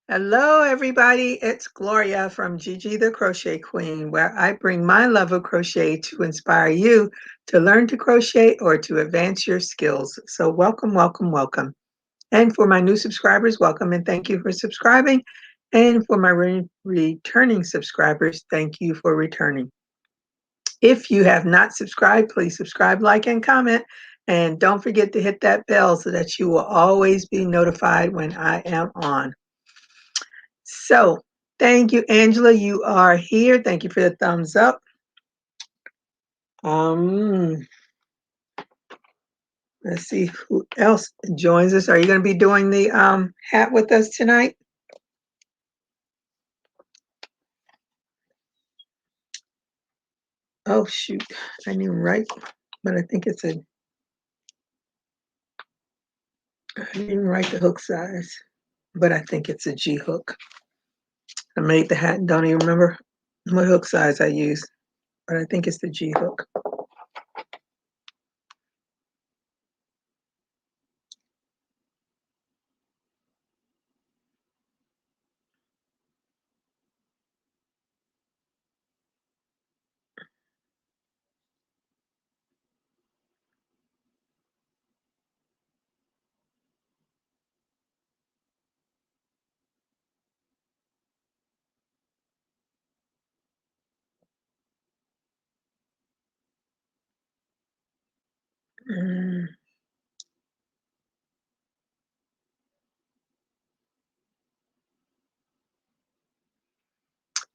Hello, everybody. It's Gloria from Gigi the Crochet Queen, where I bring my love of crochet to inspire you to learn to crochet or to advance your skills. So, welcome, welcome, welcome. And for my new subscribers, welcome and thank you for subscribing. And for my returning subscribers, thank you for returning. If you have not subscribed, please subscribe, like, and comment. And don't forget to hit that bell so that you will always be notified when I am on. So, thank you, Angela. You are here. Thank you for the thumbs up. Um, let's see who else joins us. Are you going to be doing the hat with us tonight? Oh shoot, I didn't even write, but I think it's a. I didn't write the hook size, but I think it's a G hook. I made the hat and don't even remember what hook size I used, but I think it's the G hook. Mm.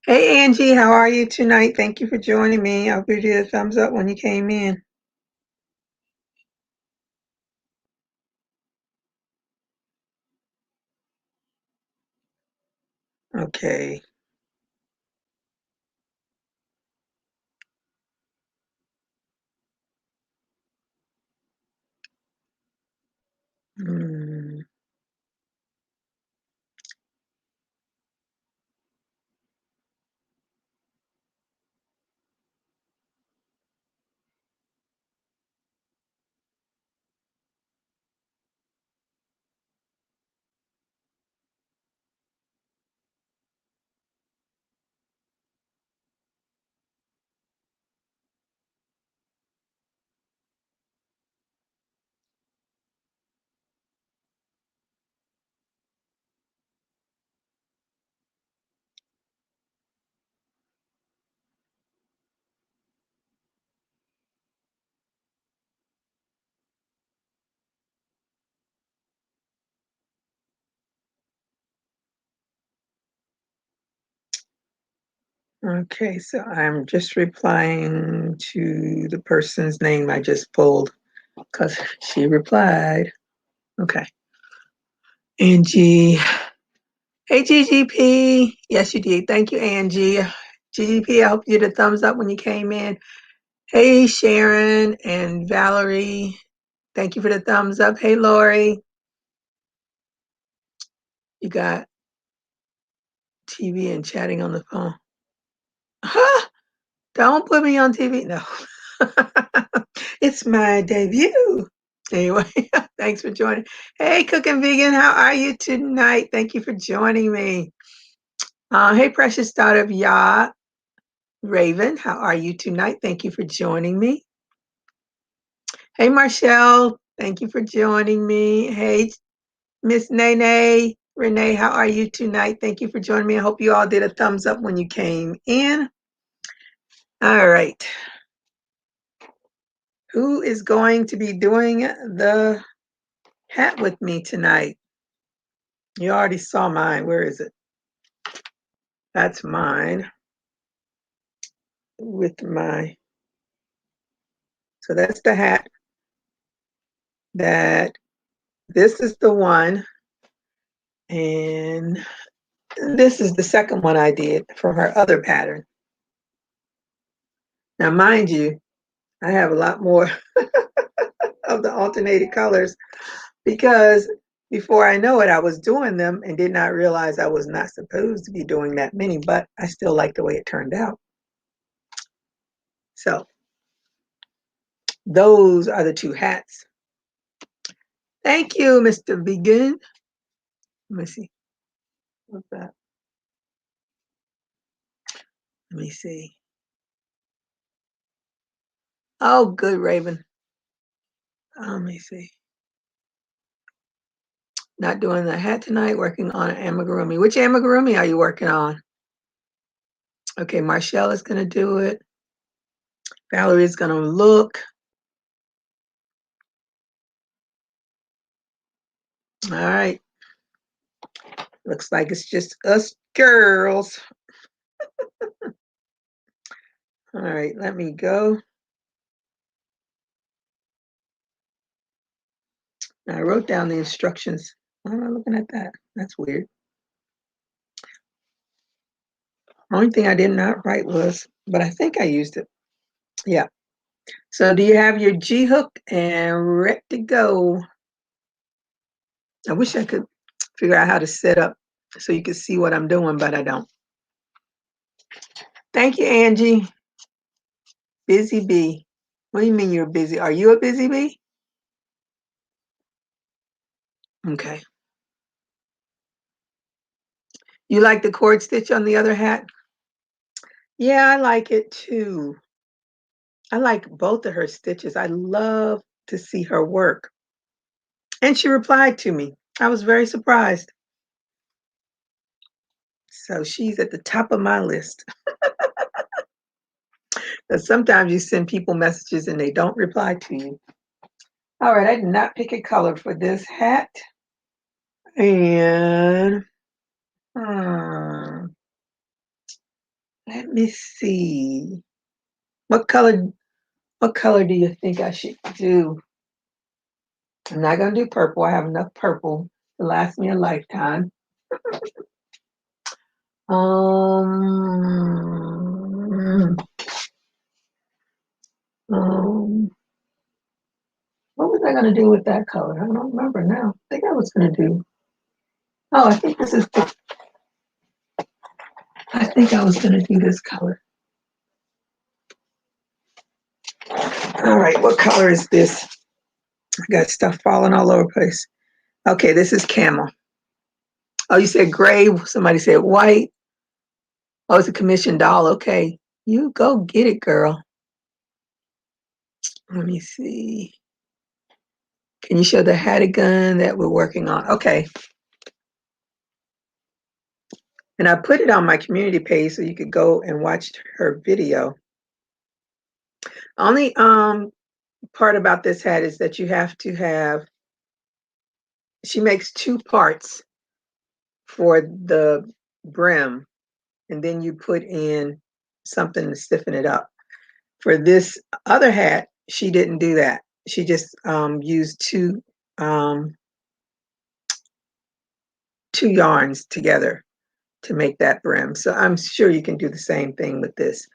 Hey Angie, how are you tonight? Thank you for joining me. I'll give you a thumbs up when you came in. Okay. Mm. Okay, so I'm just replying to the person's name I just pulled because she replied. Okay. Angie. Hey, GGP. Yes, you did. Thank you, Angie. GGP, I hope you did a thumbs up when you came in. Hey, Sharon and Valerie. Thank you for the thumbs up. Hey, Lori. You got TV and chatting on the phone. Huh? Don't put me on TV. No. It's my debut. Anyway, thanks for joining. Hey, Cooking Vegan, how are you tonight? Thank you for joining me. Hey, precious daughter of Yah, Raven, how are you tonight? Thank you for joining me. Hey, Marshall, thank you for joining me. Hey, Miss Nene, Renee, how are you tonight? Thank you for joining me. I hope you all did a thumbs up when you came in. All right. Who is going to be doing the hat with me tonight? You already saw mine. Where is it? That's mine with my, so that's the hat that, this is the one, and this is the second one I did from her other pattern. Now, mind you, I have a lot more of the alternated colors because before I know it, I was doing them and did not realize I was not supposed to be doing that many, but I still like the way it turned out. So those are the two hats. Thank you, Mr. Vegan. Let me see. What's that? Let me see. Oh, good, Raven. Let me see. Not doing the hat tonight, working on an amigurumi. Which amigurumi are you working on? Okay, Marshall is going to do it. Valerie is going to look. All right. Looks like it's just us girls. All right, let me go. I wrote down the instructions. Why am I looking at that? That's weird. Only thing I did not write was, but I think I used it. Yeah. So do you have your G hook and ready to go? I wish I could figure out how to set up so you can see what I'm doing, but I don't. Thank you, Angie. Busy bee. What do you mean you're busy? Are you a busy bee? Okay. You like the cord stitch on the other hat? Yeah, I like it too. I like both of her stitches. I love to see her work. And she replied to me. I was very surprised. So she's at the top of my list. Because sometimes you send people messages and they don't reply to you. All right, I did not pick a color for this hat. And let me see. What color do you think I should do? I'm not gonna do purple. I have enough purple to last me a lifetime. Um, um, what was I gonna do with that color? I don't remember now. I think I was gonna do. Oh, I think this is. I think I was gonna do this color. All right, what color is this? I got stuff falling all over the place. Okay, this is camel. Oh, you said gray. Somebody said white. Oh, it's a commission doll. Okay, you go get it, girl. Let me see. Can you show the Hattigan that we're working on? Okay. And I put it on my community page so you could go and watch her video. Only part about this hat is that you have to have, she makes two parts for the brim, and then you put in something to stiffen it up. For this other hat, she didn't do that. She just used two yarns together to make that brim. So I'm sure you can do the same thing with this.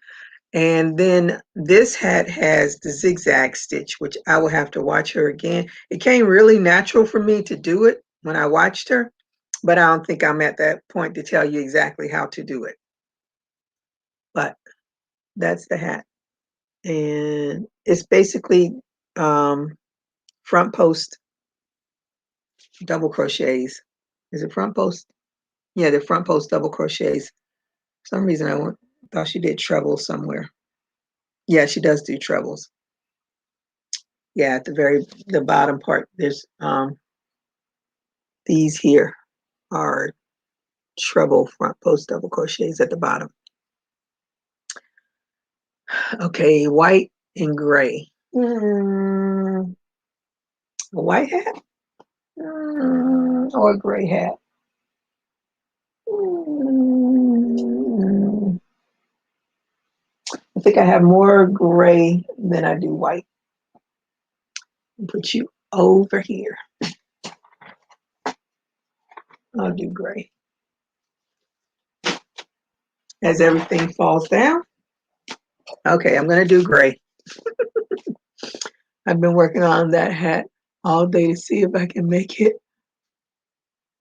And then this hat has the zigzag stitch, which I will have to watch her again. It came really natural for me to do it when I watched her, but I don't think I'm at that point to tell you exactly how to do it. But that's the hat. And it's basically front post double crochets. Is it front post? Yeah, the front post double crochets. For some reason I thought she did trebles somewhere. Yeah, she does do trebles. Yeah, at the bottom part, there's these here are treble front post double crochets at the bottom. Okay, white and gray. A white hat or a gray hat. I think I have more gray than I do white. I'll put you over here. I'll do gray. As everything falls down. Okay, I'm gonna do gray. I've been working on that hat all day to see if I can make it.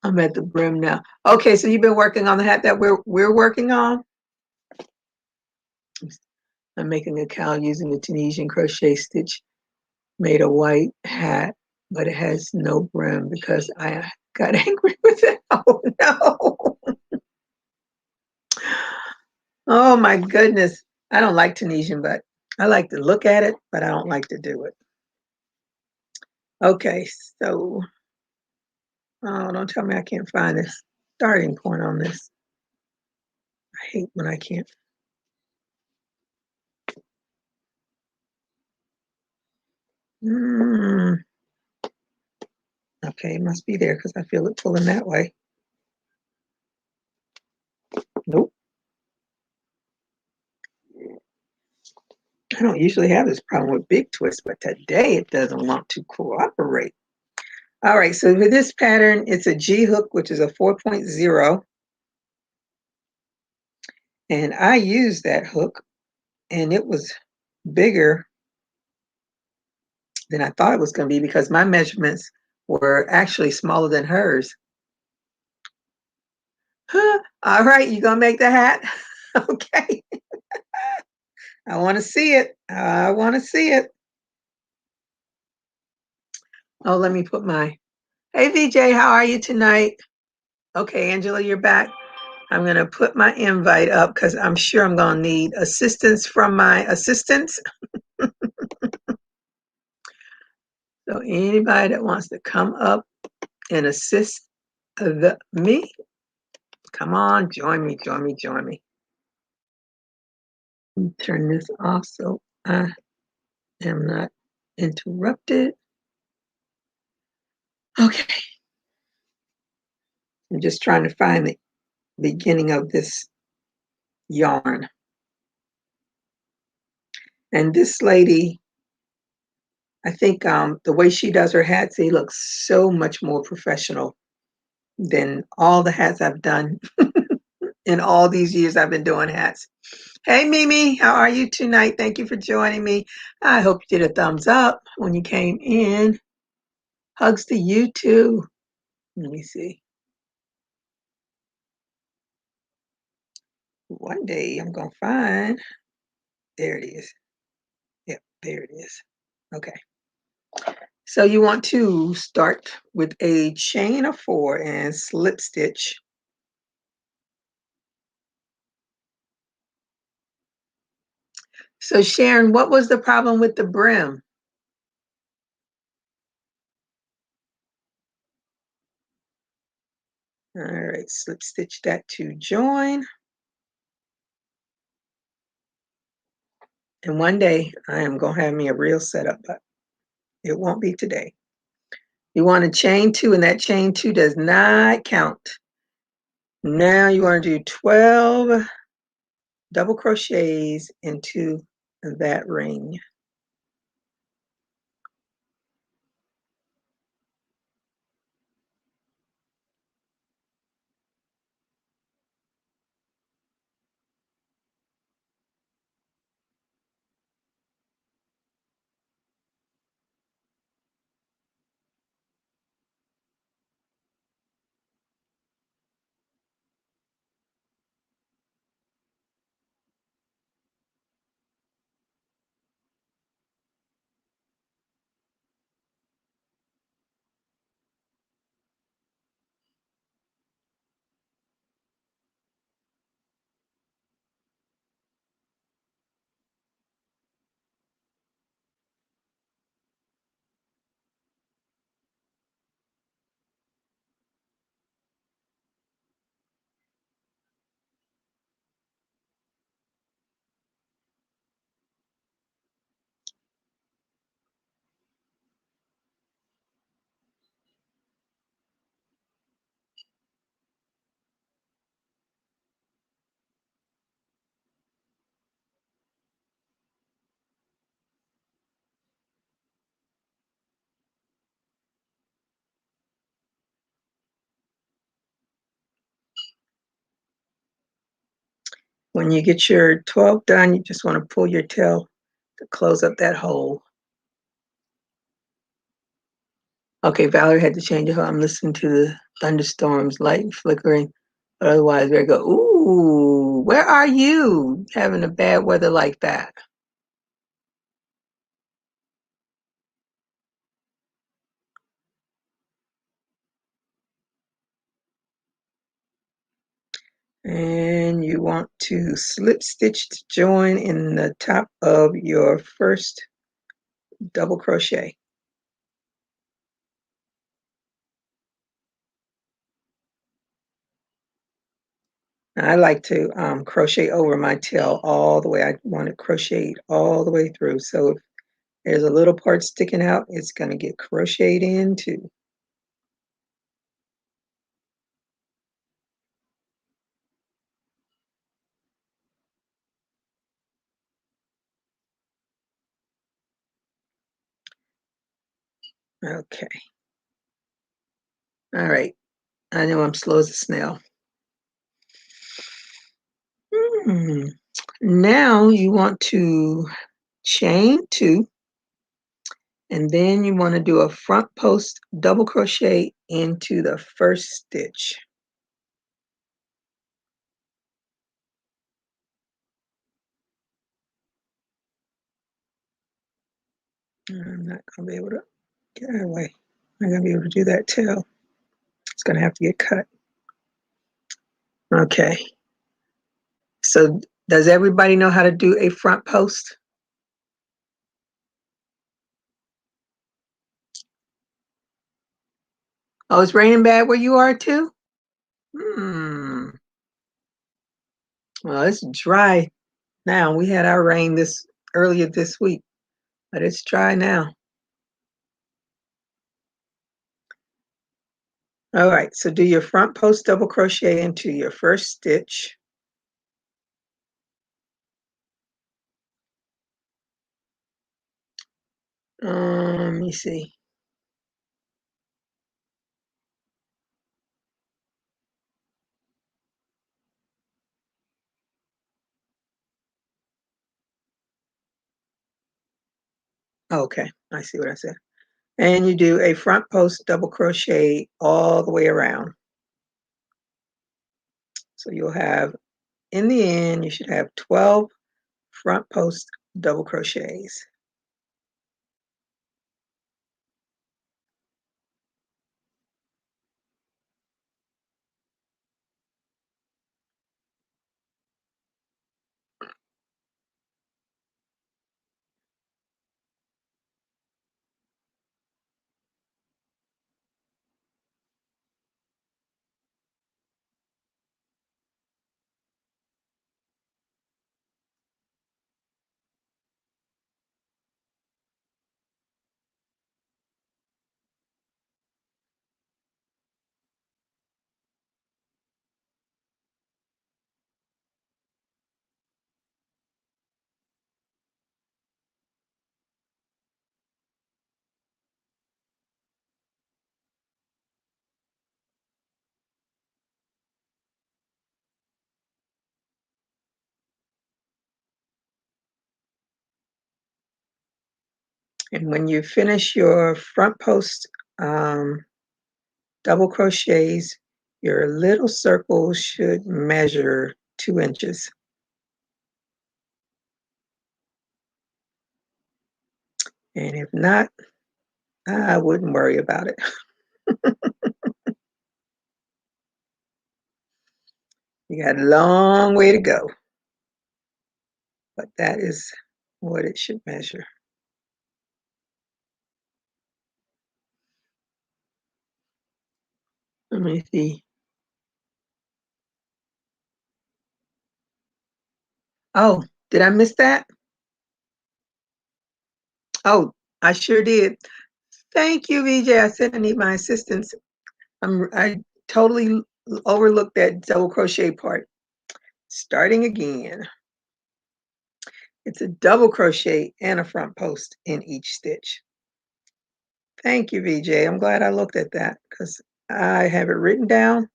I'm at the brim now. Okay, so you've been working on the hat that we're working on? I'm making a cow using a Tunisian crochet stitch. Made a white hat, but it has no brim because I got angry with it. Oh no. Oh my goodness. I don't like Tunisian, but I like to look at it, but I don't like to do it. Okay, so oh, don't tell me I can't find this starting point on this. I hate when I can't. Mm, okay, it must be there because I feel it pulling that way. Nope. I don't usually have this problem with big twists, but today it doesn't want to cooperate. All right, so for this pattern, it's a G hook, which is a 4.0. And I used that hook, and it was bigger than I thought it was going to be because my measurements were actually smaller than hers. All right, you going to make the hat? Okay. I want to see it. I want to see it. Oh, let me put my, hey, VJ, how are you tonight? Okay, Angela, you're back. I'm going to put my invite up because I'm sure I'm going to need assistance from my assistants. So anybody that wants to come up and assist me, come on, join me, join me, join me. Turn this off so I am not interrupted. Okay. I'm just trying to find the beginning of this yarn. And this lady, I think the way she does her hats, they look so much more professional than all the hats I've done in all these years I've been doing hats. Hey, Mimi, how are you tonight? Thank you for joining me. I hope you did a thumbs up when you came in. Hugs to you too. Let me see. One day I'm going to find, there it is. Yep, there it is. Okay. So you want to start with a chain of 4 and slip stitch. So Sharon, what was the problem with the brim? All right, slip stitch that to join. And one day I am going to have me a real setup, but it won't be today. You want to chain 2, and that chain 2 does not count. Now you want to do 12 double crochets into that ring. When you get your 12 done, you just want to pull your tail to close up that hole. Okay, Valerie had to change it. I'm listening to the thunderstorms, light flickering. But otherwise, there go. Ooh, where are you having a bad weather like that? And you want to slip stitch to join in the top of your first double crochet. I like to crochet over my tail all the way. I want it crocheted all the way through. So if there's a little part sticking out, it's going to get crocheted in too. Okay. All right. I know I'm slow as a snail. Now you want to chain 2, and then you want to do a front post double crochet into the first stitch. I'm not going to be able to get out of the way. I'm not going to be able to do that tail. It's going to have to get cut. Okay. So does everybody know how to do a front post? Oh, it's raining bad where you are too? Hmm. Well, it's dry now. We had our rain earlier this week, but it's dry now. All right, so do your front post double crochet into your first stitch. Let me see. Okay, I see what I said. And you do a front post double crochet all the way around. So you'll have, in the end, you should have 12 front post double crochets. And when you finish your front post double crochets, your little circle should measure 2 inches. And if not, I wouldn't worry about it. You got a long way to go, but that is what it should measure. Let me see. Oh, did I miss that? Oh, I sure did. Thank you, VJ. I said I need my assistance. I totally overlooked that double crochet part. Starting again. It's a double crochet and a front post in each stitch. Thank you, VJ. I'm glad I looked at that because I have it written down,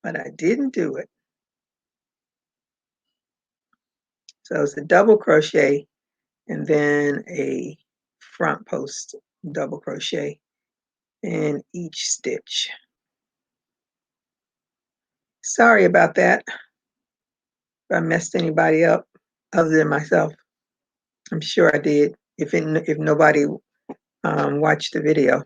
but I didn't do it. So it's a double crochet and then a front post double crochet in each stitch. Sorry about that if I messed anybody up other than myself. I'm sure I did if nobody watched the video.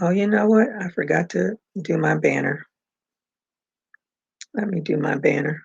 Oh, you know what? I forgot to do my banner. Let me do my banner.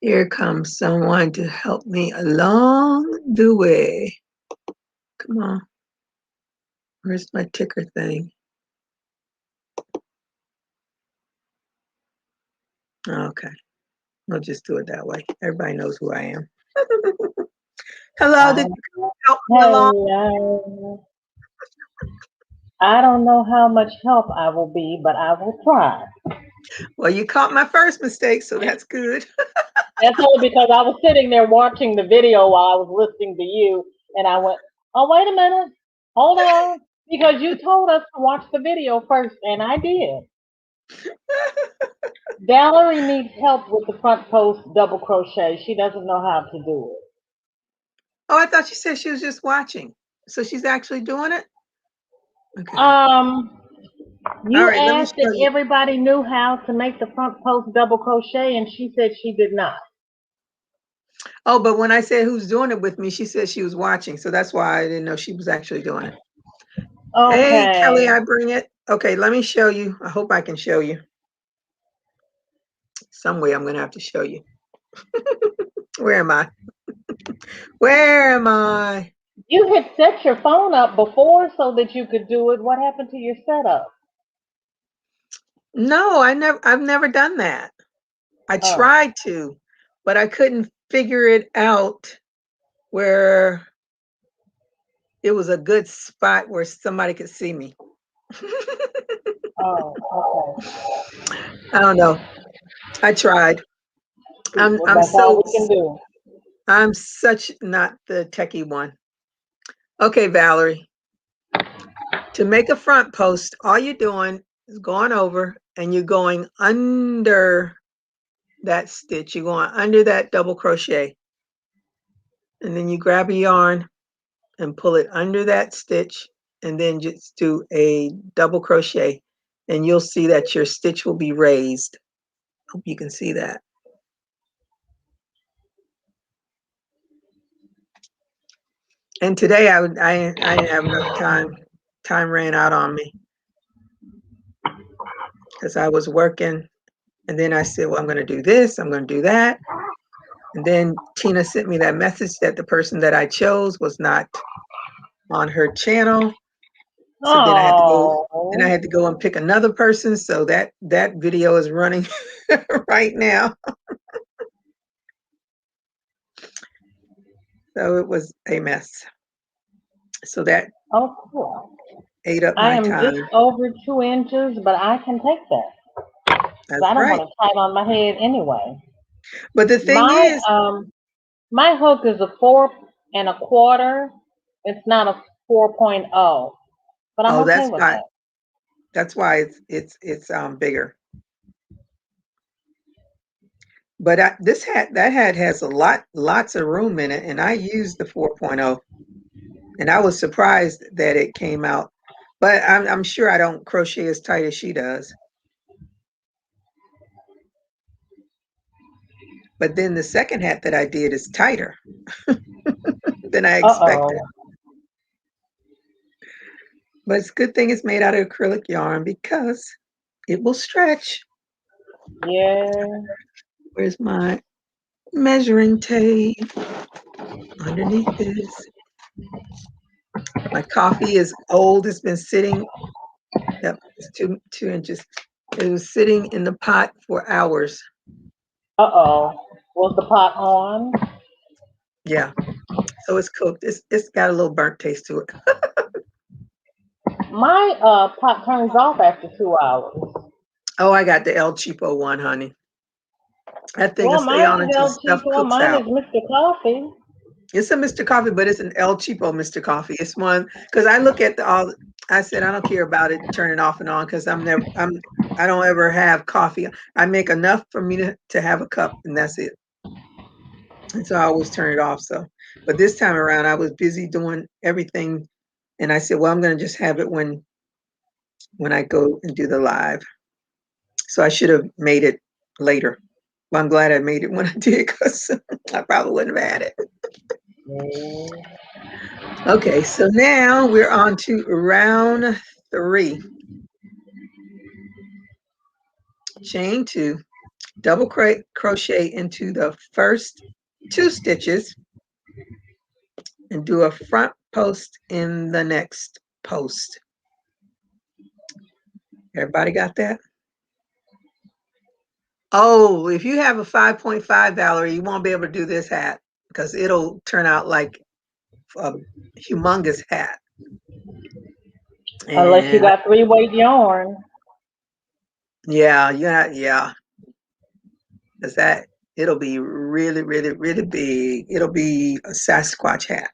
Here comes someone to help me along the way. Come on. Where's my ticker thing? Okay. We'll just do it that way. Everybody knows who I am. Hello, did you help me along? Hello. I don't know how much help I will be, but I will try. Well, you caught my first mistake, so that's good. That's only because I was sitting there watching the video while I was listening to you, and I went, "Oh, wait a minute, hold on," because you told us to watch the video first, and I did. Valerie needs help with the front post double crochet. She doesn't know how to do it. Oh, I thought you said she was just watching. So she's actually doing it? Okay. All You right, let me asked show if you. everybody knew how to make the front post double crochet, and she said she did not. Oh, but when I said who's doing it with me, she said she was watching. So that's why I didn't know she was actually doing it. Hey, Kelly, Okay. I bring it. Okay, let me show you. I hope I can show you. Some way I'm going to have to show you. Where am I? Where am I? You had set your phone up before so that you could do it. What happened to your setup? No, I've never done that. I Oh, tried to, but I couldn't figure it out where it was a good spot where somebody could see me. oh, okay. I don't know. I tried. Well, that's all we can do. I'm such not the techie one. Okay, Valerie. To make a front post, all you're doing is going over and you're going under that stitch. You're going under that double crochet. And then you grab a yarn and pull it under that stitch and then just do a double crochet. And you'll see that your stitch will be raised. Hope you can see that. And today I didn't have enough time. Time ran out on me because I was working. And then I said, well, I'm going to do this. I'm going to do that. And then Tina sent me that message that the person that I chose was not on her channel. So then I had to go. Then I Oh, had to go and pick another person. So that video is running right now. So it was a mess. So that oh, cool. ate up I my am just time. over 2 inches, but I can take that because That's I don't want right. to tie it on my head anyway. But the thing My is, my hook is a 4 1/4. It's not a 4.0, but I'm oh, okay with that. that's why it's bigger. But that hat has lots of room in it, and I used the 4.0, and I was surprised that it came out. But I'm sure I don't crochet as tight as she does. But then the second hat that I did is tighter than I Uh oh. expected. But it's a good thing it's made out of acrylic yarn because it will stretch. Yeah. Where's my measuring tape? Underneath this. My coffee is old. It's been sitting. Yep, it's 2 inches. It was sitting in the pot for hours. Uh-oh. Was the pot on? Yeah, so it's cooked. It's got a little burnt taste to it. My pot turns off after 2 hours. Oh, I got the El Cheapo one, honey. That thing will Well, stay mine on is until the El stuff Chico. cooks Mine out. is Mr. Coffee. It's a Mr. Coffee, but it's an El Cheapo Mr. Coffee. It's one because I look at the all. I said I don't care about it turning off and on because I don't ever have coffee. I make enough for me to have a cup and that's it. And so I always turn it off. So, but this time around I was busy doing everything, and I said, well, I'm going to just have it when I go and do the live. So I should have made it later. Well, I'm glad I made it when I did because I probably wouldn't have had it. Mm. Okay, so now we're on to round 3. Chain 2, double crochet into the first 2 stitches and do a front post in the next post. Everybody got that? Oh, if you have a 5.5, Valerie, you won't be able to do this hat because it'll turn out like a humongous hat. Unless you And got 3-weight yarn. yeah, yeah, because that it'll be really, really, really big. It'll be a Sasquatch hat.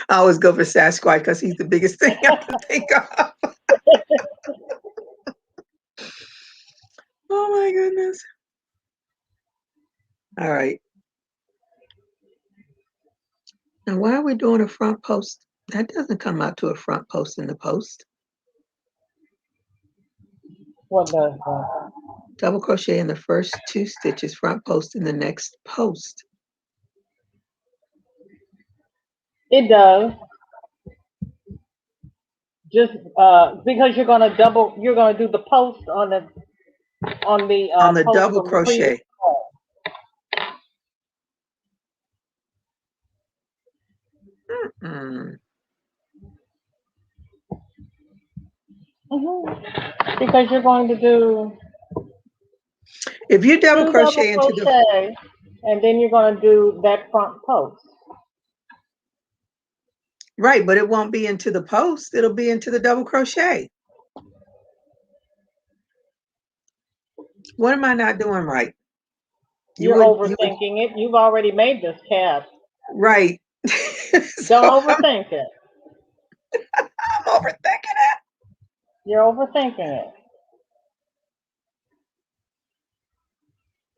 I always go for Sasquatch because he's the biggest thing I can think of. Oh my goodness. All right. And why are we doing a front post? That doesn't come out to a front post in the post. What does that? Double crochet in the first 2 stitches, front post in the next post. It does. Just because you're gonna do the post on the On the post double from the previous crochet. one. Mm. Because you're going to do If you double 2 double crochet into the crochet, and then you're going to do that front post. right, but it won't be into the post. It'll be into the double crochet. What am I not doing right? You're You would overthinking it. You've already made this cap. right. Don't So overthink it. I'm overthinking it. You're overthinking it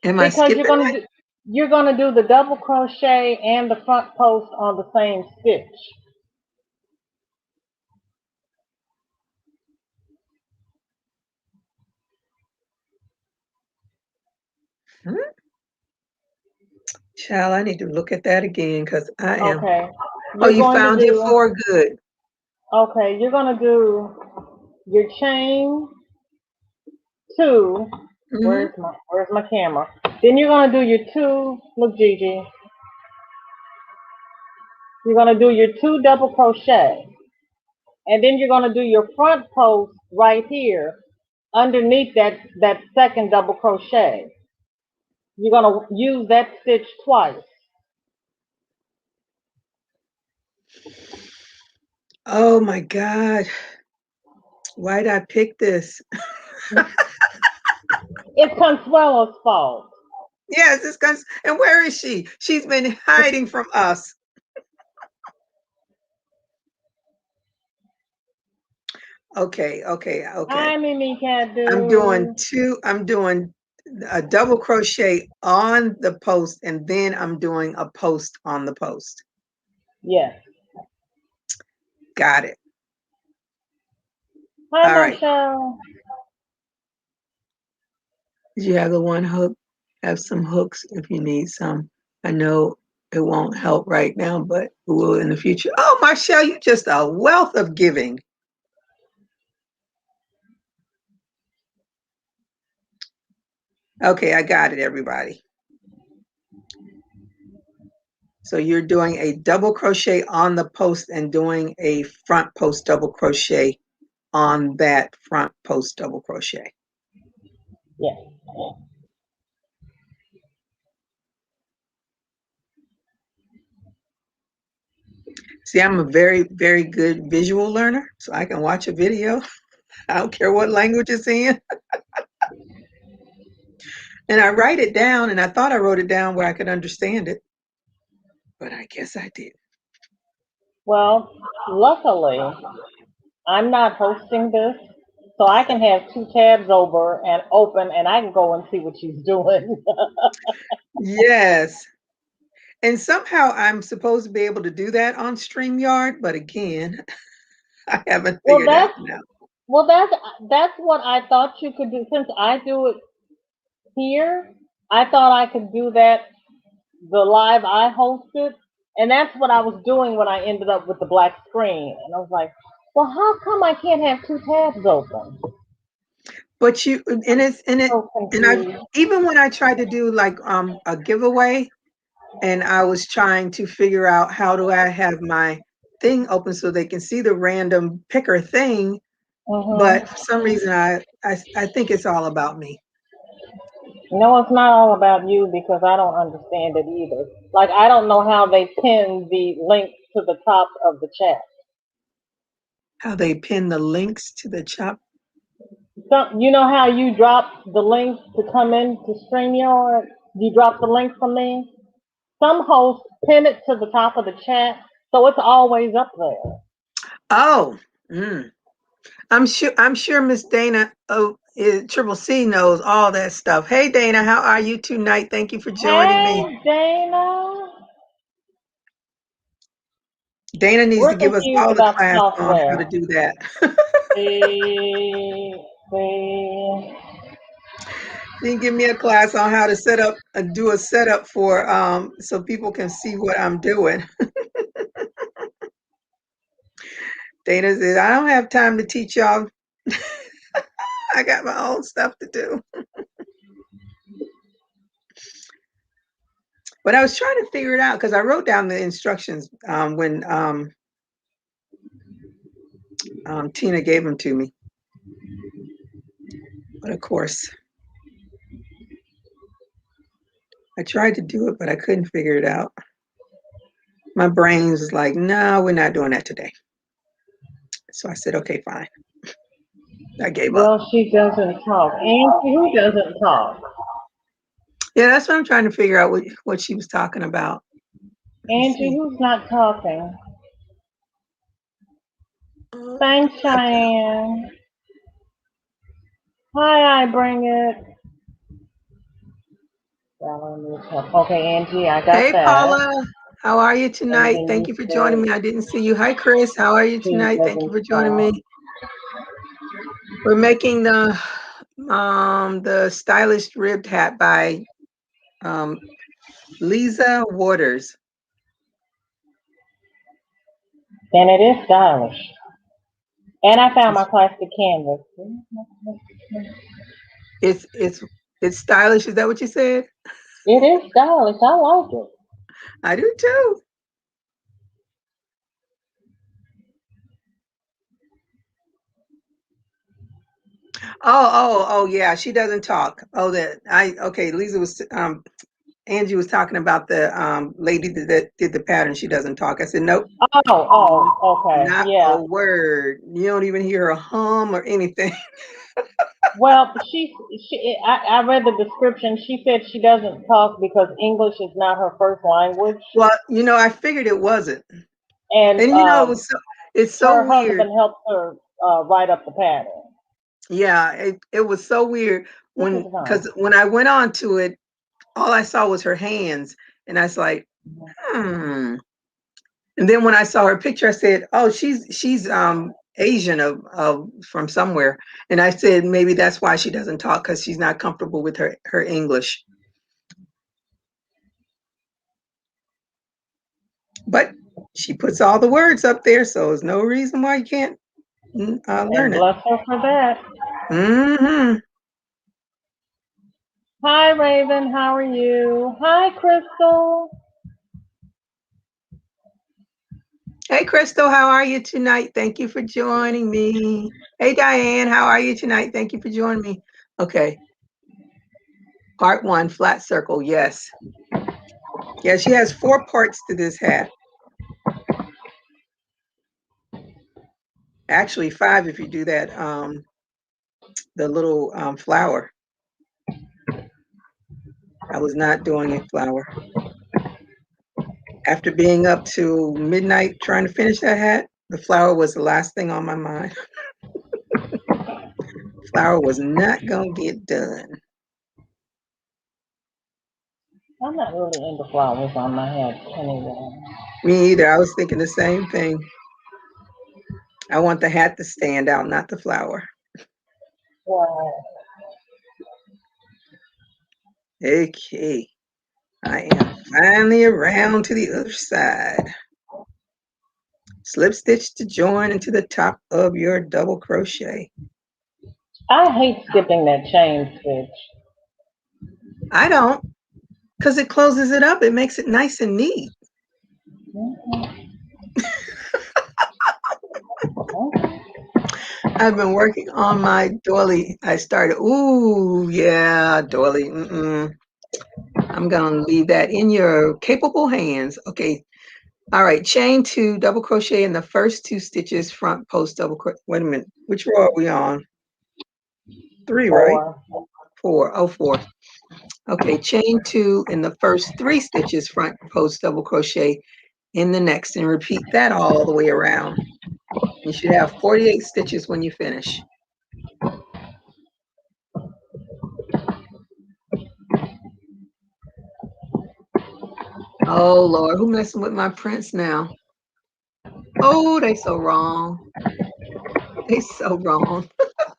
Am I because skipping my you're gonna do the double crochet and the front post on the same stitch. hmm? Child, I need to look at that again because I am. Okay. Oh, You're you going to found it do for good. okay. You're gonna do your chain 2. Hmm. Where's my camera? Then you're gonna do your 2. Look, Gigi. You're gonna do your 2 double crochet, and then you're gonna do your front post right here underneath that second double crochet. You're gonna use that stitch twice. Oh my God. Why did I pick this? It's Consuelo's fault. Yes, it's guns. And where is she? She's been hiding from us. Okay, okay, okay. Hi, Mimi Cat I'm do. doing a double crochet on the post and then I'm doing a post on the post. Yes. Got it. Hi, All right. Marshall. You have the one hook, have some hooks if you need some. I know it won't help right now, but it will in the future. Oh, Marshall, you just a wealth of giving. Okay, I got it, everybody. So you're doing a double crochet on the post and doing a front post double crochet on that front post double crochet. Yes. See, I'm a very, very good visual learner, so I can watch a video. I don't care what language it's in. And I write it down, and I thought I wrote it down where I could understand it, but I guess I did. Well, luckily, I'm not hosting this, so I can have two tabs over and open, and I can go and see what she's doing. Yes. And somehow I'm supposed to be able to do that on StreamYard, but again, I haven't well, figured out that's now. well, that's what I thought you could do. Since I do it here, I thought I could do that the live I hosted, and that's what I was doing when I ended up with the black screen. And I was like, well, how come I can't have two tabs open? But you and it's and it So and I confused. even when I tried to do like a giveaway and I was trying to figure out how do I have my thing open so they can see the random picker thing, but for Hmm. some reason I think it's all about me. No, it's not all about you because I don't understand it either. Like I don't know how they pin the link to the top of the chat. How they pin the links to the chop. You know how you drop the link to come in to StreamYard? You drop the link from me. Some hosts pin it to the top of the chat, so it's always up there. Oh, mm. I'm sure Miss Dana Triple C knows all that stuff. Hey Dana, how are you tonight? Thank you for joining me. Hey, Dana. Dana needs We're to give us confused all the about the class on how to software. do that. See, see. She can give me a class on how to set up and do a setup for so people can see what I'm doing. Dana said, I don't have time to teach y'all. I got my own stuff to do. But I was trying to figure it out because I wrote down the instructions when Tina gave them to me. But of course, I tried to do it, but I couldn't figure it out. My brain was like, no, we're not doing that today. So I said, okay, fine. I gave up. Well, she doesn't talk. Angie, who doesn't talk? Yeah, that's what I'm trying to figure out what she was talking about. Let me Angie, see. who's not talking? Uh, Thanks, Cheyenne. Hi, I bring it. Okay, Angie, I got Hey, that. Paula. How are you And tonight? then Thank you you for joining said me. I didn't see you. Hi, Chris. How are you she tonight? Thank you doesn't for joining talk. me. We're making the stylish ribbed hat by um, Lyza Walters. And it is stylish. And I found my plastic canvas. It's it's it's stylish. Is that what you said? It is stylish. I like it. I do too. Oh, yeah. She doesn't talk. Oh, that I okay. Lisa was Angie was talking about the lady that did the pattern. She doesn't talk. I said, nope, Okay. not a Yeah. word. You don't even hear a hum or anything. Well, I read the description. She said she doesn't talk because English is not her first language. Well, I figured it wasn't. And And it's so her weird. husband helped her write up the pattern. Yeah, it was so weird Look at the because time. when I went on to it, all I saw was her hands, and I was like, hmm. And then when I saw her picture, I said, "Oh, she's Asian of from somewhere." And I said maybe that's why she doesn't talk because she's not comfortable with her English. But she puts all the words up there, so there's no reason why you can't And learn it. bless her for that. Hmm. Hi, Raven. How are you? Hi, Crystal. Hey, Crystal, how are you tonight? Thank you for joining me. Hey, Diane, how are you tonight? Thank you for joining me. Okay, part one, flat circle. Yes. Yeah, she has 4 parts to this hat. Actually, 5 if you do that, the little flower. I was not doing a flower. After being up to midnight trying to finish that hat, the flower was the last thing on my mind. Flower was not going to get done. I'm not really into flowers on my head anyway. Me either. I was thinking the same thing. I want the hat to stand out, not the flower. Well, Okay. I am finally around to the other side. Slip stitch to join into the top of your double crochet. I hate skipping that chain stitch. I don't, because it closes it up. It makes it nice and neat. Mhm. I've been working on my doily. I started, ooh, yeah, doily. I'm going to leave that in your capable hands. Okay. All right. Chain 2, double crochet in the first 2 stitches, front post double crochet. Wait a minute. Which row are we on? 3, right? 4. 4. Oh, 4. Okay. Chain 2 in the first 3 stitches, front post double crochet in the next, and repeat that all the way around. You should have 48 stitches when you finish. Oh, Lord, who messing with my prints now? Oh, they so wrong. They so wrong.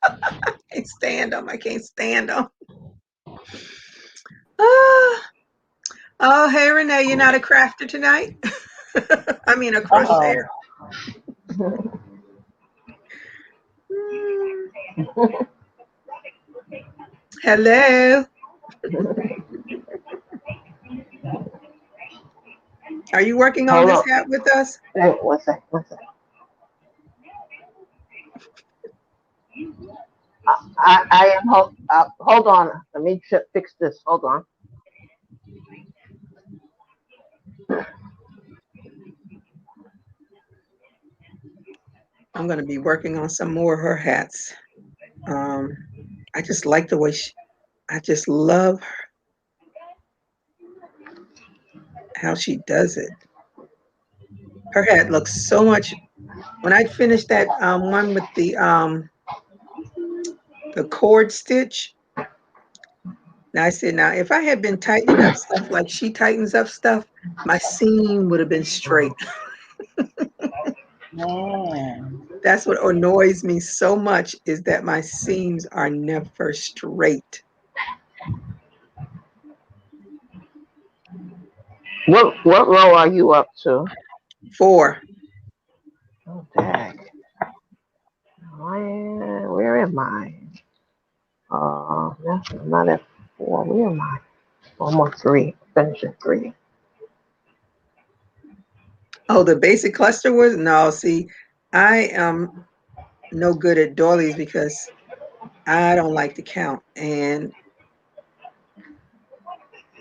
I can't stand them. I can't stand them. Ah. Oh, hey, Renee, you're not a crafter tonight? I mean, a crocheter. Uh-oh. Hello. Are you working on Hold this on. hat with us? Hey, one sec, one sec. I am, hold on. Let me fix this. Hold on. I'm going to be working on some more of her hats. I just like the way I just love how she does it. Her hat looks so much. When I finished that one with the cord stitch, now I said, now if I had been tightening up stuff like she tightens up stuff, my seam would have been straight. Man. That's what annoys me so much, is that my seams are never straight. What row are you up to? 4. Oh, dang. Where am I? I'm not at 4. Where am I? Almost 3. Finishing 3. Oh, the basic cluster was? No, see, I am no good at doilies because I don't like to count. And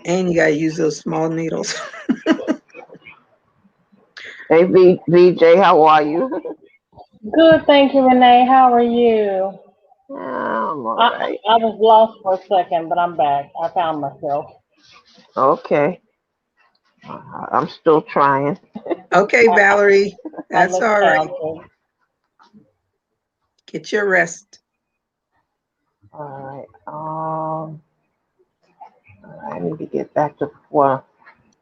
you got to use those small needles. Hey, VJ, how are you? Good, thank you, Renee. How are you? I'm all I, right. I was lost for a second, but I'm back. I found myself. Okay. I'm still trying. Okay, I, Valerie, I that's look all right. talented. Get your rest. All right. I need to get back to 4.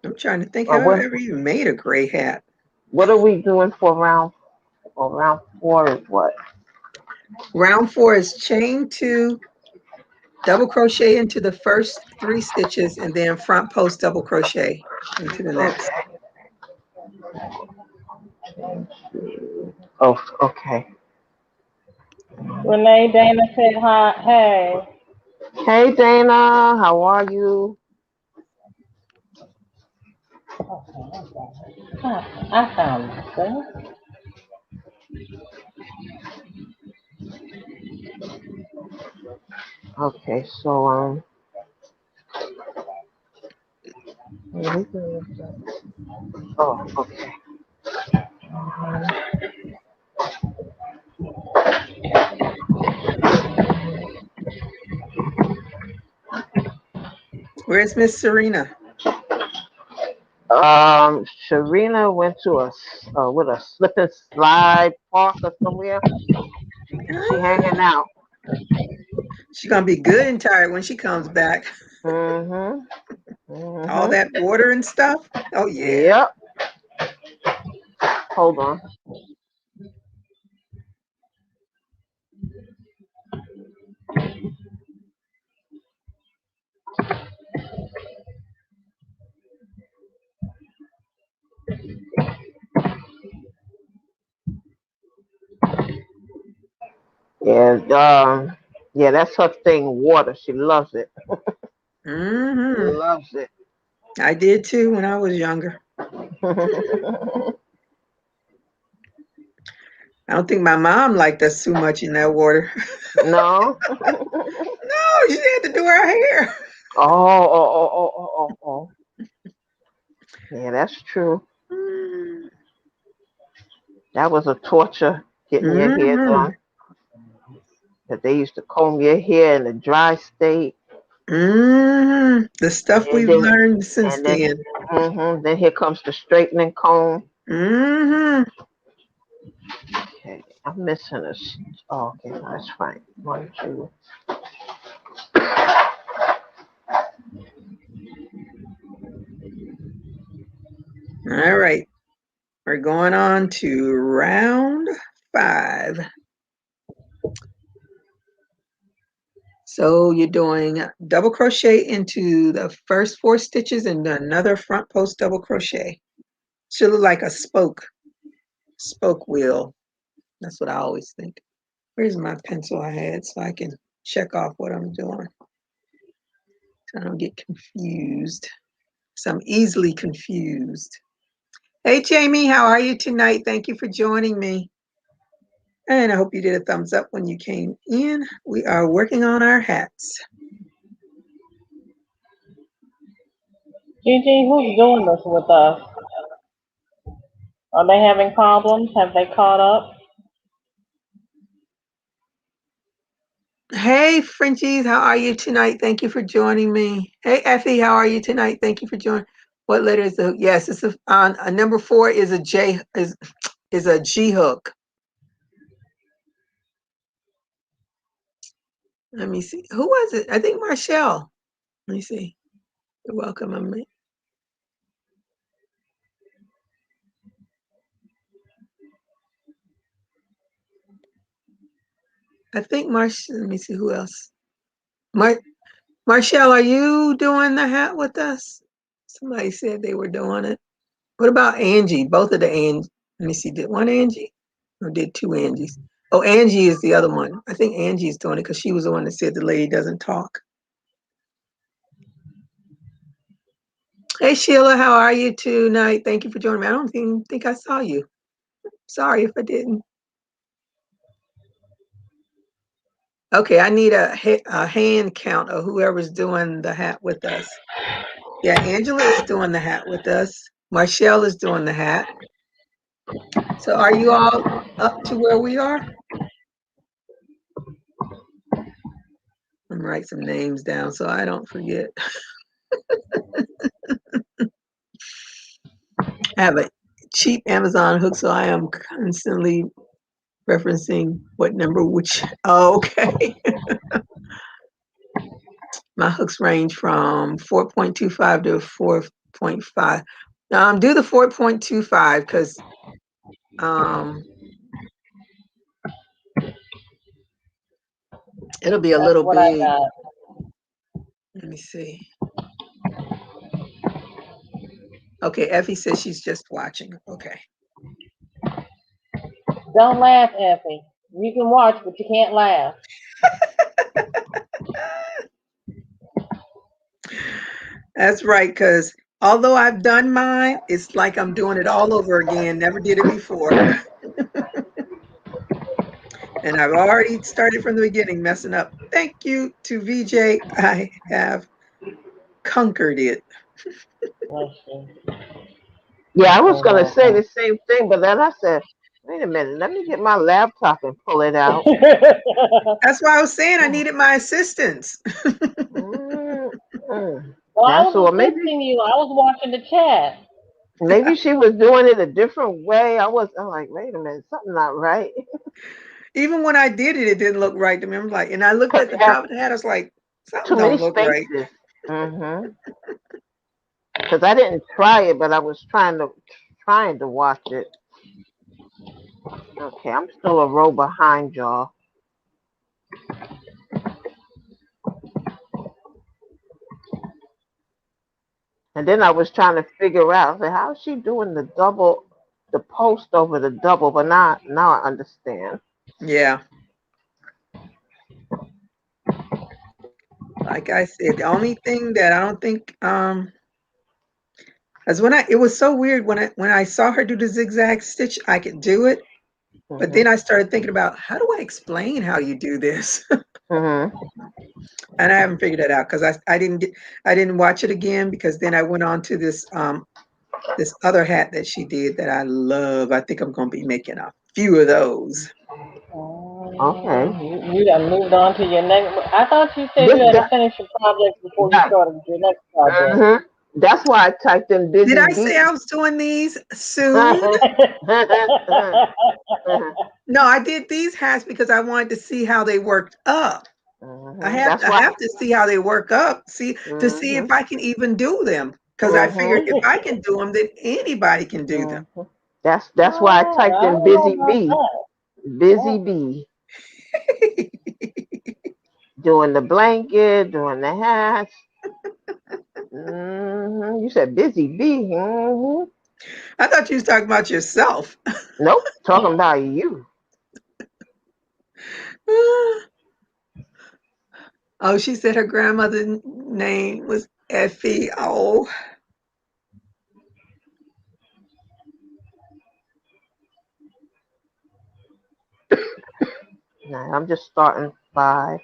I'm trying to think how I What ever even made a gray hat. what are we doing for round? Round 4 is what? Round 4 is chain 2, double crochet into the first 3 stitches, and then front post double crochet into the next. Okay. Oh, okay. Renee, Dana said hi. Hey. Hey Dana, how are you? Okay, I'm back. I found this. Okay, so oh, okay. Where's Miss Serena? Sharina went to with a slip and slide park or somewhere. She hanging out. She's gonna be good and tired when she comes back. Mhm. All Mhm. that water and stuff. Oh yeah. Yep. Hold on. Yeah. Yeah, that's her thing. Water. She loves it. Hmm. Loves it. I did too when I was younger. I don't think my mom liked us too much in that water. No. No, she had to do her hair. Oh. Yeah, that's true. That was a torture getting your hair Mm-hmm. done. That they used to comb your hair in a dry state, Mm-hmm. The stuff and we've then learned since and then then. then here comes the straightening comb. Mm-hmm. Okay, I'm missing a. Oh, okay, that's fine. One, two. All right. We're going on to round 5. So you're doing double crochet into the first 4 stitches and another front post double crochet. Should look like a spoke wheel. That's what I always think. Where's my pencil I had so I can check off what I'm doing so I don't get confused. So I'm easily confused. Hey, Jamie, how are you tonight? Thank you for joining me. And I hope you did a thumbs up when you came in. We are working on our hats. Gigi, who's doing this with us? Are they having problems? Have they caught up? Hey, Frenchies, how are you tonight? Thank you for joining me. Hey, Effie, how are you tonight? Thank you for joining. What letter is the hook? Yes, it's a number 4 is a J is a G hook. Let me see. Who was it? I think Marshall. Let me see. You're welcome. I think let me see who else. Marshall, are you doing the hat with us? Somebody said they were doing it. What about Angie? Both of the Angie. Let me see. Did one Angie or did 2 Angies? Oh, Angie is the other one. I think Angie's doing it because she was the one that said the lady doesn't talk. Hey, Sheila, how are you tonight? Thank you for joining me. I don't think I saw you. Sorry if I didn't. Okay, I need a hand count of whoever's doing the hat with us. Yeah, Angela is doing the hat with us. Marshall is doing the hat. So are you all up to where we are? I'm gonna write some names down so I don't forget. I have a cheap Amazon hook, so I am constantly referencing what number which. Oh, okay. My hooks range from 4.25 to 4.5. Do the 4.25 because it'll be a That's little what I big. got. Let me see. Okay, Effie says she's just watching. Okay. Don't laugh, Effie. You can watch, but you can't laugh. That's right, because Although I've done mine, it's like I'm doing it all over again. Never did it before. And I've already started from the beginning messing up. Thank you to VJ. I have conquered it. Bless you. Yeah, I was Oh, gonna say wow. the same thing, but then I said, wait a minute, let me get my laptop and pull it out. That's why I was saying I needed my assistance. Mm, Well, I That's was all. assisting you. I was watching the chat. Maybe she was doing it a different way. I'm like, wait a minute, something not right. Even when I did it, it didn't look right to me. I'm like, and I looked Because at the it had top of the hat. I was like, something too many don't look right. spaces. Mm-hmm. Because I didn't try it, but I was trying to watch it. Okay, I'm still a row behind y'all. And then I was trying to figure out, I said, how's she doing the post over the double? But now I understand. Yeah. Like I said, the only thing that I don't think is when it was so weird when I saw her do the zigzag stitch, I could do it. But Hmm. then I started thinking about how do I explain how you do this? Hmm. And I haven't figured that out because I didn't watch it again because then I went on to this other hat that she did that I love. I think I'm gonna be making a few of those. Okay. You done moved on to your next. I thought you said This you had to that finish your project before you right. started your next project. Hmm. That's why I typed in Did busy I say bee. I was doing these soon? No, I did these hats because I wanted to see how they worked up. That's I why. have to see how they work up, see to see if Hmm. I can even do them. Because I figured Hmm. if I can do them, then anybody can do them. Hmm. That's why I Oh, typed I in don't know busy about bee. that. Busy Oh, bee. Doing the blanket, doing the hats. You said busy bee. I thought you was talking about yourself. Nope, talking about you. Oh, she said her grandmother's name was Effie. Oh, Nah, I'm just starting 5.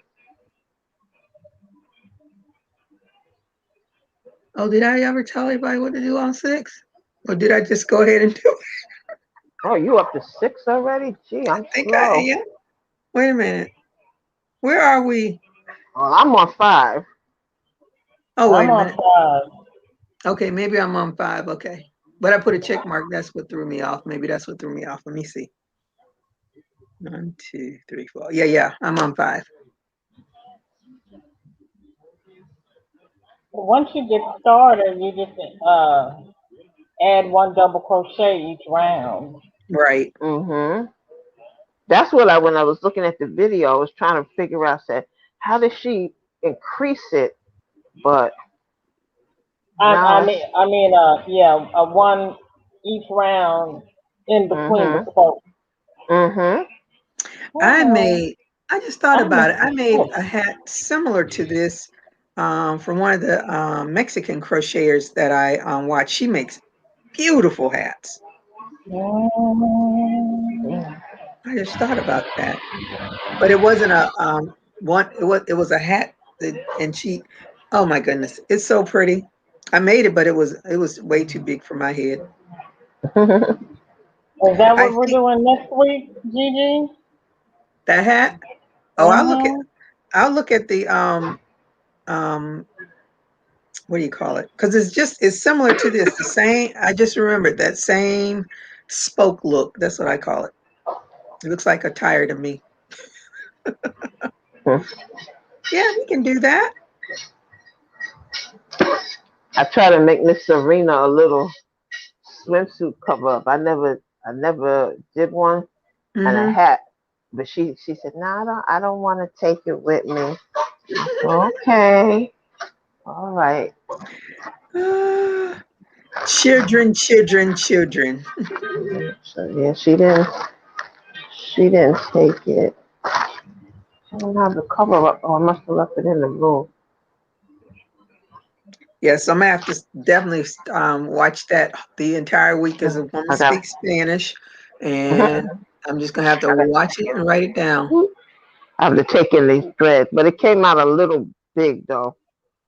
oh, did I ever tell anybody what to do on 6? Or did I just go ahead and do it? Oh, you up to 6 already? Gee, I I'm think I slow. am. Wait a minute. Where are we? Well, I'm on 5. Oh, wait I'm a on minute. 5. Okay, maybe I'm on 5. Okay. But I put a check mark. That's what threw me off. Maybe that's what threw me off. Let me see. 1, 2, 3, 4. Yeah. I'm on 5. Once you get started, you just add one double crochet each round. Right. Mm-hmm. That's what when I was looking at the video, I was trying to figure out, said, how does she increase it? But I, now I it's, mean, yeah, one each round in between the mm-hmm, spokes. mm-hmm, Hello. I just thought I about miss it. I made oh. a hat similar to this from one of the Mexican crocheters that I watch. She makes beautiful hats. Mm. I just thought about that. But it wasn't a it was a hat and she oh my goodness, it's so pretty. I made it, but it was way too big for my head. Is that I what we're think doing next week, Gigi? that hat, oh Mm-hmm. I'll look at the um what do you call it? Because it's similar to this. The same I just remembered that same spoke look. That's what I call it. It looks like a tire to me. Yeah, we can do that. I try to make Miss Serena a little swimsuit cover up. I never did one and a Mm-hmm. hat. But she said, no, I don't want to take it with me. Okay. All right. Children. So yeah, she didn't take it. I don't have the cover up. Oh, I must have left it in the room. Yes, I'm gonna have to definitely watch that the entire week because a woman I got. speaks Spanish, and I I'm just gonna have to got. watch it and write it down. I have to take in these threads, but it came out a little big though.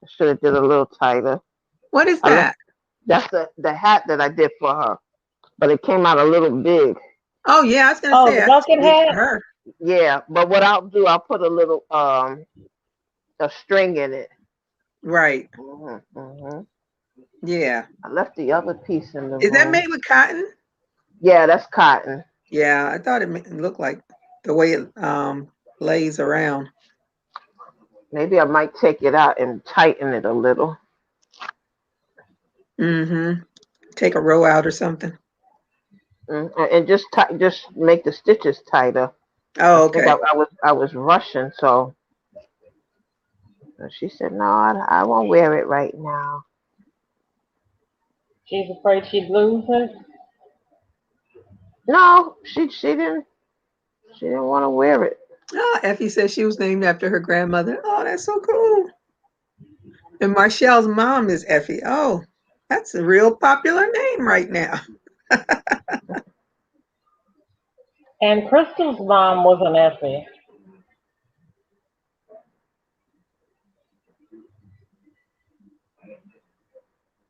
I should have did a little tighter. What is I left. that? That's the hat that I did for her, but it came out a little big. Oh yeah, I was gonna Oh, say the that's bucket big for hat. her. Yeah, but what I'll do, I'll put a little a string in it. Right. Hmm. Yeah. I left the other piece in the Is that room. made with cotton? Yeah, that's cotton. Yeah, I thought it looked like the way it lays around. Maybe I might take it out and tighten it a little. Mm-hmm. Take a row out or something. And just make the stitches tighter. I Oh, think okay. I was rushing, so she said, "No, I won't wear it right now." She's afraid she'd lose it. No, she didn't want to wear it. Oh, Effie said she was named after her grandmother. Oh, that's so cool. And Marcelle's mom is Effie. Oh, that's a real popular name right now. And Crystal's mom was an Effie.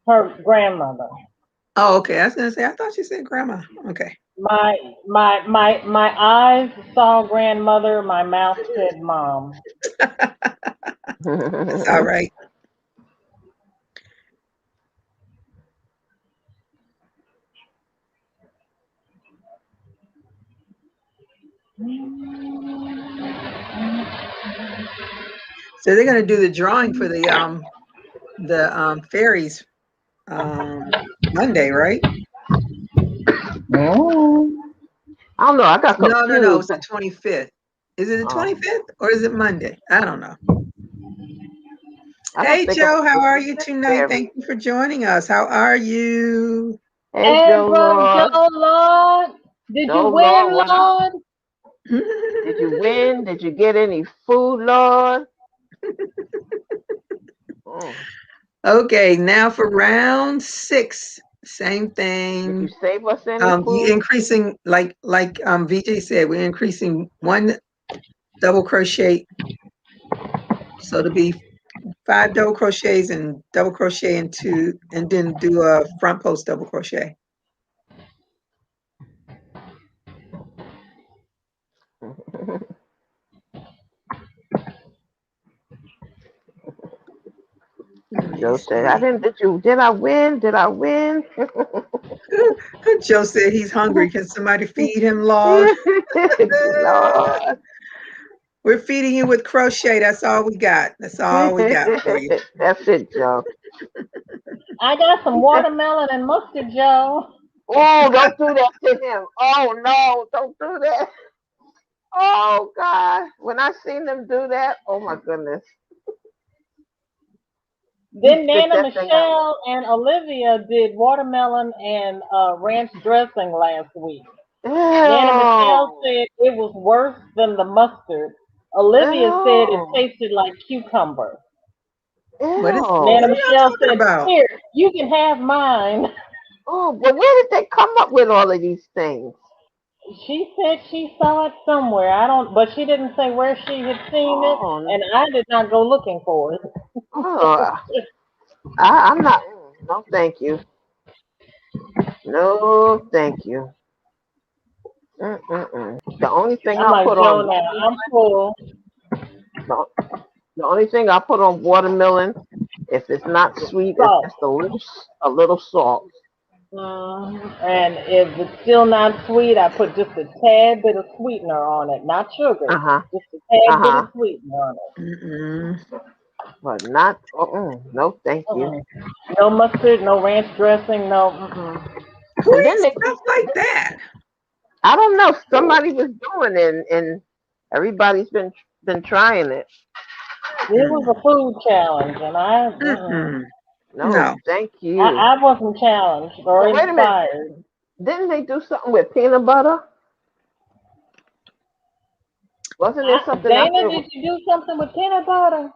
Her grandmother. Oh, okay. I was gonna say I thought you said grandma. Okay. My eyes saw grandmother. My mouth said mom. That's all right. So they're gonna do the drawing for the fairies Monday, right? Oh. I don't know. I got No, no, no. confused. It's the 25th. Is it the Oh, 25th or is it Monday? I don't know. I don't Hey think it was Joe, how are you the tonight? fairy. Thank you for joining us. How are you? Hey, Hey, Joe brother Lord. Joe Lord. Did you Joe win, Lord, what? Lord? Did you win? Did you get any food, Lord? Mm. Okay, now for round 6. Same Did you thing. save us any You food? increasing like VJ said, we're increasing one double crochet. So it'll be 5 double crochets and double crochet into and then do a front post double crochet. Let me Joe said, "I see. didn't. Did you? Did I win? Did I win?" Joe said he's hungry. Can somebody feed him, Lord? Lord. We're feeding you with crochet. That's all we got. That's all we got for you. That's it, Joe. I got some watermelon and mustard, Joe. Oh, don't do that to him. Oh no, don't do that. Oh God. When I seen them do that, oh my goodness. He Then spit Nana that thing out. Michelle and Olivia did watermelon and ranch dressing last week. Nana Michelle Ew. said it was worse than the mustard. Olivia said it Ew. tasted like cucumber. What Nana are Ew. y'all Michelle talking said, about? "Here, you can have mine." Oh, but where did they come up with all of these things? She said she saw it somewhere. I don't, but she didn't say where she had seen it, Oh, and I did not go looking for it. oh, I'm not. No, thank you. No, thank you. Mm-mm-mm. The only thing I'm I like, put Joe, on now I'm watermelon, full. the, the only thing I put on watermelon, if it's not sweet, is Salt. just a little salt. And if it's still not sweet, I put just a tad bit of sweetener on it, not sugar, Uh huh. just a tad Uh bit of huh. sweetener on Mm-mm. But not. No, thank it. you. No mustard, no ranch dressing, no. Mm-mm. Who And then eats they stuff like that? I don't know. Somebody was doing it, and everybody's been trying it. It was a food challenge, and Mm-mm. No, No. thank you. I wasn't challenged or But wait a minute. inspired. Didn't they do something with peanut butter? Wasn't there something out Dana, there? did you do something with peanut butter?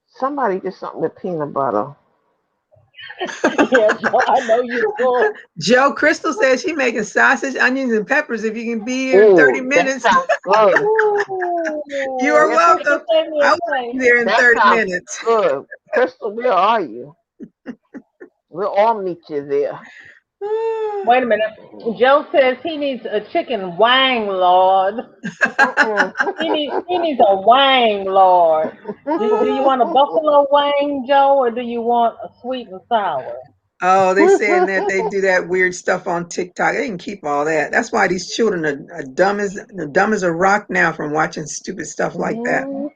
Somebody did something with peanut butter. Yeah, Joe, I know you full. Joe, Crystal says she making sausage, onions, and peppers. If you can be here in 30 Oh, that minutes, sounds good. you are Ooh, Where, welcome. Crystal, send me I a want to plate. be there in that 30 sounds minutes. good. Crystal, where are you? We'll all meet you there. Wait a minute. Joe says he needs a chicken wang, Lord. Mm-mm. He needs a wang, Lord. Do you want a buffalo wang, Joe, or do you want a sweet and sour? Oh, they saying that they do that weird stuff on TikTok. They can keep all that. That's why these children are dumb as a rock now from watching stupid stuff like that. Mm,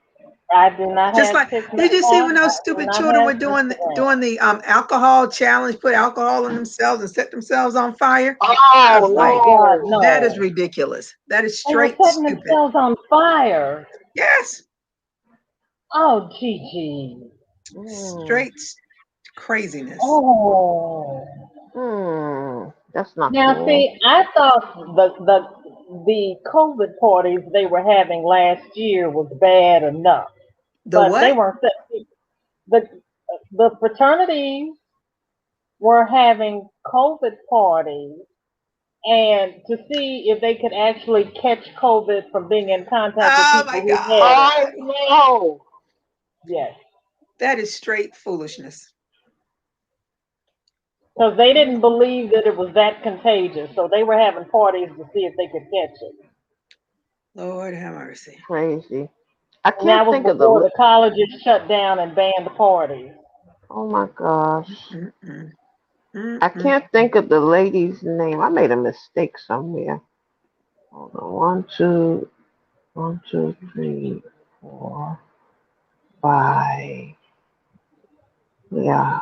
I do not Just have like, did you see TikTok. when those I do stupid not children have were Instagram. doing the alcohol challenge, put alcohol on themselves and set themselves on fire? I was Oh like, God, oh that is no! ridiculous. That is They were straight setting stupid. themselves on fire. Yes, Oh, Gigi. no. straight craziness. Oh. That's not Now, cool. see, I thought the COVID parties they were having last year was bad enough, The but they what? weren't. The the fraternities were having COVID parties, and to see if they could actually catch COVID from being in contact with Oh people my who had it. God. I know. Yes, That is straight foolishness. because they didn't believe that it was that contagious, so they were having parties to see if they could catch it. Lord have mercy. Crazy. I And can't that was think of before the colleges shut down and banned parties. oh my gosh. Mm-mm. I Mm-mm. can't think of the lady's name. I made a mistake somewhere. Hold on. One, two, three, four, five. Yeah,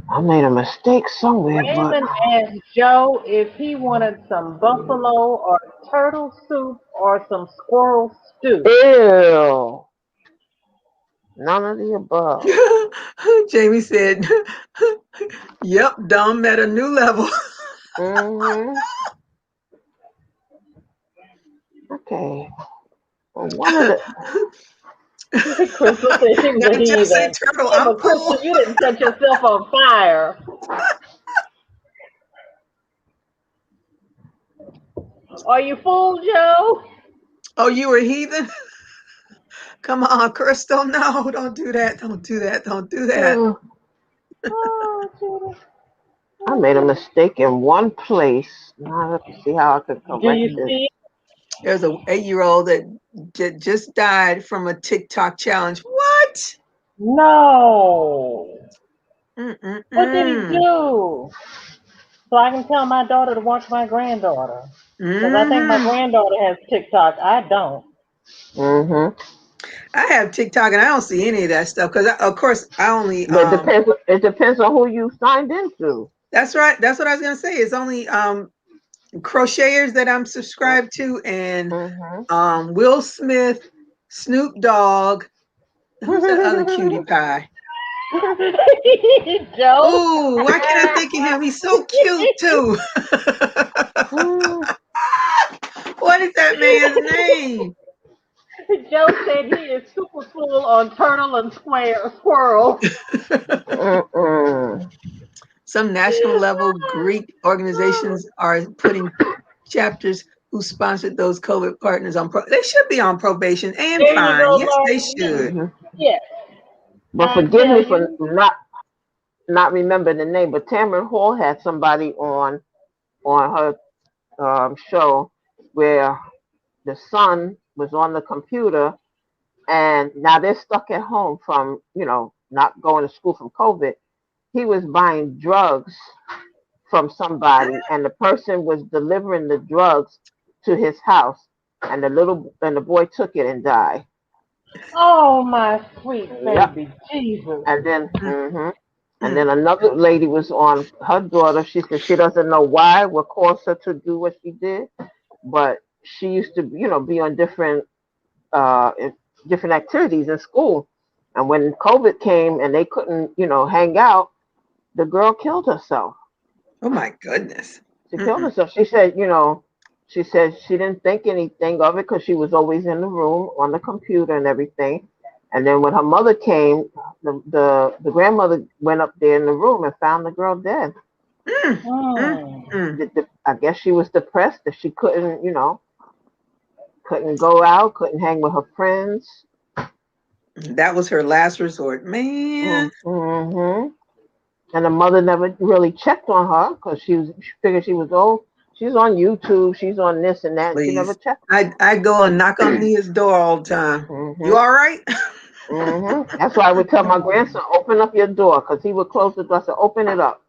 I made a mistake somewhere, but Raymond asked Joe if he wanted some buffalo or turtle soup or some squirrel stew. ew, none of the above. Jamie said, yep, dumb at a new level. Hmm. Okay. Well, one of the Crystal said she was Not a just say heathen. turtle, Yeah, I'm but cool. Crystal, you didn't set yourself on fire. Are you fool, Joe? Oh, you were heathen? Come on, Crystal. No, don't do that. Don't do that. Don't do that. uh, Oh, Judy. I Oh, made a Judy. mistake in one place. Now I have to see how I could Do correct you it. see? There's a 8-year-old that just died from a TikTok challenge. What? No. What did he Mm-mm-mm. do? So I can tell my daughter to watch my granddaughter. Because I think my Mm-hmm. granddaughter has TikTok. I don't. Hmm. I have TikTok and I don't see any of that stuff because, of course, I only But it depends. It depends on who you signed into. that's right. That's what I was gonna say. It's only crocheters that I'm subscribed to, and Hmm. Will Smith, Snoop Dogg. Who's that other cutie pie? Joe? Oh, why can't I think of him? He's so cute too. What is that man's name? Joe said he is super full on turtle and squirrel. Mm-mm. Some national level Greek organizations are putting chapters who sponsored those COVID partners on. They should be on probation and There you fine. go, Yes, they Lord. should. Hmm. Yes, But I forgive tell me for you. not remembering the name. But Tamron Hall had somebody on her show where the son was on the computer, and now they're stuck at home from not going to school from COVID. He was buying drugs from somebody, and the person was delivering the drugs to his house, and the boy took it and died. Oh, my sweet Yep. baby Jesus. And then, Mm, and mm. then another lady was on her daughter. She said she doesn't know why, what caused her to do what she did, but she used to, be on uh, different activities in school. And when COVID came and they couldn't, hang out, the girl killed herself. Oh my goodness. She killed Mm-mm. herself. She said she didn't think anything of it because she was always in the room on the computer and everything. And then when her mother came, the grandmother went up there in the room and found the girl dead. Mm, mm, mm. I guess she was depressed that she couldn't, couldn't go out, couldn't hang with her friends. That was her last resort, man. Mm-hmm. And the mother never really checked on her because she figured she was old. She's on YouTube. She's on this and that. And she never Please. checked. I go and knock on Mia's door all the time. You Mm-hmm. all right? Mm-hmm. That's why I would tell my grandson, open up your door, because he would close the door. I said, open it up.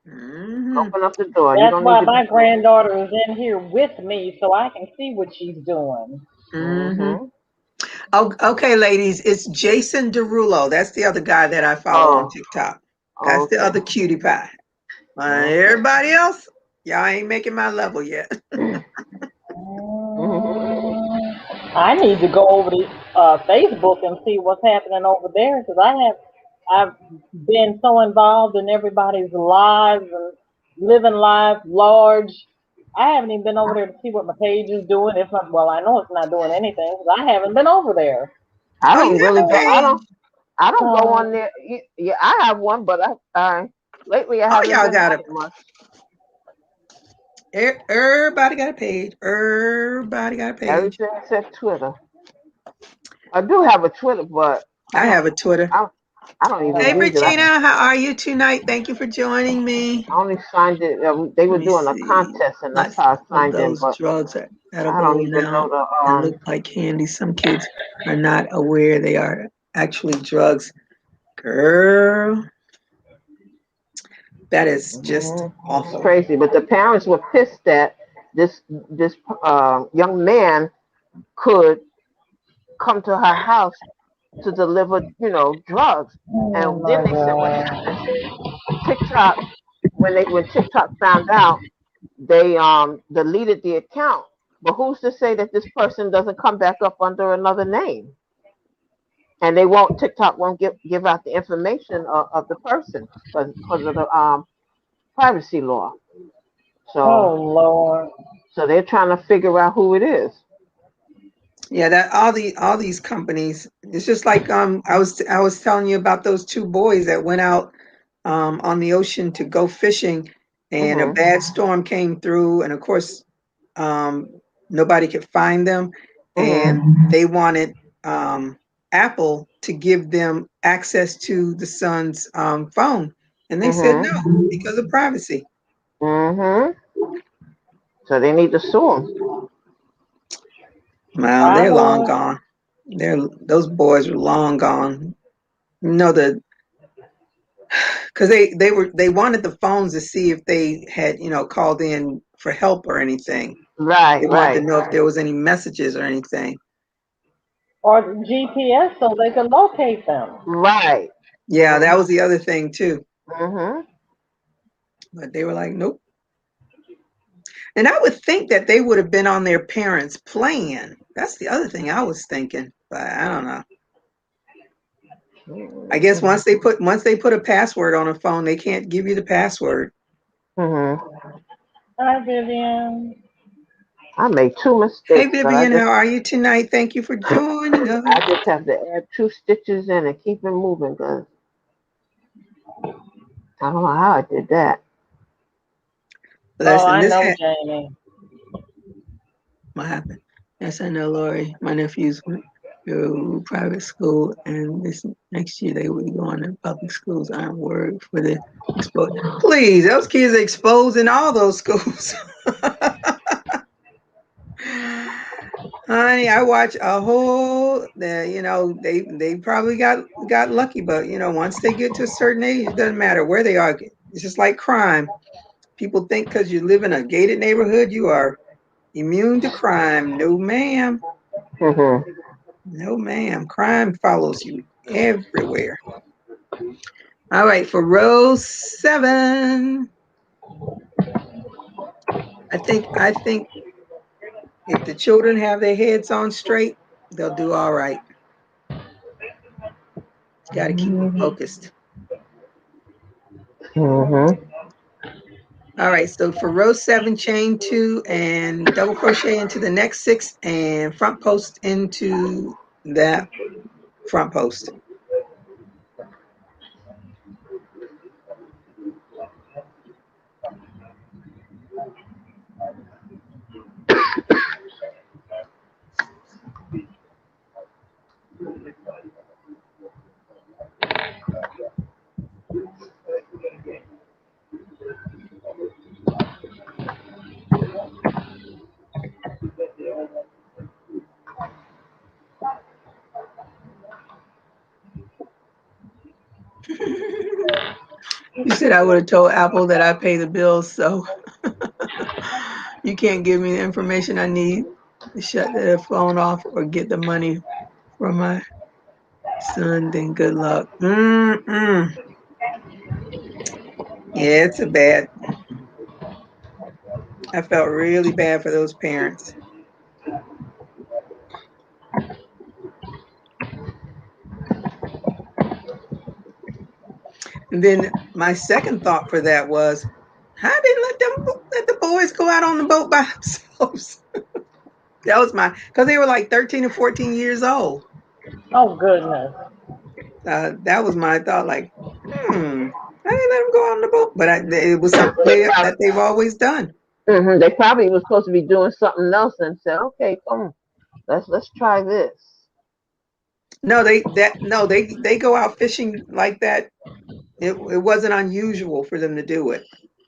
Mm-hmm. Open up the door. You That's don't need why to be. my granddaughter is in here with me so I can see what she's doing. Mm-hmm. Mm-hmm. Oh, okay, ladies. It's Jason Derulo. That's the other guy that I follow on Oh, TikTok. That's the okay. other cutie pie. Okay. Everybody else, y'all ain't making my level yet. Mm-hmm. I need to go over to Facebook and see what's happening over there because I've been so involved in everybody's lives and living life large. I haven't even been over there to see what my page is doing. It's not well. I know it's not doing anything because I haven't been over there. I Oh, you don't really have a go. page. I don't go Um, on there. Yeah, I have one, but lately I Oh, haven't y'all been got on a. it much. Everybody got a page. Everybody got a page. Everything except Twitter. I do have a Twitter, but I I don't. have a Twitter. I, I don't even Hey, use it. Regina, how are you tonight? Thank you for joining me. I only signed it. They Let were me doing a see. contest, and that's Lots how I of signed in. those But drugs are I don't edible even know now the and look like candy. Some kids are not aware they are actually drugs. Girl, that is just It's awful. crazy. But the parents were pissed that this young man could come to her house to deliver, drugs. oh And then my they said what god. happened. TikTok, when TikTok found out, they deleted the account. But who's to say that this person doesn't come back up under another name? And TikTok won't give out the information of the person because of the privacy law. So Oh Lord. they're trying to figure out who it is. Yeah, that all these companies. It's just like I was telling you about those two boys that went out on the ocean to go fishing, and a Mhm. bad storm came through, and of course um, nobody could find them, and Mhm. they wanted Apple to give them access to the son's phone, and they said Mhm. no because of privacy. Mhm. So they need to sue him. Well, I they're long would. gone. Those boys are long gone. You know the because they wanted the phones to see if they had called in for help or anything. Right. They wanted to Right. know if there was any messages or anything. Or GPS so they can locate them. Right. Yeah, that Mhm. was the other thing too. Mhm. But they were like, nope. And I would think that they would have been on their parents' plan. That's the other thing I was thinking, but I don't know. I guess once they put a password on a phone, they can't give you the password. Mhm. Hi Vivian. I made two Hey mistakes, but Vivian, how are you tonight? Thank you for joining us. I just have to add two stitches in and keep it moving because I don't know how I did that. Oh, Listen, I this know had Jamie. what happened. Yes, I know, Lori. My nephews went to private school, and this next year they will be going to public schools. I'm worried for the exposed. Please, those kids are exposed in all those schools. Honey, I watch a whole. They probably got lucky, but once they get to a certain age, it doesn't matter where they are. It's just like crime. People think because you live in a gated neighborhood, you are immune to crime. No, ma'am. Mhm. No, ma'am. Crime follows you everywhere. All right, for row 7, I think if the children have their heads on straight, they'll do all right. Got to keep them focused. Mhm. All right, so for row 7, chain 2 and double crochet into the next 6 and front post into that front post. You said I would have told Apple that I pay the bills, so you can't give me the information I need to shut the phone off or get the money from my son, then good luck. Yeah, it's a bad. I felt really bad for those parents. And then my second thought for that was, how didn't let the boys go out on the boat by themselves? That was because they were like 13 or 14 years old. Oh, goodness. That was my thought, like, I didn't let them go on the boat. But it was something that they've always done. They probably was supposed to be doing something else and said, okay, come, let's try this. No, they go out fishing like that. It wasn't unusual for them to do it.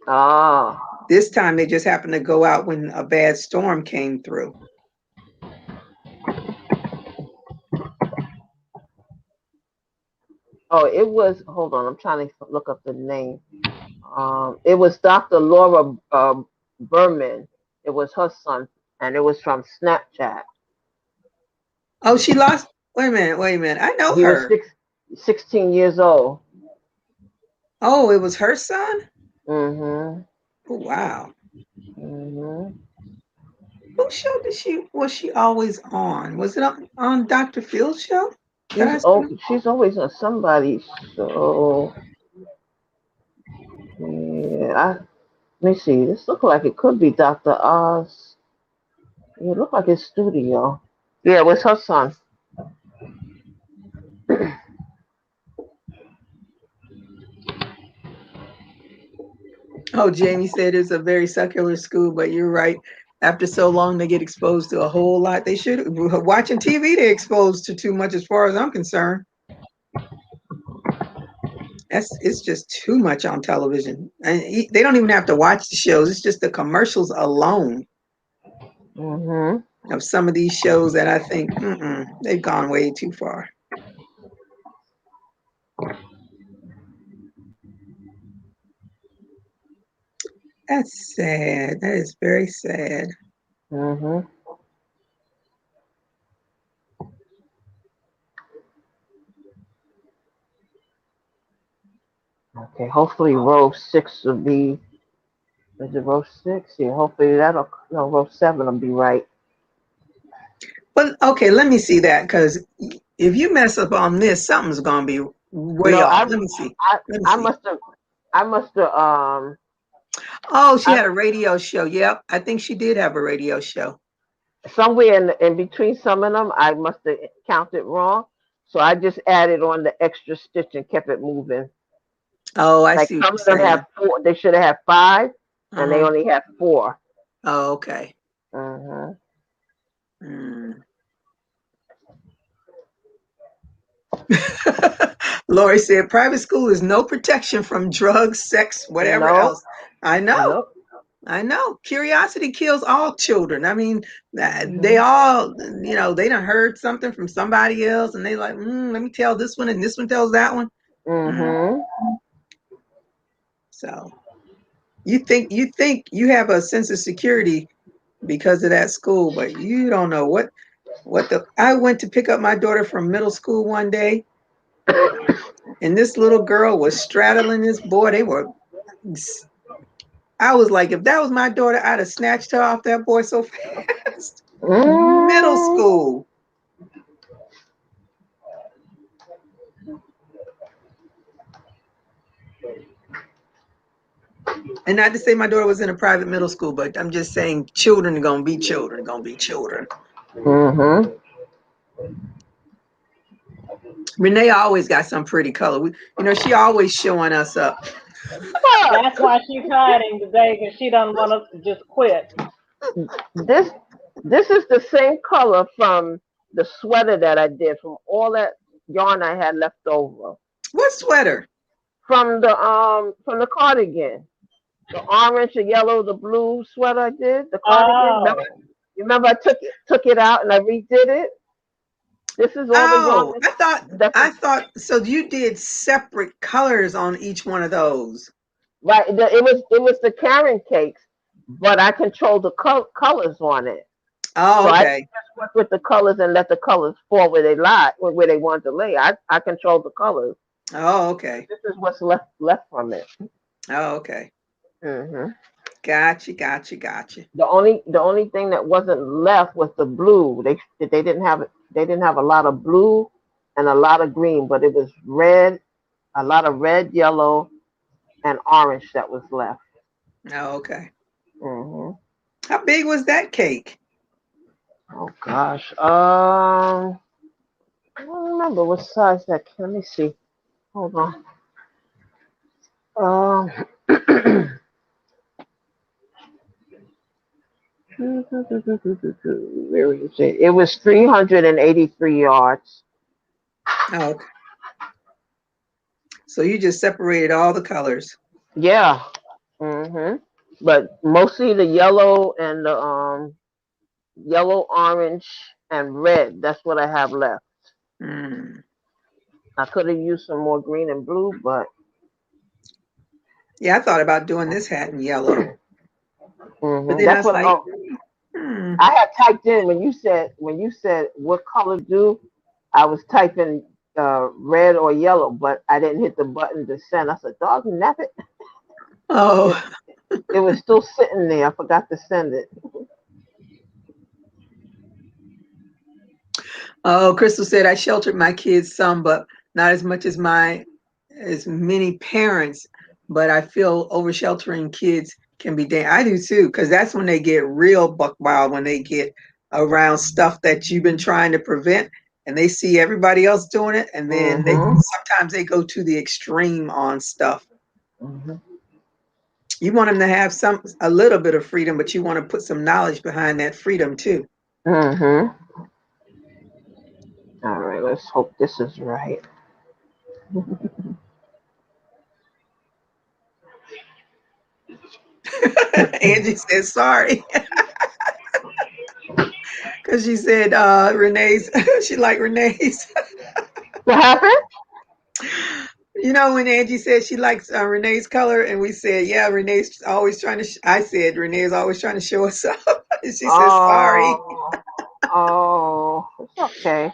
Ah. This time they just happened to go out when a bad storm came through. Oh, it was. Hold on, I'm trying to look up the name. It was Dr. Laura Berman. It was her son, and it was from Snapchat. Oh, she lost. Wait a minute. I know He her. was 16 years old. Oh, it was her son? Mm-hmm. Oh, wow. Mm-hmm. Who show was she always on? Was it on Dr. Phil's show? She's always on somebody's show. Yeah, let me see. This looks like it could be Dr. Oz. It looked like his studio. Yeah, it was her son. Oh, Jamie said it's a very secular school, but you're right. After so long, they get exposed to a whole lot. They should watching TV. They're exposed to too much, as far as I'm concerned. It's just too much on television, and they don't even have to watch the shows. It's just the commercials alone of some of these shows that I think they've gone way too far. That's sad. That is very sad. Okay, hopefully row 6 will be. Is it row 6? Yeah, hopefully row 7 will be right. But okay, let me see that, because if you mess up on this, something's gonna be way off. Let me see. I must have. Oh, she had a radio show. Yep, I think she did have a radio show. Somewhere in between some of them, I must have counted wrong. So I just added on the extra stitch and kept it moving. Oh, I see. Some of them have 4. They should have had 5, and they only have 4. Oh, okay. Lori said, private school is no protection from drugs, sex, whatever else. I know. I know. Curiosity kills all children. I mean, they all, they done heard something from somebody else, and they like, let me tell this one, and this one tells that one. So you think you have a sense of security because of that school, but you don't know what I went to pick up my daughter from middle school one day, and this little girl was straddling this boy. I was like, if that was my daughter, I'd have snatched her off that boy so fast. Middle school. And not to say my daughter was in a private middle school, but I'm just saying children are gonna be children, gonna be children. Renee always got some pretty color. She always showing us up. That's why she's hiding today because she doesn't want us to just quit. This this is the same color from the sweater that I did from all that yarn I had left over What sweater? from the cardigan. The orange, the yellow, the blue sweater I did, the cardigan. Oh, Remember I took it out and I redid it. This is all the yarn. Oh, I thought so you did separate colors on each one of those. Right. It was the carrot cakes, but I controlled the colors on it. So Oh, I didn't okay. just work with the colors and let the colors fall where they lie, where they want to lay. I controlled the colors. Oh, okay. This is what's left from it. Oh, okay. hmm Gotcha, gotcha, gotcha. The only thing that wasn't left was the blue. They didn't have a lot of blue and a lot of green, but it was red, a lot of red, yellow, and orange that was left. Oh, okay. hmm How big was that cake? Oh gosh. I don't remember what size that. Let me see. Hold on. Um, where is it? It was 383 yards. Oh, okay. So you just separated all the colors. Yeah. But mostly the yellow and the yellow, orange, and red. That's what I have left. Mm. I could have used some more green and blue, but Yeah, I thought about doing this hat in yellow, but then I that's was what. like, Oh, hmm. I had typed in when you said what color do. I was typing red or yellow, but I didn't hit the button to send. I said, "Dog, nabbit." Oh, It, it was still sitting there. I forgot to send it. oh, Crystal said I sheltered my kids some, but not as much as many parents. But I feel over sheltering kids can be I do too, because that's when they get real buck wild when they get around stuff that you've been trying to prevent, and they see everybody else doing it, and then they hmm sometimes they go to the extreme on stuff. hmm You want them to have a little bit of freedom, but you want to put some knowledge behind that freedom too. hmm All right. Let's hope this is right. Angie says sorry. Because she said Renee's, she liked Renee's. What happened? When Angie said she likes Renee's color, and we said, yeah, Renee's always trying to, I said, Renee's always trying to show us up. And she said, sorry. Oh, oh, it's okay.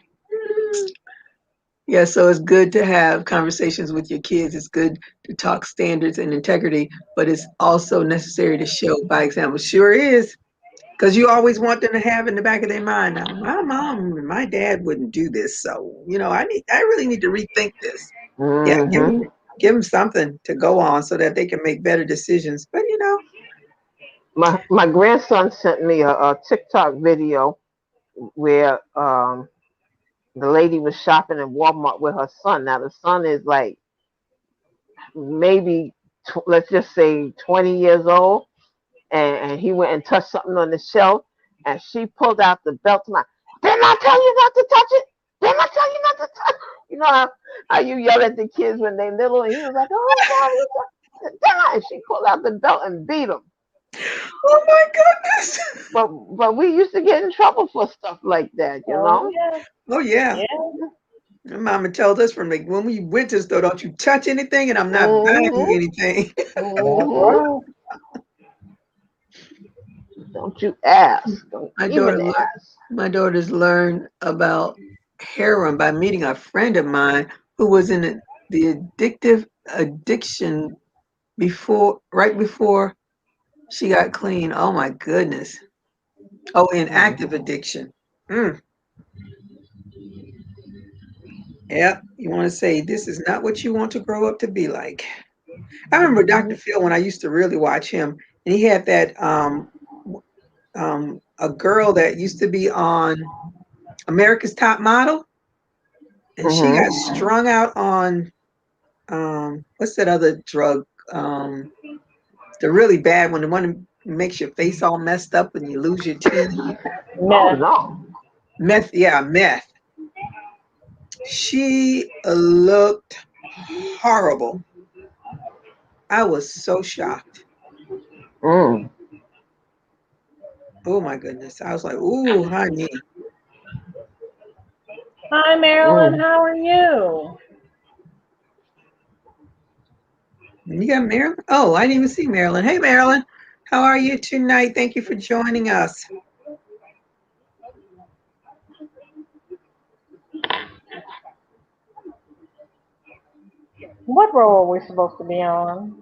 Yeah, so it's good to have conversations with your kids. It's good to talk standards and integrity, but it's also necessary to show by example. Sure is. Because you always want them to have in the back of their mind, now, my mom and my dad wouldn't do this. So, I really need to rethink this. Yeah, hmm give them something to go on so that they can make better decisions. But, My grandson sent me a TikTok video where the lady was shopping in Walmart with her son. Now the son is like maybe let's just say 20 years old, and he went and touched something on the shelf, and she pulled out the belt. To my, didn't I tell you not to touch it? Didn't I tell you not to touch? You know how you yell at the kids when they little, and he was like, "Oh, sorry." And she pulled out the belt and beat him. oh my goodness. But we used to get in trouble for stuff like that, you oh know. yeah, Oh, yeah. yeah. My mama told us from when we went to the store, don't you touch anything, and I'm not buying you hmm anything. That's hmm right. Don't you ask. Don't my daughter, even lear- ask. my daughters learned about heroin by meeting a friend of mine who was in the addictive addiction right before she got clean. Oh my goodness. Oh, in active addiction. Mm, yeah, you want to say this is not what you want to grow up to be like. I remember Dr. Mhm. Phil when I used to really watch him, and he had that a girl that used to be on America's Top Model. and she got strung out on what's that other drug? The really bad one, the one that makes your face all messed up and you lose your teeth. Oh no. Meth, yeah, meth. She looked horrible. I was so shocked. Mm. Oh my goodness. I was like, ooh, honey. Hi, Marilyn. Mm. How are you? You got Marilyn? Oh, I didn't even see Marilyn. Hey, Marilyn. How are you tonight? Thank you for joining us. What row are we supposed to be on?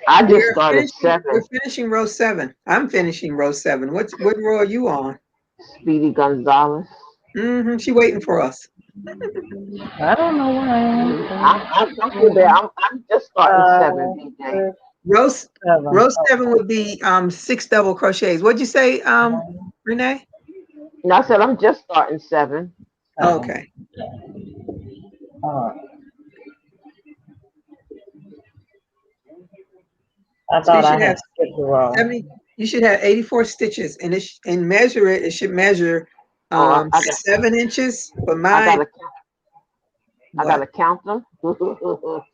I just started We're 7. finishing row 7. I'm finishing row 7. What row are you on? Speedy Gonzalez. She waiting for us. I don't know where I am. I'm still there. I'm just starting 7, DJ. 6, Row 7. 7 would be 6 double crochets. What'd you say, Renee? And I said I'm just starting 7. Okay. Uh, I So you thought I should had have skipped a row. 70. You should have 84 stitches, and measure it. It should measure Oh, 7 inches. But I mine, gotta I what? gotta count them. Oh,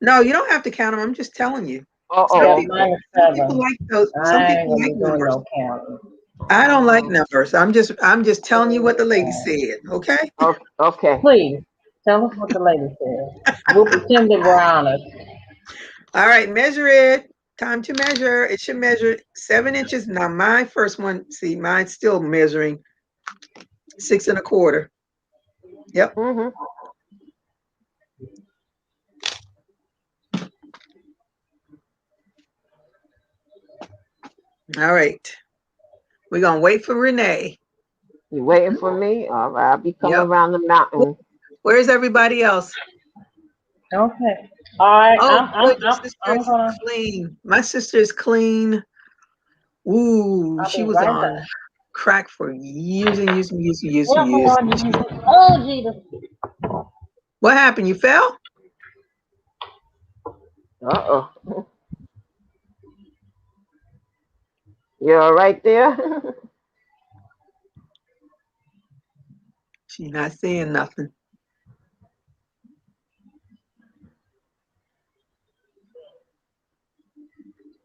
No, you don't have to count them. I'm just telling you. Some Yeah, oh, people, okay. mine is some people 7. like those. Some I ain't people gonna like be doing numbers. no counting. I don't like Um, numbers. I'm just telling you what the lady said. Okay. okay. Please tell us what the lady said. We'll pretend that we're honest. All right. Measure it. Time to measure. It should measure 7 inches. Now my first one. See, mine's still measuring 6 1/4. Yep. Mhm. All right. We're gonna wait for Renee. You waiting for me? All right. I'll be coming Yep. around the mountain. Where's everybody else? Okay. All right. Oh, I'm good. I'm Your I'm sister I'm is gonna. clean. My sister is clean. Ooh, I'll she be was right back. on crack for years and years and years and years and Yes, years. Lord Jesus. Oh Jesus. What happened? You fell? Uh-oh. You all right there? She's not saying nothing.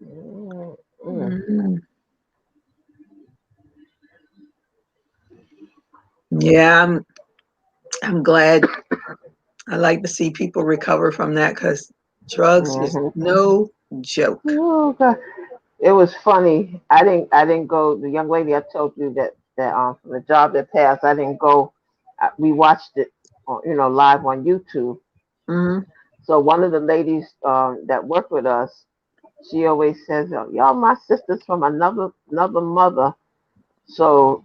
Mm, mm. Mm. Yeah, I'm glad. I like to see people recover from that because drugs is Mhm. no joke. Oh, God. It was funny. I didn't go. The young lady I told you that from the job that passed, I didn't go. We watched it, live on YouTube. Hmm. So one of the ladies that work with us, she always says, "Oh, y'all, my sisters from another mother." So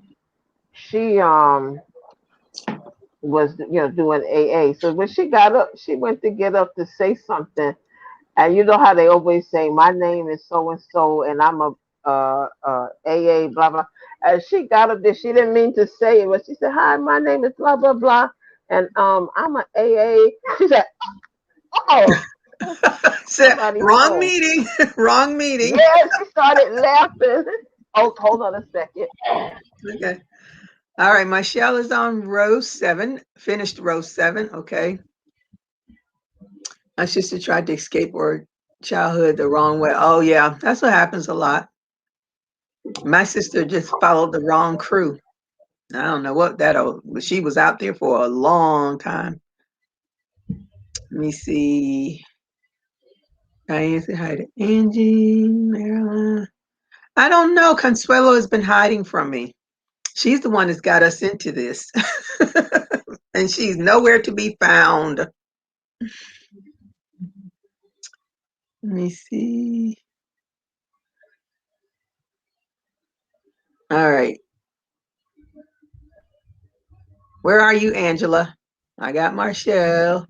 she was doing AA. So when she got up, she went to get up to say something, and you know how they always say, "My name is so and so, and I'm a AA blah blah." And she got up there. She didn't mean to say it, but she said, "Hi, my name is blah blah blah, and I'm a AA." She said, "Oh, somebody's Wrong home." meeting. Wrong meeting. Yeah, she started laughing. Oh, hold on a second. Okay. All right. Michelle is on row 7. Finished row 7. Okay. My sister tried to escape her childhood the wrong way. Oh yeah, that's what happens a lot. My sister just followed the wrong crew. I don't know what that old, but she was out there for a long time. Let me see. Diane said hi to Angie, Marilyn. I don't know. Consuelo has been hiding from me. She's the one that's got us into this. And she's nowhere to be found. Let me see. All right. Where are you, Angela? I got Marshall.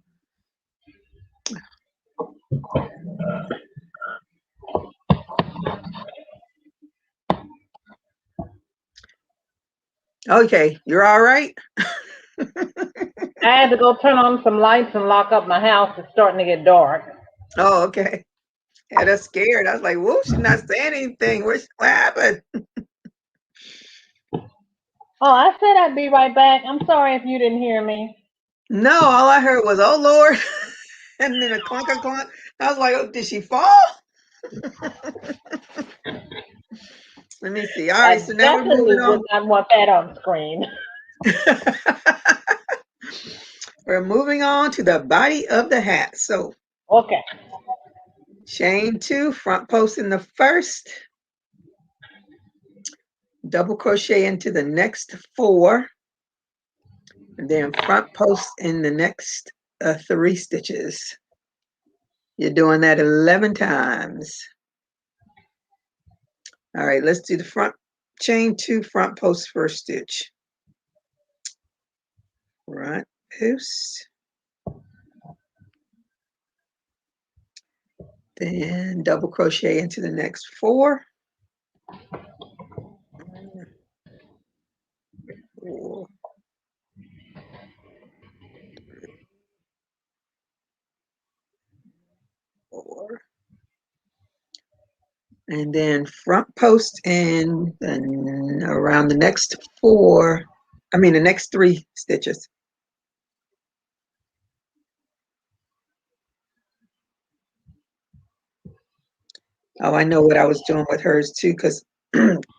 Okay, you're all right. I had to go turn on some lights and lock up my house. It's starting to get dark. Oh, okay. Had us scared. I was like, whoa, she's not saying anything. What happened? Oh, I said I'd be right back. I'm sorry if you didn't hear me. No, all I heard was, oh Lord. And then a clunk, a clunk. I was like, oh, did she fall? Let me see. All right, I so now we're definitely moving would on. not want that on screen. We're moving on to the body of the hat. So Okay. chain 2, front post in the first, double crochet into the next 4, and then front post in the next 3 stitches. You're doing that 11 times. All right, let's do the front chain 2, front post first stitch. Front post. Then double crochet into the next 4. 4, 4. And then front post in and around the next 4, the next 3 stitches. Oh, I know what I was doing with hers too, because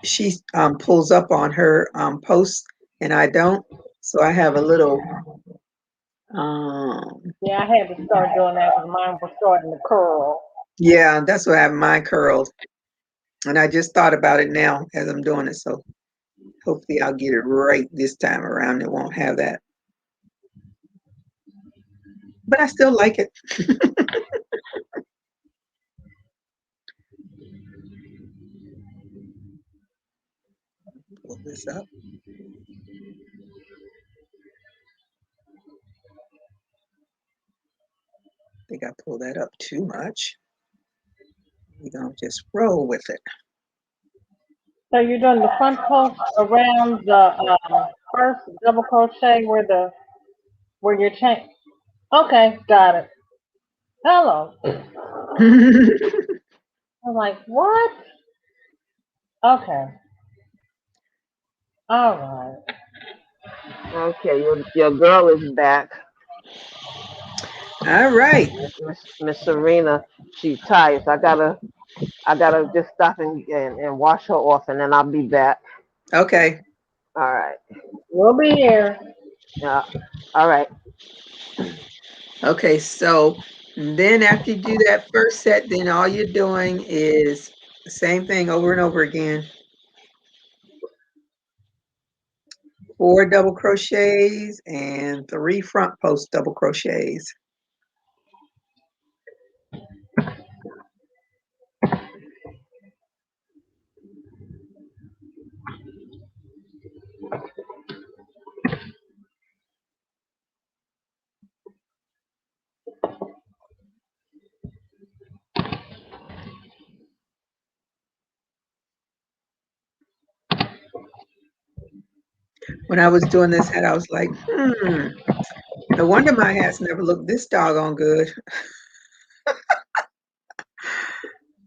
she pulls up on her post and I don't. So I have a little, Yeah, I had to start doing that because mine was starting to curl. yeah, that's what I have mine curled. And I just thought about it now as I'm doing it. So hopefully I'll get it right this time around. It won't have that. But I still like it. Pull this up. I think I pulled that up too much. We're going to just roll with it. So you're doing the front post around the first double crochet where your chain. Okay, got it. Hello. I'm like, what? Okay. All right. Okay, your girl is back. All right. Miss Serena, she's tired. So I gotta just stop and wash her off, and then I'll be back. Okay. All right. We'll be here. Yeah. All right. Okay. So then after you do that first set, then all you're doing is the same thing over and over again. 4 double crochets and 3 front post double crochets. When I was doing this hat, I was like, no wonder my hats never look this doggone good.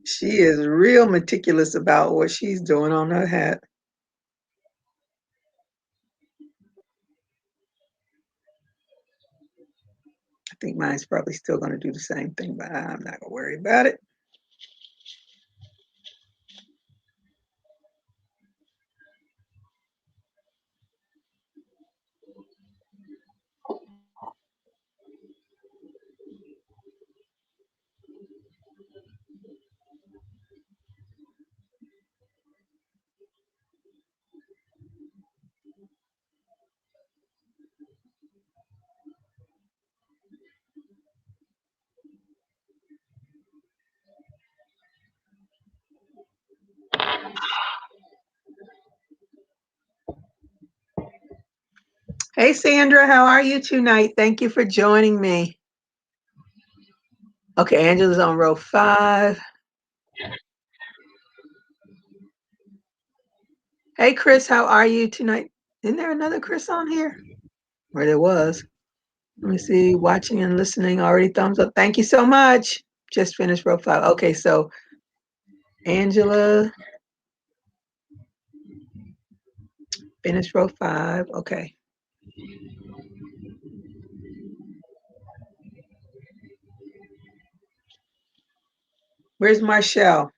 She is real meticulous about what she's doing on her hat. I think mine's probably still going to do the same thing, but I'm not going to worry about it. Hey, Sandra, how are you tonight? Thank you for joining me. Okay, Angela's on row 5. Hey, Chris, how are you tonight? Isn't there another Chris on here? Or there was. Let me see. Watching and listening already thumbs up. Thank you so much. Just finished row 5. Okay, so Angela finished row 5. Okay. Where's Marshall?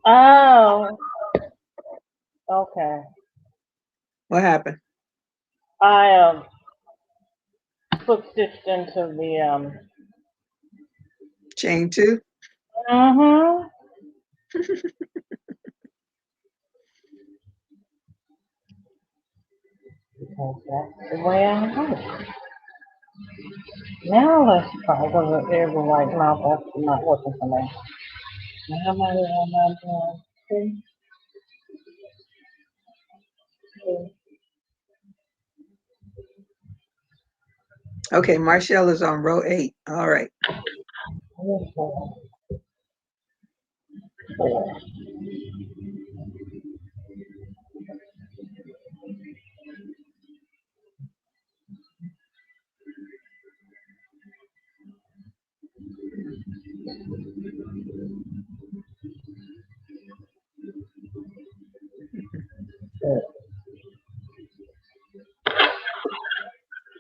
Oh, okay. What happened? I put stitched into the Chain 2? Mm-hmm. Because that's the way I do it. Now let's try because it is right now. That's not working for me. Now am I doing? See? See? Okay, Marshall is on row 8. All right. This one. Four.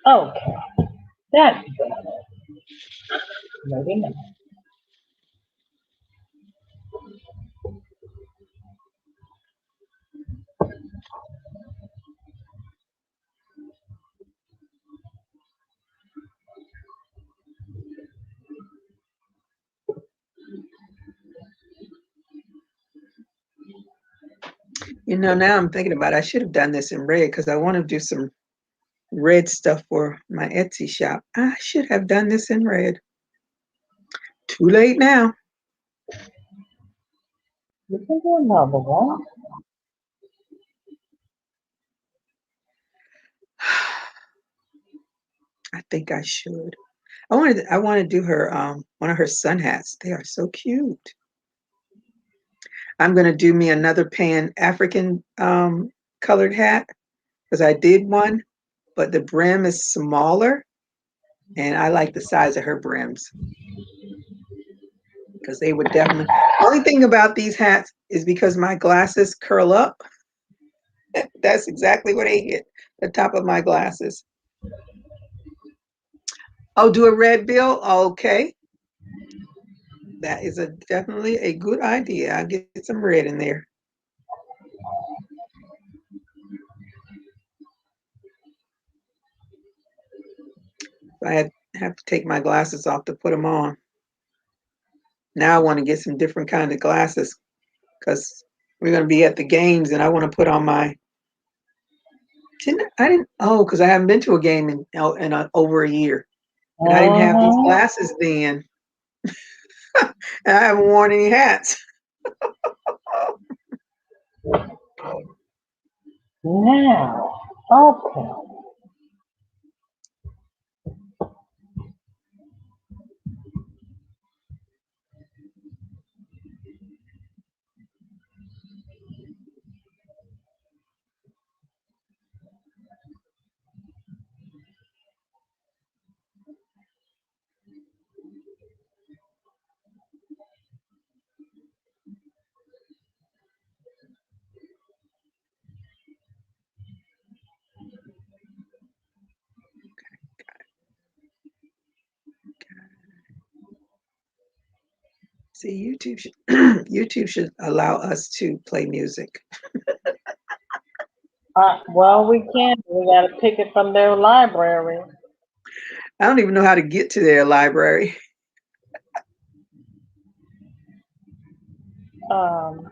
Okay, that's better. Maybe not. You know, now I'm thinking about it. I should have done this in red because I want to do some red stuff for my Etsy shop. I should have done this in red. Too late now. You can do another one. I think I should. I want to do her one of her sun hats. They are so cute. I'm going to do me another pan African colored hat because I did one, but the brim is smaller and I like the size of her brims because they would definitely. Only thing about these hats is because my glasses curl up. That's exactly what they hit, the top of my glasses. Oh, do a red bill? Okay. That is definitely a good idea. I'll get some red in there. I have to take my glasses off to put them on. Now I want to get some different kind of glasses because we're going to be at the games and I want to put on my. Oh, because I haven't been to a game in over a year. And I didn't have these Mm-hmm. glasses then. And I haven't worn any hats. Now, okay. See, YouTube should YouTube should allow us to play music. Well, we can. We got to pick it from their library. I don't even know how to get to their library. Um,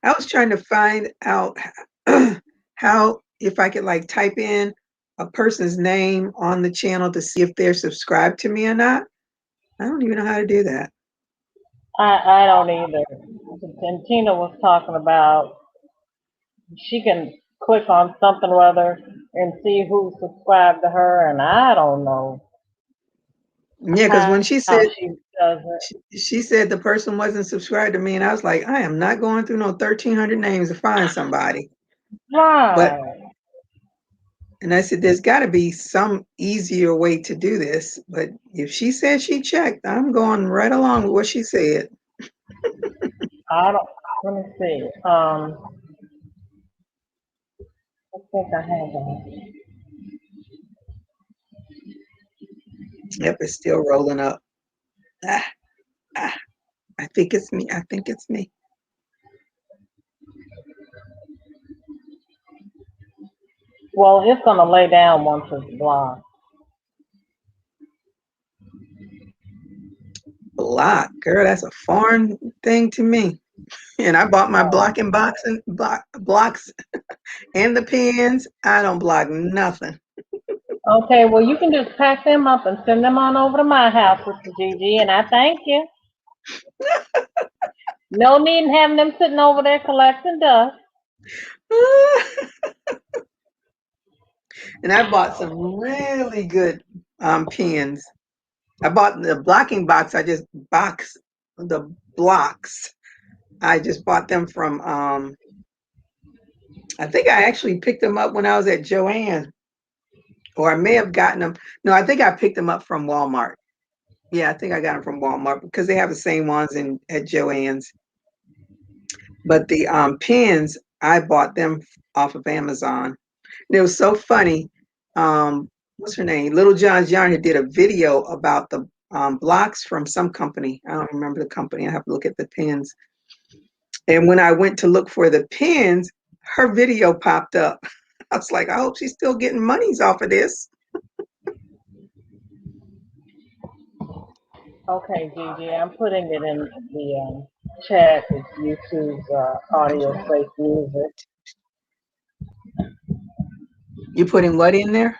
I was trying to find out how if I could like type in a person's name on the channel to see if they're subscribed to me or not. I don't even know how to do that. I don't either. And Tina was talking about she can click on something or other and see who subscribed to her, and I don't know Yeah, because when how she does it. she said the person wasn't subscribed to me, and I was like, I am not going through no 1,300 names to find somebody. But Right. and I said, there's got to be some easier way to do this. But if she said she checked, I'm going right along with what she said. I don't. Let me see. I think I have that. Yep, it's still rolling up. Ah, ah, I think it's me. I think it's me. Well, it's gonna lay down once it's blocked. Block, girl, that's a foreign thing to me. And I bought my Oh. blocking box and blocks and the pens. I don't block nothing. Okay. Well, you can just pack them up and send them on over to my house, Sister Gigi, and I thank you. No need in having them sitting over there collecting dust. And I bought some really good pens. I bought the blocking box. I just box the blocks. I just bought them from I think I actually picked them up when I was at Joann, or I may have gotten them. No, I think I picked them up from Walmart. Yeah, I think I got them from Walmart because they have the same ones in at Joann's. But the pens, I bought them off of Amazon. And it was so funny. What's her name? Little John's Yarn had did a video about the blocks from some company. I don't remember the company. I have to look at the pens. And when I went to look for the pens, her video popped up. I was like, I hope she's still getting monies off of this. Okay, Gigi, I'm putting it in the chat. It's YouTube's audio safe music. You putting what in there?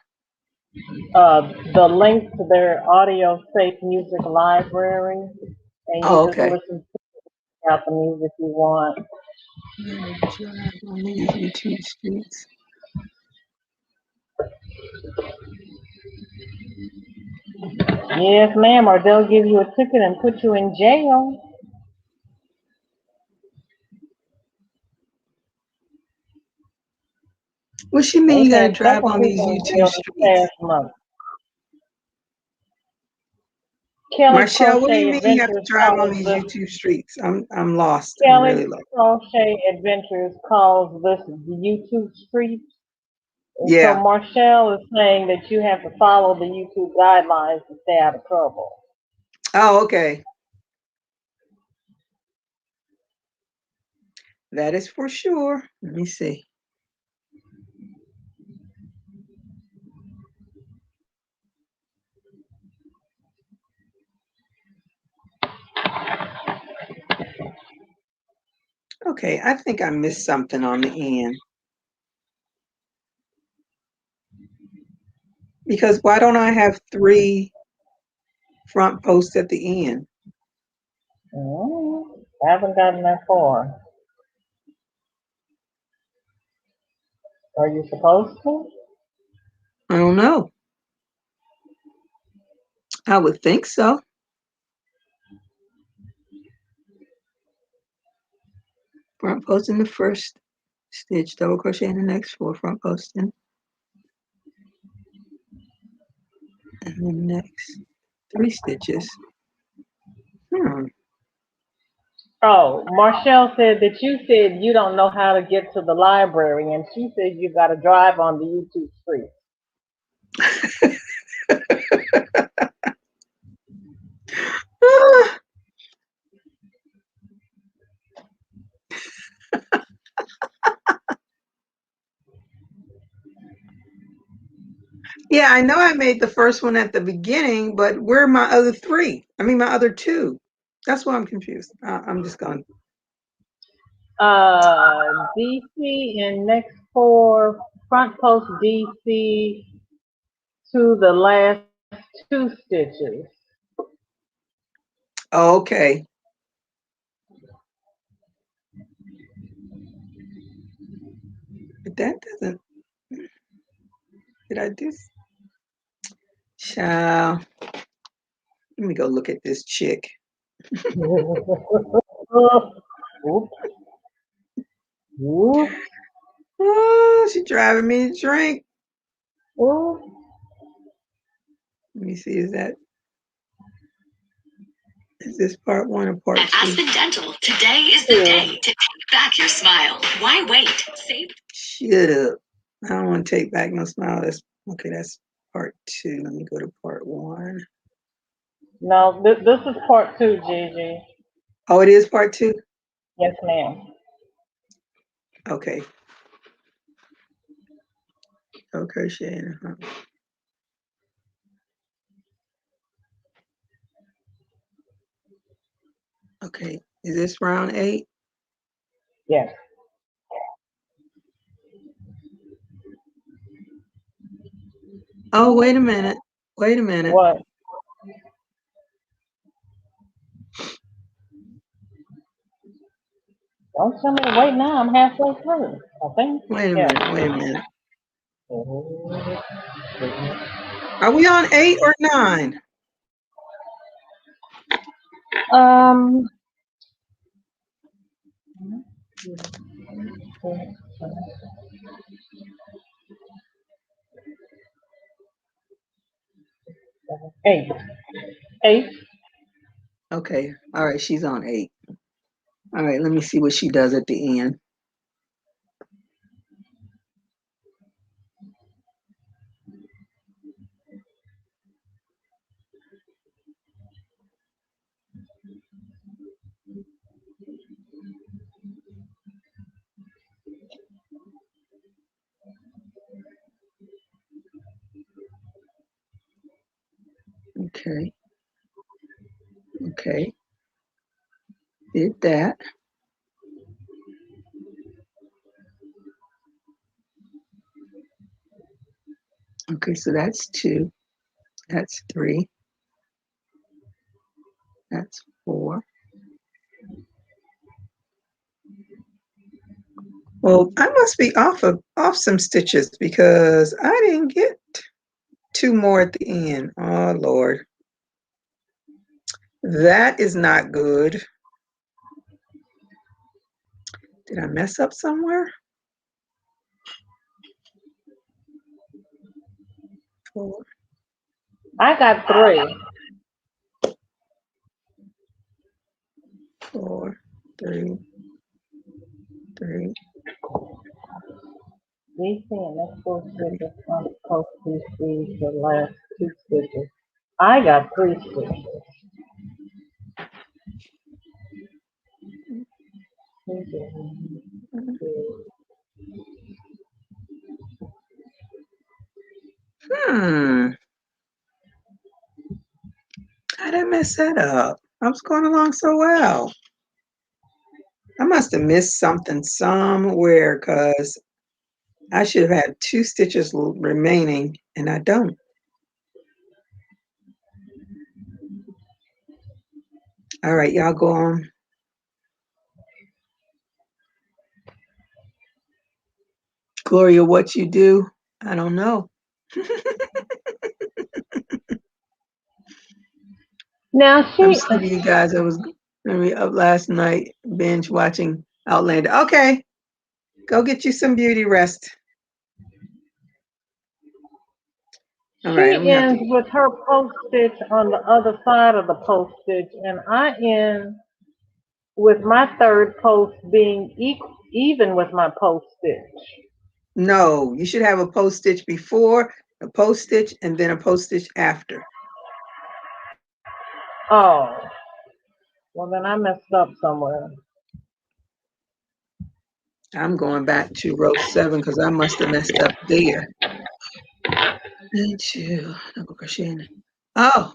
The link to their audio safe music library, and you Oh, just okay. listen to out the music you want. On these YouTube streets. Yes, ma'am, or they'll give you a ticket and put you in jail. What you mean They've you got to had drive several on these people in YouTube jail this streets? past month. Kelly's Marshall, what do you Crochet mean you have to Adventures drive on calls these this YouTube streets? I'm lost. I'm Kelly's really lost. Crochet Adventures calls this the YouTube streets. And so Yeah. Marshall is saying that you have to follow the YouTube guidelines to stay out of trouble. Oh, okay. That is for sure. Let me see. Okay, I think I missed something on the end. Because why don't I have 3 front posts at the end? I haven't gotten that far. Are you supposed to? I don't know. I would think so. Front post in the first stitch, double crochet in the next 4 front posts in, and the next 3 stitches. Oh, Marshall said that you said you don't know how to get to the library, and she said you got to drive on the YouTube street. Yeah, I know I made the first one at the beginning, but where are my other 3? I mean, my other 2. That's why I'm confused. I'm just going. DC and next 4 front post DC to the last 2 stitches. Oh, okay. that doesn't, did I do? Child, let me go look at this chick. Oops. Oops. Oh, she's driving me to drink. Oops. Let me see, is this part one or part At two? Aspen Dental, today is the day to take back your smile. Why wait? Save. Shut up. I don't want to take back no smile. That's part two. Let me go to part one. No, this is part 2, Gigi. Oh, it is part two? Yes, ma'am. Okay. Oh, crocheting. Okay. Is this round 8? Yes. Oh, wait a minute. Wait a minute. What? Don't tell me to wait now. I'm halfway through. I think. Wait a Yeah. minute. Wait a minute. Are we on 8 or 9? Um. 8. 8. Okay. All right. She's on 8. All right. Let me see what she does at the end. Okay. Okay. Did that. Okay, so that's 2. That's 3. That's 4. Well, I must be off some stitches because I didn't get 2 more at the end. Oh Lord. That is not good. Did I mess up somewhere? 4. I got 3. 4, 3, 3. DC and that's 4 stitches. I'm supposed to see the last 2 stitches. I got 3 stitches. How did I mess that up? I was going along so well. I must have missed something somewhere because I should have had 2 stitches remaining and I don't. All right, y'all go on. Gloria, what you do? I don't know. Now I'm she. sorry, you guys. I was up last night binge watching Outlander. Okay, go get you some beauty rest. All right, I'm She gonna have to. ends with her post stitch on the other side of the post stitch, and I end with my third post being even with my post stitch. No, you should have a post stitch before, a post stitch, and then a post stitch after. Oh, well then I messed up somewhere. I'm going back to row 7 because I must have messed up there. 2 double crochet in. Oh,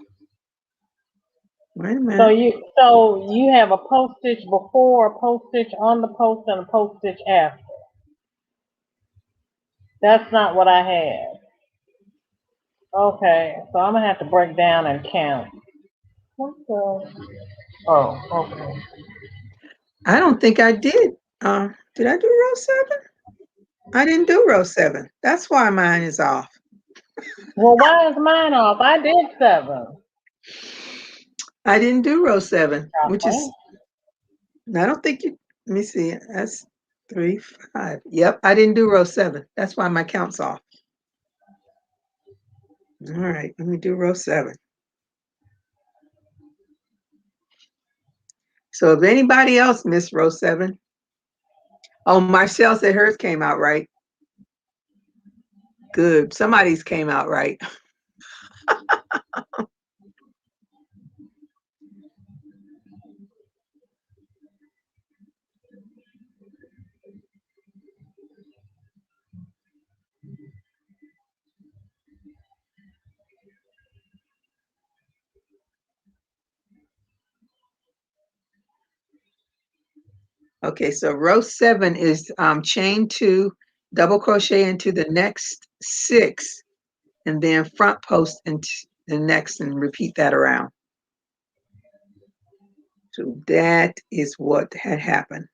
wait a minute. So you have a post stitch before, a post stitch on the post, and a post stitch after. That's not what I had. Okay, so I'm gonna have to break down and count. What the? Oh, okay. I don't think I did. Did I do row 7? I didn't do row 7. That's why mine is off. Well, why is mine off? I did 7. I didn't do row 7, which is, Okay. I don't think you, let me see, that's 3, 5. Yep, I didn't do row 7. That's why my count's off. All right, let me do row 7. So if anybody else missed row 7, oh, Marcel said hers came out right. Good. Somebody's came out right. Okay, so row 7 is chain 2, double crochet into the next 6, and then front post into the next and repeat that around. So that is what had happened.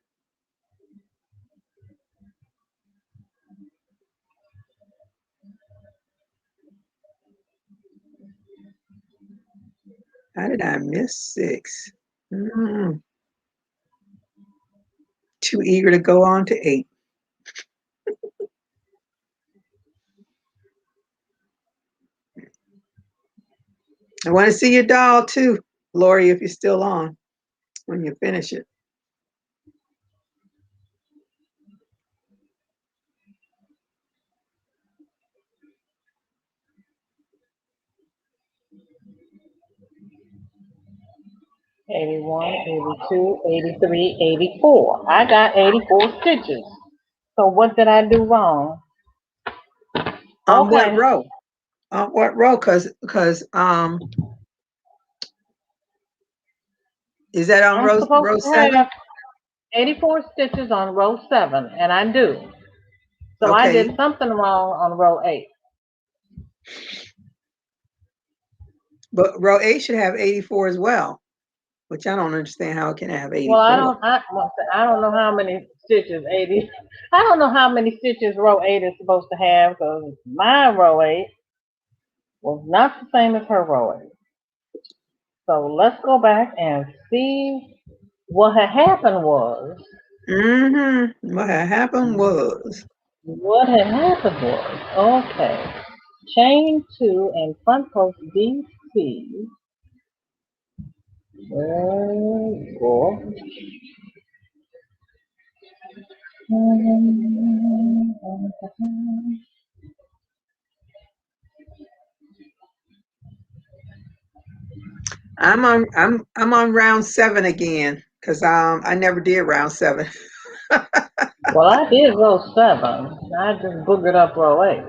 How did I miss 6? Too eager to go on to 8. I want to see your doll too, Lori, if you're still on when you finish it. '81, '82, '83, '84. I got 84 stitches. So what did I do wrong? On what Okay. row? On what row? Cause is that on I'm supposed row to have 7? 84 stitches on row 7, and I do. So I Okay, did something wrong on row 8. but row 8 should have 84 as well, which I don't understand how it can have Well, 84. I don't know how many stitches 80. I don't know how many stitches row 8 is supposed to have because my row 8 was not the same as her row 8. So let's go back and see what had happened was. What had happened was, What had happened was, okay, chain 2 and front post DC. Go. I'm on round 7 again because I never did round 7. Well, I did row 7. I just boogered up row 8.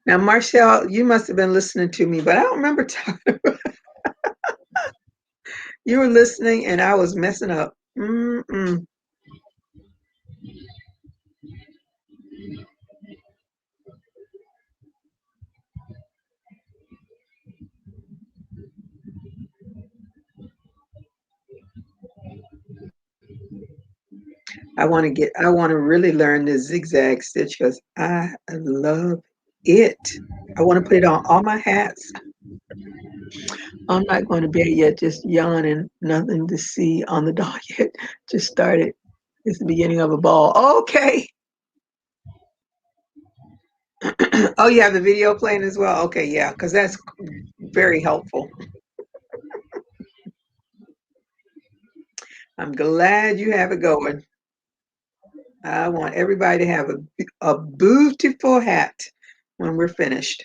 Now, Marshall, you must have been listening to me, but I don't remember talking. You were listening and I was messing up. I want to really learn this zigzag stitch because I love it. I want to put it on all my hats. I'm not going to bed yet, just yawning, nothing to see on the doll yet. Just started. It's the beginning of a ball. Okay. Oh, you have the video playing as well? Okay, yeah, because that's very helpful. I'm glad you have it going. I want everybody to have a beautiful hat when we're finished.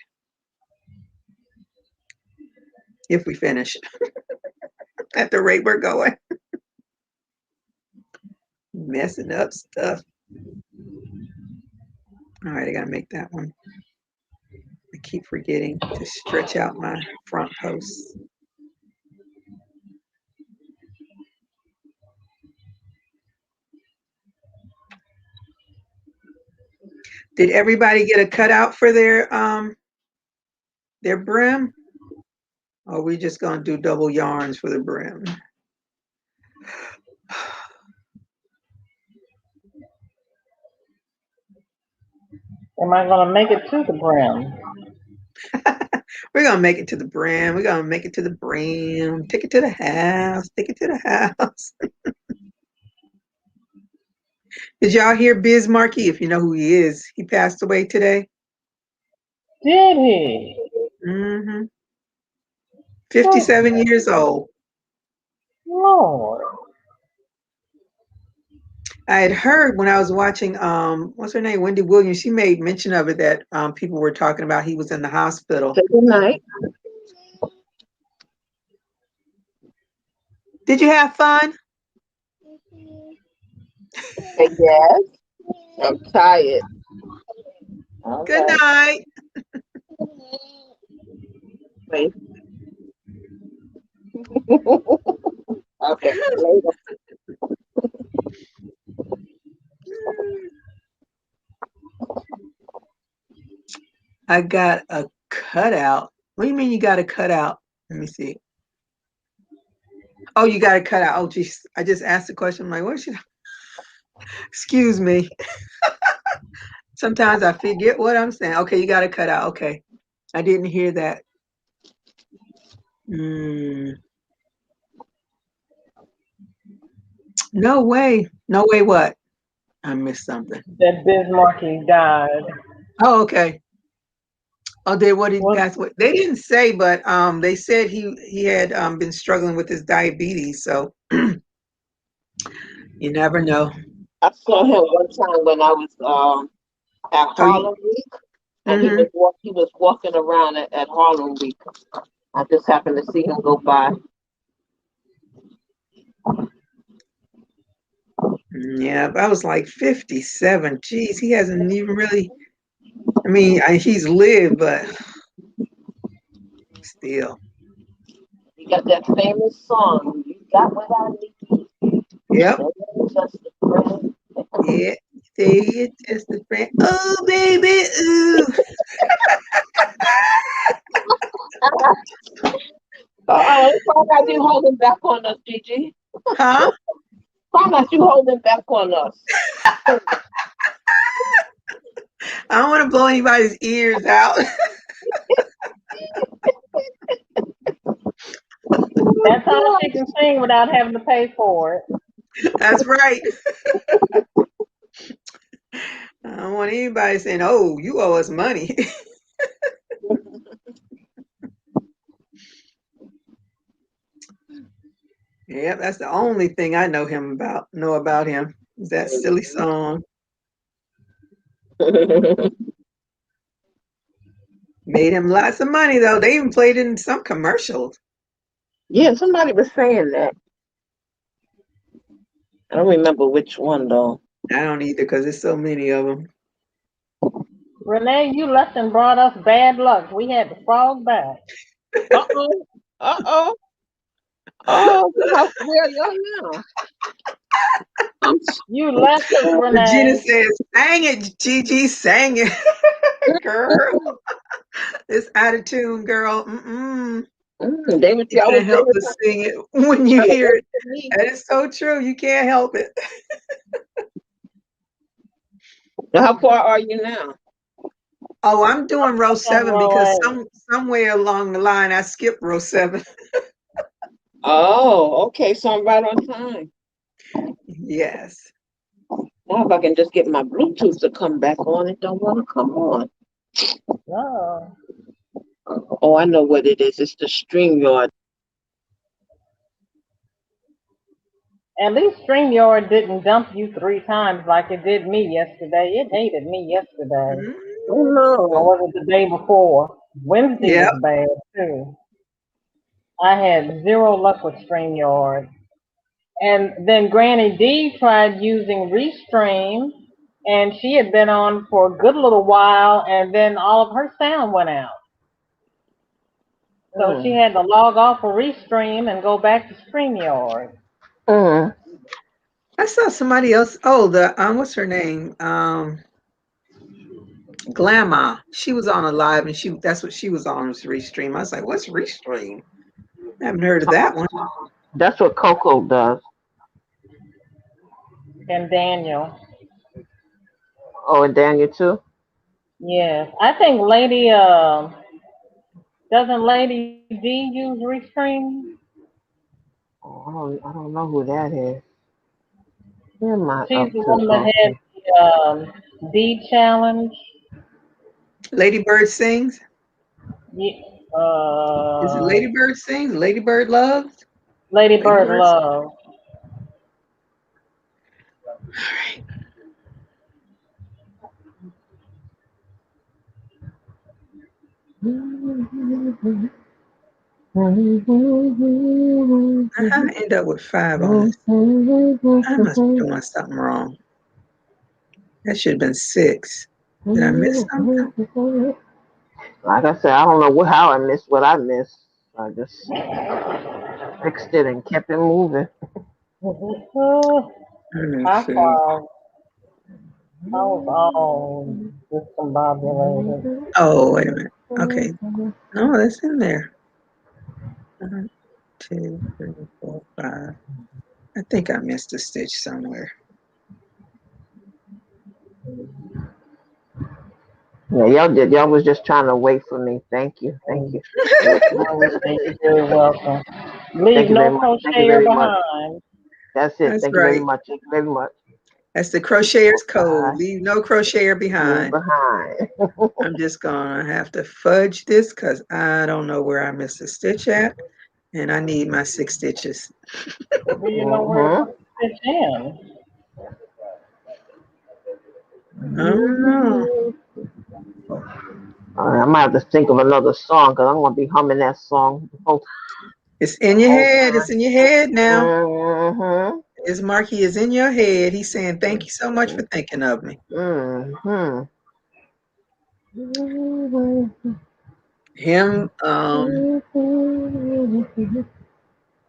If we finish at the rate we're going. Messing up stuff. All right, I gotta make that one. I keep forgetting to stretch out my front posts. Did everybody get a cutout for their their brim? Or are we just gonna do double yarns for the brim? Am I gonna make it to the brim? We're gonna make it to the brim. We're gonna make it to the brim. Take it to the house. Take it to the house. Did y'all hear Biz Markie? If you know who he is, he passed away today. Did he? Mm-hmm. 57 years old. Lord. I had heard when I was watching, what's her name, Wendy Williams. She made mention of it that people were talking about he was in the hospital. Say good night. Did you have fun? Say yes. I'm tired. All Good right. night. Wait. Okay. Later. I got a cutout. What do you mean you got a cutout? Let me see. Oh, you got a cutout. Oh, geez. I just asked the question. I'm like, what should I? Excuse me. Sometimes I forget what I'm saying. Okay, you got a cutout. Okay. I didn't hear that. No way. No way what? I missed something. That Biz Markie died. Oh, okay. Oh, what did he What? pass away? They didn't say, but they said he had been struggling with his diabetes, so you never know. I saw him one time when I was at Oh, Harlem Week, and he was walking around at Harlem Week. I just happened to see him go by. yeah, but I was like 57. Geez, he hasn't even really. I mean, he's lived, but still. He got that famous song, "You Got What I Need." Yep. Just a friend. Yeah. Say it just a friend. Oh, baby. Ooh. Why not you holding back on us, Gigi? Huh? Why not you holding back on us? I don't want to blow anybody's ears out. That's how she can sing without having to pay for it. That's right. I don't want anybody saying, oh, you owe us money. Yeah, that's the only thing I know about him is that silly song. Made him lots of money though. They even played it in some commercials. Yeah, somebody was saying that. I don't remember which one though. I don't either because there's so many of them. Renee, you left and brought us bad luck. We had to fall back. Uh-oh. Uh-oh. Oh, where are y'all now? You left us, Regina Renee. says, sang it, Gigi, sang it. Girl. This attitude, girl. They would You always can't help but sing it when you hear it. That is so true. You can't help it. How far are you now? Oh, I'm doing row 7 because Row somewhere along the line I skipped row 7. Oh, okay. So I'm right on time. Yes. Now if I can just get my Bluetooth to come back on, it don't want to come on. Oh. Oh, I know what it is. It's the StreamYard. At least StreamYard didn't dump you 3 times like it did me yesterday. It hated me yesterday. Oh Or no. was it the day before? Wednesday Yep. was bad too. I had zero luck with StreamYard. And then Granny D tried using Restream, and she had been on for a good little while, and then all of her sound went out. So she had to log off of Restream and go back to StreamYard. I saw somebody else. Oh, the what's her name? Grandma, she was on a live, and that's what she was on, was Restream. I was like, what's Restream? I haven't heard of that one. That's what Coco does. And Daniel. Oh, and Daniel too. Yes. I think doesn't Lady D use Restream? Oh, I don't know who that is. Where am I She's up the to? one that had Okay. the D challenge. Lady Bird sings. Yeah, Is it Lady Bird sings? Lady Bird loves. Lady Lady Bird Bird sings. Love. How I end up with 5 on this? I must be doing something wrong. That should have been 6. Did I miss something? Like I said, I don't know how I missed what I missed. I just fixed it and kept it moving. Let me I see. was all discombobulated. Oh, wait a minute. Okay. No, that's in there. 1, 2, 3, 4, 5. I think I missed a stitch somewhere. Yeah, y'all did. Y'all was just trying to wait for me. Thank you. Thank you. You're very welcome. Leave Thank you no very much. Thank you crocheter very much. behind. That's it. That's Thank you very right. much. Thank you very much. That's the crocheter's code. Bye. Leave no crocheter Leave behind. behind. I'm just gonna have to fudge this because I don't know where I missed a stitch at, and I need my 6 stitches. Do you know where to put the stitch in? Oh no. All right, I might have to think of another song because I'm gonna be humming that song the It's in your whole head. time. It's in your head now. Mm-hmm. His Marky is in your head. He's saying, thank you so much for thinking of me. Mm-hmm. Him,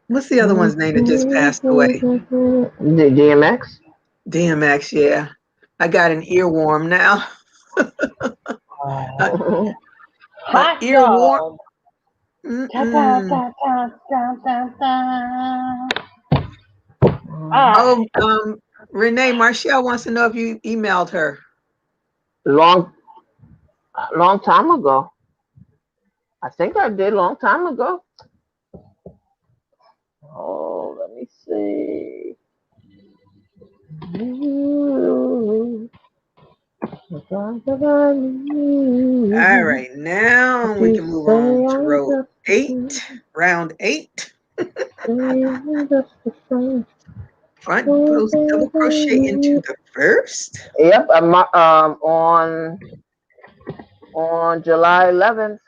what's the other one's name that just passed away? The DMX? DMX, yeah. I got an earworm now. Hot Earworm. dog. Ta ta Mm-mm. ta ta ta ta ta. Oh, Ah, Renee, Marshall wants to know if you emailed her. long long time ago. I think I did long time ago. Oh, let me see. All right, now we can move on to round 8. Front post double crochet into the first. Yep, I'm on July 11th.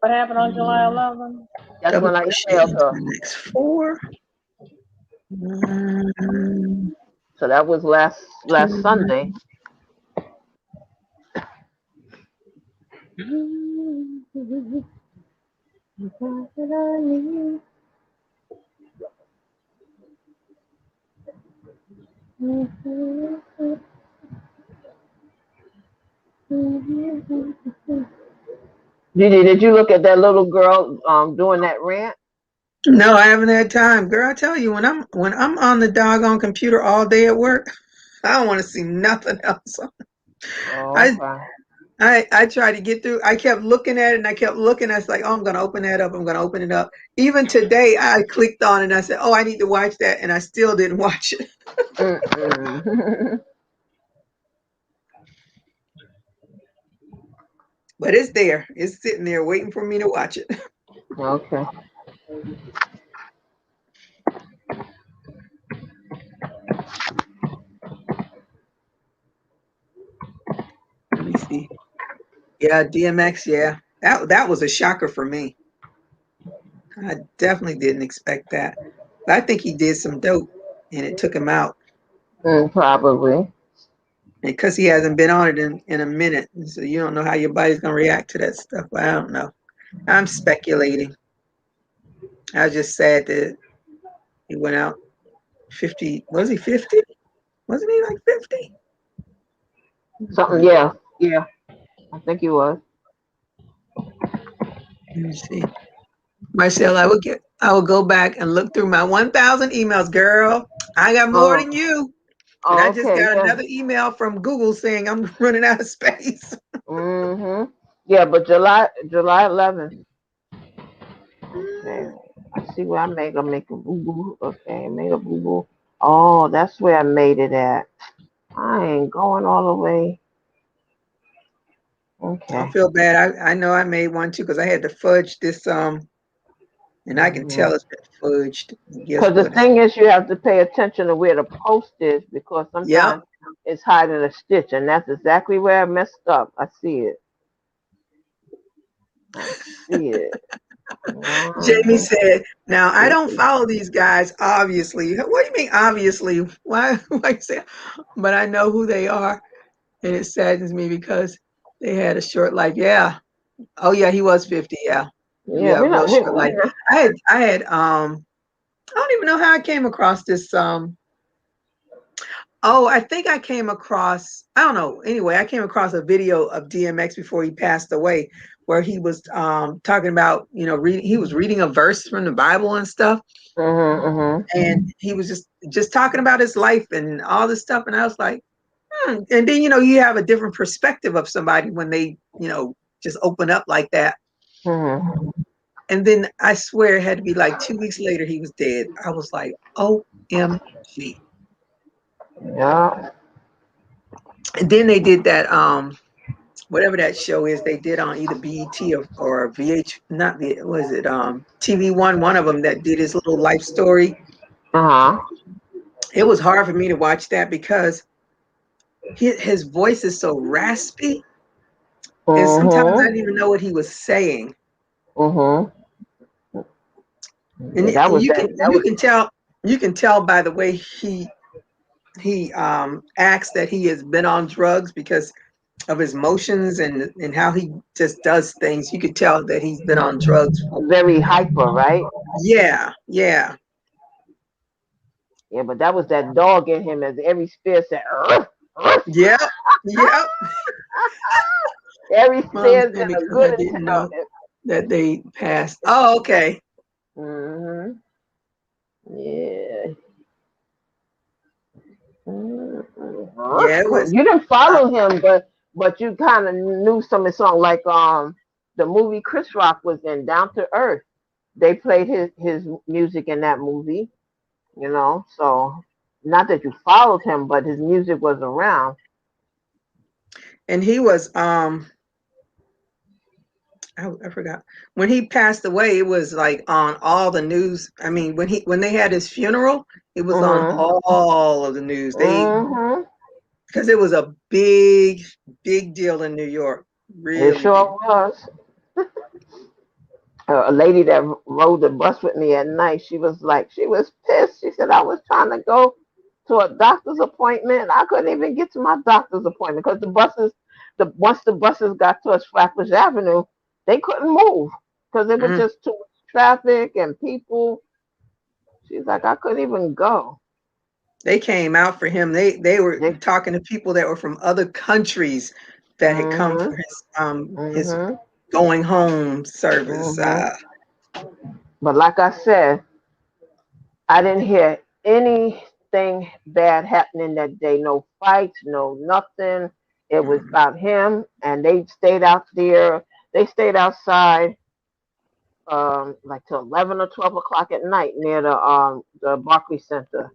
what happened on July 11th? That's Double when I crochet emailed into her. the next 4. 1, So that was last 2, Sunday. Did you look at that little girl doing that rant? No, I haven't had time, girl. I tell you, when I'm on the doggone computer all day at work, I don't want to see nothing else. Oh, I okay. I tried to get through. I kept looking at it and I kept looking. I was like, oh, I'm gonna open that up. I'm gonna open it up. Even today, I clicked on it and I said, oh, I need to watch that, and I still didn't watch it. But it's there. It's sitting there waiting for me to watch it. Okay. Let me see. Yeah, DMX. Yeah, that was a shocker for me. I definitely didn't expect that. But I think he did some dope, and it took him out Probably. because he hasn't been on it in a minute. So you don't know how your body's gonna react to that stuff. But I don't know. I'm speculating. I was just sad that he went out 50. Was he 50? Wasn't he like 50? Something, yeah, yeah. I think he was. Let me see. Marcel, I will go back and look through my 1,000 emails, girl. I got more Oh, than you. And I just okay, got yeah. another email from Google saying I'm running out of space. Mm-hmm. Yeah, but July 11th. Okay. I see where I make a boo boo. Okay, I made a boo boo. Oh, that's where I made it at. I ain't going all the way. Don't Okay. feel bad. I know I made one too because I had to fudge this and I can tell it's been fudged. And guess Because the what? It's, thing is, you have to pay attention to where the post is because yep. sometimes it's hiding a stitch, and that's exactly where I messed up. I see it. I see it. Jamie Mhm. said, "Now I don't follow these guys, obviously." What do you mean, obviously? Why? Why you say? But I know who they are, and it saddens me because they had a short life. Yeah. Oh yeah, he was 50. Yeah. Yeah, Yeah. we Real don't. We, short life. we not. I had. I don't even know how I came across this. Oh, I think I came across. I don't know. Anyway, I came across a video of DMX before he passed away, where he was talking about, reading. He was reading a verse from the Bible and stuff, Mhm. and he was just talking about his life and all this stuff. And I was like, And then you have a different perspective of somebody when they just open up like that. Mhm. And then I swear it had to be like 2 weeks later he was dead. I was like, OMG. Yeah. And then they did that whatever that show is they did on either BET or VH, not the was it TV one of them that did his little life story. Uh huh. It was hard for me to watch that because his voice is so raspy, and sometimes I Mhm. didn't even know what he was saying. Mhm. And, Yeah, that and was you that. can That you was can tell by the way he acts that he has been on drugs because of his motions and how he just does things. You could tell that he's been on drugs. very hyper, right? Yeah, yeah. Yeah, but that was that dog in him, as every spear said. "Arf, arf." Yep, yep. Every Mom spear's said in a because I good didn't know intelligence. that they passed. Oh, okay. Mhm. Yeah. Yeah, it was. You didn't Uh, follow him, but you kind of knew some of his songs, like the movie Chris Rock was in, Down to Earth. They played his music in that movie, So not that you followed him, but his music was around. and he was. I forgot when he passed away. It was like on all the news. I mean, when they had his funeral, it was on Mhm. all of the news. They Mhm. because it was a big deal in New York. It Really big. sure was. A lady that rode the bus with me at night, she was pissed. She said, I was trying to go to a doctor's appointment. I couldn't even get to my doctor's appointment because once the buses got to us Flatbush Avenue, they couldn't move because it was Mm. just too much traffic and people. She's like, I couldn't even go. They came out for him. They were They, talking to people that were from other countries that had come for mm-hmm, his mm-hmm, going home service. mm-hmm. But like I said, I didn't hear anything bad happening that day. No fights, no nothing. It was about him, and they stayed out there. They stayed outside, like till 11 or 12 o'clock at night near the Barclay Center,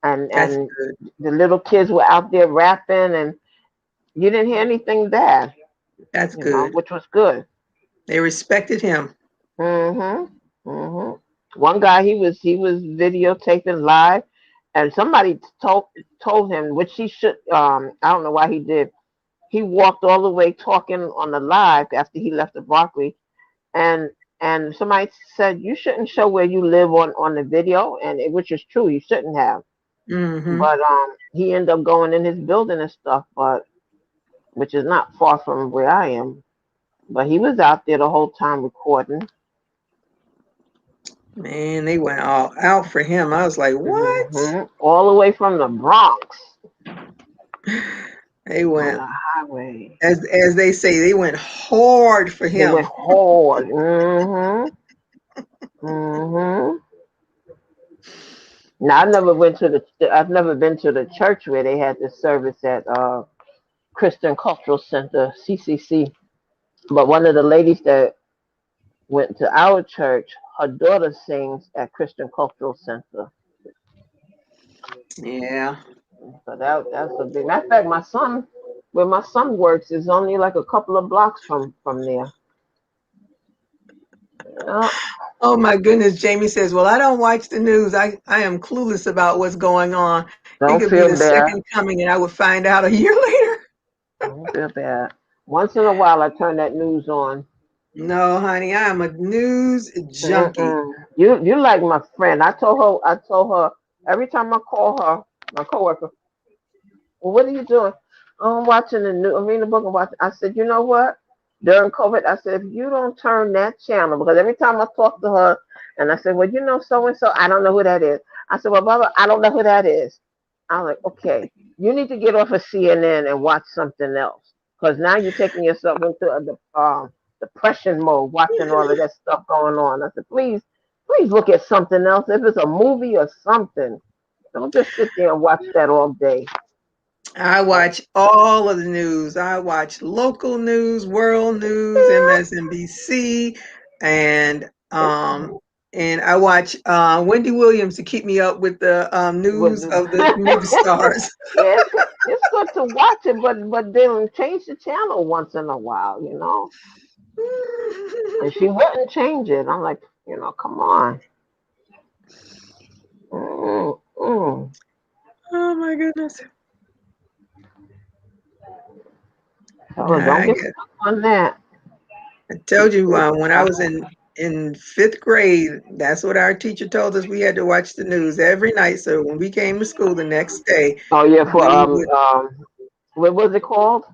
and That's and good. the little kids were out there rapping, and you didn't hear anything bad, That's good. which was good. They respected him. Mhm. Mhm. One guy, he was videotaping live, and somebody told him, which he should. I don't know why he did. He walked all the way talking on the live after he left the Barclay, and and somebody said you shouldn't show where you live on the video, which is true. You shouldn't have. Hmm. But he ended up going in his building and stuff, but which is not far from where I am. But he was out there the whole time recording. Man, they went all out for him. I was like, what? All the way from the Bronx. They on went, the highway. as they say, they went hard for They him. went hard. Mm-hmm. Mm-hmm. Now I've never been to the church where they had this service at Christian Cultural Center, CCC. But one of the ladies that went to our church, her daughter sings at Christian Cultural Center. Yeah. So that's a big. Matter of fact, where my son works, is only like a couple of blocks from there. Yeah. Oh my goodness, Jamie says, well, I don't watch the news. I am clueless about what's going on. He Don't could be feel the bad. second coming and I would find out a year later. Don't feel bad. Once in a while, I turn that news on. No, honey, I am a news junkie. Mm-mm. You like my friend. I told her every time I call her, my coworker, well, what are you doing? Oh, I'm watching the news. I'm reading a book and watching. I said, you know what? During COVID, I said, if you don't turn that channel, because every time I talk to her, and I said, well, you know, so and so, I don't know who that is. I said, well, Baba, I don't know who that is. I'm like, okay, you need to get off of CNN and watch something else, because now you're taking yourself into a depression mode, watching all of that stuff going on. I said, please look at something else. If it's a movie or something, don't just sit there and watch that all day. I watch all of the news. I watch local news, world news, MSNBC, and I watch Wendy Williams to keep me up with the With news the, of the movie stars. yeah, it's good to watch it, but then change the channel once in a while, you know. And she wouldn't change it. I'm like, come on. Mm-mm. Oh my goodness. Tell her, don't I get get. stuck on that. I told you when I was in fifth grade, that's what our teacher told us. We had to watch the news every night. So when we came to school the next day, Oh yeah, for we would what was it called?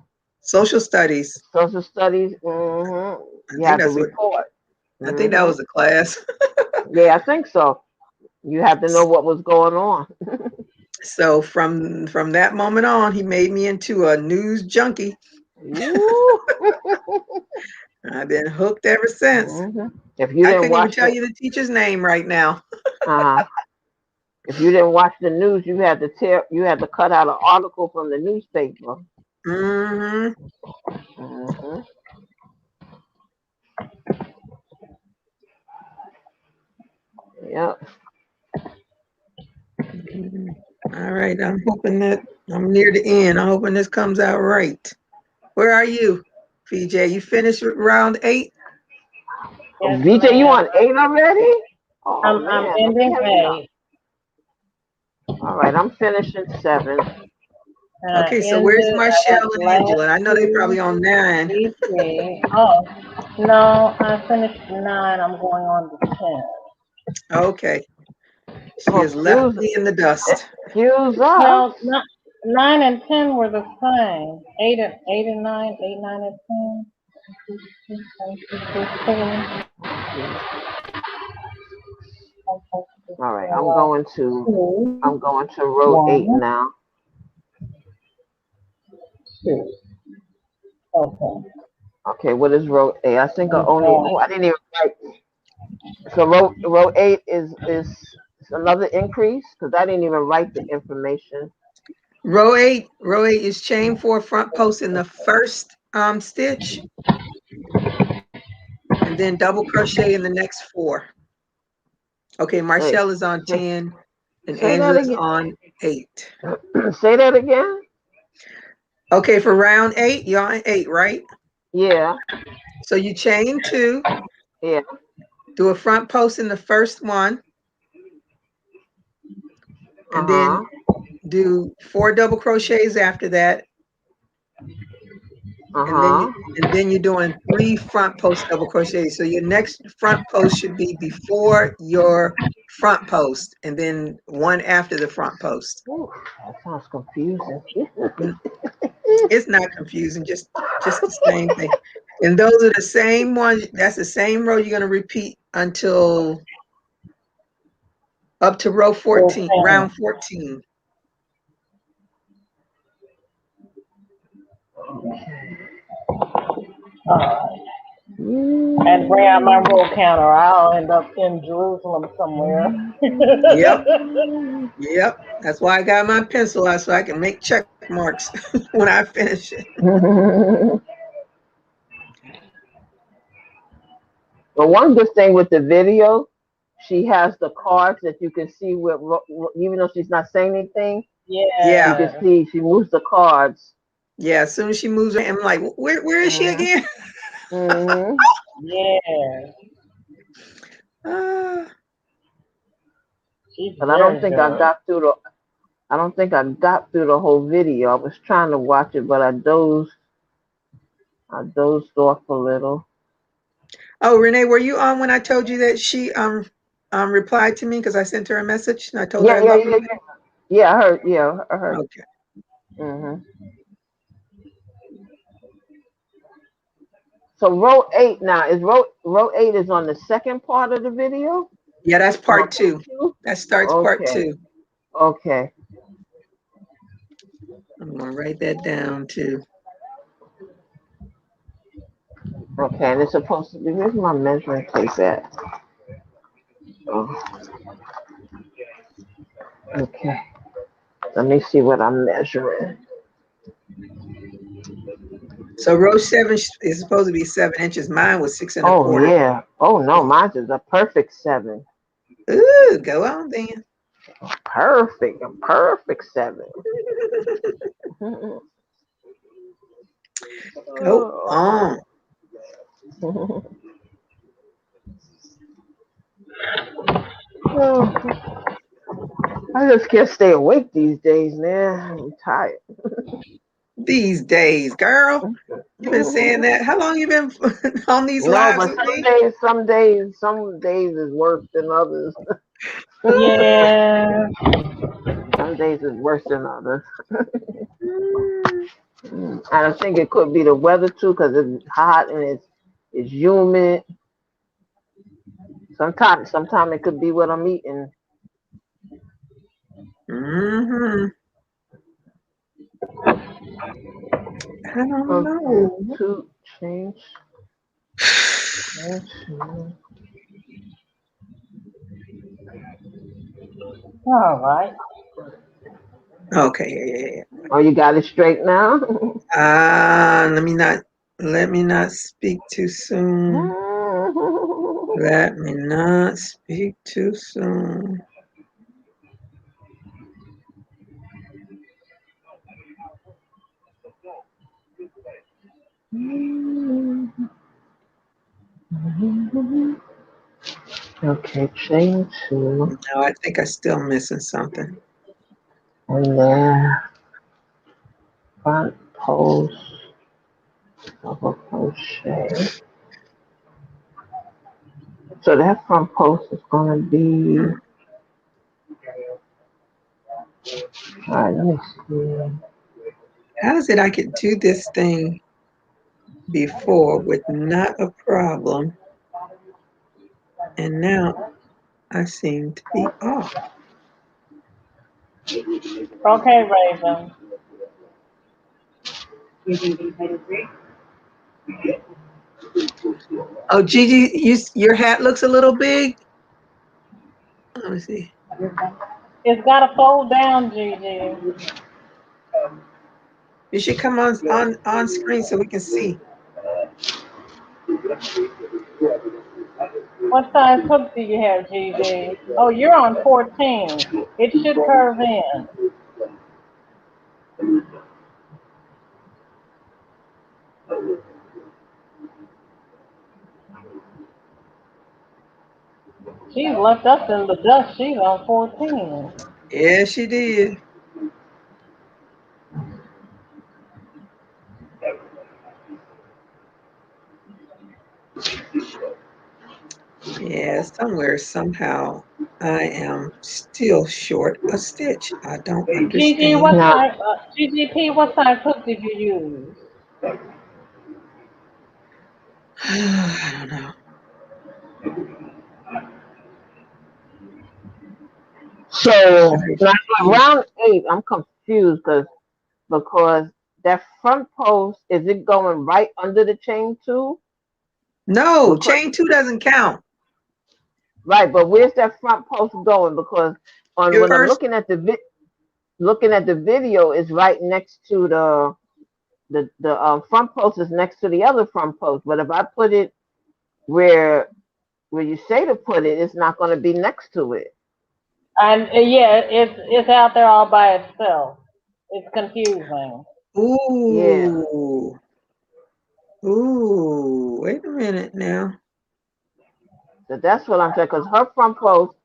social studies. Social studies. I You think had to that's what report. I think that hmm was the class. Yeah, I think so. You had to know what was going on. So from that moment on, he made me into a news junkie. Ooh. I've been hooked ever since. hmm If you I didn't couldn't even watch tell it, you the teacher's name right now. if you didn't watch the news, you had to cut out an article from the newspaper. Hmm. hmm Yep. All right, I'm hoping that I'm near the end. I'm hoping this comes out right. Where are you, PJ? You finished with round 8? Yes, VJ, you ma'am. on 8 already? Oh I'm man, let me ending hurry up. 8, All right, I'm finishing 7. and I Okay, so where's ended at Marshall and last Angela? I know they probably 2 on 9. BC. Oh, no, I finished 9. I'm going on to 10. Okay, she Oh, has left me in the dust. excuse us. No, not 9 and 10 were the same. 8 and 9, 8, 9 and 10. All right, I'm going to row 8 1, now. 2. Okay. Okay, what is row 8? I think I'm going. I didn't even write. So row 8 is another increase because I didn't even write the information. Row 8 is chain 4 front post in the first stitch, and then double crochet in the next 4. Okay, Wait, Marshall is on say, 10 and say that Angela's again. on 8. Say that again. Okay, for round 8, you're on 8, right? Yeah, So you chain 2, yeah. do a front post in the first one, and then Uh-huh. do 4 double crochets after that, and Uh-huh. then you're doing 3 front post double crochets. So your next front post should be before your front post, and then one after the front post. Ooh, that sounds confusing. It's not confusing, just the same thing. And those are the same ones. That's the same row you're going to repeat until up to row 14, round 14. And bring out my roll counter. I'll end up in Jerusalem somewhere. Yep. Yep. That's why I got my pencil out so I can make check marks when I finish it. But one good thing with the video, she has the cards that you can see with, even though she's not saying anything, you Yeah. can see she moves the cards. Yeah. As soon as she moves, I'm like, where is she again? Mm-hmm. Yeah. She's But I don't very think I good. got through the. I don't think I got through the whole video. I was trying to watch it, but I dozed off a little. Oh, Renee, were you on when I told you that she replied to me because I sent her a message and I told her I love her? Yeah, I heard. Yeah, I heard. Okay. Mm-hmm. So row 8 now is row 8 is on the second part of the video. Yeah, that's part 2. Two? That starts part 2. Okay. I'm gonna write that down too. Okay, and it's supposed to be. Where's my measuring tape at? Oh, okay. Let me see what I'm measuring. So row 7 is supposed to be 7 inches. Mine was 6 1/4. Oh yeah. Oh no, mine is a perfect 7. Ooh, go on then. Perfect. A perfect 7. Go on. I just can't stay awake these days, man. I'm tired. These days, girl. You've been saying that. How long you been on these No, lives but with me? some days is worse than others. Yeah. Some days is worse than others. I think it could be the weather too, because it's hot and it's humid. Sometimes it could be what I'm eating. Mm-hmm. I don't know. To change. All right. Okay, yeah. Oh, you got it straight now? Let me not speak too soon. Let me not speak too soon. Okay, chain 2. No, I think I'm still missing something. And then front post of a crochet. So that front post is gonna be. Alright, let me see. How is it I could do this thing before with not a problem, and now I seem to be off? Okay, Raven. Oh, Gigi, your hat looks a little big. Let me see. It's got to fold down, Gigi. You should come on screen so we can see. What size hook do you have, Gigi? Oh, you're on 14. It should curve in. She's left us in the dust. She's on 14. Yeah, she did. Yeah, somewhere, somehow, I am still short a stitch. I don't Gigi, understand. what size? GGP, what size hook did you use? I don't know. So now around 8, I'm confused because that front post, is it going right under the chain two? No, Because chain 2 doesn't count. right, but where's that front post going? Because on Your when I'm first, looking at the video, is right next to the front post is next to the other front post. But if I put it where you say to put it, it's not going to be next to it. And yeah, it's out there all by itself. It's confusing. Yeah. ooh, ooh, wait a minute now. So that's what I'm saying. Because her front post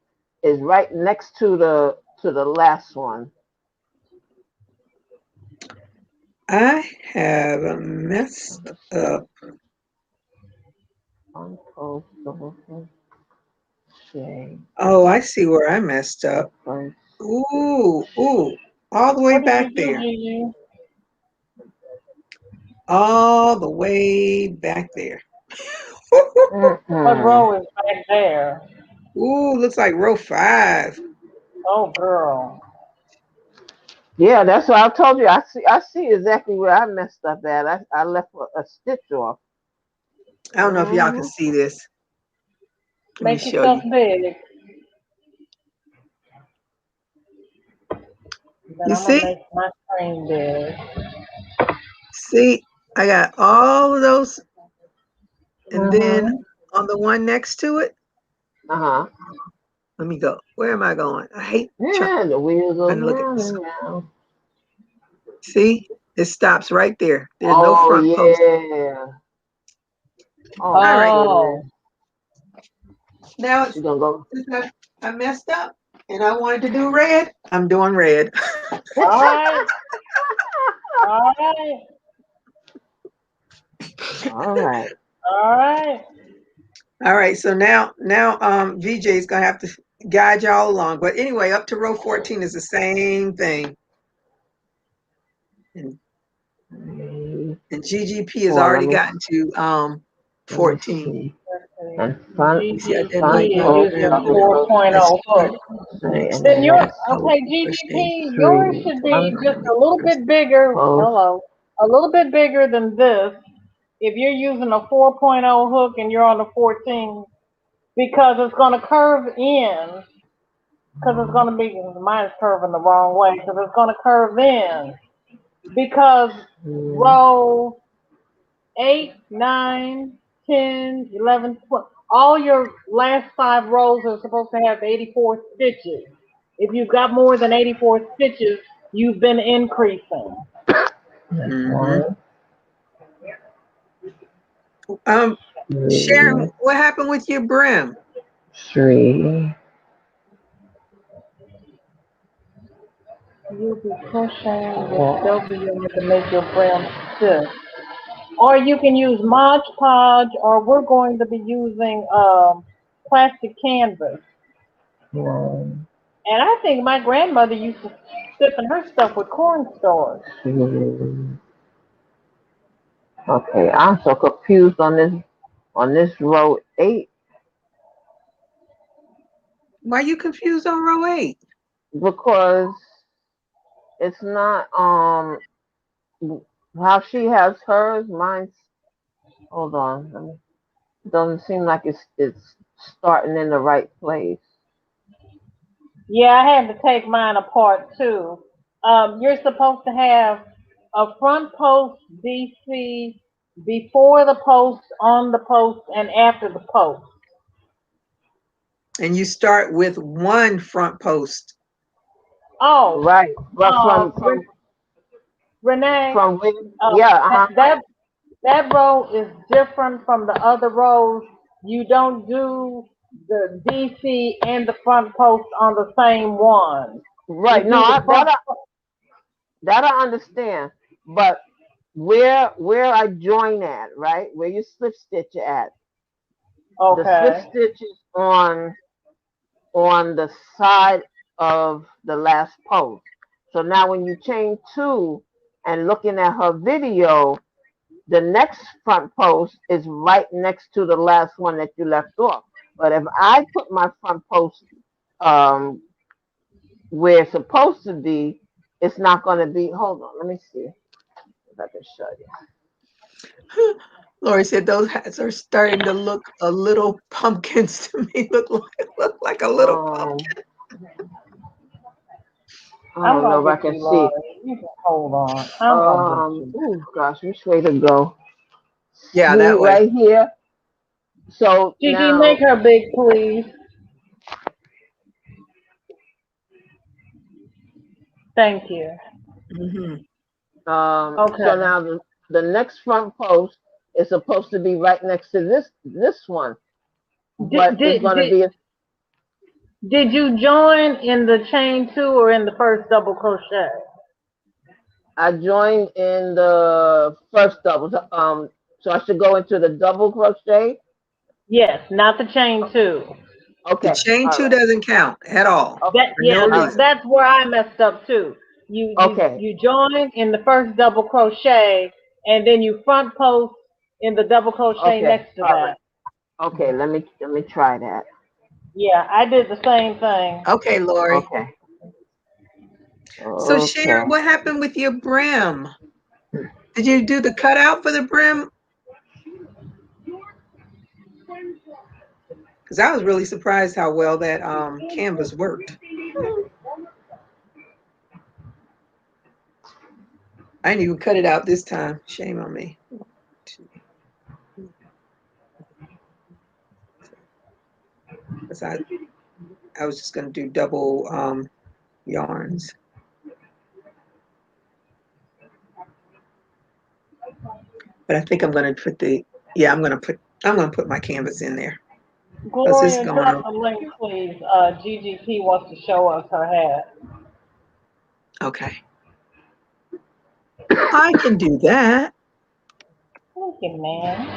is right next to the last one. I have messed up. Front post. Shade. Oh, I see where I messed up. First. Ooh, ooh, all the way What did back you do, there. Gigi? All the way back there. What Mm-mm. row is back there? Ooh, looks like row 5. Oh, girl. Yeah, that's what I told you. I see exactly where I messed up at. I left a stitch off. I don't know if y'all can Hmm. see this. Let me Make show yourself you. big. Then You I'm gonna see? make my screen big. See, I got all of those, and then Hmm. on the one next to it, Uh-huh. let me go. Where am I going? I hate trying Yeah, the wheels are to look at this. turning now. See, it stops right there. There's no Oh front post. yeah. Oh All my right. goodness. Oh, Now You gonna go? since I messed up and I wanted to do red, I'm doing red. all right, all right, All right. all right. All right. So now VJ is gonna have to guide y'all along. But anyway, up to row 14 is the same thing. And, and GGP has Well, already gotten to let me 14. see. Okay. And front You see, I did my front GGP is post using diagram of and the 4.0 I hook. say next and the Then to your the next okay, crochet. GGP, yours three should front be just a little First, bit bigger. post. Hello, a little bit bigger than this. If you're using a 4.0 hook and you're on the 14, because it's going to curve in, because it's going to be mine's curving the wrong way, because it's going to curve in because Mm, row 8, 9, 10, 11, 12. All your last 5 rows are supposed to have 84 stitches. If you've got more than 84 stitches, you've been increasing. that's mm-hmm. one, Sharon, two, what happened with your brim? three. You'll be crocheting with Four. W to make your brim stiff. Or you can use Mod Podge, or we're going to be using plastic canvas. One, And I think my grandmother used to stiffen her stuff with cornstarch. two. Okay, I'm so confused on this row 8 Why you confused on row 8? because it's not how she has hers. Mine's hold on. It doesn't seem like it's starting in the right place. Yeah, I had to take mine apart too. You're supposed to have a front post DC before the post, on the post, and after the post. And you start with one front post. Oh, Right, but Re- Renee, from where? uh, Yeah, that, uh-huh. that that row is different from the other rows. You don't do the DC and the front post on the same one. You Right. No, do the front. that I understand. But where I join at, right? Where you slip stitch at, the slip Okay. stitch is on the side of the last post. So now when you chain two and looking at her video, the next front post is right next to the last one that you left off. But if I put my front post um, where it's supposed to be, it's not going to be. Hold on, let me see. I can show you. Lori said those hats are starting to look a little pumpkins to me. Look like a little pumpkin. I don't know if I can see. You can hold on. I'm gonna get you. Oh gosh, which way to go? Yeah, See that way. right here. So Gigi, now, make her big, please. Thank you. Mm-hmm. Okay. so now the next front post is supposed to be right next to this one, but Did, it's did, gonna did, be. did you join in the chain 2 or in the first double crochet? I joined in the first double. So I should go into the double crochet. Yes, not the chain 2. The Okay, chain all 2 right. doesn't count at all for no All right. reason. That's where I messed up too. You you Okay, you join in the first double crochet and then you front post in the double crochet okay, next to all right. that. Okay, let me try that. Yeah, I did the same thing. Okay, Lori. Okay, So Sharon, okay. what happened with your brim? Did you do the cutout for the brim? Because I was really surprised how well that canvas worked. I didn't even cut it out this time. Shame on me. Because I was just going to do double yarns. But I think I'm going to put I'm going to put my canvas in there. Because this is Gloria, going drop on. the link, please. GGP wants to show us her hat. Okay. I can do that. Look at man.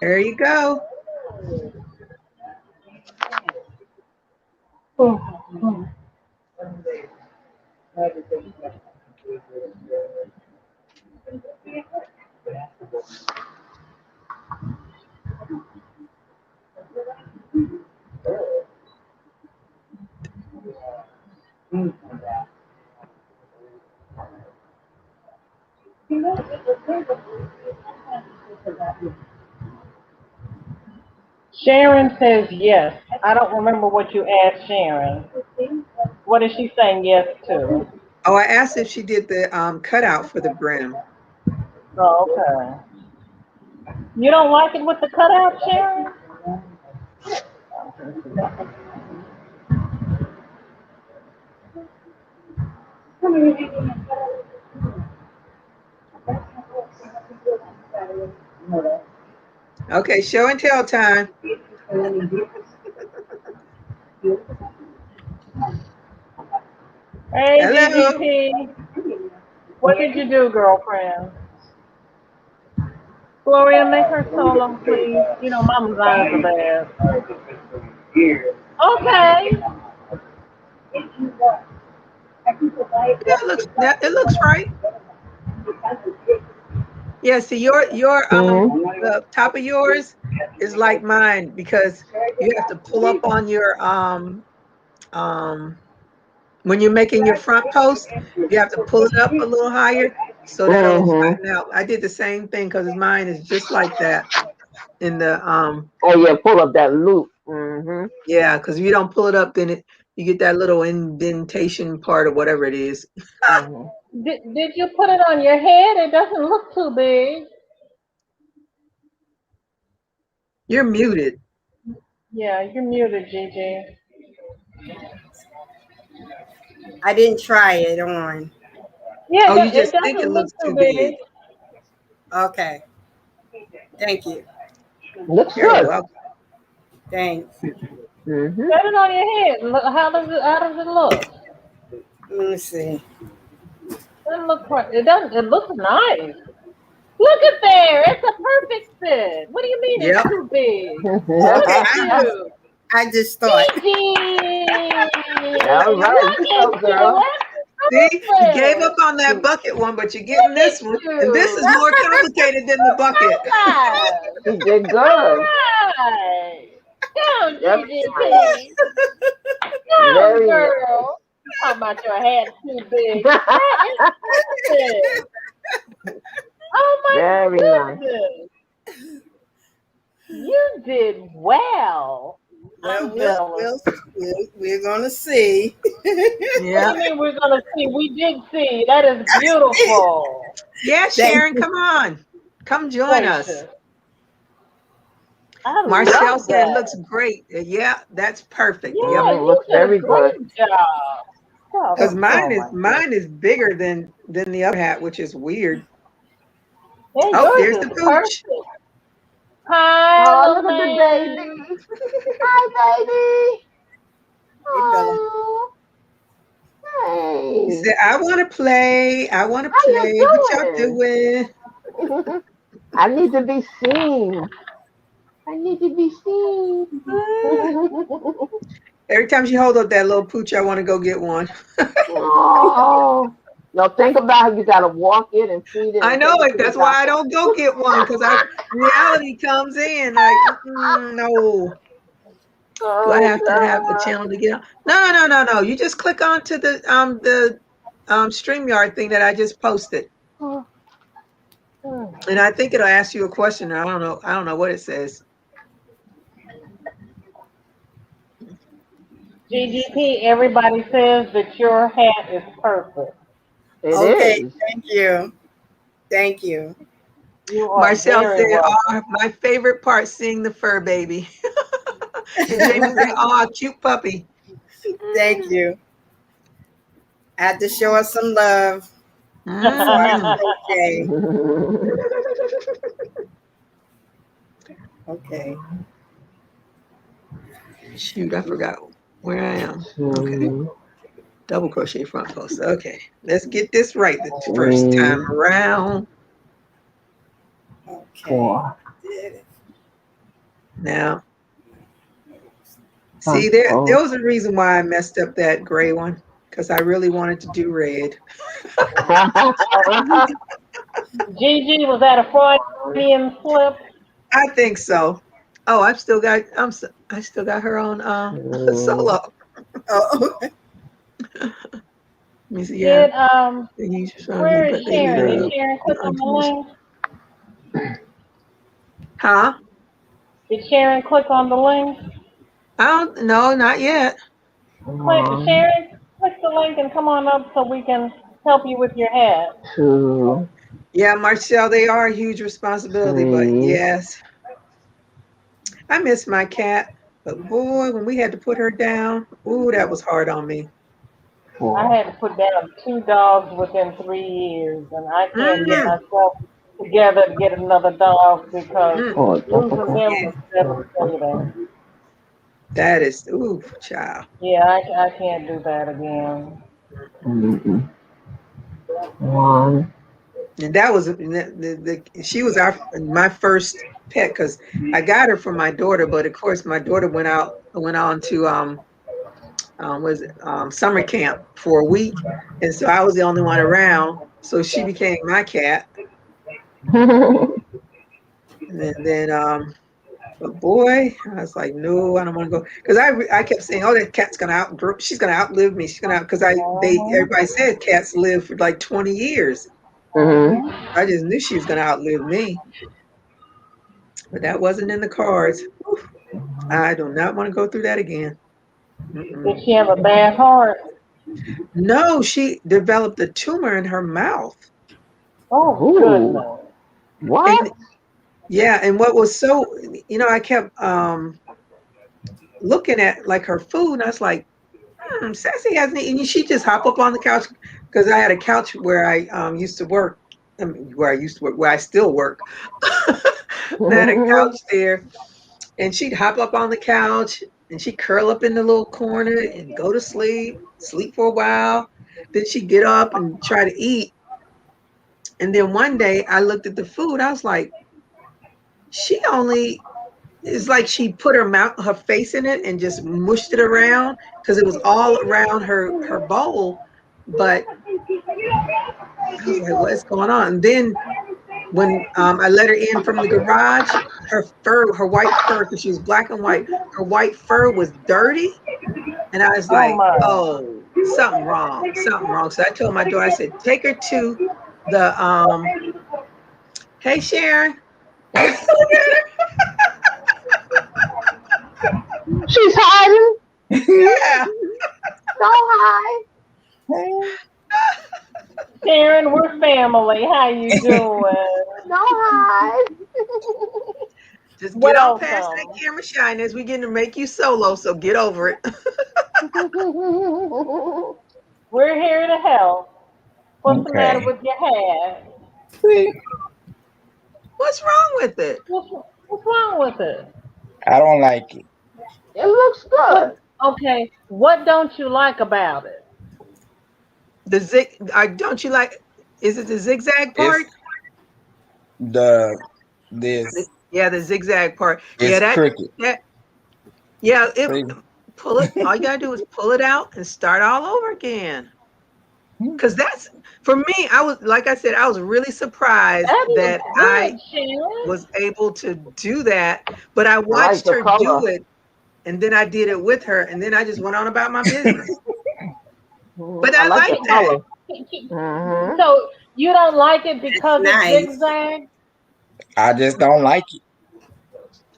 There you go. Sharon says yes. I don't remember what you asked Sharon. What is she saying yes to? Oh, I asked if she did the cutout for the brim. Oh, okay. You don't like it with the cutout, Sharon? Okay, show and tell time. Hey, Hello. GGP. What did you do, girlfriend? Gloria, make her solo, please. You know, mama's eyes are bad. Okay. Yeah, it looks right. Yeah, see your the top of yours is like mine because you have to pull up on your um when you're making your front post, you have to pull it up a little higher so that it'll flatten out. I did the same thing because mine is just like that in the Oh yeah, pull up that loop. yeah, because if you don't pull it up, then you get that little indentation part or whatever it is. Did you put it on your head? It doesn't look too big. You're muted. Yeah, you're muted, Gigi. I didn't try it on. Yeah, Oh, you it just think it doesn't look looks too too big. big. Okay. Thank you. Looks You're good. welcome. Thanks. Put it on your head. Look, how does it look? Let me see. Doesn't look quite, it doesn't. It looks nice. Look at there. It's a perfect fit. What do you mean it's Yep. too big? Look Okay. at you. I just thought. Gigi. All right, Look you at go, you. girl. That's See, you gave up perfect. on that bucket one, but you're getting Look at this one. And this is you. more complicated than the bucket. All You did good. right. Come, Very nice. GGP. Come, Very girl. You talking about your hat too big. nice. That is it. Oh my Very nice. goodness. You did well. Well, I'm jealous. we're gonna see. What do Yeah. you mean we're gonna see? We did see. That is beautiful. Yeah, Thank Sharon, come on. Come join us. Gracious. I Marcel love said it that. looks great. Yeah, that's perfect. Yep. Yeah, you Looks did a very good. great job. Because Oh mine is my goodness. mine is bigger than the other hat, which is weird. Yeah, Oh, yours there's is the pooch. perfect. Hi, Oh, little look at the man. baby. Hi, baby. Hey, Bella. Oh, He hey. said, I want to play. I want to How play. What y'all you doing? doing? I need to be seen. I need to be seen. Every time she hold up that little pooch, I want to go get one. Oh. No, think about it. You gotta walk it and feed it I and know take it it. to the That's why I doctor. don't go get one because I reality comes in like, no. Do I Oh have to have a channel to get on? No, no, no, no. You just click onto the StreamYard thing that I just posted. God. And I think it'll ask you a question. I don't know. I don't know what it says. Let me see. GGP, everybody says that your hat is perfect. It Okay, is. thank you. Thank you. You are Marcel very said, welcome. "Oh, my favorite part, seeing the fur baby." And Jamie said, "Oh, cute puppy." Thank you. I had to show us some love before I Mhm. crochet. Okay. Shoot, I forgot where I am. Okay. Double crochet front post. Okay. Let's get this right the first time around. Okay. Did it. Now, see, there was a reason why I messed up that gray one because I really wanted to do red. Gigi, was that a Freudian slip? I think so. Oh, I still got her on solo. Oh, Let me see. Yeah, Did he's trying to where is but they Sharon? Did love Sharon click on the unfinished. link? Huh? Did Sharon click on the link? I don't know, not yet. Click Sharon, click the link and come on up so we can help you with your hat. Yeah, Marcel, they are a huge responsibility, but yes, I miss my cat. But boy, when we had to put her down, ooh, that was hard on me. I had to put down 2 dogs within 3 years, and I can't get Mm, myself together to get another dog because mm, losing them yeah, was devastating. that is, ooh, child. Yeah, I can't do that again. And that was she was my first pet because I got her for my daughter, but of course my daughter went on to was it, summer camp for a week, and so I was the only one around, so she became my cat. And then but boy, I was like, no, I don't want to go because I kept saying, oh, that cat's gonna she's gonna outlive me. She's gonna because everybody said cats live for like 20 years. I just knew she was gonna outlive me, but that wasn't in the cards. Whew. I do not want to go through that again. Did Mm-mm. she have a bad heart? No, she developed a tumor in her mouth, Oh goodness. and yeah, and what was so, I kept looking at like her food, and I was like, Sassy hasn't eaten. And she just hop up on the couch because I had a couch where I used to work. I mean, where I still work. I had a couch there, and she'd hop up on the couch and she'd curl up in the little corner and go to sleep for a while. Then she'd get up and try to eat. And then one day I looked at the food. I was like, she only it's like she put her face in it and just mushed it around because it was all around her bowl. But I was like, what is going on? And then when I let her in from the garage, her white fur, because she was black and white, her white fur was dirty. And I was Oh like, my. oh, something wrong, something wrong. So I told my daughter, I said, take her to the hey Sharon. Look at She's hiding. her. Yeah. Don't hide. Sharon, we're family. How you doing? Don't hide. Just get on past that Welcome. camera shyness. We're getting to make you solo, so get over it. We're here to help. What's the matter Okay. with your hair? See, What's wrong with it? What's wrong with it? I don't like it. It looks What? good. Okay. What don't you like about it? The zig, don't you like? Is it the zigzag part? It's the this Yeah, the zigzag part. Yeah, it's crooked. that yeah. It See? pull it. All you gotta do is pull it out and start all over again. Because that's for me. I was like I said, I was really surprised That that looks I good, Sharon. was able to do that. But I I like watched the her do color. it, and then I did it with her, and then I just went on about my business. But I I like like the that. color. Mm-hmm. So you don't like it That's because it's nice. zigzag? I just don't like it.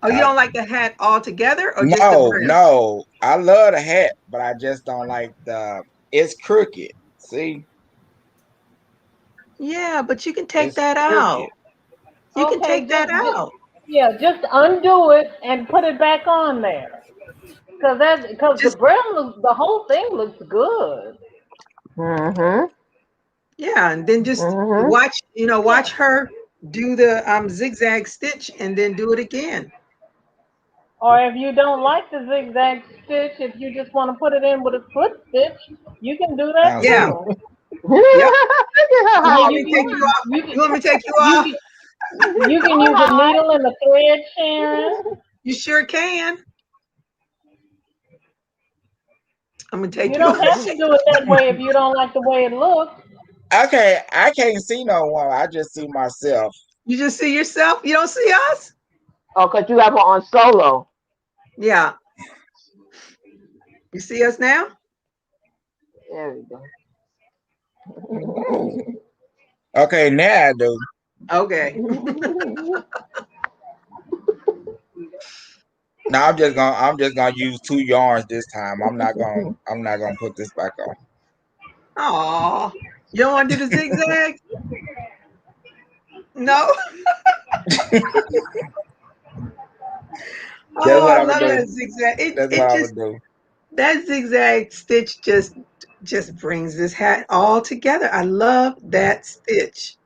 Oh, you I, don't like the hat altogether, or just the no, brim? no. I love the hat, but I just don't like the. It's crooked. See, Yeah, but you can take it's that out. crooked. You can Okay, take that just out. yeah, just undo it and put it back on there. Because the Just brim looks, the whole thing looks good. Mm-hmm. yeah, and then just Mm-hmm. watch. Yeah. Watch her do the zigzag stitch, and then do it again. Or if you don't like the zigzag stitch, if you just want to put it in with a slip stitch, you can do that Now Yeah. see, too. Yep. Look You Yeah, want at me you to take can you her off? you You can want me to take you you off? can you can Don't use a hide. needle and a thread, Sharon. You sure can. I'm gonna You take you don't off. have to do it that way if you don't like the way it looks. okay, I can't see no one. I just see myself. You just see yourself. You don't see us. Oh, because you have her on solo. Yeah. You see us now. There we Okay, now I do. Okay. go. Now I'm just gonna use 2 yarns this time. I'm not gonna put this back on. Oh, you don't want to do the zigzag? No. That's Oh, what I I'm gonna love do. that zigzag. It That's what it I'm just gonna do. that zigzag stitch just brings this hat all together. I love that stitch.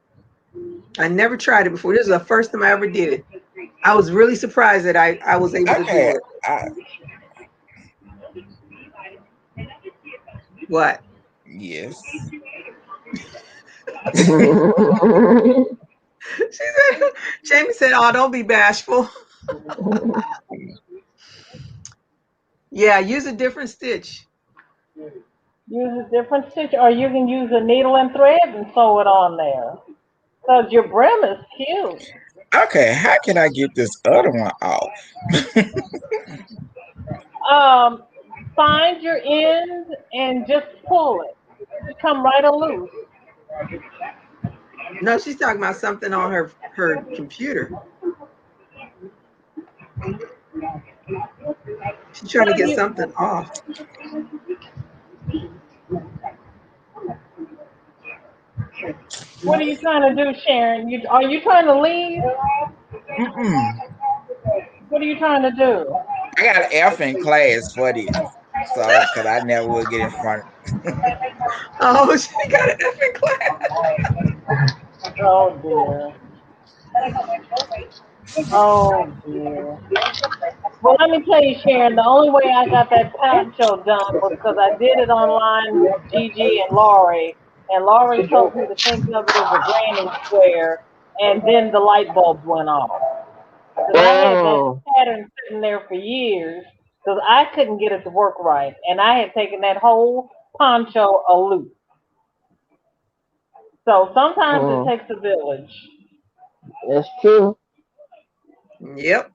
I never tried it before. This is the first time I ever did it. I was really surprised that I was able to do Okay, it. What? yes. She said, Jamie said, "Oh, don't be bashful." Yeah, use a different stitch. Use a different stitch, or you can use a needle and thread and sew it on there. Because your brim is cute. Okay, how can I get this other one off? Um, find your end and just pull it. It should come right on loose. No, she's talking about something on her computer. She's trying to What are get you something off. What are you trying to do, Sharon? Are you trying to leave? Mm-mm. What are you trying to do? I got an F in class for this, so because I never would get in front. Oh, she got an F in class. Oh dear. Oh dear. Well, let me tell you, Sharon, the only way I got that poncho done was because I did it online with Gigi and Laurie told me to think of it as a granny square, and then the light bulbs went off. Because I had that Oh. pattern sitting there for years, because I couldn't get it to work right, and I had taken that whole poncho a loop. So sometimes it Mm. takes a village. That's true. Yep.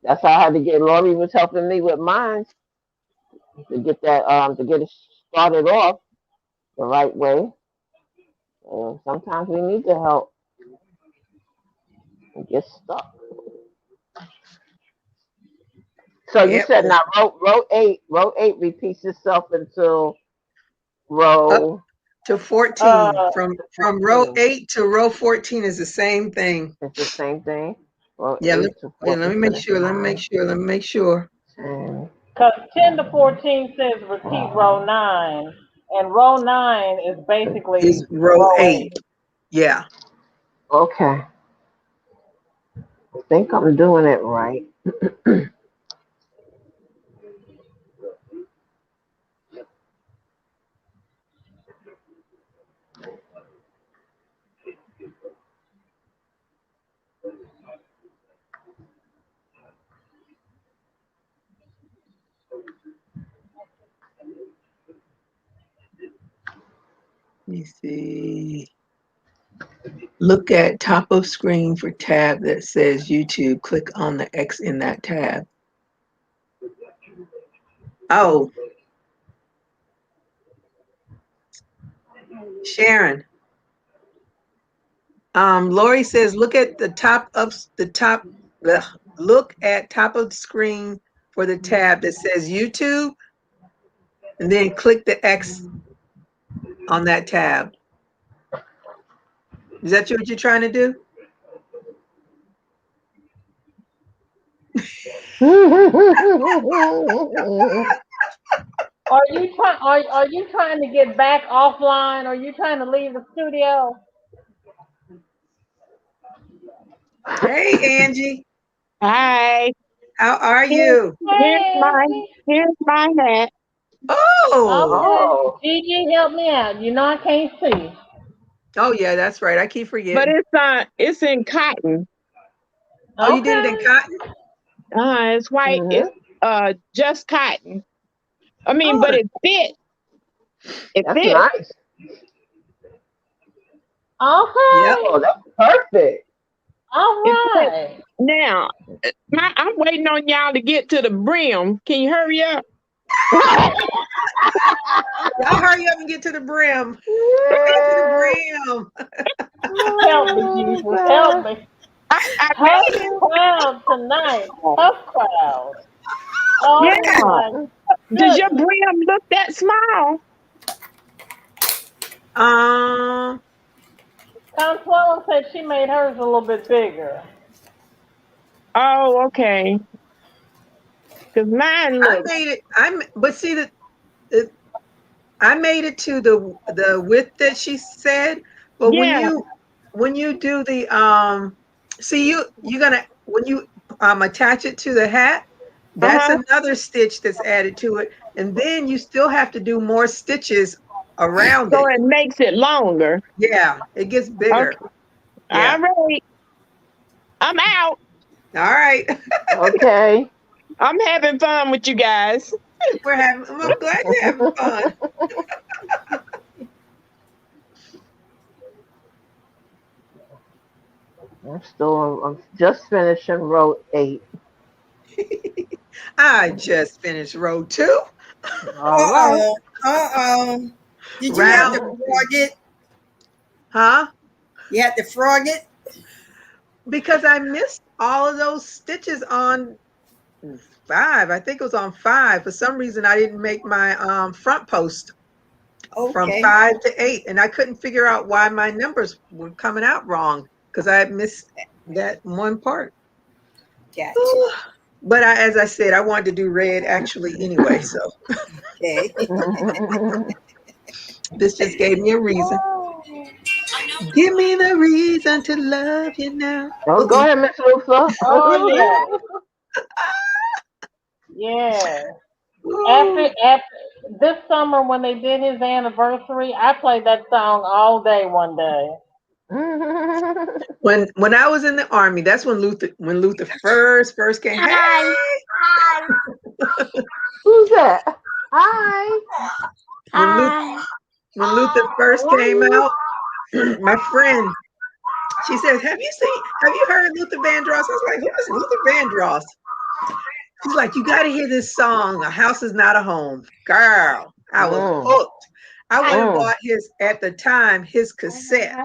That's how I had to get. Lori was helping me with mine to get that to get it started off the right way. Sometimes we need the help and get stuck. So you Yep. said now row eight repeats itself until Up row to 14. Uh, From row 14. 8 to row 14 is the same thing. It's the same thing. Row Yeah, 8 to let 14 me to make the sure. Let me make 9. sure. Let me make sure. 10. Cause 10 to 14 says repeat row 9, and row 9 is basically Is row row 8. 8. Yeah. Okay. I think I'm doing it right. Let me see. Look at top of screen for tab that says YouTube. Click on the X in that tab. Oh, Sharon. Lori says, look at the top of the top. Look at top of the screen for the tab that says YouTube, and then click the X on that tab. Is that what you're trying to do? Are you trying to get back offline? Are you trying to leave the studio? Hey, Angie, Hi. how are Here's, you? here's Hey, my Angie. here's my hat. Oh, Okay. Oh, Gigi, help me out. You know I can't see. oh yeah, that's right. I keep But forgetting. it's in cotton. Oh, you did it in Okay. cotton? It's white. hmm It's just cotton. I mean, Oh, but it fits. It that's fits. nice. yep. Okay. Oh, that's perfect. All It fits. right. Now, I'm waiting on y'all to get to the brim. Can you hurry up? Y'all hurry up and get to the brim. Get to the brim. Help me, Oh, Jesus. Help God. me. I Tough made it. crowd tonight. Tough crowd. Oh Yeah. my Does your goodness. brim look that small? Um, Consuelo said she made hers a little bit bigger. Oh, okay. Because mine I looks. made it. But see the I made it to the width that she said. But Yeah. when you do the see you're gonna when you attach it to the hat, that's Uh-huh. another stitch that's added to it, and then you still have to do more stitches around So it. it makes it longer. Yeah, it gets bigger. Okay. Yeah. All right. I'm out. All right. Okay. I'm having fun with you guys. I'm glad you're having fun. I'm just finishing row 8. I just finished row 2. All right. Uh-oh. Did you have to Round, frog it? huh? You had to frog it? Because I missed all of those stitches on 5. I think it was on 5. For some reason, I didn't make my front post from Okay. 5 to 8, and I couldn't figure out why my numbers were coming out wrong because I had missed that one part. Gotcha. But as I said, I wanted to do red actually anyway, so Okay. this just gave me a reason. Give me the reason to love you now. Oh, go Ooh. ahead, Miss Luther. Oh yeah. Yeah. Ooh. After this summer when they did his anniversary, I played that song all day one day. When I was in the army, that's when Luther first came. Hey, Hi. Who's that? Hi. when Luther Hi. when Luther first How are came you? out, my friend, she says, have you heard Luther Vandross? I was like, who is Luther Vandross? She's like, you got to hear this song, A House Is Not a Home. Girl, I was Mm. hooked. I went and Mm. bought his cassette.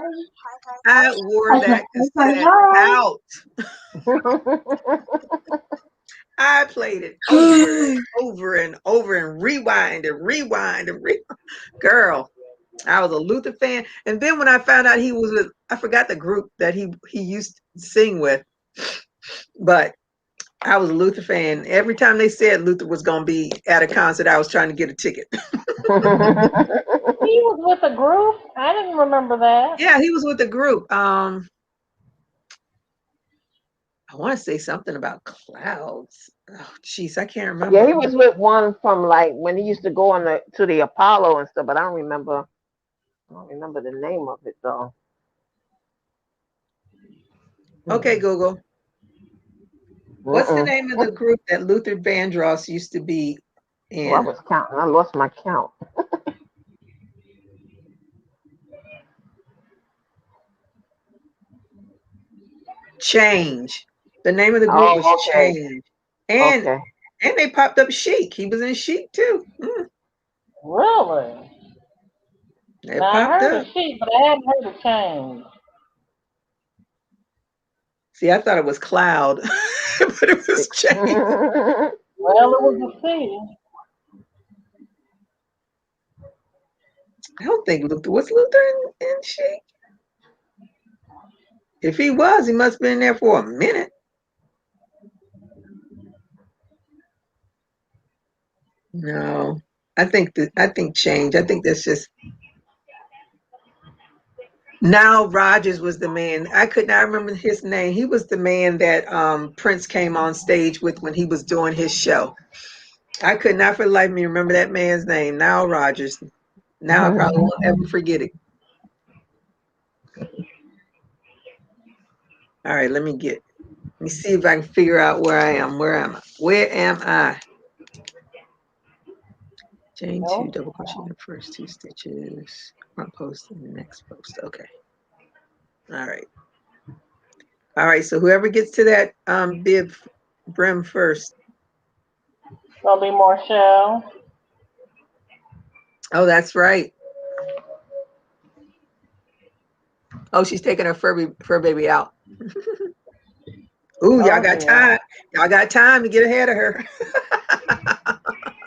I wore that cassette out. I played it over and over and over and rewind and rewind and Girl, I was a Luther fan. And then when I found out he was with, I forgot the group that he used to sing with, but I was a Luther fan. Every time they said Luther was going to be at a concert, I was trying to get a ticket. He was with a group. I didn't remember that. Yeah, he was with the group. I want to say something about clouds. Oh, jeez, I can't Yeah, he remember. was with one from like when he used to go on to the Apollo and stuff, but I don't remember. I don't remember the name of it though. Okay, Google. What's the Mm-mm. name of the group that Luther Vandross used to be Oh, I in? was counting. I lost my count. Change. The name of the group was Oh, okay. Change. And Okay. they popped up Chic. He was in Chic too. Really? They Now I popped heard of up. sheep, but I hadn't heard of change. See, I thought it was Cloud, but it was Change. Well, it was a C. I don't think Luther was Luther in Chic. If he was, he must have been there for a minute. No, I think Change. I think that's just Now Rogers was the man. I could not remember his name. He was the man that Prince came on stage with when he was doing his show. I could not for the life of me remember that man's name. Now Rogers. Now I probably won't ever forget it. All right, let me see if I can figure out where I am. Where am I? Where am I? Chain two, Nope. double crochet in the first 2 stitches. Front post and the next post. Okay. All right. All right. So whoever gets to that bib brim first. Gonna be Marshall. Oh, that's right. Oh, she's taking her fur baby out. Ooh, y'all Oh got dear. time. Y'all got time to get ahead of her.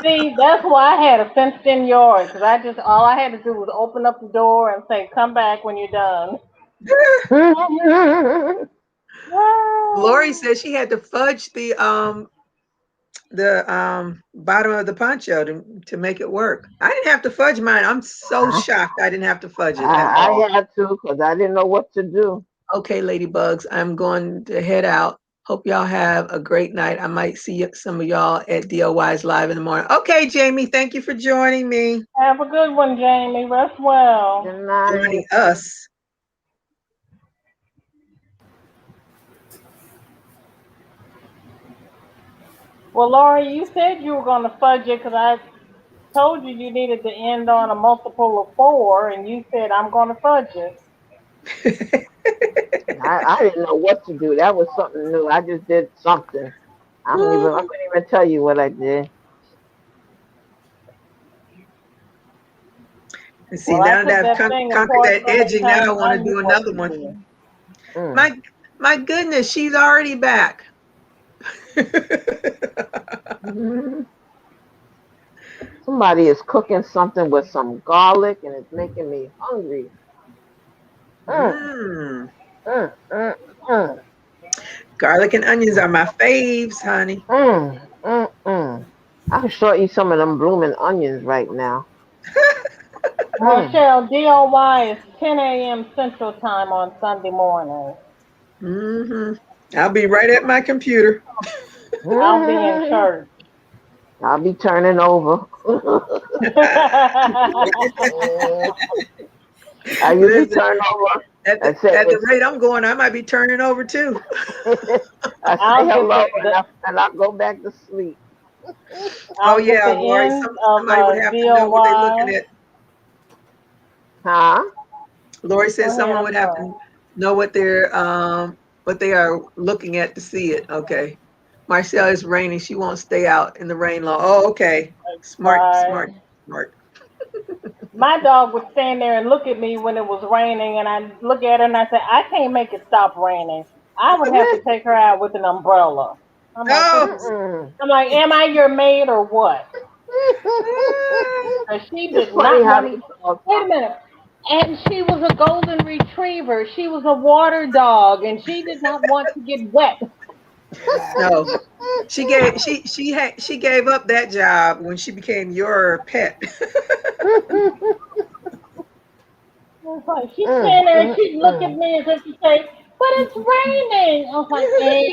See, that's why I had a fenced-in yard, because all I had to do was open up the door and say, "Come back when you're done." Lori said she had to fudge the bottom of the poncho to make it work. I didn't have to fudge mine. I'm so shocked I didn't have to fudge it at all. I had to because I didn't know what to do. Okay, ladybugs, I'm going to head out. Hope y'all have a great night. I might see some of y'all at DOY's Live in the morning. Okay, Jamie, thank you for joining me. Have a good one, Jamie. Rest well. Good night. Joining us. Well, Laurie, you said you were going to fudge it because I told you needed to end on a multiple of 4, and you said, "I'm going to fudge it." I didn't know what to do. That was something new. I just did something. I couldn't even tell you what I did. And see, Well, I now took that I've that thing conquered apart that so many edging, now I times want I to do knew what another to one. do. My goodness, she's already back. Somebody is cooking something with some garlic and it's making me hungry. Mm. Mm, mm, mm. Garlic and onions are my faves, honey. I can sure eat some of them blooming onions right now. Marshall, DOY is 10 a.m. Central Time on Sunday morning. I'll be right at my computer. I'll be in church. I'll be turning over. I usually Listen, turn over at and say the rate I'm going, I might be turning over too. I say hello and I'll go back to sleep. Oh I'll get yeah, the Lori. end Somebody would of have to know what they're looking DOY. at. Huh? Lori Go says ahead, someone I'm would have sorry. to know what they are looking at to see it. Okay. Marcel, it's raining. She won't stay out in the rain long. Oh, okay. Smart, Right. smart, smart. My dog would stand there and look at me when it was raining, and I look at her and I say, I can't make it stop raining. I would have to take her out with an umbrella. I'm like, what? Oh. Mm-mm. I'm like, am I your maid or what? And she It's did funny not how want these me. dogs Wait a minute. And she was a golden retriever. She was a water dog, and she did not want to get wet. Wow. No. She gave up that job when she became your pet. It's like she'd Mm, stand there and mm, she'd look at mm. me as if to say, "But it's raining." I was like, "And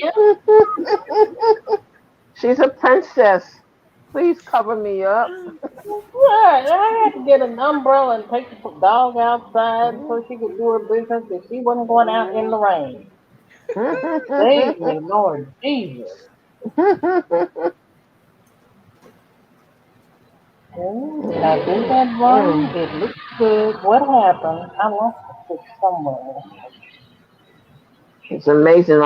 She's a princess. Please cover me up. what?" I had to get an umbrella and take the dog outside so she could do her business because she wasn't going out in the rain. Save me, Lord Jesus. Did I do that wrong? Mm. It looks good. What happened? I lost the fish somewhere. It's amazing.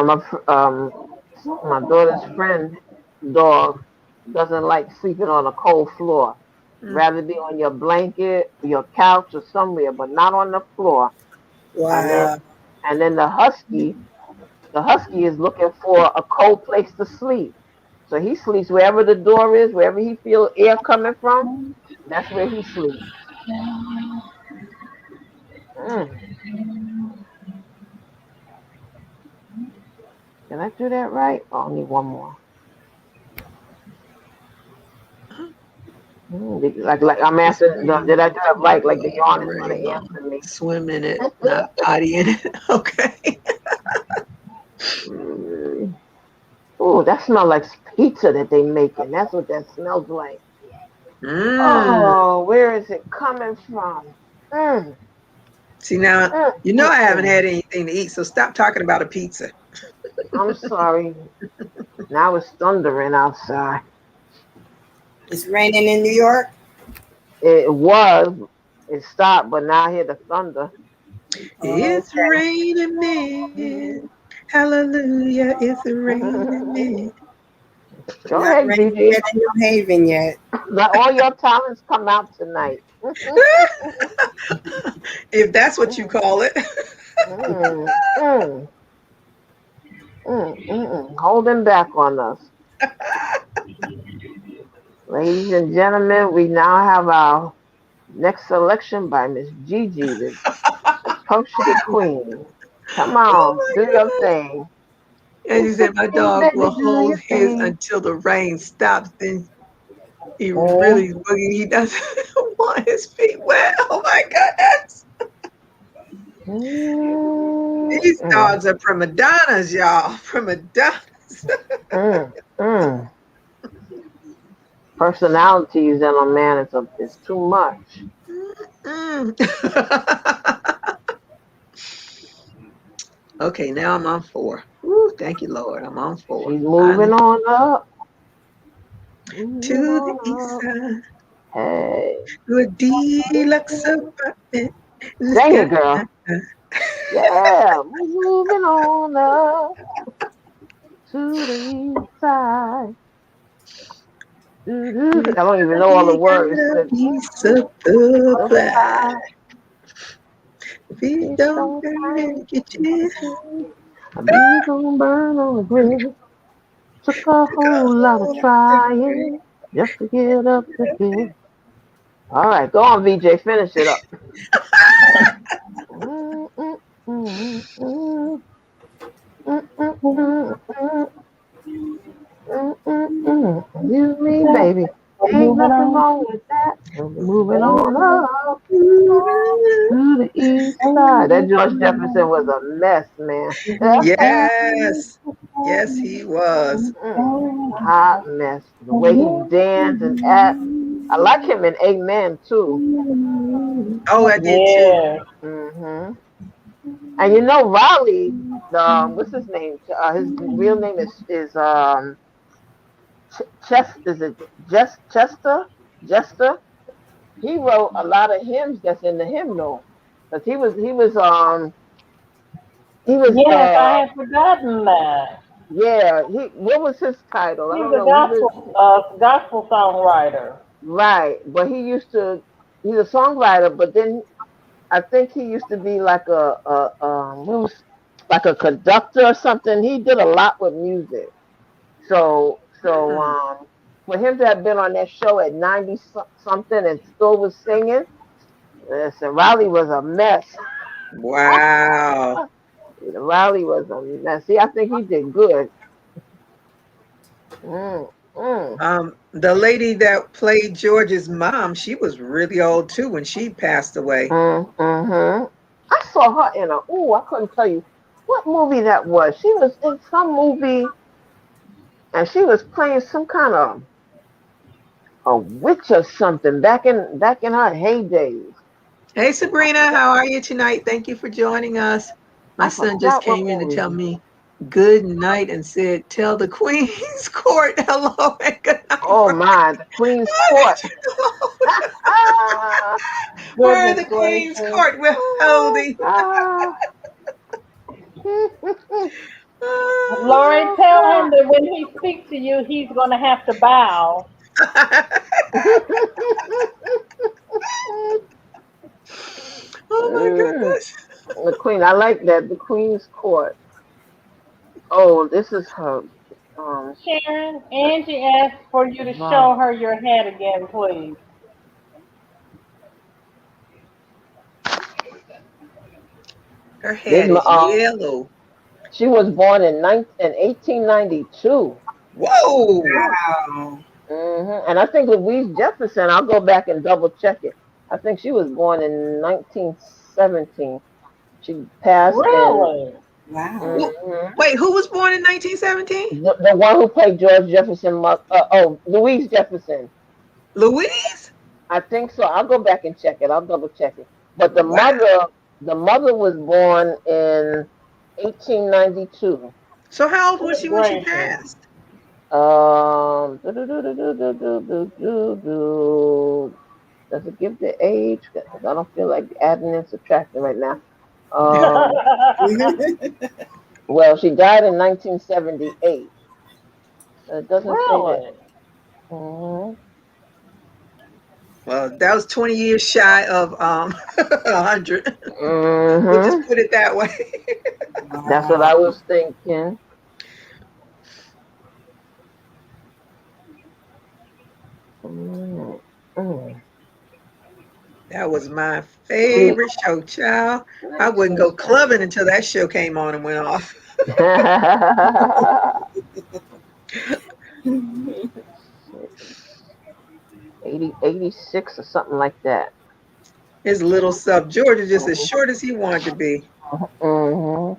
My daughter's friend dog doesn't like sleeping on a cold floor. Mm. Rather be on your blanket, your couch, or somewhere, but not on the floor. And then, Wow. and then the husky is looking for a cold place to sleep. So he sleeps wherever the door is, wherever he feels air coming from. That's where he sleeps. Mm. Did I do that right? Oh, I need one more. Like I'm It's asking, did raining. I do it right? Like the yarn is going to Rain. answer me. Swim in it, not potty in it. Okay. Mm. Oh, that smells like pizza that they making. That's what that smells like. Mm. Oh, where is it coming from? Mm, See now, mm, you know mm, I haven't mm. had anything to eat, so stop talking about a pizza. I'm sorry. Now it's thundering outside. It's raining in New York. It was. It stopped, but now I hear the thunder. It's Okay. raining men. Hallelujah. It's raining men. Go Not ahead, raining Gigi. yet in New Haven yet. Let all your talents come out tonight. If that's what you call it. Mm, mm, holding back on us. Ladies and gentlemen, we now have our next selection by Miss Gigi, the Crochet Queen. Come Oh on, my do your God. thing. And you It's said my okay, dog baby, will do hold your his thing. until the rain stops. Then he Oh, really boogie. He doesn't want his feet wet. Oh my goodness. Mm, These mm, dogs are prima donnas, y'all. Prima donnas. mm, mm. Personalities in a man is too much. Mm. Okay, now I'm on 4. Ooh, thank you, Lord. I'm on 4. She's moving on up, moving To the on east up. side, Hey, to a deluxe apartment in the sing sky. it, girl. Yeah, we're moving on up to the east side. I don't even know all the We words. got a But piece of the the pie. pie, Please it don't don't burn in the find kitchen. a bee gonna burn on the grill. Took a whole lot of trying just to get up to here. All right, go on, VJ, finish it up. Mm, mm, mm, mm, mm, mm, mm, mm. Excuse me, baby. I'm Ain't moving nothing on. wrong with that. And we're moving on Baby, up to the east side. That George Jefferson was a mess, man. Yes. Yes, he was. Hot mess. The way he danced and act. I like him in Amen too. Oh, I did too. yeah. hmm And you know Raleigh, what's his name? His real name is Is it Chester? Jester? He wrote a lot of hymns that's in the hymnal. Cause he was Yes, I had forgotten that. yeah, what was his title? I He don't was a know. He was gospel songwriter. right, but he used to he's a songwriter, but then I think he used to be like like a conductor or something. He did a lot with music. So Mm. for him to have been on that show at 90 something and still was singing, listen, Riley was a mess. Wow. Riley was a mess. See, I think he did good. Mm, mm, The lady that played George's mom, she was really old too when she passed away. mm-hmm. I saw her in I couldn't tell you what movie that was. She was in some movie and she was playing some kind of a witch or something back in her heydays. Hey Sabrina, how are you tonight? Thank you for joining us. My I son just forgot what came in to tell movie. me good night and said, tell the Queen's Court hello and good night Oh from my, the Queen's Court. we're Goodness the Queen's gracious. Court. We're holding. Ah. Lori, tell him that when he speaks to you, he's going to have to bow. Oh my goodness. The Queen, I like that. The Queen's Court. Oh, this is her. Um, Sharon, Angie asked for you to wow. show her your head again, please. Her This head is yellow. she was born in 1892. Whoa. Wow. And I think Louise Jefferson. I'll go back and double check it. I think she was born in 1917. She passed in. Really? Wow. Mhm. Wait, who was born in 1917? The one who played George Jefferson. Louise Jefferson. Louise? I think so. I'll go back and check it. I'll double check it. But the Wow. mother was born in 1892. So how old was Good she when she gracious. passed? Does it give the age? Because I don't feel like adding and subtracting right now. Um, well, she died in 1978. So it doesn't say that. Really? Mhm. Well, that was 20 years shy of 100. We'll just Mhm. put it that way. That's what Wow. I was thinking. Mm, mm. That was my favorite show, child. I wouldn't go clubbing until that show came on and went off. 86 or something like that. His little sub George is just as short as he wanted to be. Hmm.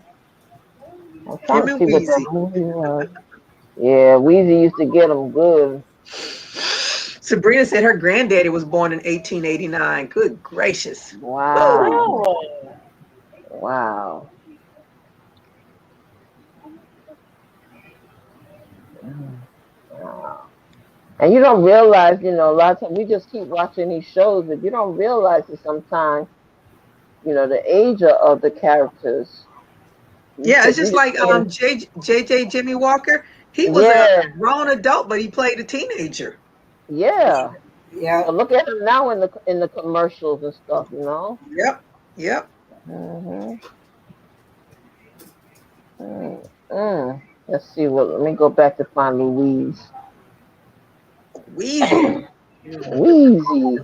I'm trying Him to and see what that Wheezy. movie was. Yeah, Weezy used to get them good. Sabrina said her granddaddy was born in 1889. Good gracious. Woo. Wow. Really? Wow. Mm. Wow. And you don't realize, a lot of times we just keep watching these shows, but you don't realize that sometimes, the age of the characters. Yeah, it's You just just like can't. JJ Jimmy Walker. He was a Yeah, grown adult, but he played a teenager. yeah. Yep. But look at him now in the commercials and stuff. Yep. Yep. Hmm. Mm. Let's see. Let me go back to find Louise. Wheezy. Wheezy.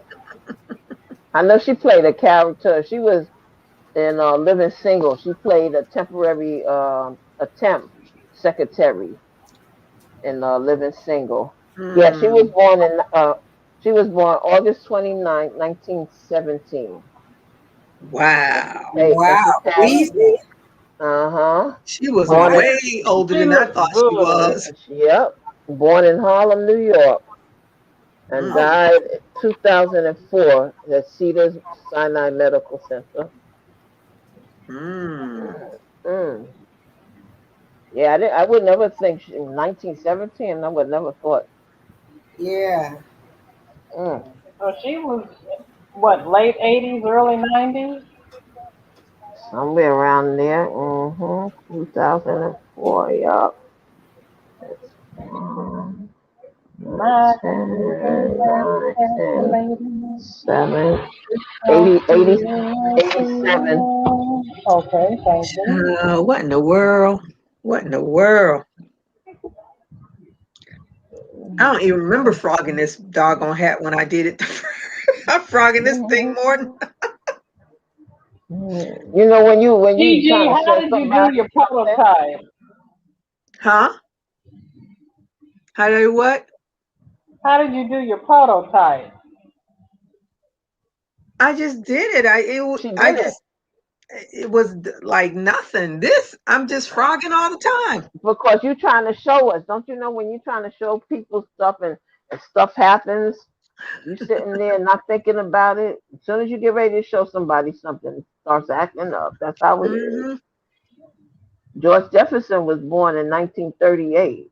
I know she played a character. She was in Living Single. She played a temporary temp secretary in Living Single. Yeah, Hmm. she was born August 29th, 1917. Wow. And she Wow. passed. Weezy? Uh-huh. She was Born in Wow. way older She than I looks thought she good. was. Yep. Born in Harlem, New York, and Mm. Oh, died in 2004 at Cedars Sinai Medical Center. Mm. Mm. Yeah, I would never think in 1917. I would never thought. Yeah. Mm. so she was, what, late 80s, early 90s? Somewhere around there. 2004. Yup. My 10, 9, 10, lady, 7, don't 80, 80, feel 87. okay, thank you. What in the world? What in the world? I don't even remember frogging this doggone hat when I did it. I'm frogging this thing more than You know, when you Gigi, trying to how show did you do somebody your something, prototype? huh? How do you what? How did you do your prototype? I just did it. she did it It was like nothing. This I'm just frogging all the time. because you trying to show us. Don't you know when you trying to show people stuff and stuff happens, you sitting there not thinking about it. As soon as you get ready to show somebody something, it starts acting up. That's how it is. Hmm. George Jefferson was born in 1938.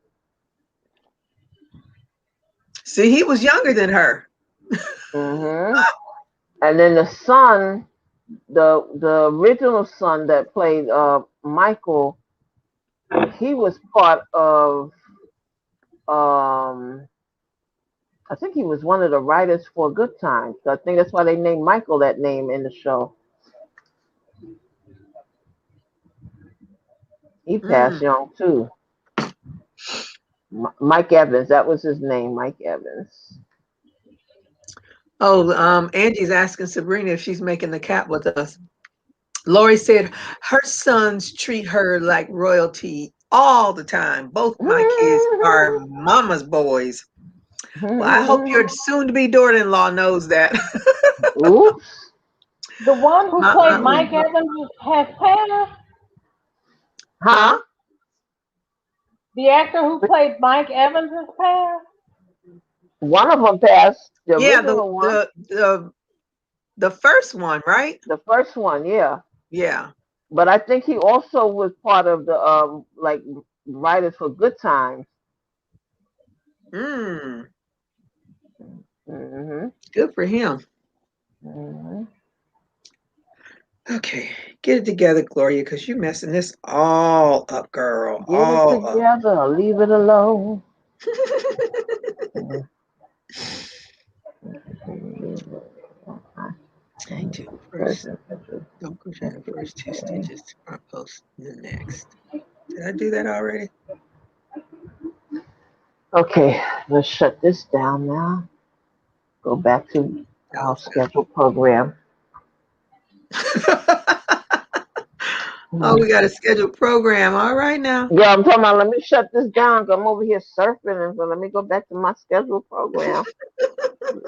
See, he was younger than her. Hmm. And then the son, the original son that played Michael, he was part of I think he was one of the writers for Good Times. I think that's why they named Michael that name in the show. He passed Mm. young too. Mike Evans, that was his name, Mike Evans. Oh, Angie's asking Sabrina if she's making the cap with us. Lori said her sons treat her like royalty all the time. Both my kids are mama's boys. Well, I hope your soon-to-be daughter-in-law knows that. Oops. The one who My played aunt was, Mike Evans has passed. huh? Huh? The actor who played Mike Evans has passed. One of them passed, the Yeah, original one. the first one, right? The first one, yeah. Yeah. But I think he also was part of the like writers for Good Times. Mm. Hmm. Good for him. Hmm. Okay, get it together, Gloria, because you're messing this all up, girl. Get it All up. together, or leave it alone. Mhm. Chain 2 first. Don't crochet the first 2 stitches to front post the next. Did I do that already? Okay, let's shut this down now. Go back to That our was good. scheduled program. Oh, we got a scheduled program. All right now. Yeah, I'm talking about. Let me shut this down. 'Cause I'm over here surfing, and so let me go back to my scheduled program. Okay.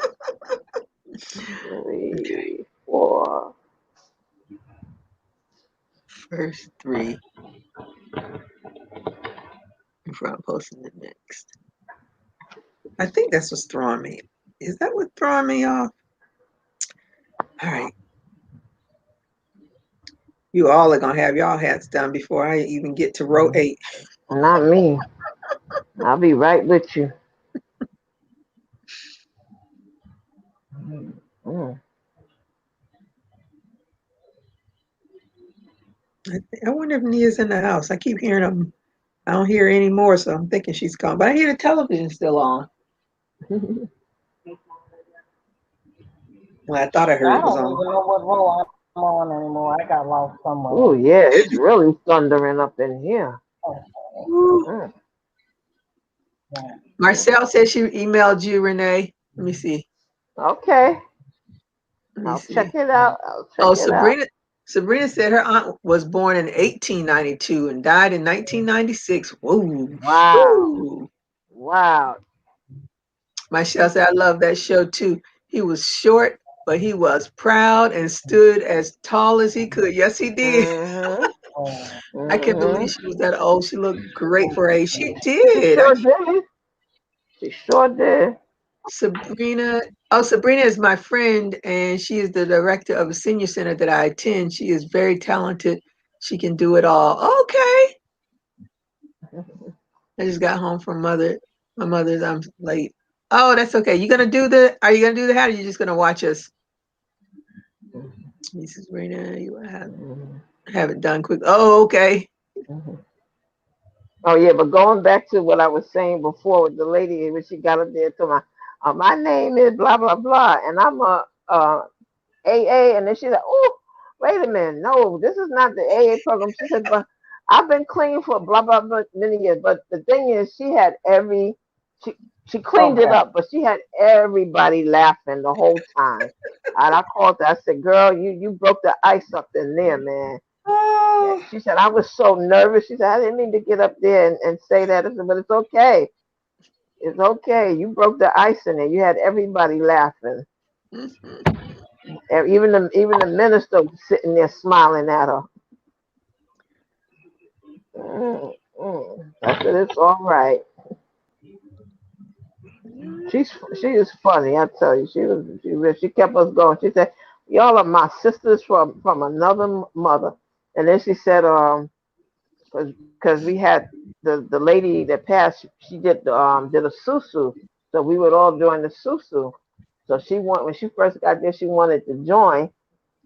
3, 4. First 3 in front post in the next. I think that's what's throwing me. Is that what's throwing me off? All right. You all are going to have y'all hats done before I even get to row 8. Not me. I'll be right with you. Mm. I wonder if Nia's in the house. I keep hearing them. I don't hear her anymore, so I'm thinking she's gone. But I hear the television still on. Well, I thought I heard I it was don't on. even know what row I'm on anymore. I got lost Oh somewhere. yeah, it's really thundering up in here. Woo. Mm. Marcel said she emailed you, Renee. Let me see. Okay, Let me I'll check see. it out. I'll check Oh, it out. Sabrina said her aunt was born in 1892 and died in 1996. Whoa. Wow, Woo. wow. Michelle said, I love that show too. He was short, but he was proud and stood as tall as he could. Yes, he did. Mhm. I can't believe Mhm. she was that old. She looked great for her age. She She did. sure did. She sure did. Sabrina. Oh, Sabrina is my friend, and she is the director of a senior center that I attend. She is very talented. She can do it all. Okay. I just got home from my mother's. I'm late. Oh, that's okay. Are you gonna do the hat or you just gonna watch us? Mrs. Sabrina, you have it done quick. Oh, okay. Mhm. Oh yeah, but going back to what I was saying before with the lady when she got up there to my name is blah blah blah, and I'm a AA, and then she said, "Oh, wait a minute, no, this is not the AA program." She said, "But I've been clean for blah blah blah many years." But the thing is, she she cleaned it Okay. up, but she had everybody laughing the whole time. And I called her. I said, "Girl, you broke the ice up in there, man." Yeah, Oh, she said, "I was so nervous." She said, "I didn't mean to get up there and say that." I said, "But it's okay. It's okay. You broke the ice in there. You had everybody laughing. mhm. And even the minister was sitting there smiling at her." I said, "It's all right." She is funny. I tell you, she kept us going. She said, "Y'all are my sisters from another mother." And then she said, because we had the lady that passed, she did a susu, so we would all join the susu. So when she first got there, she wanted to join,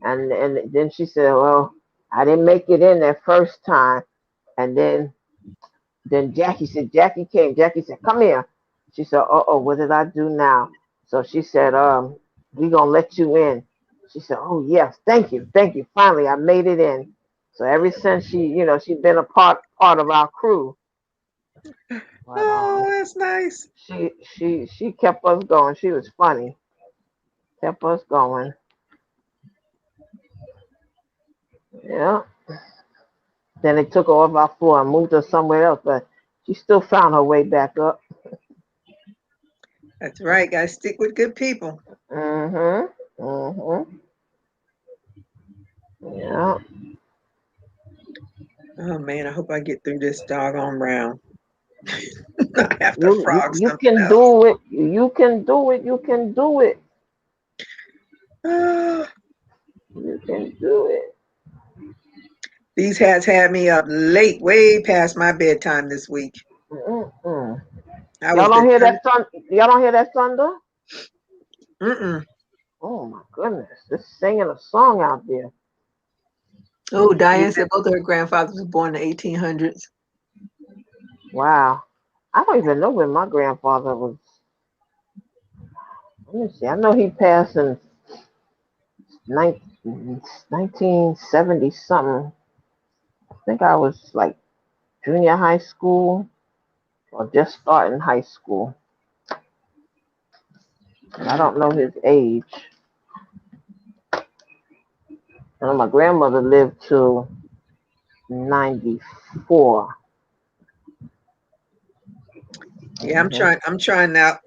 and then she said, "Well, I didn't make it in that first time." And then Jackie came. Jackie said, "Come here." She said, "Oh, what did I do now?" So she said, "We gonna let you in." She said, "Oh yes, thank you. Finally, I made it in." So ever since she's been a part of our crew. But Oh, that's nice. she kept us going. She was funny. Kept us going. Yeah. Then they took her off our floor and moved her somewhere else, but she still found her way back up. That's right. Got to stick with good people. Mhm. Mhm. Yeah. Oh man, I hope I get through this doggone round. I have to You, you frog you something can else. do it. You can do it. You can do it. Ah, You can do it. these hats had me up late, way past my bedtime this week. Mm-mm. I was determined. Y'all don't hear that thunder? Mm-mm. Oh my goodness! Just singing a song out there. Oh, Diane Even said both of her grandfathers were born in the 1800s. wow. I don't even know when my grandfather was. Let me see. I know he passed in 1970 something. I think I was like junior high school or just starting high school. I Mm. don't know his age. I know my grandmother lived to 94. Yeah, I'm Mm-hmm. trying. I'm trying now.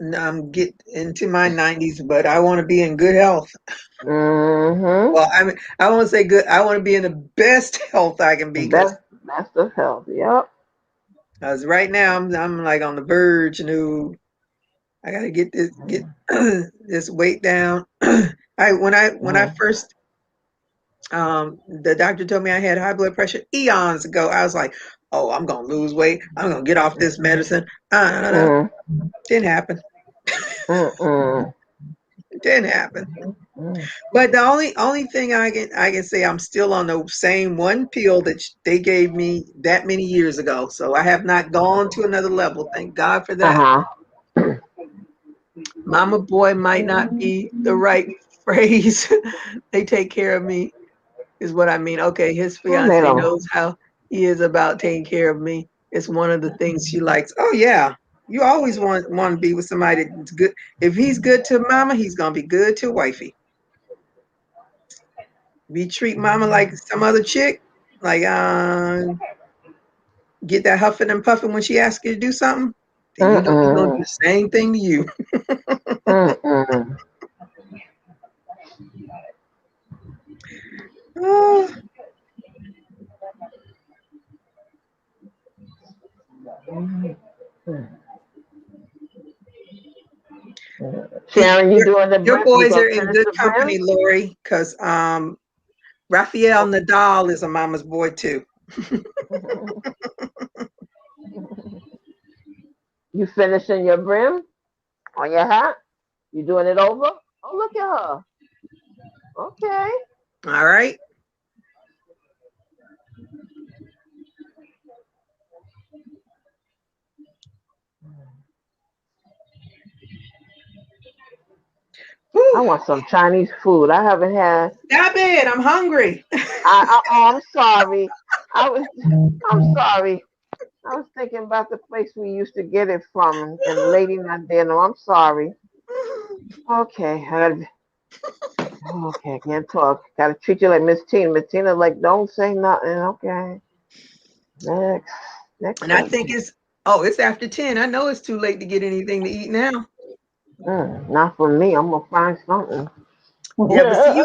Get into my 90s, but I want to be in good health. Mm-hmm. Well, I won't say good. I want to be in the best health I can be because Best of health. Yep. as right now I'm like on the verge. I got to get this weight down. When I Mm-hmm. first the doctor told me I had high blood pressure eons ago. I was like, oh, I'm gonna lose weight. I'm gonna get off this medicine. No, no, didn't happen. Mm-mm. It didn't happen. Mm-mm. But the only thing I can say I'm still on the same one pill that they gave me that many years ago. So I have not gone to another level. Thank God for that. Uh-huh. Mama boy might not be the right phrase. They take care of me is what I mean. Okay, his Well, they fiance don't. knows how he is about taking care of me. It's one of the things she likes. Oh yeah. You always want to be with somebody that's good. If he's good to mama, he's gonna be good to wifey. If you treat mama like some other chick, like get that huffing and puffing when she asks you to do something, then you know he's gonna do Mm-mm. the same thing to you. Mm-mm. Oh, Sharon, you your, doing the your brim? You boys gonna are in finish good the brim? company, Lori, because Rafael Nadal is a mama's boy too. You finishing your brim on your hat? You doing it over? Oh, look at her. Okay. All right. want some Chinese food. I haven't had. Stop it! I'm hungry. Oh, I'm sorry. I'm sorry. I was thinking about the place we used to get it from, and the lady not there. No, I'm sorry. Okay, okay, can't talk. Gotta treat you like Miss Tina. Miss Tina, like, don't say nothing. Okay. Next And I person. think it's after 10. I know it's too late to get anything to eat now. Not for me. I'm gonna find something. Yeah, but see,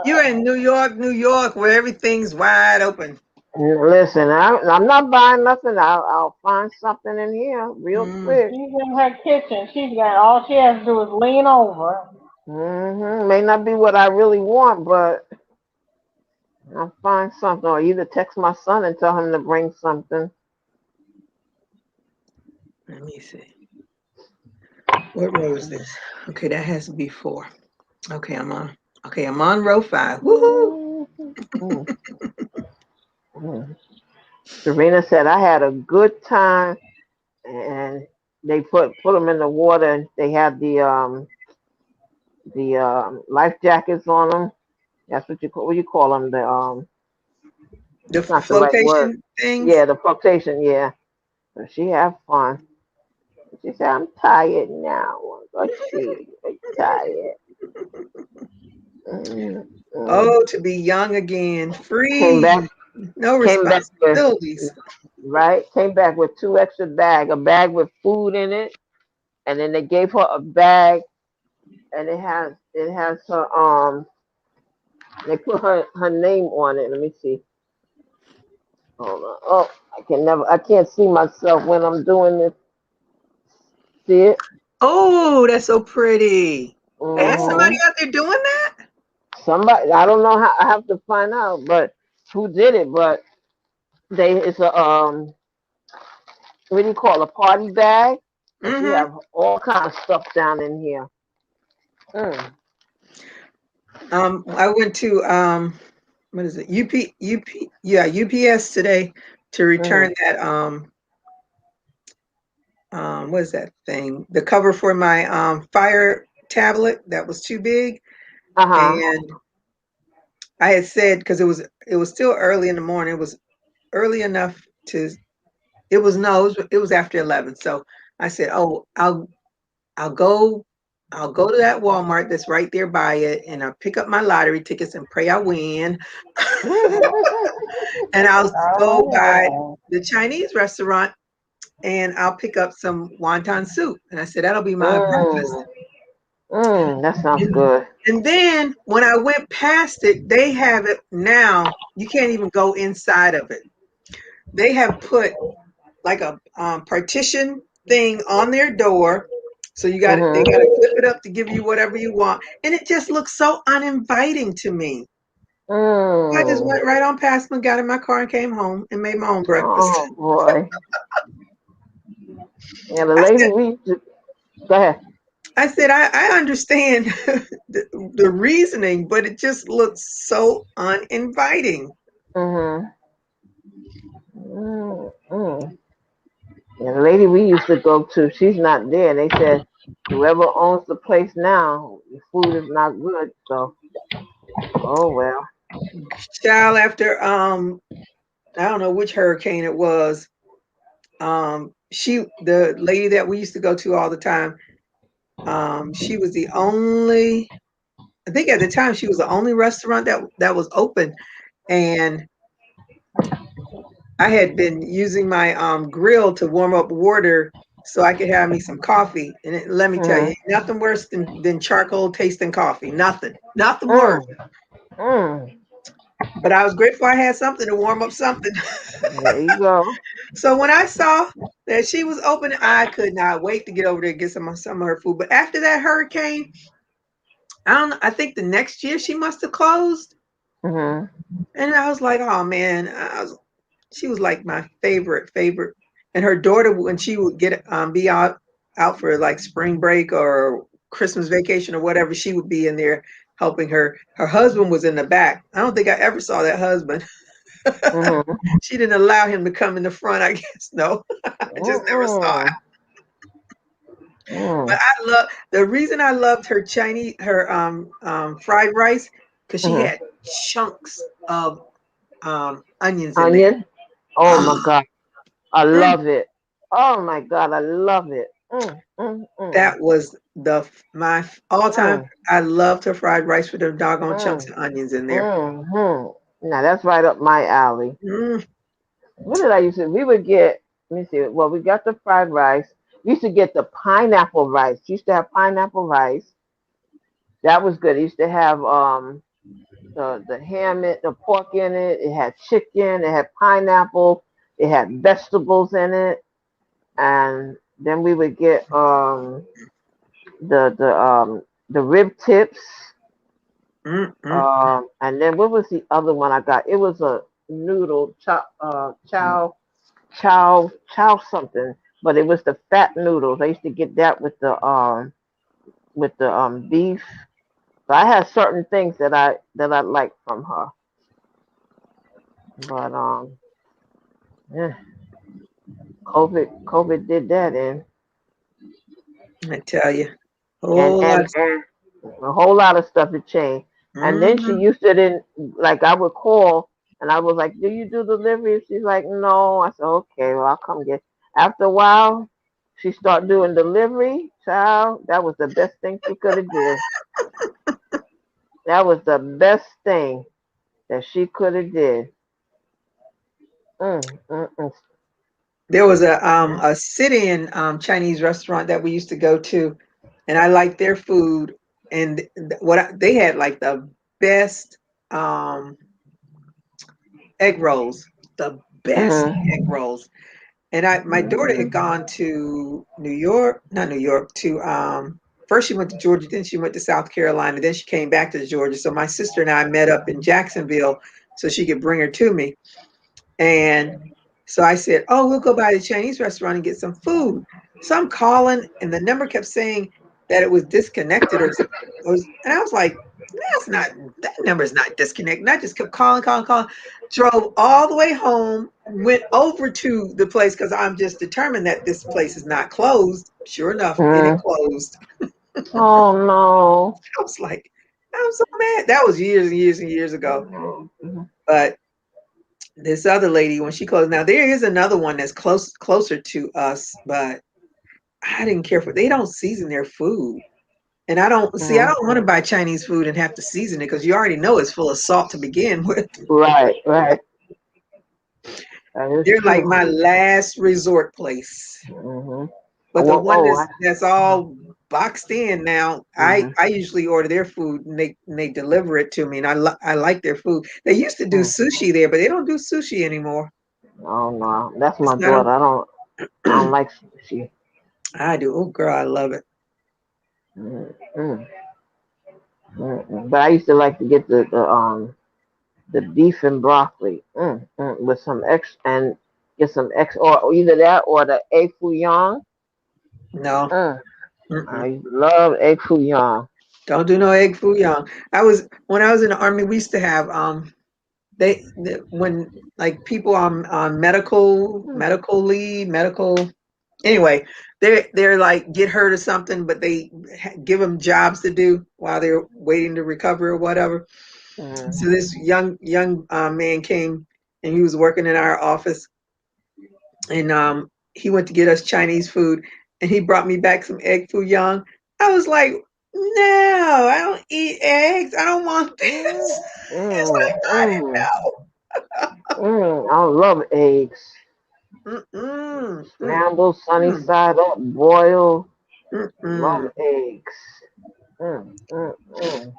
you're in New York, where everything's wide open. Listen, I'm not buying nothing. I'll find something in here real Mm. quick. She's in her kitchen. She's got all she has to do is lean over. May not be what I really want, but I'll find something, or either text my son and tell him to bring something. Let me see. What row is this? Okay, that has to be 4. Okay, I'm on row 5. Woohoo! Serena said I had a good time, and they put them in the water. And they had the life jackets on them. That's what you call them. The It's not the right word. flotation things. Yeah, the flotation. Yeah, so she had fun. She said, "I'm tired now." I'm tired. Oh, to be young again, Came free, back. no Came back with responsibilities. right. Came back with 2 extra bags. A bag with food in it, and then they gave her a bag, and it has her. They put her name on it. Let me see. Hold on. Oh, I can't see myself when I'm doing this. See it? Oh, that's so pretty. There's somebody Hmm. out there doing that? Somebody, I don't know how. I have to find out, but who did it? But it's a what do you call, a party bag? And she Mm-hmm. have all kind of stuff down in here. I went to what is it? UPS today to return Mm. that what is that thing? The cover for my fire tablet that was too big, Uh huh. and I had said because it was still early in the morning. It was early enough to. It was no, it was after 11. So I said, "Oh, I'll go I'll go to that Walmart that's right there by it, and I'll pick up my lottery tickets and pray I win." And I'll go by Oh. the Chinese restaurant and I'll pick up some wonton soup. And I said, that'll be my breakfast. mm. That sounds And, good. and then when I went past it, they have it now. You can't even go inside of it. They have put like a partition thing on their door. So they got Mhm. to flip it up to give you whatever you want. And it just looks so uninviting to me. I just Mm. went right on past them, got in my car and came home and made my own breakfast. Oh boy. Yeah, the I lady said, we go ahead. I understand the reasoning, but it just looks so uninviting. Mhm. Mm. Yeah, the lady we used to go to, she's not there. They said whoever owns the place now, the food is not good. So, oh well. Child, after I don't know which hurricane it was. The lady that we used to go to all the time, she was the only. I think at the time she was the only restaurant that was open, and I had been using my grill to warm up water so I could have me some coffee. And let me tell you, Mhm. nothing worse than charcoal tasting coffee. Nothing worse. Mm. Mm. But I was grateful I had something to warm up something. There you go. So when I saw that she was open, I could not wait to get over there and get some of her food. But after that hurricane, I don't know, I think the next year she must have closed. Mhm. And I was like, oh man, she was like my favorite. And her daughter, when she would be out for like spring break or Christmas vacation or whatever, she would be in there helping her. Her husband was in the back. I don't think I ever saw that husband. Mhm. She didn't allow him to come in the front, I guess. No, I just never saw it. Mm-mm. Mm. But I love the reason I loved her Chinese her fried rice because she Mm. had chunks of onions in there. Onion. Oh my Oh, God. I mm, love it. Oh my God. I love it. that was my all time. Mm, I loved her fried rice with her doggone chunks mm, of onions in there. mm. Now that's right up my alley. Mm, What did I used to? We would get. Let me see. Well, we got the fried rice. We used to get the pineapple rice. We used to have pineapple rice. That was good. It used to have the ham, the pork in it. It had chicken. It had pineapple. It had vegetables in it, and then we would get the rib tips. And then what was the other one I got? It was a noodle, chow something, but it was the fat noodles. I used to get that with the beef. So I had certain things that I liked from her, but yeah, COVID did that I tell you, a and whole lot. and and a whole lot of stuff had changed. And then she Mhm. used to then like I would call and I was like, "Do you do delivery?" She's like, "No." I said, "Okay, well I'll come get." After a while, she started doing delivery. Child, that was the best thing she could have did. That was the best thing that she could have did. Mm, mm, mm. There was a sit-in Chinese restaurant that we used to go to, and I liked their food. And they had like the best um, egg rolls, the best Mm, egg rolls. And my daughter had gone to New York, not New York, to first she went to Georgia, then she went to South Carolina, then she came back to Georgia. So my sister and I met up in Jacksonville so she could bring her to me. And so I said, "Oh, we'll go by the Chinese restaurant and get some food." So I'm calling, and the number kept saying that it was disconnected, and I was like, "That's not that number's not disconnected." And I just kept calling, calling, calling. Drove all the way home, went over to the place because I'm just determined that this place is not closed. Sure enough, it had mm. closed. Oh no. I was like, I'm so mad. That was years and years and years ago. Mm, But this other lady, when she closed, now there is another one that's closer to us, but I didn't care for. They don't season their food, and I don't see. I mm. don't want to buy Chinese food and have to season it because you already know it's full of salt to begin with. Right, right. That is They're like true. my last resort place. Hmm. But the Well, one I, that's all boxed in now, I mhm, I usually order their food and they deliver it to me, and I like their food. They used to do mm. sushi there, but they don't do sushi anymore. Oh no, that's It's my not daughter. I don't like sushi. I do. Oh, girl, I love it. Mm, mm, But I used to like to get the beef and broccoli with some X and get some X or either that or the egg foo young. No, Mm. mm-mm. I love egg foo young. Don't do no egg foo young. When I was in the army, we used to have when like people on medical leave, medical anyway, they're like get hurt or something, but they give them jobs to do while they're waiting to recover or whatever. Mm. So this young man came and he was working in our office, and he went to get us Chinese food, and he brought me back some egg foo young. I was like, no, I don't eat eggs. I don't want Mm. this. He's Mm. like, honey, Mm. I love eggs. no. Mm-mm, Scrambled, sunny mm-mm, side up, boiled. Love mm-mm. eggs. Mm. Mm. Mm.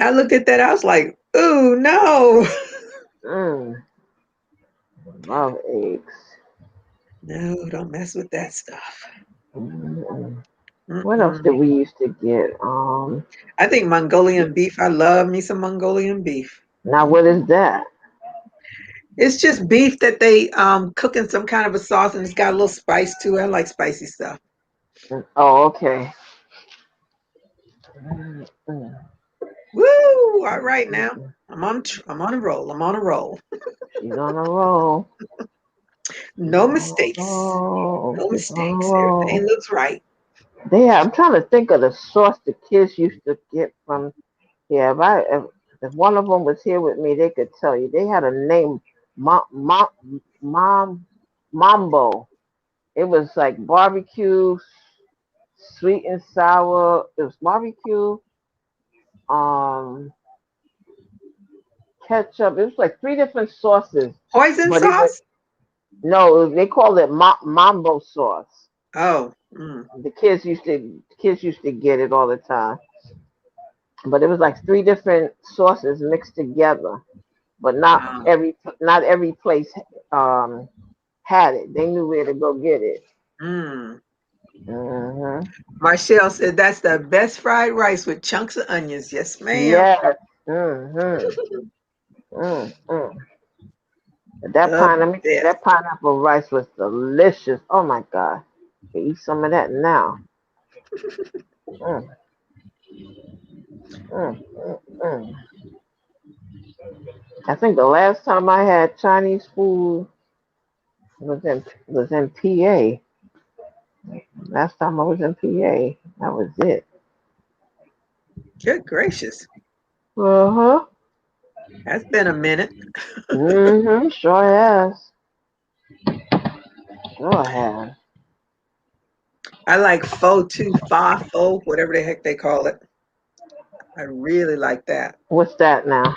I looked at that. I was like, ooh, no. Mm. Love eggs. No, don't mess with that stuff. Mm. What else Mm-mm. did we used to get? I think Mongolian beef. I love me some Mongolian beef. Now what is that? It's just beef that they cook in some kind of a sauce, and it's got a little spice to it. I like spicy stuff. Oh, okay. Mm, mm, Woo! All right now. mm. I'm on a roll. I'm on a roll. She's on a roll. She's No on a mistakes. roll. No She's on a mistakes. Everything roll. looks right. I'm trying to think of the sauce the kids used to get from. Yeah, if one of them was here with me, they could tell you. They had a name, Mom, Mambo. It was like barbecue, sweet and sour. It was barbecue, um, ketchup. It was like three different sauces, Poison but it was sauce? no. They called it mambo sauce. Oh. The kids used to get it all the time, but it was like three different sauces mixed together. But Wow. not every place um had it. They knew where to go get it. Mm. Hmm. Marshall said that's the best fried rice with chunks of onions. Yes, ma'am. Yes. Hmm. Mm. The Let me tell you, best. that pineapple rice was delicious. Oh my God. Can eat some of that now. Mm, mm. I think the last time I had Chinese food was in PA. Last time I was in PA, that was it. Good gracious. Uh-huh. That's been a minute. Sure has. Sure has. I like pho too, pho, whatever the heck they call it. I really like that. What's that now?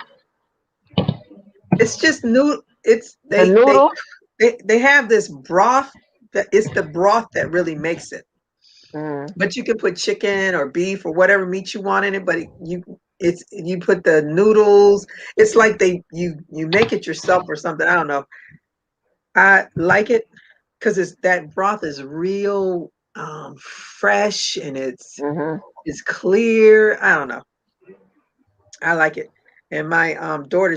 It's just new. It's The noodle? they have this broth that it's the broth that really makes it. Mm. But you can put chicken or beef or whatever meat you want in it. But you put the noodles. It's like you make it yourself or something. I don't know. I like it because it's that broth is real fresh and Mm-hmm. it's clear. I don't know. I like it. And my daughter,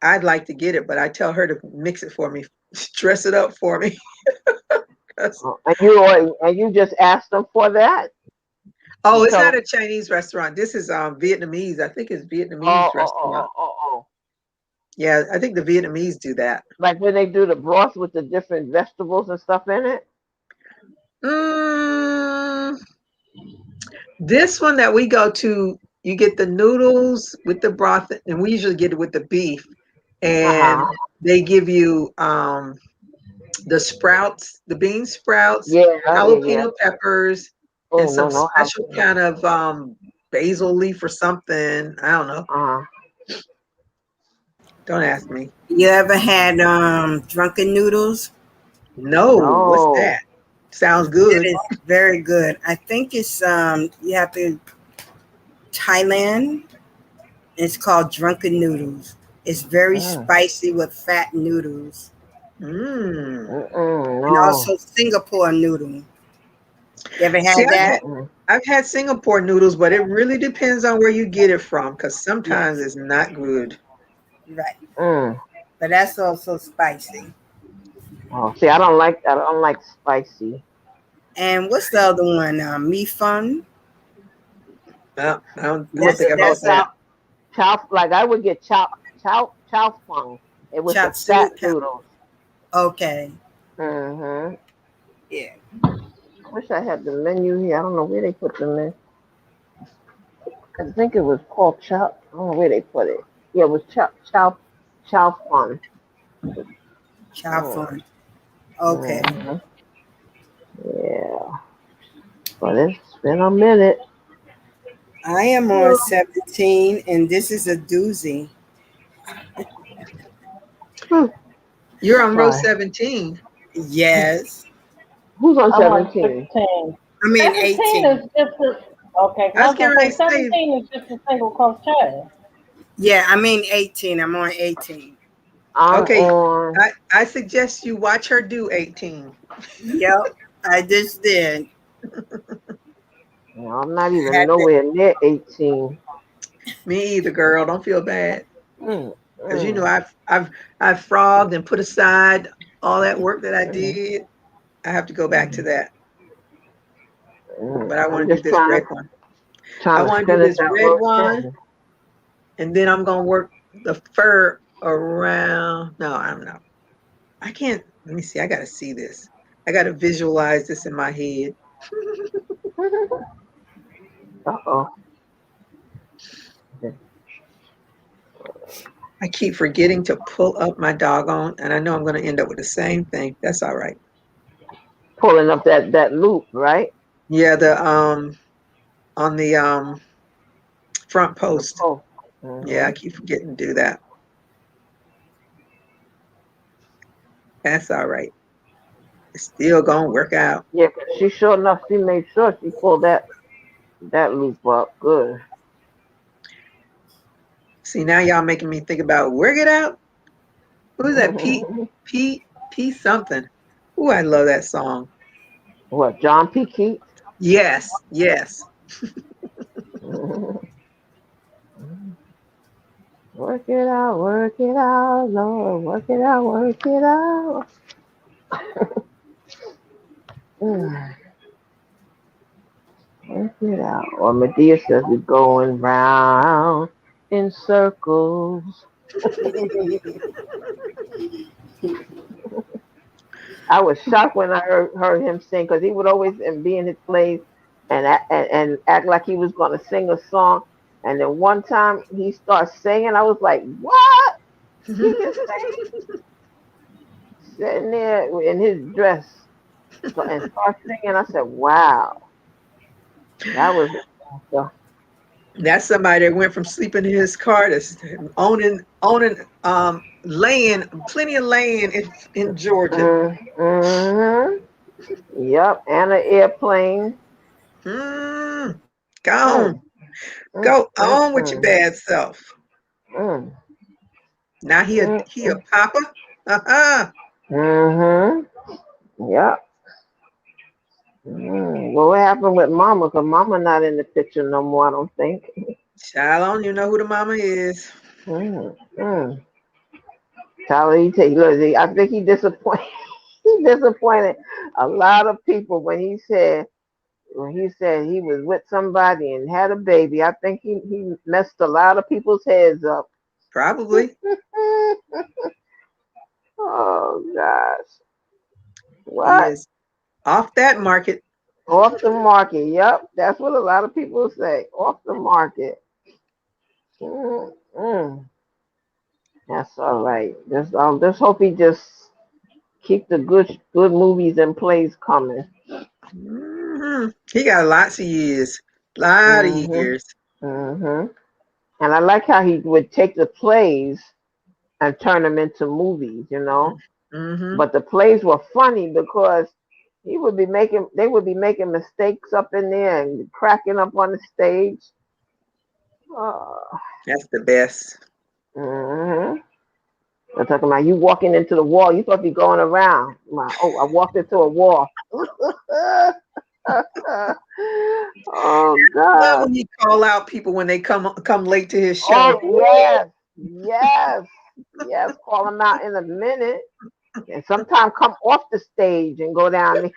I'd like to get it, but I tell her to mix it for me, dress it up for me. 'Cause- And you just asked them for that? You oh, it's tell not them, a Chinese restaurant. This is Vietnamese. I think it's oh, Vietnamese oh, oh, restaurant. oh, oh, oh. Yeah, I think the Vietnamese do that. Like when they do the broth with the different vegetables and stuff in it? Mm, this one that we go to, you get the noodles with the broth, and we usually get it with the beef, and Uh-huh. they give you the sprouts, the bean sprouts, Yeah, yeah. jalapeno peppers, and Oh, no, some no special jalapeno. kind of basil leaf or something. I don't know. Uh-huh. Don't ask me. You ever had drunken noodles? No, what's No. that? Sounds That good. is very good. I think it's you have to Thailand. It's called drunken noodles. It's very Mm. spicy with fat noodles. Mm. Mm-mm, And no. also Singapore noodle. You ever See, had that? Mm-mm. I've had Singapore noodles, but it really depends on where you get it from, because sometimes Yes, it's not good. right. Mm. But that's also spicy. Oh, see, I don't like spicy. And what's the other one? Me fun. No, I don't With think the I've no had That's that. chow, like I would get chow fung. It was the chop fat suey. noodles. Okay. Mm-hmm. Yeah. Wish I had the menu here. I don't know where they put them in. I think it was called chow. I don't know where they put it. Yeah, it was chow fun. Chop Mm, fun. Okay. hmm. Yeah, but it's been a minute. I am on 17 and this is a doozy. Hmm. You're on row Sorry. 17. Yes. Who's on I'm on 17? 16. I mean 17 18. is just a, okay, 'cause I I was was going getting to ready say to say, 17 is just a single crochet. Yeah, I mean 18. I'm on 18. I'm okay, on. I suggest you watch her do 18. Yep. I just did. No, I'm not I even had to, nowhere near 18. Me either, girl. Don't feel bad. Mm, Because you know mm, I've frogged and put aside all that work that I mm, did. I have to go back to that. But I I'm want to do just this trying red to one. I trying to want to do finish this that red row one, 10. and then I'm gonna work the fur around. No, I'm not. I can't. Let me see. I gotta see this. I gotta visualize this in my head. Uh-oh. I keep forgetting to pull up my doggone, and I know I'm going to end up with the same thing. That's all right. Pulling up that loop, right? Yeah, the on the front The post. post. Yeah, I keep forgetting to do that. That's all right. It's still gonna work out. Yeah, 'cause she sure enough, she made sure she pulled that loop up. Good. See, now y'all making me think about work it out. Who's that? Pete something. Ooh, I love that song. What, John P. Keats? Yes, yes. Work it out, Lord. Work it out, work it out. Work it out. Or Medea says we're going round in circles. I was shocked when I heard him sing because he would always be in his place and act like he was going to sing a song. And then one time he starts singing, I was like, "What? He can sing?" Sitting there in his dress and start singing. I said, "Wow, that was." That's somebody that went from sleeping in his car to owning land, plenty of land in Georgia. Mm-hmm. Yep, and an airplane. Go Mm, on. mm, Go mm, on with your mm, bad self. mm, Now he a mm, papa. Uh-huh. mm-hmm. Yep. Well, what happened with Mama? Cause Mama not in the picture no more. I don't think. Child, I don't even know who the mama is. Mm, mm. Tyler, look, I think he disappointed. He disappointed a lot of people when he said he was with somebody and had a baby. I think he messed a lot of people's heads up. Probably. Oh gosh. He What? is off that market. Off the market. Yep. That's what a lot of people say. Off the market. Mm-mm. That's all right. Just hope he just keep the good movies and plays coming. He got lots of years. Lot of Mhm. years. Mhm. And I like how he would take the plays and turn them into movies, you know. Mm-hmm. But the plays were funny because they would be making mistakes up in there and cracking up on the stage. That's the best. Mhm. I'm talking about you walking into the wall. You supposed to be going around. I walked into a wall. Oh Love God. when you call out people when they come late to his show. Oh yes. Yes. Yes. Call them out in a minute. And sometimes come off the stage and go down there.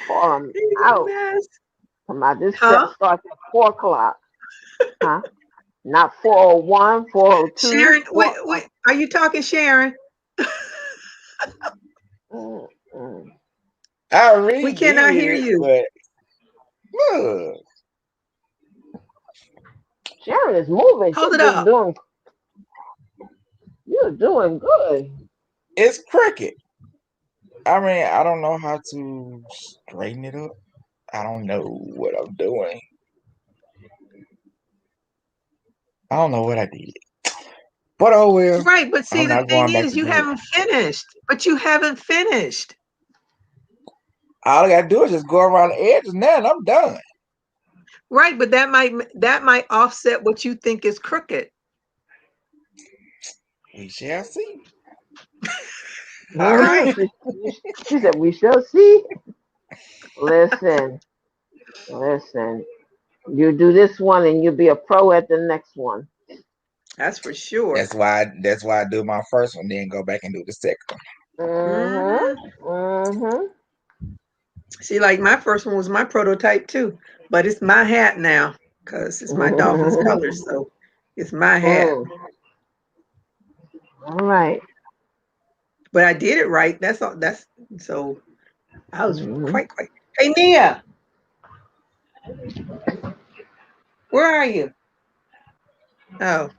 Call them He's a out. mess. Come out. This set Huh? starts at 4 o'clock. Huh? Not 4:01, 4:02, Sharon, wait. Are you talking, Sharon? Mm-mm. I We really cannot hear did, you. but look, Sharon is moving. Hold it up. You're doing good. it's cricket. I mean, I don't know how to straighten it up. I don't know what I'm doing. I don't know what I did. But oh well. Right, but see, I'm the not thing going back is, to you do it. haven't finished. But you haven't finished. All I gotta do is just go around the edges now and I'm done. Right, but that might offset what you think is crooked. We shall see. All right. She said, "We shall see." Listen. You do this one, and you'll be a pro at the next one. That's for sure. That's why I do my first one, then go back and do the second one. Mhm. Hmm. Mhm. See, like my first one was my prototype too, but it's my hat now because it's my dolphin's colors, so it's my hat. All right. But I did it right. That's all. That's so. I was quite. Hey, Nia, where are you? Oh.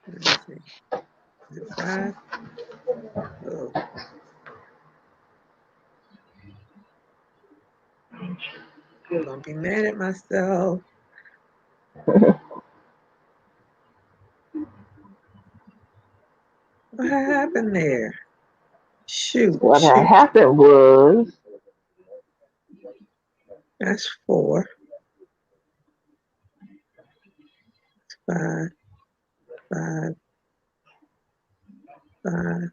Let me see. Is it 5? Oh. I'm gonna be mad at myself. What happened there? Shoot. What had happened was That's 4. 5, 5, 5,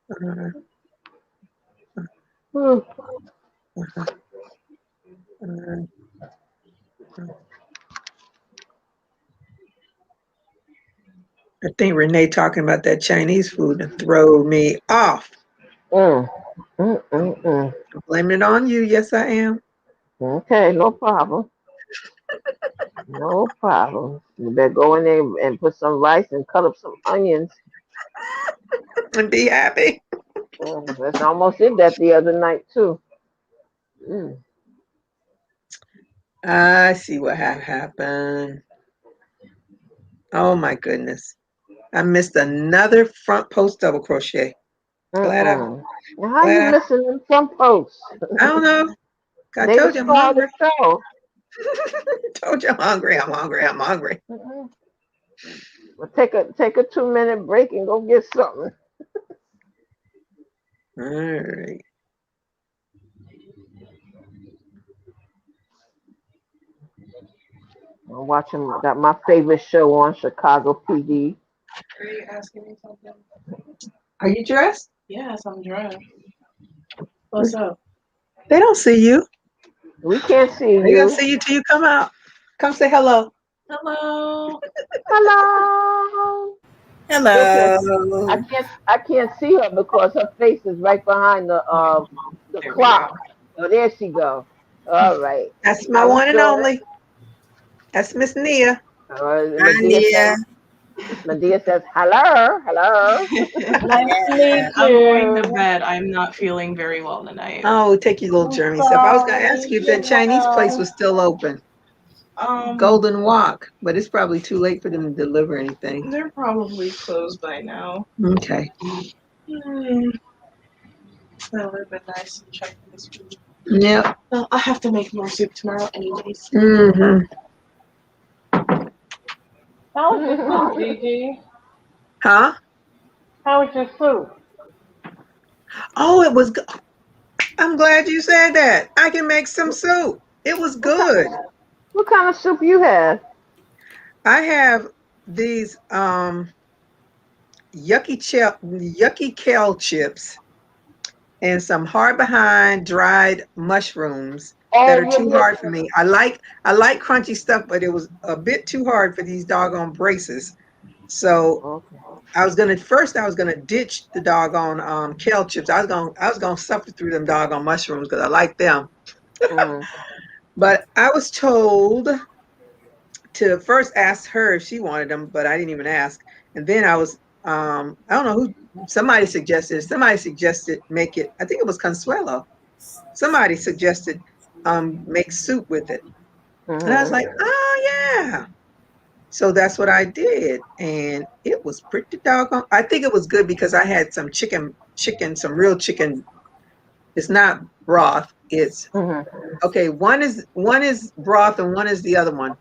5, 5, 5. I think Renee talking about that Chinese food and throw me off. I'm blaming it on you. Yes, I am. Okay, no problem. No problem. You better go in there and put some rice and cut up some onions. And be happy. That's almost did that the other night too. I see what happened. Oh my goodness. I missed another front post double crochet. Glad How you missing them front posts? I don't know. I They told the you I'm star of hungry. the show. Told you I'm hungry. I'm hungry. I'm hungry. Well, take a 2-minute break and go get something. All right. I'm watching. Got my favorite show on, Chicago PD. Are you asking me something? Are you dressed? Yes, I'm dressed. What's up? They don't see you. We can't see They you. don't see you till you come out. Come say hello. Hello. Hello. Hello. I can't see her because her face is right behind the clock. Oh, there she go. All right. That's my one and only. That's Miss Nia. Medea says, hello, hello. Nice to meet you. I'm going to bed. I'm not feeling very well tonight. Oh, take your little journey stuff. I was gonna ask you if that Chinese place was still open. Golden Walk, but it's probably too late for them to deliver anything. They're probably closed by now. Okay. That would have been nice to check this food. Yep. Well, I have to make more soup tomorrow anyways. Mm-hmm. How was your soup, Gigi? Huh? How was your soup? Oh, it was good. I'm glad you said that. I can make some soup. It was good. What kind of soup you have? I have these yucky kale chips and some hard behind dried mushrooms that are too hard for me. I like crunchy stuff, but it was a bit too hard for these doggone braces. So I was gonna ditch the doggone kale chips. I was gonna suffer through them doggone mushrooms because I like them. But I was told to first ask her if she wanted them, but I didn't even ask. And then I was I don't know who, somebody suggested make it, I think it was Consuelo. Somebody suggested make soup with it. And I was like, oh yeah. So that's what I did. And it was pretty doggone. I think it was good because I had some some real chicken. It's not broth. It's okay. One is broth and one is the other one.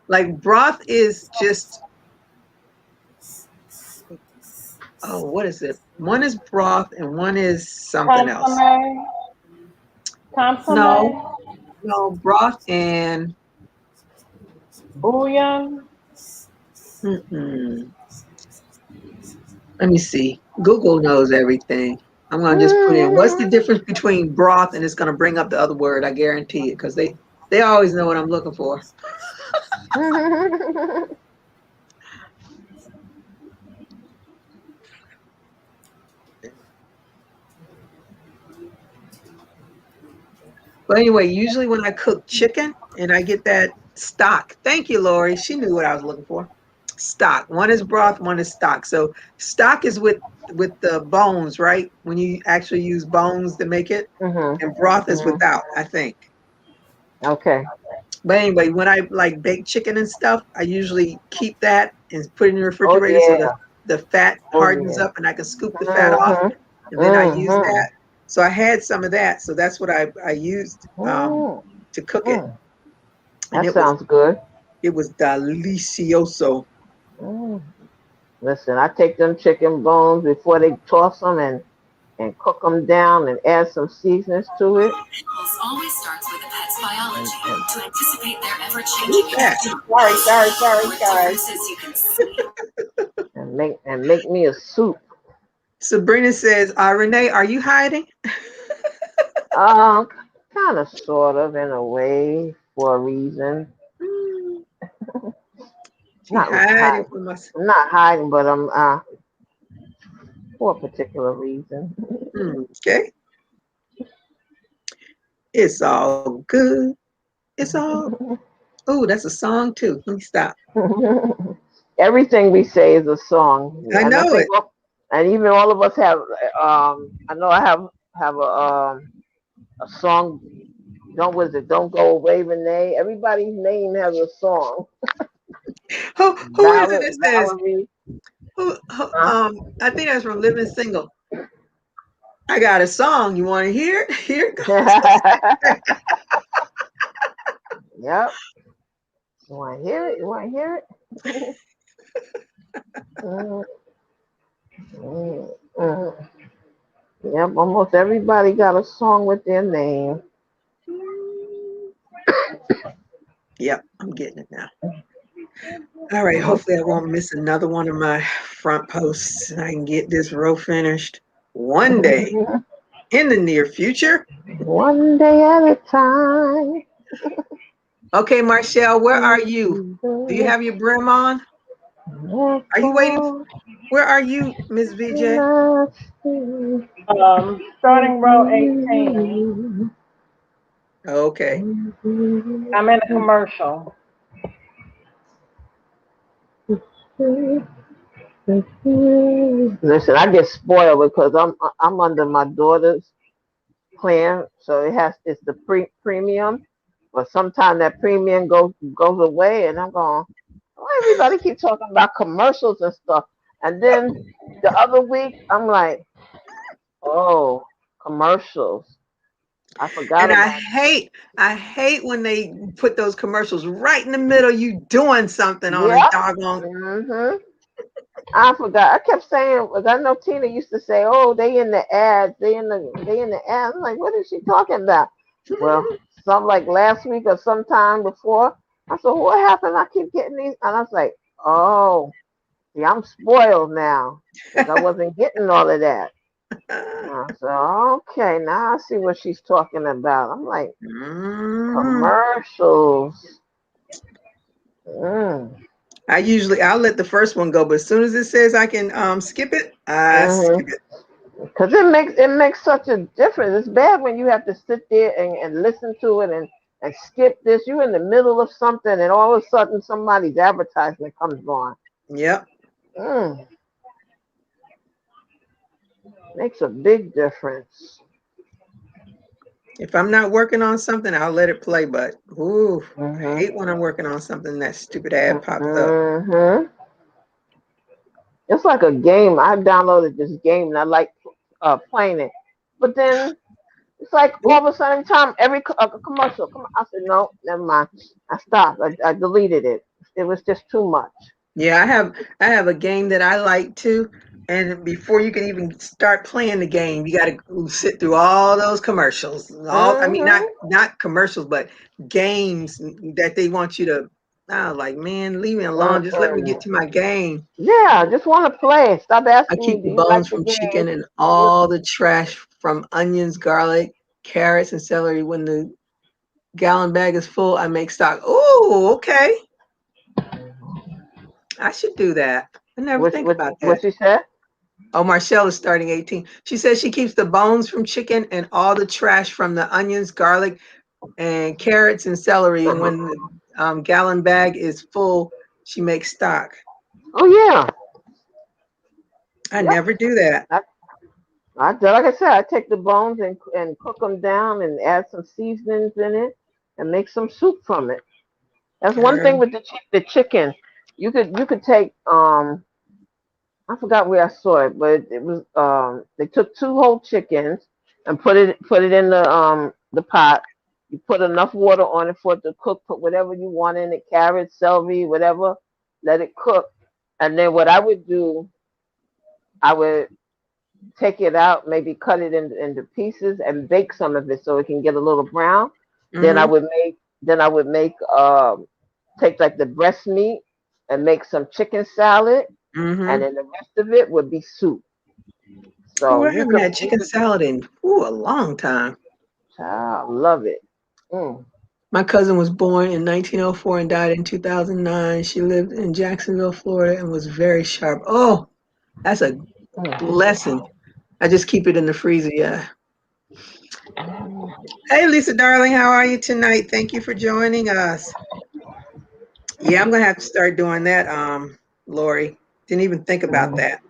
Like broth is just, oh, what is it? One is broth and one is something else. No, broth and bouillon. Let me see. Google knows everything. I'm gonna just put in what's the difference between broth, and it's gonna bring up the other word. I guarantee it, because they always know what I'm looking for. But anyway, usually when I cook chicken and I get that stock, thank you, Lori. She knew what I was looking for. Stock. One is broth, one is stock. So stock is with the bones, right? When you actually use bones to make it, and broth is without, I think. Okay. But anyway, when I like bake chicken and stuff, I usually keep that and put it in the Oh refrigerator so yeah. the fat Oh hardens yeah. up and I can scoop the fat off, Mm-hmm. and then I use Mm-hmm. that. So I had some of that. So that's what I used to cook it, Mm. and That sounds good. it was delicioso. Mm. Listen, I take them chicken bones before they toss them and cook them down and add some seasonings to it. Animals always starts with a pet's biology And to anticipate their Who's ever-changing that? Sorry, with guys. differences you can see. make me a soup. Sabrina says, Renee, are you hiding? Um, kind of, sort of, in a way, for a reason. She Not hiding hiding. from us. I'm not hiding, but I'm for a particular reason. Okay. It's all good. It's all. Oh, that's a song too. Let me stop. Everything we say is a song, I and I know think, it. and even all of us have. I know I have a song. Don't go away, Renee. Everybody's name has a song. Who is it that says? Valerie. Huh? I think that's from Living Single. I got a song. You want to hear it? Here it goes. Yep. You want to hear it? You want to hear it? Mm, mm, mm. Yep. Almost everybody got a song with their name. Yep, I'm getting it now. All right. Hopefully, I won't miss another one of my front posts, and I can get this row finished one day in the near future. One day at a time. Okay, Marshall, where are you? Do you have your brim on? Are you waiting? Where are you, Miss VJ? Starting row 18. Okay. I'm in a commercial. Listen, I get spoiled because I'm under my daughter's plan, so it's the premium, but sometimes that premium goes away, and I'm going, why everybody keep talking about commercials and stuff, and then the other week I'm like, oh, commercials, I forgot And about. I hate when they put those commercials right in the middle, you doing something on a Yep. doggone. I forgot. I kept saying, because I know Tina used to say, "Oh, they in the ads. They in the ads." I'm like, what is she talking about? Well, some like last week or sometime before, I said, "What happened? I keep getting these," and I was like, "Oh, see, I'm spoiled now because I wasn't getting all of that." I said, "Okay, now I see what she's talking about." I'm like, commercials. Mm. I'll let the first one go, but as soon as it says I can skip it, I skip it. Because it makes such a difference. It's bad when you have to sit there and listen to it and skip this. You're in the middle of something and all of a sudden somebody's advertisement comes on. Yep. Makes a big difference. If I'm not working on something, I'll let it play. But I Mm-hmm. hate when I'm working on something that stupid ad pops up. Mm-hmm. It's like a game. I downloaded this game and I like playing it, but then it's like all of a sudden time every commercial. Come on. I said no, never mind. I stopped. I deleted it. It was just too much. Yeah, I have a game that I like too, and before you can even start playing the game, you got to sit through all those commercials. I mean, Mm-hmm. not commercials, but games that they want you to. I was like, man, leave me alone. Just let me get Mm-mm. to my game. Yeah, I just want to play. Stop I asking me, keep do the you like bones the from game? chicken and all the trash from onions, garlic, carrots, and celery. When the gallon bag is full, I make stock. Oh, okay. I should do that. I never think about What that. she said? Oh, Marshall is starting 18. She says she keeps the bones from chicken and all the trash from the onions, garlic, and carrots and celery. And when the gallon bag is full, she makes stock. Oh yeah. I Yep. never do that. Like I said, I take the bones and cook them down and add some seasonings in it and make some soup from it. That's one thing Girl. with the chicken. You could take I forgot where I saw it, but it was they took two whole chickens and put it in the pot. You put enough water on it for it to cook. Put whatever you want in it, carrots, celery, whatever. Let it cook. And then what I would do, I would take it out, maybe cut it into pieces and bake some of it so it can get a little brown. Then I Mm-hmm. would make take like the breast meat and make some chicken salad, and Mm-hmm. then the rest of it would be soup. Oh, So I haven't had chicken salad in a long time. love it. Mm. My cousin was born in 1904 and died in 2009. She lived in Jacksonville, Florida, and was very sharp. Oh, that's a Mm. lesson. I just keep it in the freezer. Yeah. Mm. Hey, Lisa, darling, how are you tonight? Thank you for joining us. Yeah, I'm gonna have to start doing that. Lori, didn't even think about Mm. that.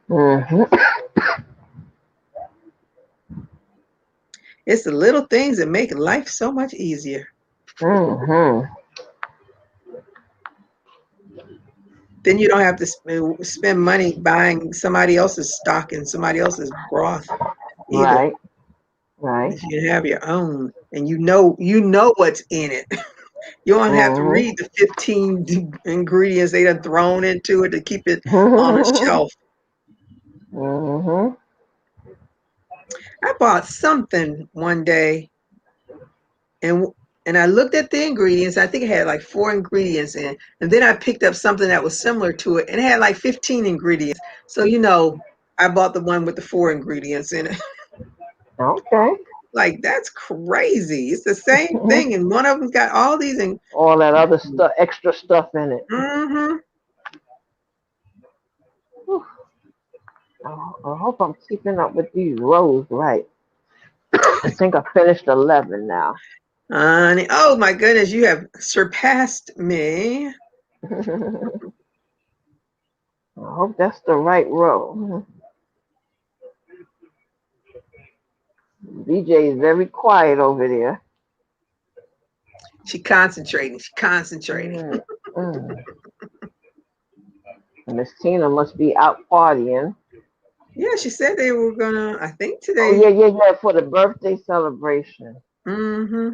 Mhm. It's the little things that make life so much easier. Mhm. Then you don't have to spend money buying somebody else's stock and somebody else's broth either. Right. Right. If you have your own and you know what's in it. You don't have to Mhm. read the 15 ingredients they done thrown into it to keep it on the Mhm. shelf. I bought something one day and and I looked at the ingredients. I think it had like 4 ingredients in, and then I picked up something that was similar to it and it had like 15 ingredients. So I bought the one with the 4 ingredients in it. Okay. Like that's crazy. It's the same thing, and one of them got all these. And All that other stuff, extra stuff in it. mm-hmm. Whew. I hope I'm keeping up with these rows right. I think I finished 11 now. Oh my goodness, you have surpassed me. I hope that's the right row. BJ is very quiet over there. She concentrating. She concentrating. Mm, mm. Miss Tina must be out partying. Yeah, she said they were gonna. I think Oh today. yeah, yeah, yeah, for the birthday celebration. Mm-hmm.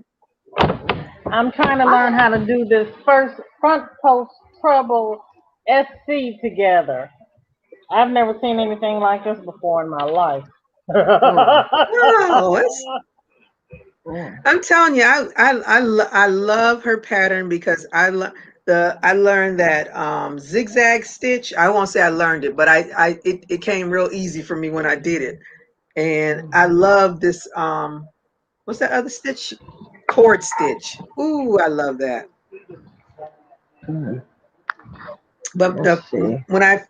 I'm trying to learn how to do this first front post treble SC together. I've never seen anything like this before in my life. Mm, Oh, mm, I'm telling you, I love her pattern because I learned that zigzag stitch. I won't say I learned it, but it came real easy for me when I did it, and I love this what's that other stitch? Cord stitch. Ooh, I love that. mm. But Let's see. when I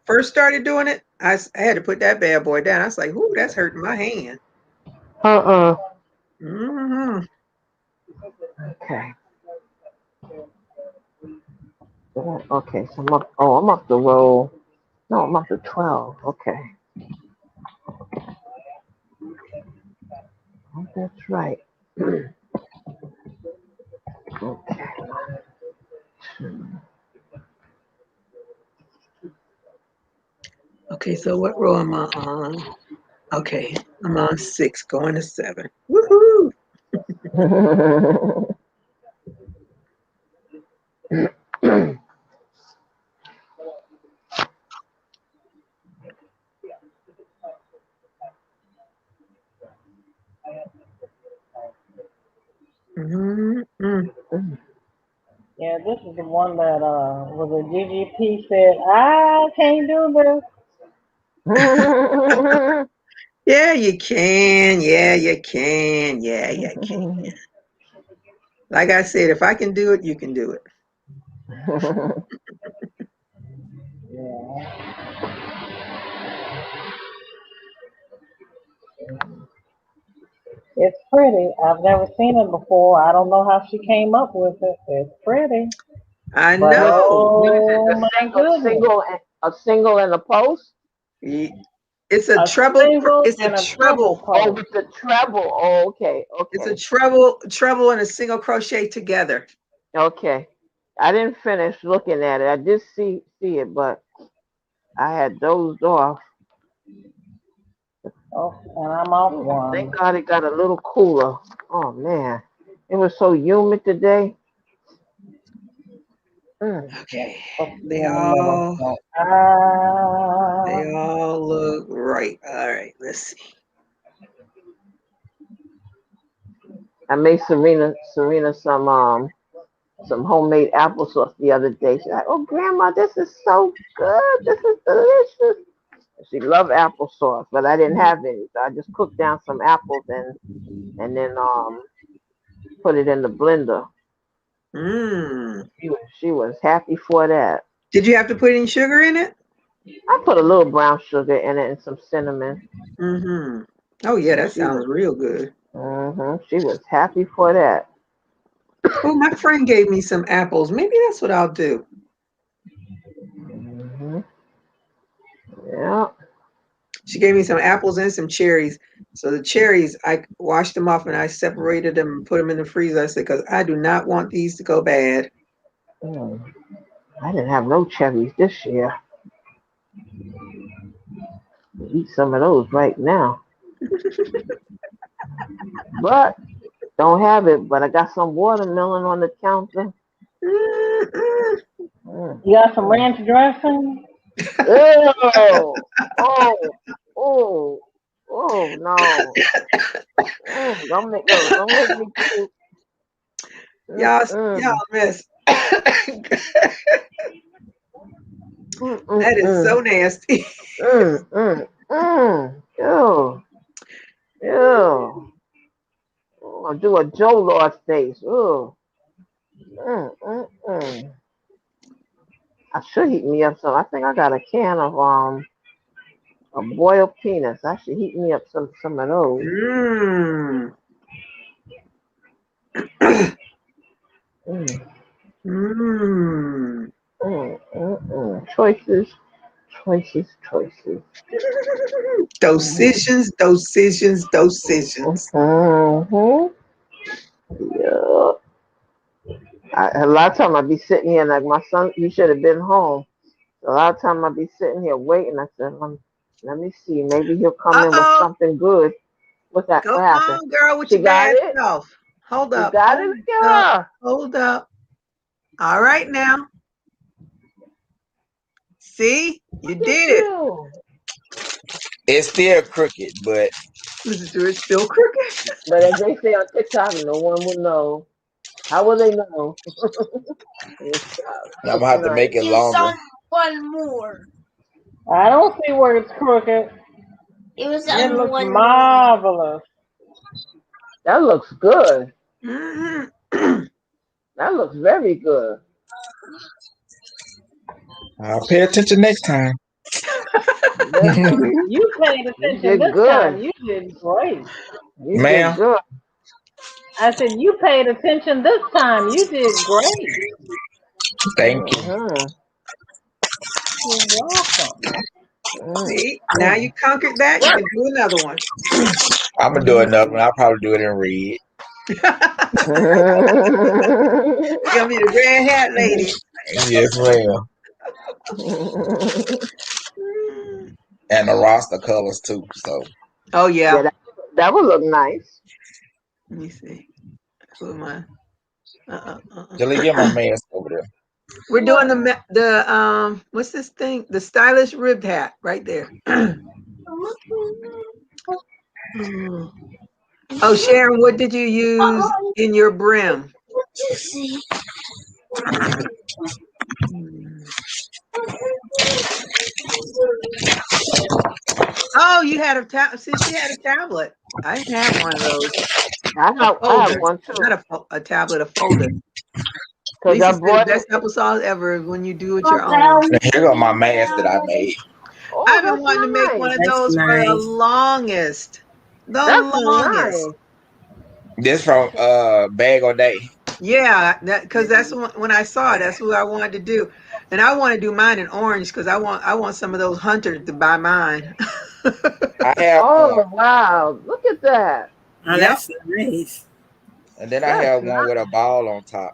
first started doing it, I had to put that bad boy down. I was like, ooh, that's hurting my hand. Uh-uh. Hmm. Okay. Okay, so I'm up the row. No, I'm up to 12. Okay. Oh, that's right. Okay. Okay, so what row am I on? Okay, I'm on 6, going to 7. Woohoo! Mm-hmm. Yeah, this is the one that was a GGP said, I can't do this. Yeah, you can. Yeah, you can. Yeah, you can. Like I said, if I can do it, you can do it. Yeah. It's pretty. I've never seen it before. I don't know how she came up with it. It's pretty. I But know. What is it? oh my goodness. A single and a post? It's a A treble. single It's a and a treble treble. Oh, post. with the treble. Oh, okay, It's a okay, treble and a single crochet together. okay. I didn't finish looking at it. I did see it, but I had dozed off. Oh, and I'm off Thank one. God it got a little cooler. Oh man, it was so humid today. Mm. Okay. Let's see They in the middle. all So, look right. All right. Let's see. I made Serena some homemade applesauce the other day. She's like, "Oh, Grandma, this is so good. This is delicious." She loved applesauce, but I didn't have any, so I just cooked down some apples and then put it in the blender. Mm. She was happy for that. Did you have to put any sugar in it? I put a little brown sugar in it and some cinnamon. Mm-hmm. Oh yeah, that sounds real good. She was happy for that. Oh, my friend gave me some apples. Maybe that's what I'll do. Yeah. She gave me some apples and some cherries. So the cherries, I washed them off and I separated them and put them in the freezer. I said, because I do not want these to go bad. I didn't have no cherries this year. Eat some of those right now. But don't have it. But I got some watermelon on the counter. you got some ranch dressing? Oh, no. Don't make me puke. Y'all miss. That is so nasty. Ew. I'll do a Joe Lord face. Ew. I should heat me up some. I think I got a can of boiled peanuts. I should heat me up some of those. Choices. Decisions. Yeah. A lot of time I be sitting here like my son. You should have been home. A lot of time I be sitting here waiting. I said, let me see. Maybe he'll come in with something good. What's that? Go What happened? on, girl, with She your got bad it. self. Hold You up. got it, girl. Hold up. All right now. See? You did it. It's still crooked, but Listen to it, still crooked. But as they say on TikTok, no one will know. How will they know? I'm gonna have to make it longer. One more. I don't see where it's crooked. It looks marvelous. That looks good. Mm-hmm. That looks very good. I'll pay attention next time. You paid attention this time. You did great. You did good. I said you paid attention this time. You did great. Thank you. You're welcome. See, now you conquered that. You can do another one. I'm gonna do another one. I'll probably do it in red. You're gonna be the red hat lady. Yes, ma'am. And the roster colors too. So. Oh yeah. That would look nice. Let me see. Who am I? Jelly, get my mask over there. We're doing the what's this thing? The stylish ribbed hat right there. Oh, Sharon, what did you use in your brim? Oh, you had a tablet. See, she had a tablet. I didn't have one of those. I have one too. Not a tablet, a folder. Because Lisa I said bought the best it. applesauce ever is when you do it your own. Here go my mask that I made. Oh, I've been wanting to make one of those for the longest. That's nice. This from Bag or Day. Yeah, because that's when I saw it. That's what I wanted to do, and I want to do mine in orange because I want some of those hunters to buy mine. I have Oh orange. wow! Look at that. Oh, Yep. that's nice. And then I That's have one with a nice. ball on top.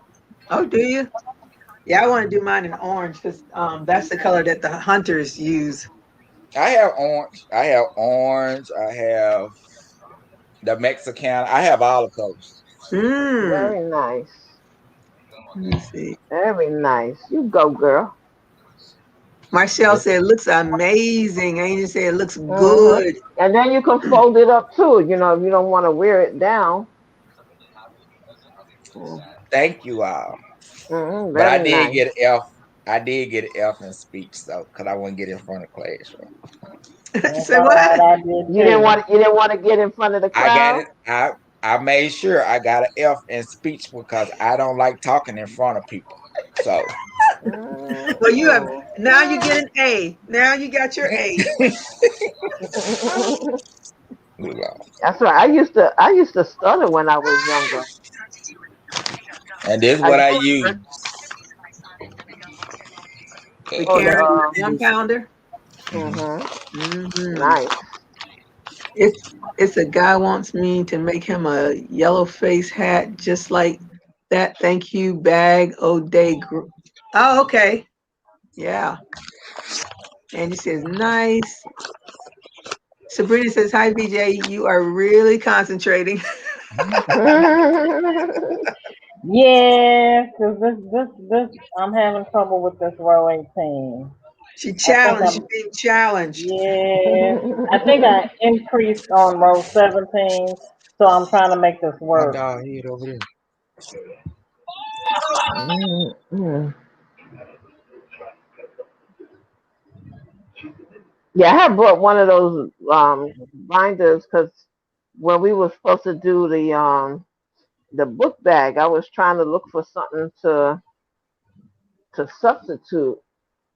Oh, do you? Yeah, I want to do mine in orange because that's the color that the hunters use. I have orange. I have orange. I have the Mexican. I have all the colors. Hmm. Very nice. Let me see. Very nice. You go, girl. Marcel said it looks amazing. Angel said it looks Hmm. good. And then you can fold it up too. You know, if you don't want to wear it down. Thank you all. But I Very did nice. get an F. I did get an F in speech, so because I wouldn't get in front of classroom. That's Say all right. what? I did too. You didn't want to get in front of the I got crowd. it. I made sure I got an F in speech because I don't like talking in front of people. So Well, you have Mm. now. You get an A. Now you got your A. That's right. I used to stutter when I was younger. and this is I what I did. use. The Oh, the Karen 1 pounder. mhm. Hmm. Nice. It's a guy wants me to make him a yellow face hat just like that. Thank you, bag O'Day. Oh, okay. Yeah. Andy says nice. Sabrina says hi, BJ. You are really concentrating. Yeah, because this, I'm having trouble with this row 18. She I think challenged. She's I'm, being challenged. yeah, I think I increased on row 17, so I'm trying to make this My work. dog head over there. Mhm. Yeah, I had brought one of those binders because when we were supposed to do the book bag, I was trying to look for something to substitute,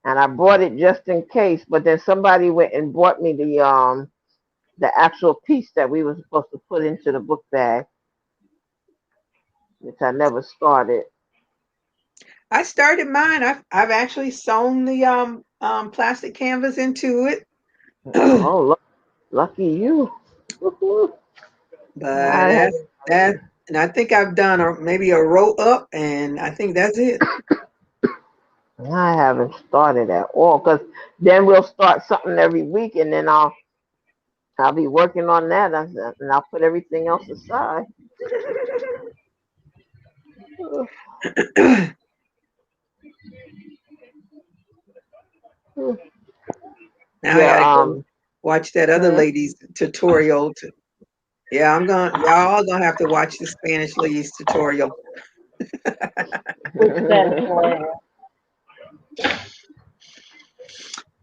and I bought it just in case. But then somebody went and bought me the actual piece that we were supposed to put into the book bag, which I never started. I started mine. I've actually sewn the plastic canvas into it. Oh, lucky you! Woohoo. But I that's that, and I think I've done maybe a row up, and I think that's it. I haven't started at all because then we'll start something every week, and then I'll be working on that, and I'll put everything else aside. Now I Yeah. gotta go watch that other Hmm. lady's tutorial. Yeah, y'all gonna have to watch the Spanish lady's tutorial. Which Spanish lady?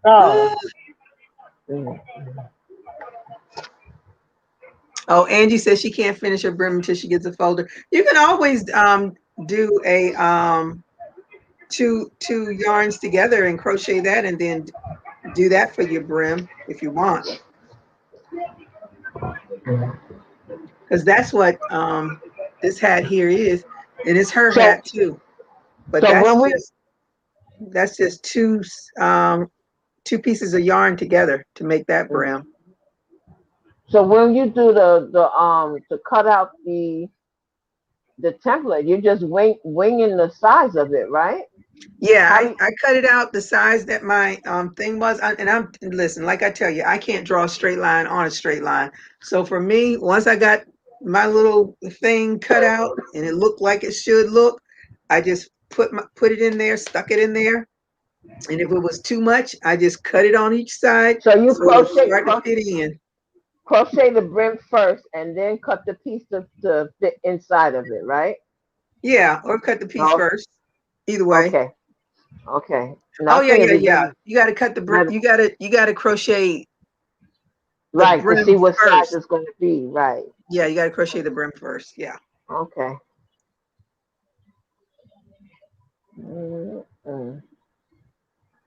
Oh, Oh, Angie says she can't finish her brim until she gets a folder. You can always do a two yarns together and crochet that, and then do that for your brim if you want, because that's what this hat here is, and it's her so hat too. But so when we that's just two pieces of yarn together to make that brim. so when you do the to cut out the template, you're just winging the size of it, right? Yeah, How do I cut it out the size that my thing was, and I'm listen, like I tell you, I can't draw a straight line on a straight line. So for me, once I got my little thing cut out and it looked like it should look, I just put it in there, stuck it in there, and if it was too much, I just cut it on each side so you so it'll start to fit in. crochet the brim first, and then cut the piece to fit inside of it, right? Yeah, or cut the piece Oh, first. Either way. okay, okay. And I Oh was yeah, thinking yeah, did yeah. you You got to cut the brim. let You got to crochet the right to see brim what size first. it's going to be, right? Yeah, you got to crochet the brim first. Yeah. Okay. Mm-mm.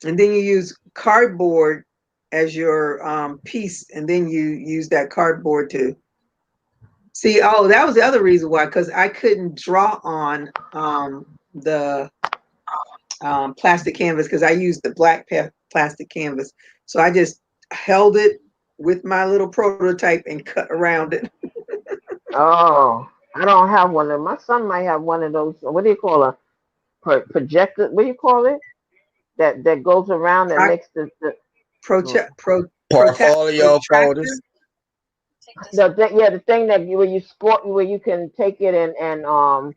And then you use cardboard as your piece, and then you use that cardboard to See, oh, that was the other reason why, because I couldn't draw on the plastic canvas because I used the black plastic canvas. So I just held it with my little prototype and cut around it. Oh, I don't have one of them. My son might have one of those. What do you call a projector? What do you call it? That goes around and Pro, makes the Portfolio protractor. folders. yeah, the thing that where you sport where you can take it and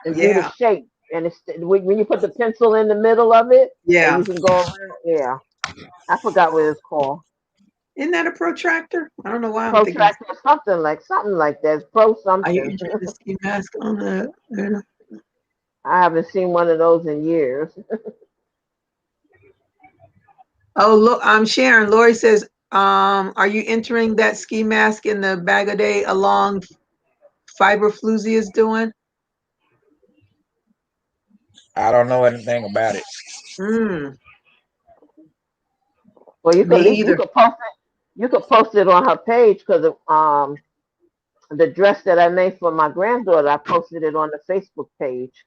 do the Yeah, shape, and it's when you put the pencil in the middle of it and yeah. you can go around. Yeah, I forgot what it's called. Isn't that a protractor? I don't know why I'm thinking. Protractor, something like that. Pro Are you something. interested in ski mask on that? Yeah. I haven't seen one of those in years. Oh, look, I'm Sharon. Lori says, are you entering that ski mask in the bag a day along Fiber Floozy is doing? I don't know anything about it. Well, you could Me at least either. you could post it on her page because the dress that I made for my granddaughter, I posted it on the Facebook page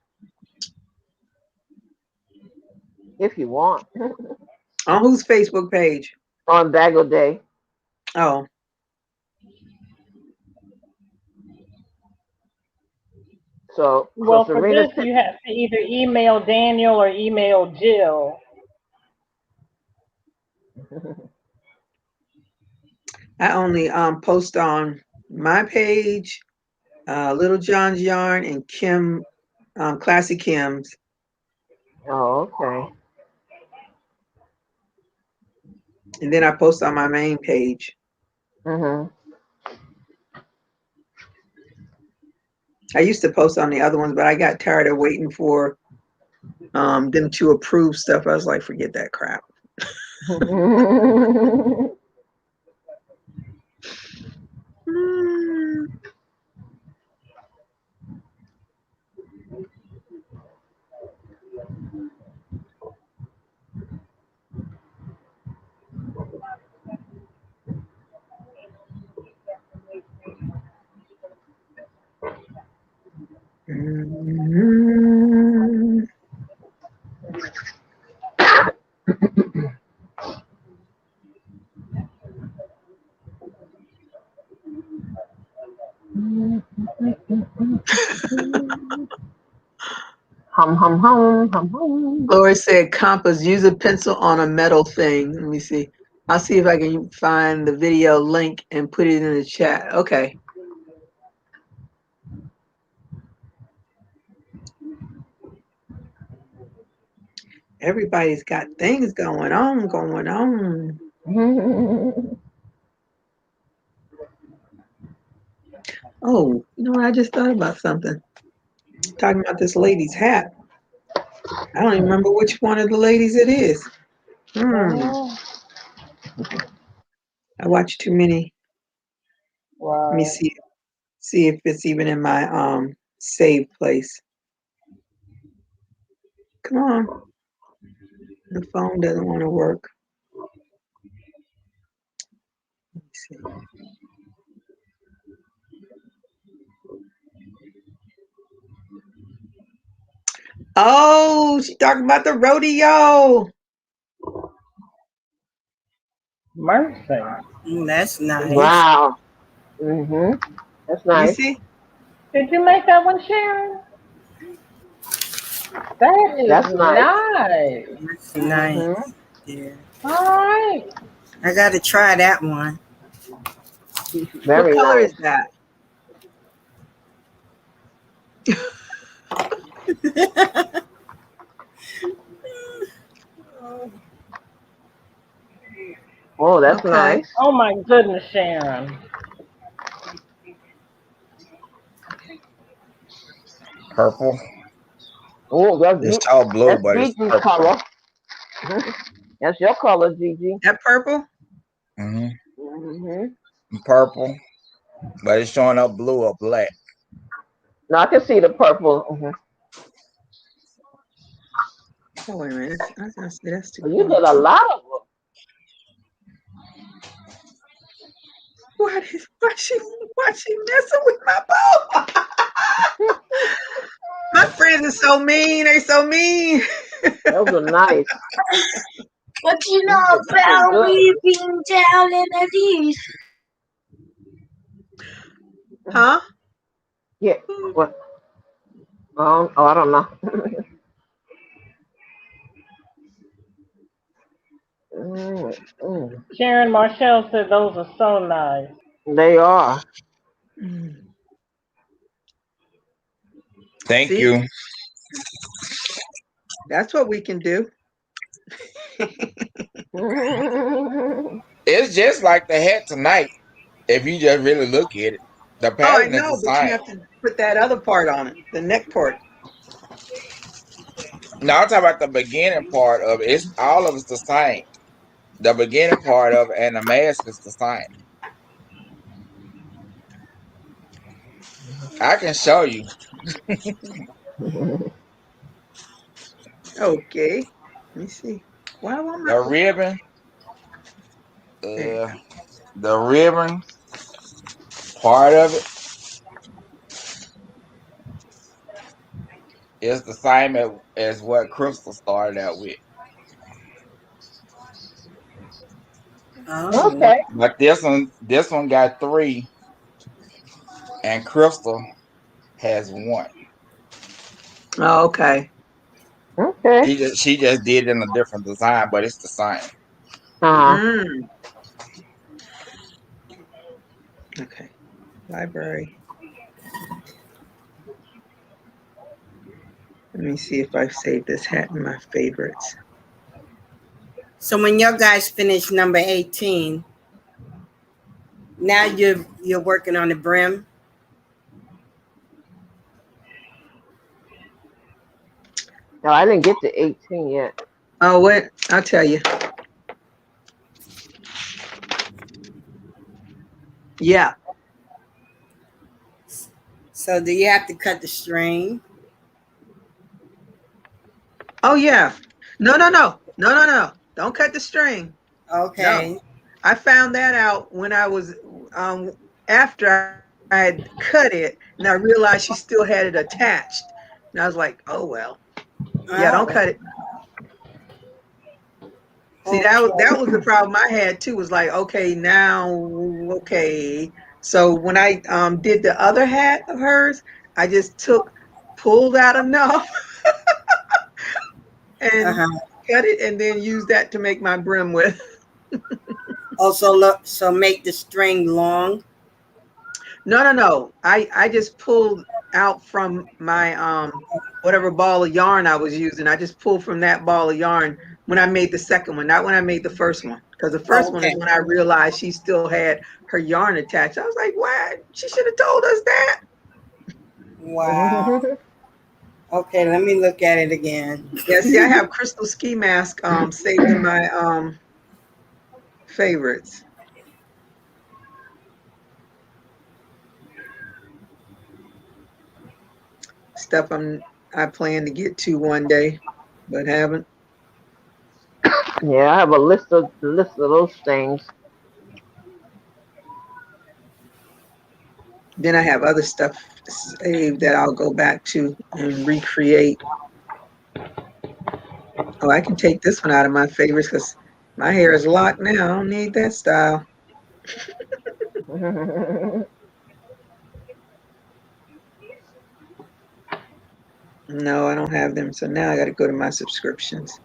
if you want. On whose Facebook page? On Bagel Day. Oh, So Well, for Serena this, you have to either email Daniel or email Jill. I only post on my page, Little John's Yarn, and Kim, Classy Kim's, Oh, okay. and then I post on my main page. Mhm. I used to post on the other ones, but I got tired of waiting for them to approve stuff. I was like, forget that crap. Mm. Mm. Hum hum hum hum hum. Laura said, compass, use a pencil on a metal thing. Let me see. I'll see if I can find the video link and put it in the chat. Okay. Everybody's got things going on. Oh, you know what? I just thought about something. Talking about this lady's hat. I don't even remember which one of the ladies it is. Oh, I watch too many. Let me right. see if it's even in my save place. Come on. The phone doesn't want to work. Let me see. Oh, she's talking about the rodeo. Mercy. That's nice. Wow. Mhm. That's You nice. see? Did you make that one, Sharon? That is That's nice. nice. That's nice. Mhm. Yeah. All right. I got to try that one. What Very color nice. is that? Oh, that's Okay. nice. Oh my goodness, Sharon. Purple. Oh, It's all blue, that's but it's Gigi's purple. color. That's your color, Gigi. That purple? hmm Mhm. Purple, but it's showing up blue or black. Now I can see the purple. Mhm. Oh, wait a minute. That's too You far. did a lot of Why God, she messing with my bow. My friends are so mean. They so mean. Those are nice. What do you These know are about good. weaving down in the knees? Huh? Yeah. What? Oh, I don't know. Mm. Sharon Marshall said those are so nice. They are. Mm. Thank See, you. that's what we can do. It's just like the hat tonight. If you just really look at it, the Oh, I pattern is the know, but you same. have to put that other part on it, the neck part. Now I'm talking about the beginning part of it. It's all of it's the same. The beginning part of it and the mask is the same. I can show you Okay. Let me see. Why I want my the ribbon. there you Uh, the ribbon part of it is the same as what Crystal started out with. Oh, Okay. But this one got 3, and Crystal has 1. go. Oh, okay. Okay. She just did it in a different design, but it's the same. Uh-huh. Mm. Okay. Library. Let me see if I've saved this hat in my favorites. so when your guys finish number 18, now you're working on the brim. No, I didn't get to 18 yet. Oh, wait. I'll tell you. Yeah. So do you have to cut the string? Oh, yeah. No, no, no. No, no, no. Don't cut the string. No. Okay. I found that out when I was after I had cut it, and I realized she still had it attached. And I was like, oh well. Yeah, don't cut Oh, it. See, that okay. was the problem I had too. Was like, okay, now, okay. So when I did the other hat of hers, I just pulled out enough and Uh-huh. cut it, and then used that to make my brim with. Also, look, so make the string long. No, no, no. I just pulled out from my whatever ball of yarn I was using. I just pulled from that ball of yarn when I made the second one, not when I made the first one. Because the first one is Okay. when I realized she still had her yarn attached. I was like, "What? She should have told us that." Wow. Okay, let me look at it again. Yeah, see, I have Crystal Ski Mask saved in my favorites. Stuff I plan to get to one day, but haven't. Yeah, I have a list of those things. Then I have other stuff saved that I'll go back to and recreate. Oh, I can take this one out of my favorites because my hair is locked now. I don't need that style. No, I don't have them. So now I got to go to my subscriptions.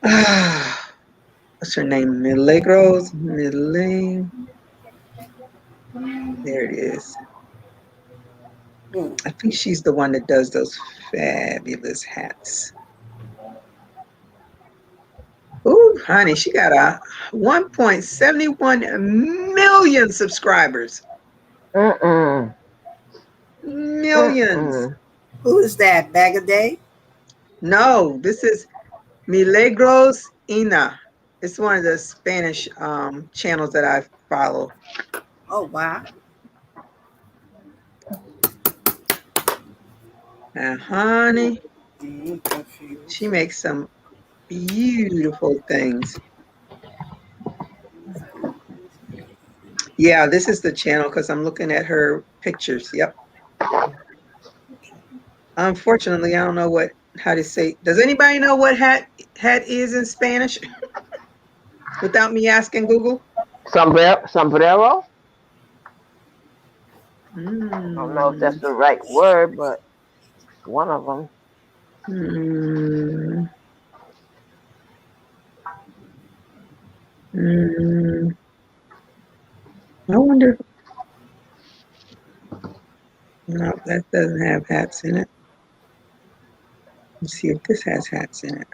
What's her name? Milagros? There it is. I think she's the one that does those fabulous hats. Ooh, honey, she got a 1.71 million subscribers. Mm-mm. Millions. Mm-mm. Who is that? Bag a day? No, this is Milagros Ina. It's one of the Spanish channels that I follow. Oh, wow. Now, honey, Confused. she makes some beautiful things. Yeah, this is the channel because I'm looking at her pictures. Yep. Unfortunately, I don't know how to say. Does anybody know what hat is in Spanish? Without me asking Google. Sombrero. I don't know if Mm. that's the right word, but it's one of them. Mm. Mm. I wonder. No, that doesn't have hats in it. Let's see if this has hats in it.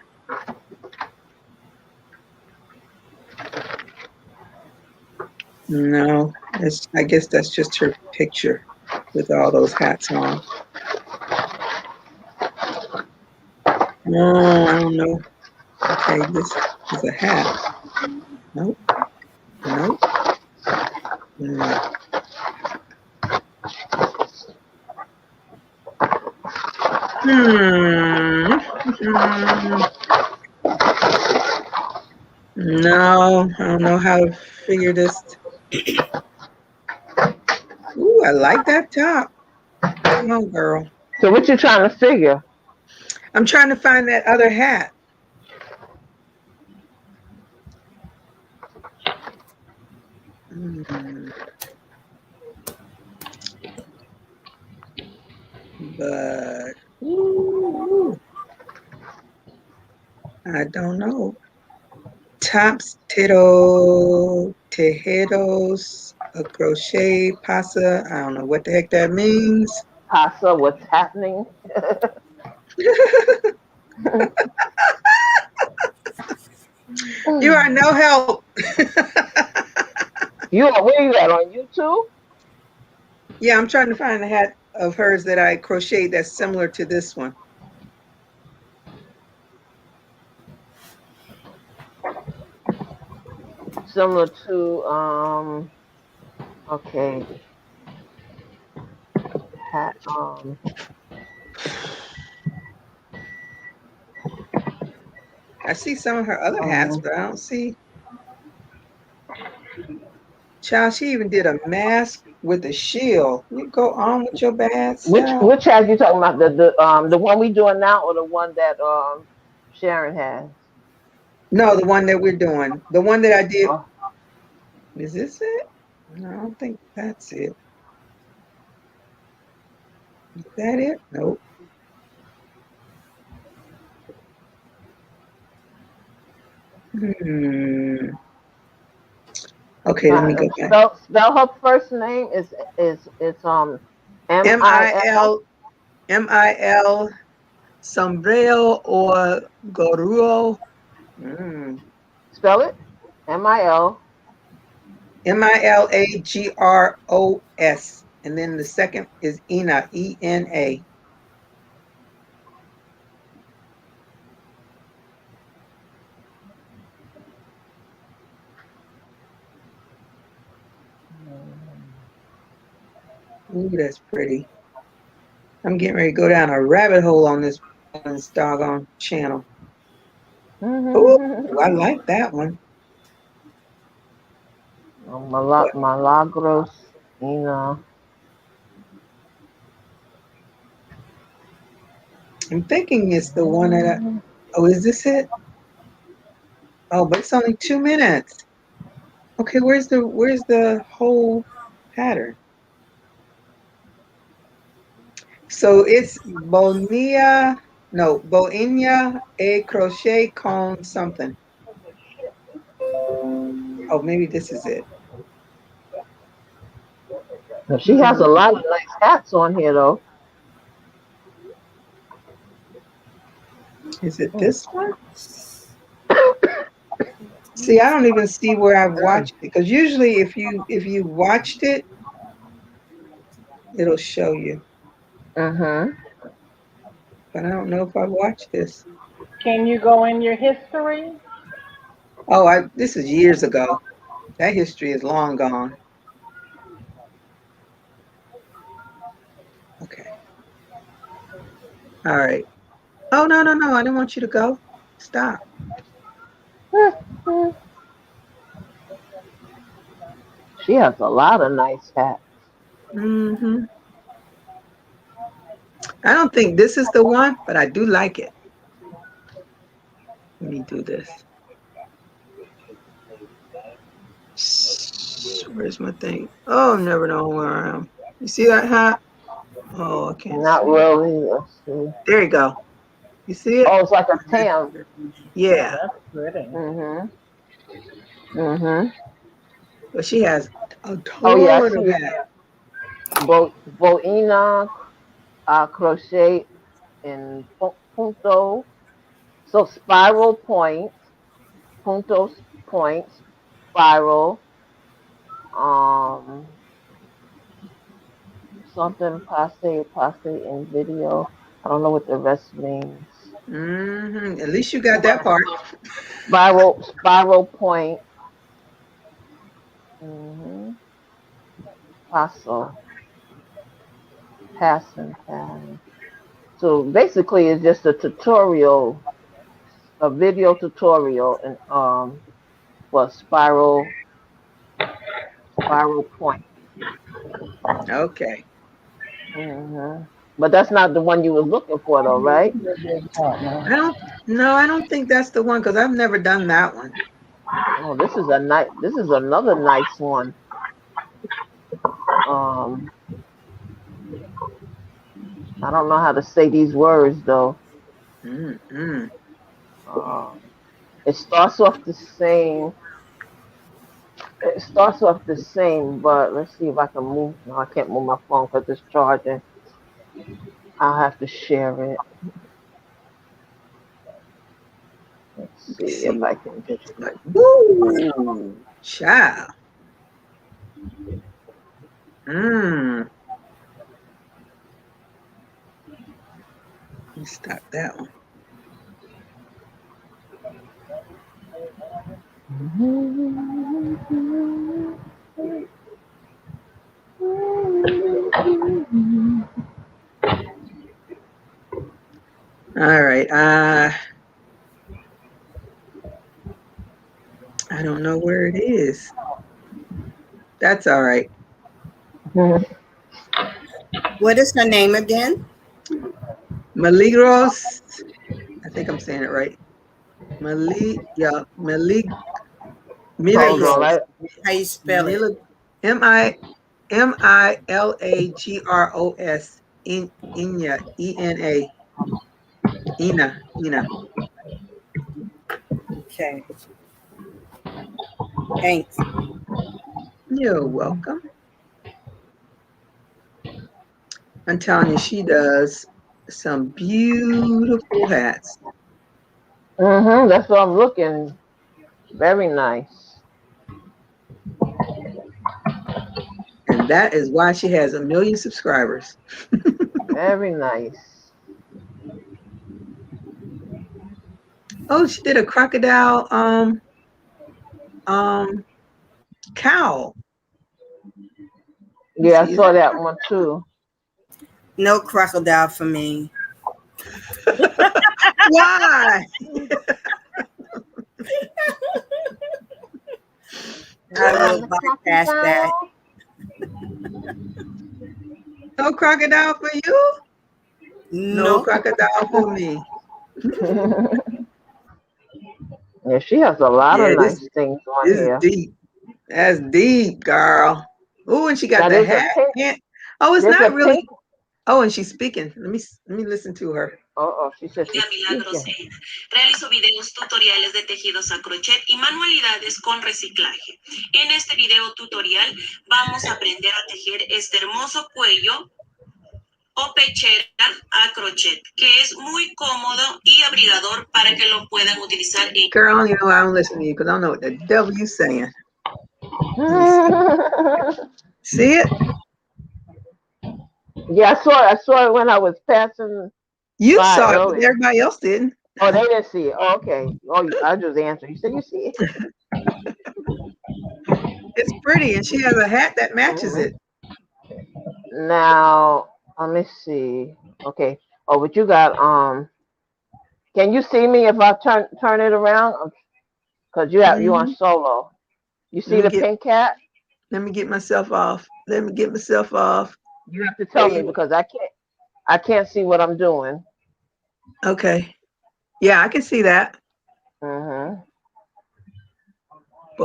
No, I guess that's just her picture with all those hats on. No, I don't know. Okay, this is a hat. Nope. Nope. Mm. Hmm. No, I don't know how to figure this. Ooh, I like that top. Come on, girl. So what you trying to figure? I'm trying to find that other hat. Mm. But ooh, I don't know. Tops, tejedos, a crochet, pasa. I don't know what the heck that means. Pasa, what's happening? You are no help. Where you at, on YouTube? Yeah, I'm trying to find a hat of hers that I crocheted that's similar to this one. Similar to okay, hat I see some of her other hats, but I don't see. Child, she even did a mask with a shield. You go on with your bad self. which hat you talking about? The one we doing now, or the one that Sharon has? No, the one that we're doing. The one that I did. Oh. Is this it? No, I don't think that's it. Is that it? Nope. Hmm. Okay, let me go back. Spell her first name is MIL. MIL, MIL, sombrero or goruo. Spell it. MIL. Milagros. And then the second is Ena, ENA. Ooh, that's pretty. I'm getting ready to go down a rabbit hole on this doggone channel. Ooh, I like that one. Milagros, Ena. I'm thinking it's the one that oh, is this it? Oh, but it's only 2 minutes. Okay, where's the whole pattern? So it's Bonia a crochet con something. Oh, maybe this is it. She has a lot of nice hats on here, though. Is it this one? See, I don't even see where I've watched it, because usually if you watched it, it'll show you. But I don't know if I've watched this. Can you go in your history? Oh, this is years ago. That history is long gone. Okay. All right. Oh, no. I didn't want you to go. Stop. She has a lot of nice hats. Mm-hmm. I don't think this is the one, but I do like it. Let me do this. Where's my thing? Oh, I never know where I am. You see that hat? Oh, I can't Not see. really. Let's see. There you go. You see it? Oh, it's like a tam. Yeah. That's pretty. Mhm. Mhm. But she has a Oh yeah, I ton of see it. hats. Boina, crochet in punto. So spiral point, puntos points, spiral. Um, something passe in video. I don't know what the rest means. Mm-hmm. At least you got that part. Spiral point. Mhm. Passo, passing pattern. So basically, it's just a tutorial, a video tutorial, and for spiral point. Okay. But that's not the one you was looking for, though, right? I don't no, I don't think that's the one because I've never done that one. Oh, this is a nice. This is another nice one. Um, I don't know how to say these words though. Mm-hmm. Um, it starts off the same. It starts off the same, but let's see if I can move. No, I can't move my phone because it's charging. I'll have to share it. Let's Let me see see if I what it can just. looks like. Woo! Child. Mm. Let me stop that one. All right. I don't know where it is. That's all right. What is her name again? Maligros. I think I'm saying it right. Hold on, Milagros. right? How you spell it? Milag, Milagros. Ina. Ena. Ina. Okay. Thanks. You're welcome. I'm telling you, she does some beautiful hats. That's what I'm looking. Very nice. And that is why she has 1 million subscribers. Very nice. Oh, she did a crocodile um cow. Let me Yeah, I see. Is saw that that one too. No crocodile for me. why? I will bypass that. No crocodile for you? No No. crocodile for me. Yeah, she has a lot of Yeah, this nice things on is here. deep. That's deep, girl. Oh, and she got Now the there's a hat. pink. And, oh, it's There's a not pink. really. Oh, and she's speaking. Let me listen to her. Oh, she says she's Milagros speaking. Ena. Realizo videos tutoriales de tejidos a crochet y manualidades con reciclaje. En este video tutorial vamos a aprender a tejer este hermoso cuello o pechera a crochet, que es muy cómodo y abrigador para que lo puedan utilizar en... Girl, I don't even know why I'm listening to you because I don't know what the devil you saying. Let me see. See it? Yeah, I saw it when I was passing You by saw it, but earlier. everybody else didn't. Oh, they didn't see it. Oh, okay. Oh, I just answered. You said you see it. It's pretty, and she has a hat that matches it. Now, let me see. Okay. Oh, but you got can you see me if I turn it around? Cause you on Mm-hmm. solo. You Let see me the get. pink cat? Let me get myself off. Let me get myself off. You have to There tell me you. because I can't see what I'm doing. Okay. Yeah, I can see that. Mm-hmm.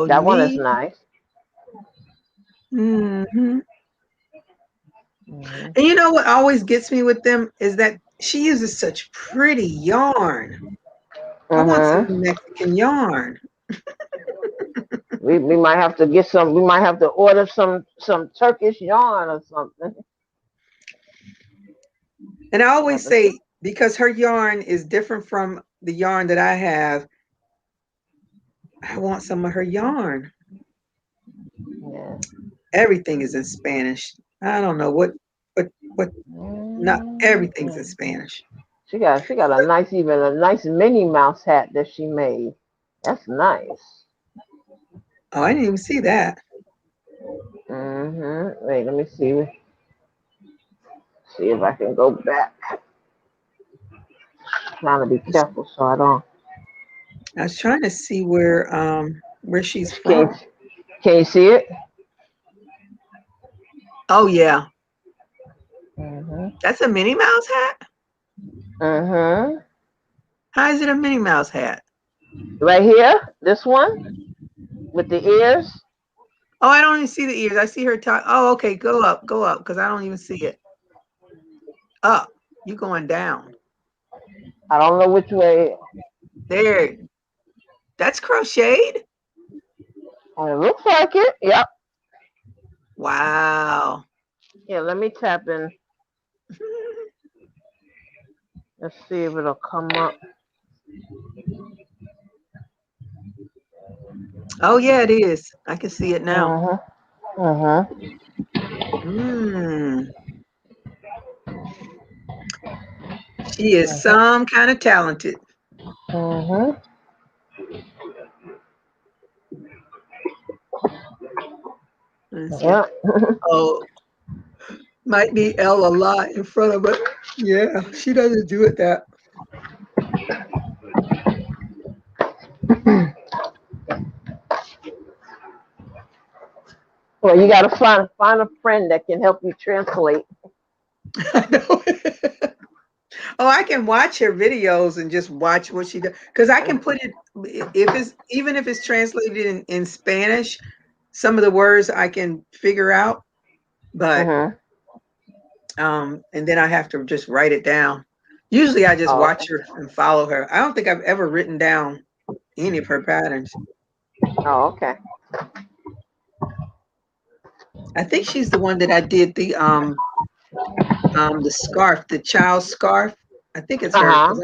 That one is Boni. nice. Mm-hmm. Mm-hmm. And you know what always gets me with them is that she uses such pretty yarn. I want some Mm-hmm. Mexican yarn. We might have to get some. We might have to order some Turkish yarn or something. And I Yeah, always but say, because her yarn is different from the yarn that I have, I want some of her yarn. yeah. Everything is in Spanish. I don't know what not everything's in Mm-hmm. Spanish. She got a nice Minnie Mouse hat that she made. That's nice. Oh, I didn't even see that. Mm-hmm. Wait, let me see if I can go back. Trying to be careful so I don't. I was trying to see where she's Can from. can you see it? Oh yeah. Mm-hmm. That's a Minnie Mouse hat? Mm-hmm. How is it a Minnie Mouse hat? Right here, this one with the ears. Oh, I don't even see the ears. I see her talk. Oh, okay. Go up, because I don't even see it. Up. You going down. I don't know which way. There. That's crocheted? It looks like it. Yep. Wow. Yeah. Let me tap in. Let's see if it'll come up. Oh yeah, it is. I can see it now. Mm-hmm. Mm-hmm. Mm. She is some kind of talented. Mm-hmm. Let's see. Yep. Oh, might be L a lot in front of it. Yeah, she doesn't do it that. Well, you gotta find a friend that can help you translate. I know. Oh, I can watch her videos and just watch what she does. Because I can put it, if it's even if it's translated in Spanish, some of the words I can figure out, but Mm-hmm. and then I have to just write it down. Usually I just Oh, okay. watch her and follow her. I don't think I've ever written down any of her patterns. Oh, okay. I think she's the one that I did the scarf, the child scarf. I think it's her Uh-huh.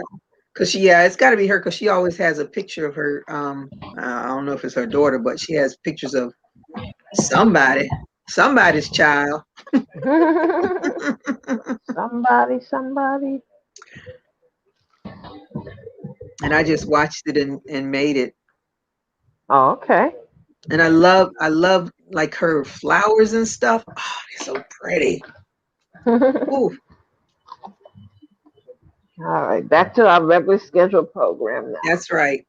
because she, yeah, it's got to be her because she always has a picture of her. I don't know if it's her daughter, but she has pictures of somebody's child. Somebody. And I just watched it and made it. Oh, okay. And I love like her flowers and stuff. Oh, they're so pretty. All Ooh, right, back to our regular scheduled program that's right.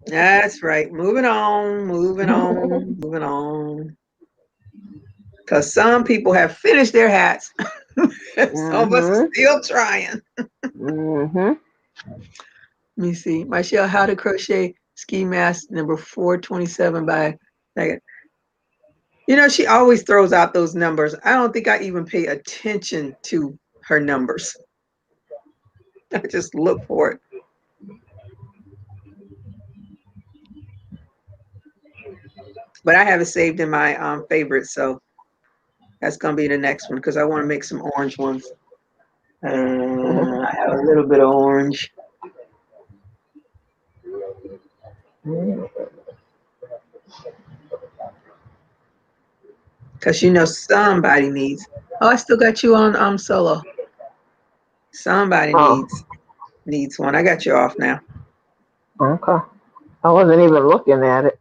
That's right. Moving on, moving now. on, moving on. Because some people have finished their hats. Some of us are Mm-hmm. still trying. Mm-hmm. Let me see. Michelle, how to crochet ski mask number 427 by Megan. You know, she always throws out those numbers. I don't think I even pay attention to her numbers. I just look for it. But I have it saved in my favorites, so that's gonna be the next one because I want to make some orange ones. I have a little bit of orange because you know somebody needs. Oh, I still got you on solo. Somebody Oh, needs one. I got you off now. okay. I wasn't even looking at it.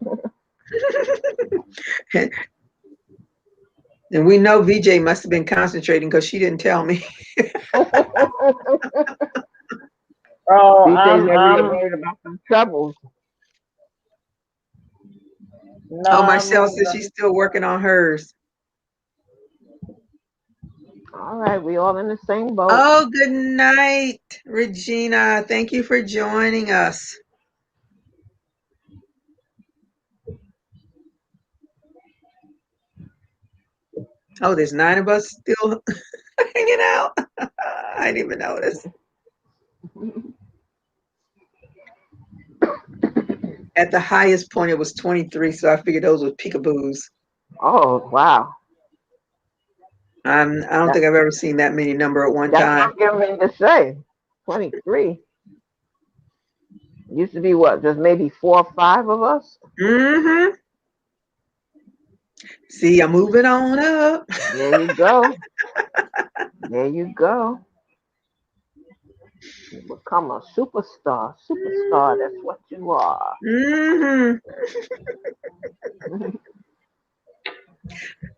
And we know VJ must have been concentrating because she didn't tell me. Oh, These days, maybe you're worried about some troubles. No, Oh, I'm Marcel moving says on. she's still working on hers. All right, we all in the same boat. Oh, good night, Regina. Thank you for joining us. Oh, there's 9 of us still hanging out. I didn't even notice. At the highest point, it was 23, so I figured those were peekaboos. Oh, wow. I don't think I've ever seen that many number at one That's what time. I'm getting ready to say. 23. Used to be what? Just maybe 4 or 5 of us? Mm-hmm. See, I'm moving on up. There you go. There you go. You become a superstar. Superstar, that's what you are. Mm-hmm.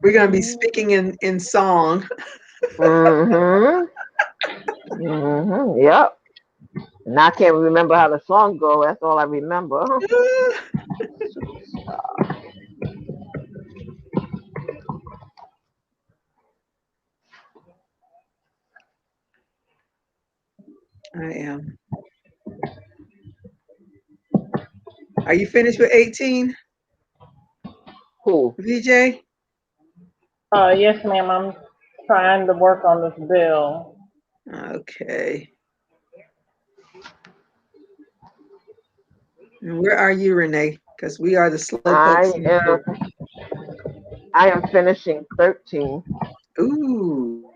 We're going to be speaking in song. Mm-hmm. Mm-hmm. Yep. And I can't remember how the song go. That's all I remember. Superstar. I am. Are you finished with 18, Who? VJ? Yes, ma'am. I'm trying to work on this bill. Okay. And where are you, Renee? Because we are the slow pokes in the group. I am finishing 13. Ooh.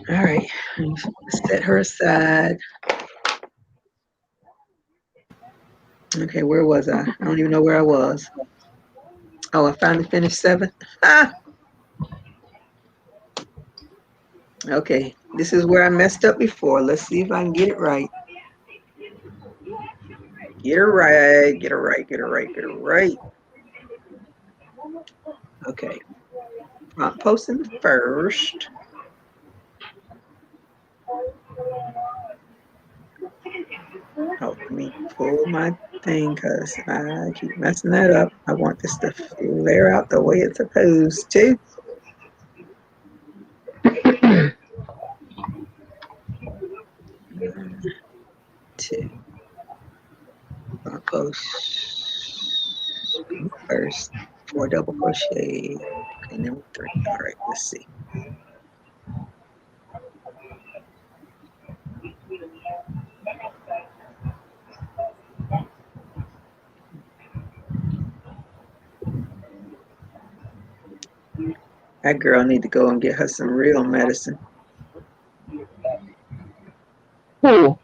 All right. Set her aside. Okay, where was I? I don't even know where I was. Oh, I finally finished 7. Ah! Okay, this is where I messed up before. Let's see if I can get it right. Get her right, get her right, get her right, get her right. Okay. Prompt posting first. Oh, let me pull my thing because I keep messing that up. I want this to flare out the way it's supposed to. Two. I'll post first 4 double crochet. Okay, number 3. All right, let's see. That girl need to go and get her some real medicine. Who?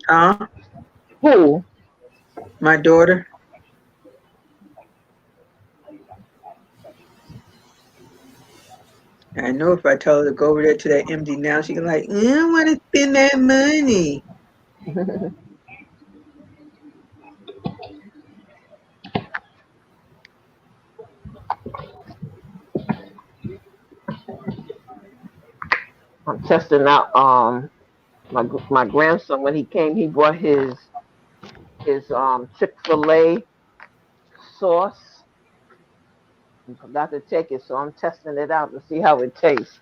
Huh? Who? My daughter. I know if I told her to go over there to that MD now, she can like, I don't want to spend that money. I'm testing out my grandson when he came. He brought his Chick-fil-A sauce. I forgot to take it, so I'm testing it out to see how it tastes.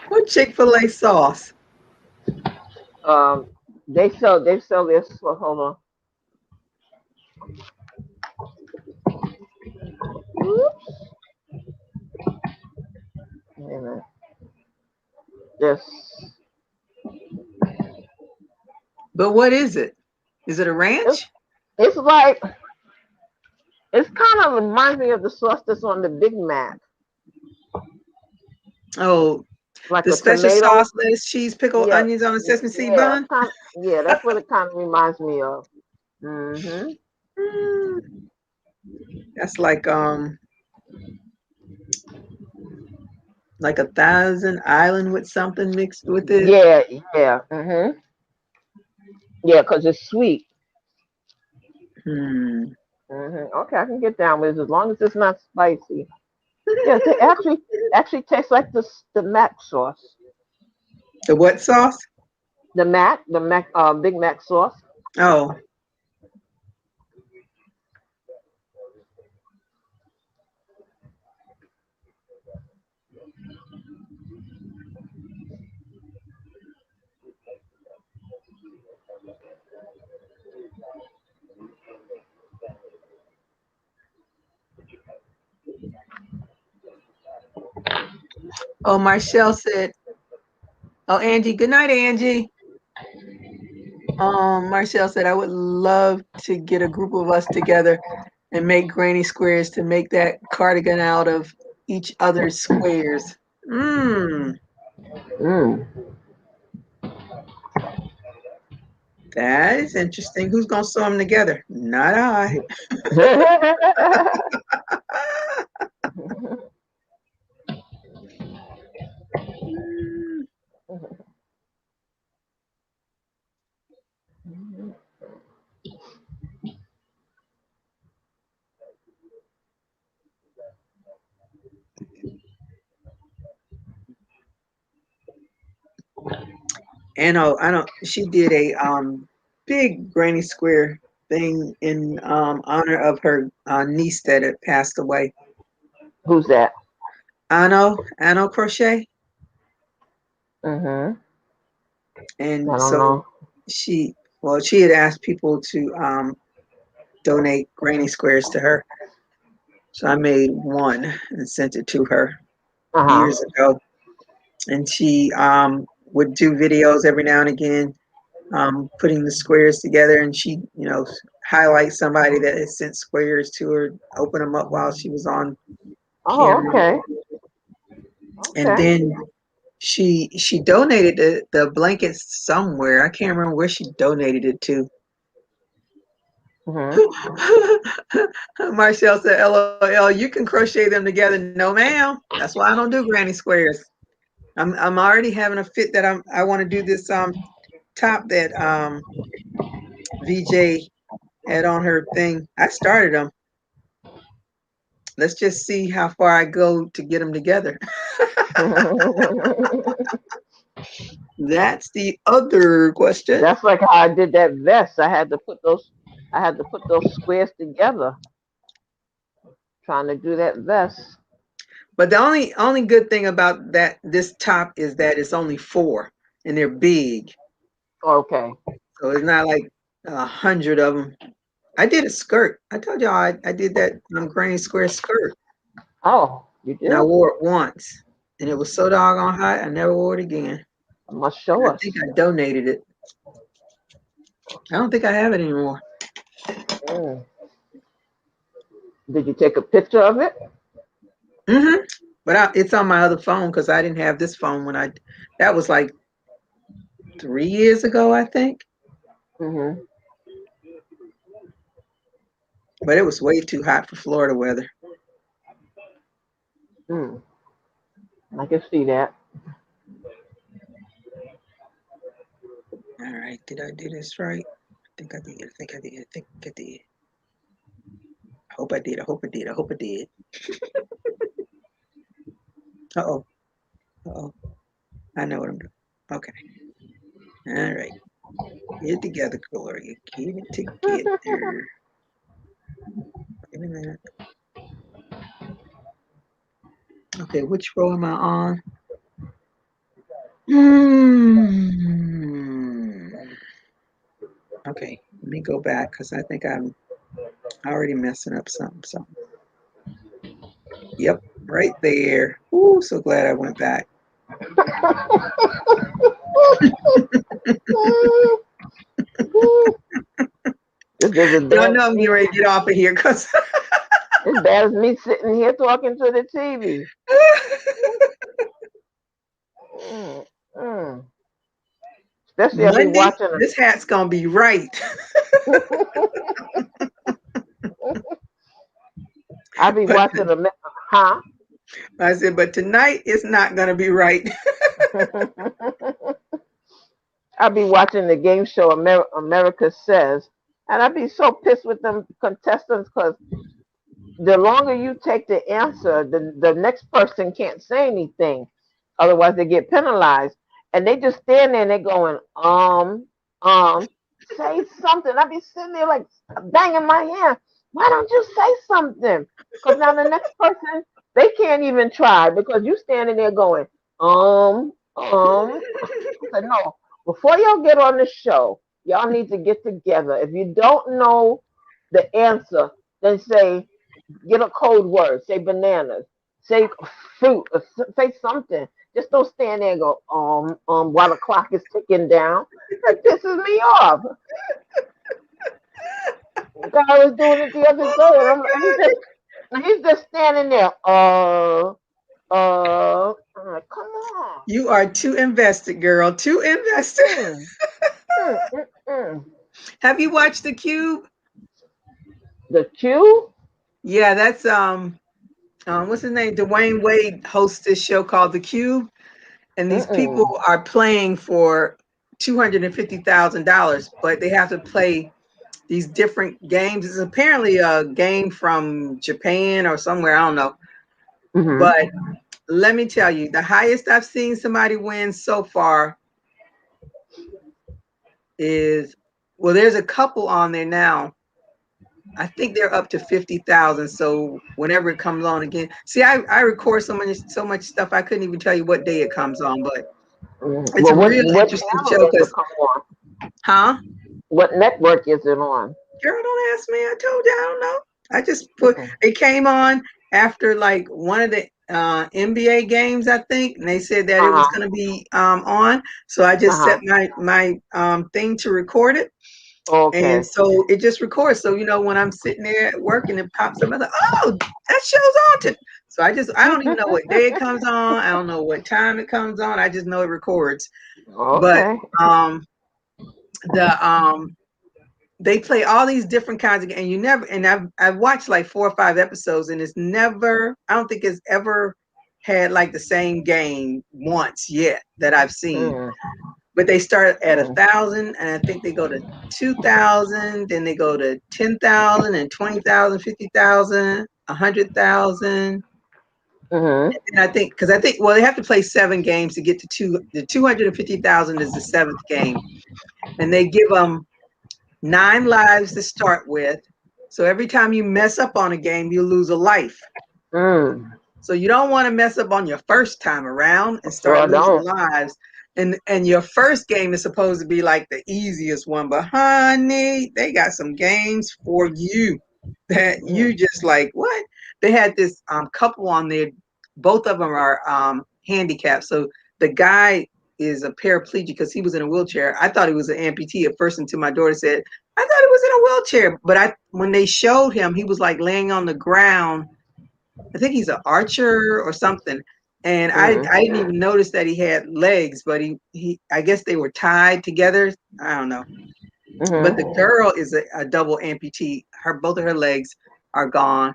What Chick-fil-A sauce? They sell their sauce. Hold on. Oops. Wait a minute. This. But what is it? Is it a ranch? It's like, it's kind of reminds me of the sauce that's on the Big Mac. Oh, Like the a special tomato. sauce, lettuce, cheese, pickle, Yeah, onions on a sesame seed yeah, bun? that's what it kind of reminds me of. Mm-hmm. That's like a Thousand Island with something mixed with it. Yeah, yeah. Mm-hmm. Yeah, because it's sweet. Hmm. Mm-hmm. Okay, I can get down with it as long as it's not spicy. Yes, it actually tastes like the Mac sauce. The what sauce? The Mac Big Mac sauce. Oh, oh, Marshall said, oh, Angie, good night, Angie. Marcel said, I would love to get a group of us together and make granny squares to make that cardigan out of each other's squares. Mmm, Mm. that is interesting. Who's going to sew them together? Not I. Mm. And oh, I don't. She did a big granny square thing in honor of her niece that had passed away. Who's that? Anno Crochet, Mm-hmm. I and don't so know. she had asked people to donate granny squares to her. So I made one and sent it to her Uh-huh. years ago, and she would do videos every now and again, putting the squares together, and she, highlight somebody that had sent squares to her, open them up while she was on Oh, camera, okay. and Okay. then she donated the blankets somewhere. I can't remember where she donated it to. Mm-hmm. Marcel said, "LOL, you can crochet them together." No, ma'am. That's why I don't do granny squares. I'm already having a fit that I want to do this top that VJ had on her thing. I started them. Let's just see how far I go to get them together. That's the other question. That's like how I did that vest. I had to put those squares together trying to do that vest. But the only good thing about this top is that it's only four and they're big. Okay. So it's not like 100 of them. I did a skirt. I told y'all I did that granny square skirt, Oh, you and I did? wore it once, and it was so doggone hot I never wore it again. You must And show I think us. I donated it. I don't think I have it anymore. Mm. Did you take a picture of it? hmm But it's on my other phone because I didn't have this phone when I. That was like 3 years ago, I think. Mm-hmm. But it was way too hot for Florida weather. Mm. I can see that. All right, did I do this right? I think I did. I think I did. I think I did. I hope I did. I hope I did. I hope I did. Uh oh. Uh oh. I know what I'm doing. Okay. All right. Get it together, Gloria. Get it together. Wait a minute. Okay, which row am I on? Hmm. Okay, let me go back because I think I'm already messing up something. So, yep, right there. Ooh, so glad I went back. This is as Y'all bad know as I'm me. getting ready to get off of here because It's bad as me sitting here talking to the TV. Mm, mm. Especially I be Monday, watching. this hat's gonna be right. I be But watching huh? I said, but tonight it's not gonna be right. I be watching the game show America Says, and I be so pissed with them contestants because the longer you take to answer, the next person can't say anything. Otherwise, they get penalized. And they just stand there and they going, say something. I be sitting there like banging my hand. Why don't you say something? Because now the next person, they can't even try because you standing there going, I said, no, before y'all get on the show, y'all need to get together. If you don't know the answer, then get a code word, say bananas, say fruit, or say something. Just don't stand there and go, while the clock is ticking down. That pisses me off. The guy was doing it the other day, Oh and he's just standing there. I'm like, come on. You are too invested, girl. Too invested. Mm, mm, mm, mm. Have you watched The Cube? The Q? Yeah, that's what's his name? Dwayne Wade hosts this show called The Cube, and these people Mm-mm. are playing for $250,000, but they have to play these different games. It's apparently a game from Japan or somewhere, I don't know. Mm-hmm. But let me tell you, the highest I've seen somebody win so far is, well, there's a couple on there now. I think they're up to 50,000. So whenever it comes on again, see, I record so much stuff I couldn't even tell you what day it comes on, but Mm-hmm. it's a Well, real what interesting channel show does it because, come on? huh? What network is it on? Girl, don't ask me. I told you I don't know. I just put Mm-mm. it came on after like one of the NBA games, I think, and they said that it was Uh-huh. going to be on. So I just set Uh-huh. my thing to record it. And Okay. so it just records. So, when I'm sitting there at work and it pops up, I'm like, oh, that show's on. So I don't even know what day it comes on. I don't know what time it comes on. I just know it records. But Okay. the they play all these different kinds of games. And you never, and I've watched like 4 or 5 episodes, and it's never, I don't think it's ever had like the same game once yet that I've seen. Mm, But they start at mm, 1,000, and I think they go to 2,000, then they go to 10,000 and 20,000, 50,000, 100,000. mm-hmm. And I think well, they have to play 7 games to get to the 250,000 is the 7th game, and they give them 9 lives to start with. So every time you mess up on a game, you lose a life. Mm. So you don't want to mess up on your first time around and start Sure losing don't. lives. And your first game is supposed to be like the easiest one, but honey, they got some games for you that Mm. you just like, what? They had this couple on there. Both of them are handicapped. So the guy is a paraplegic because he was in a wheelchair. I thought he was an amputee at first until my daughter said, I thought he was in a wheelchair. But when they showed him, he was like laying on the ground. I think he's an archer or something. And I Mm. didn't even notice that he had legs, but he I guess they were tied together. I don't know. But the Mm-hmm. girl is a double amputee. Both of her legs are gone.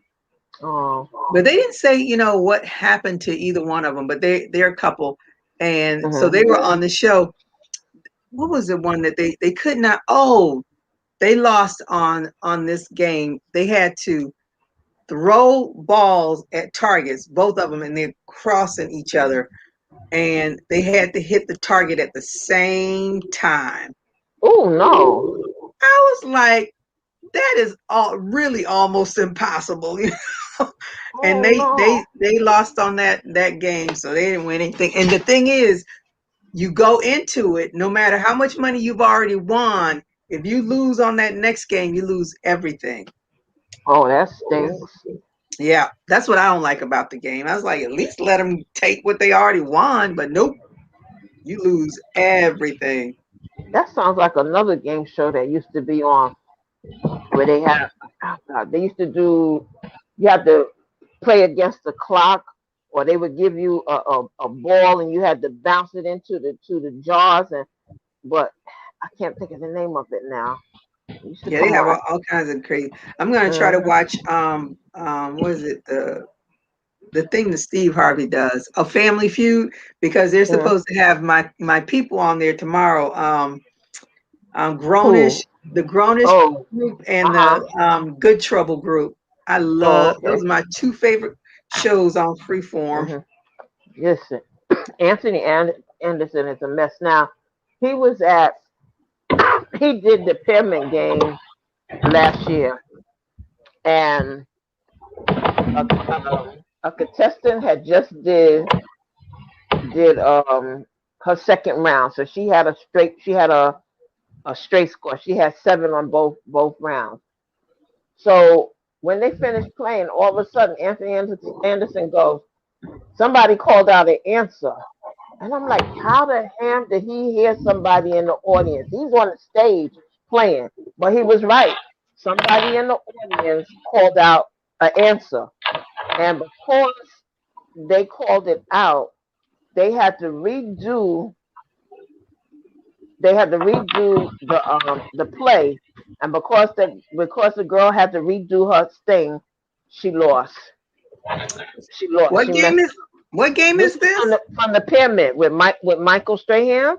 Oh. But they didn't say, what happened to either one of them, but they're a couple. And so Mm-hmm. they were on the show. What was the one that they could not, they lost on this game. They had to throw balls at targets, both of them, and they're crossing each other. And they had to hit the target at the same time. Oh no. I was like, that is really almost impossible. And Oh they no. they they lost on that game, so they didn't win anything. And the thing is, you go into it, no matter how much money you've already won, if you lose on that next game, you lose everything. Oh, that stinks. Yeah, that's what I don't like about the game. I was like, at least let them take what they already won, but nope, you lose everything. That sounds like another game show that used to be on where they had oh God, they used to do you have to play against the clock or they would give you a ball and you had to bounce it into the jars and but I can't think of the name of it now. It used to Yeah, they come have on. all kinds of crazy. I'm gonna try to Mm-hmm. watch what is it, the thing that Steve Harvey does, a Family Feud, because they're Mm-hmm. supposed to have my people on there tomorrow. Grownish, Who? the Grownish Oh, group and uh-huh. the Good Trouble group. I Oh, love okay. those are my 2 favorite shows on Freeform. Mm-hmm. Listen, Anthony Anderson is a mess now. He was at he did the pyramid game last year, and a contestant had just did her second round, so she had a straight score. She had 7 on both rounds. So when they finished playing, all of a sudden Anthony Anderson goes, somebody called out an answer. And I'm like, how the hell did he hear somebody in the audience? He's on the stage playing. But he was right. Somebody in the audience called out an answer. And because they called it out, they had to redo the play. And because the girl had to redo her thing, she lost. She lost. What game is This this? From the pyramid with Michael Strahan.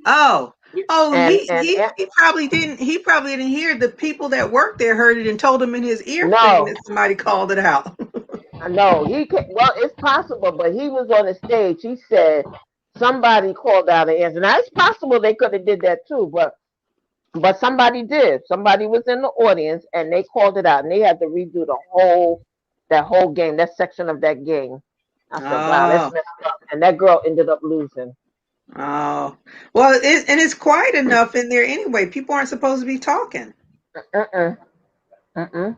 Oh, And he probably didn't hear. The people that worked there heard it and told him in his ear thing no, that somebody called it out. no, well, it's possible, but he was on the stage. He said somebody called out an answer. Now it's possible they could have did that too, but somebody did. Somebody was in the audience and they called it out, and they had to redo that whole game, that section of that game. I said, wow, that's messed up. And that girl ended up losing. Oh, well, it's quiet enough in there anyway. People aren't supposed to be talking. Uh-uh. Uh-uh.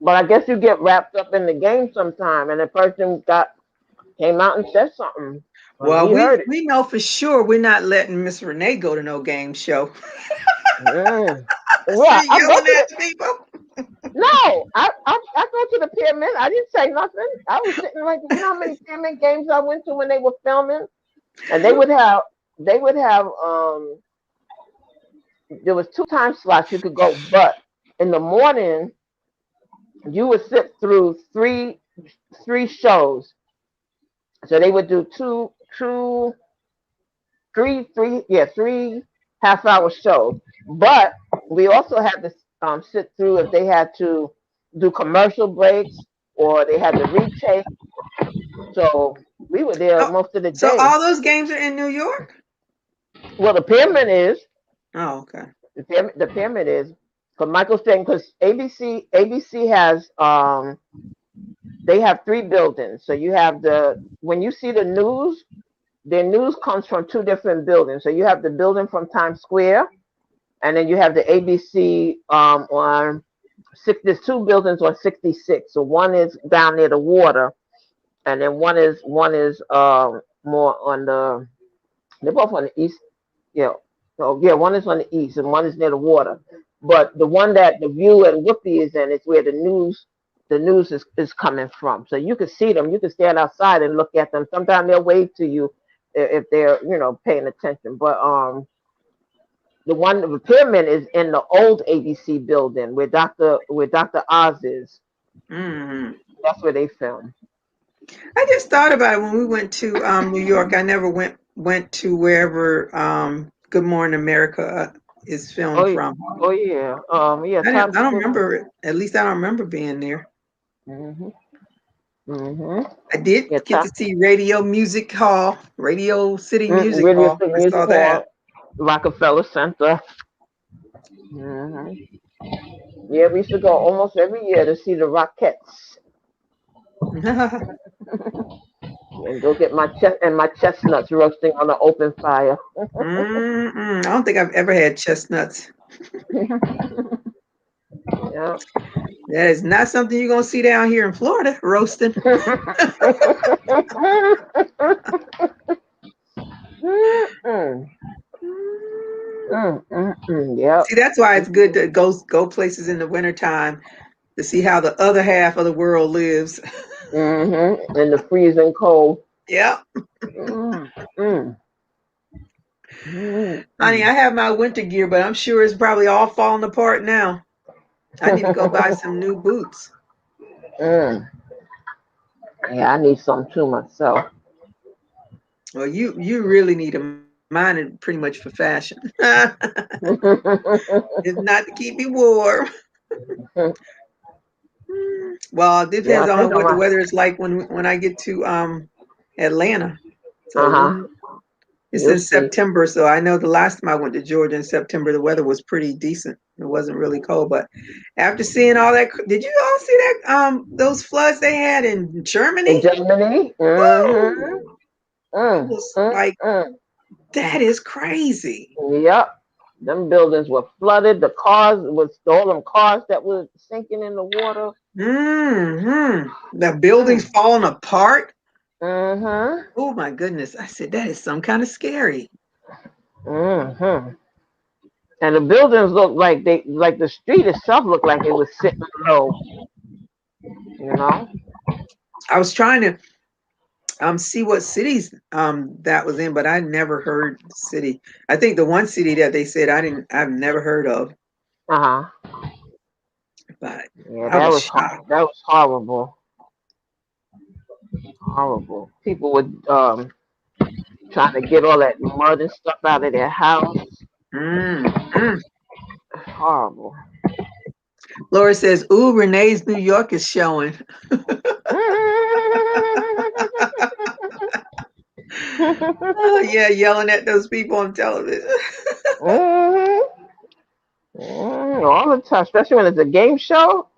But I guess you get wrapped up in the game sometime, and the person came out and said something. Well, We heard it. we know for sure we're not letting Miss Renee go to no game show. Well, Yelling at people. No, I go to the pyramid. I didn't say nothing. I was sitting like, you know how many pyramid games I went to when they were filming, and they would have there was 2 time slots you could go, but in the morning you would sit through three shows. So they would do three half-hour shows. But we also had to sit through if they had to do commercial breaks or they had to retake. So we were there most of the day. So all those games are in New York? Well, the pyramid is. Oh, okay. The pyramid is. For Michael Strahan, because ABC has they have 3 buildings. So you have when you see the news, their news comes from 2 different buildings. So you have the building from Times Square, and then you have the ABC on 6. There's 2 buildings on 66. So one is down near the water, and then one is more on the. They're both on the east. Yeah. So yeah, one is on the east and one is near the water. But the one that the View and Whoopi is in is where the news is coming from. So you can see them. You can stand outside and look at them. Sometimes they'll wave to you if they're paying attention. But the pyramid is in the old ABC building where Dr. Oz is. Mm-hmm. That's where they film. I just thought about it when we went to New York. I never went to wherever Good Morning America is filmed from. Oh yeah. Yeah. I don't remember it. At least I don't remember being there. Mm-hmm. Mm-hmm. I did get to see Radio City Music Hall. I saw that. Rockefeller Center. Mm-hmm. Yeah, we used to go almost every year to see the Rockettes. And go get my chestnuts roasting on an open fire. I don't think I've ever had chestnuts. Yeah. That is not something you're gonna see down here in Florida, roasting. Yeah. See, that's why it's good to go places in the wintertime to see how the other half of the world lives. Mm-hmm. In the freezing cold. Yeah. Mm-hmm. Honey, I have my winter gear, but I'm sure it's probably all falling apart now. I need to go buy some new boots. Yeah, I need some too myself. Well, you really need them. Mine is pretty much for fashion. It's not to keep you warm. Well, it depends on what the weather is like when I get to Atlanta. So It's You'll in see. September, so I know the last time I went to Georgia in September, the weather was pretty decent. It wasn't really cold, but after seeing all that, did you all see that those floods they had in In Germany? Germany? Mm-hmm. Woo! It was like Mm. that is crazy. Yep. Them buildings were flooded. The cars was all them cars that were sinking in the water. The buildings falling apart. Mm-hmm. Oh my goodness! I said that is some kind of scary. Mm-hmm. And the buildings look like the street itself looked like it was sitting low. You know? I was trying to see what cities that was in, but I never heard the city. I think the one city that they said I've never heard of, Uh-huh. but Yeah, I was shocked. that was horrible. Horrible. People were trying to get all that mud and stuff out of their house. Horrible. Laura says, "Ooh, Renee's New York is showing." Oh, yeah, yelling at those people on television. All the time, especially when it's a game show.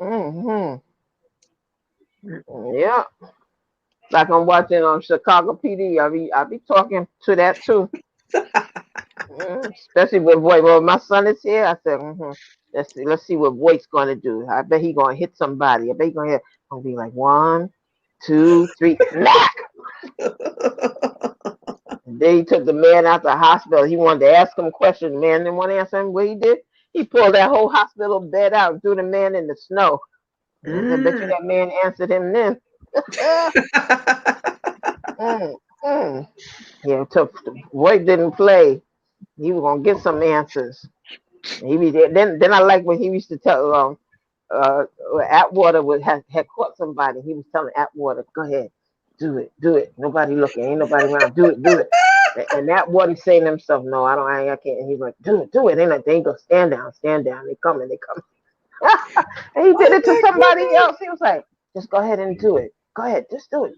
Yeah, like I'm watching on Chicago PD. I be talking to that too. Especially with boy. Well, my son is here. I said, let's see what Voight's gonna do. I bet he gonna hit somebody. I bet he gonna be like 1, 2, 3, smack. Then he took the man out the hospital. He wanted to ask him questions. The man didn't want to answer him. What he did? He pulled that whole hospital bed out and threw the man in the snow. I bet you that man answered him then. Yeah, Voight didn't play. He was gonna get some answers. Then I like when he used to tell Atwater had caught somebody. He was telling Atwater, "Go ahead, do it. Nobody looking, ain't nobody around. Do it." And Atwater saying to himself, "No, I can't." And he's like, "Do it. They ain't gonna stand down. They coming." And he did it to somebody else. He was like, "Just go ahead and do it. Go ahead, just do it.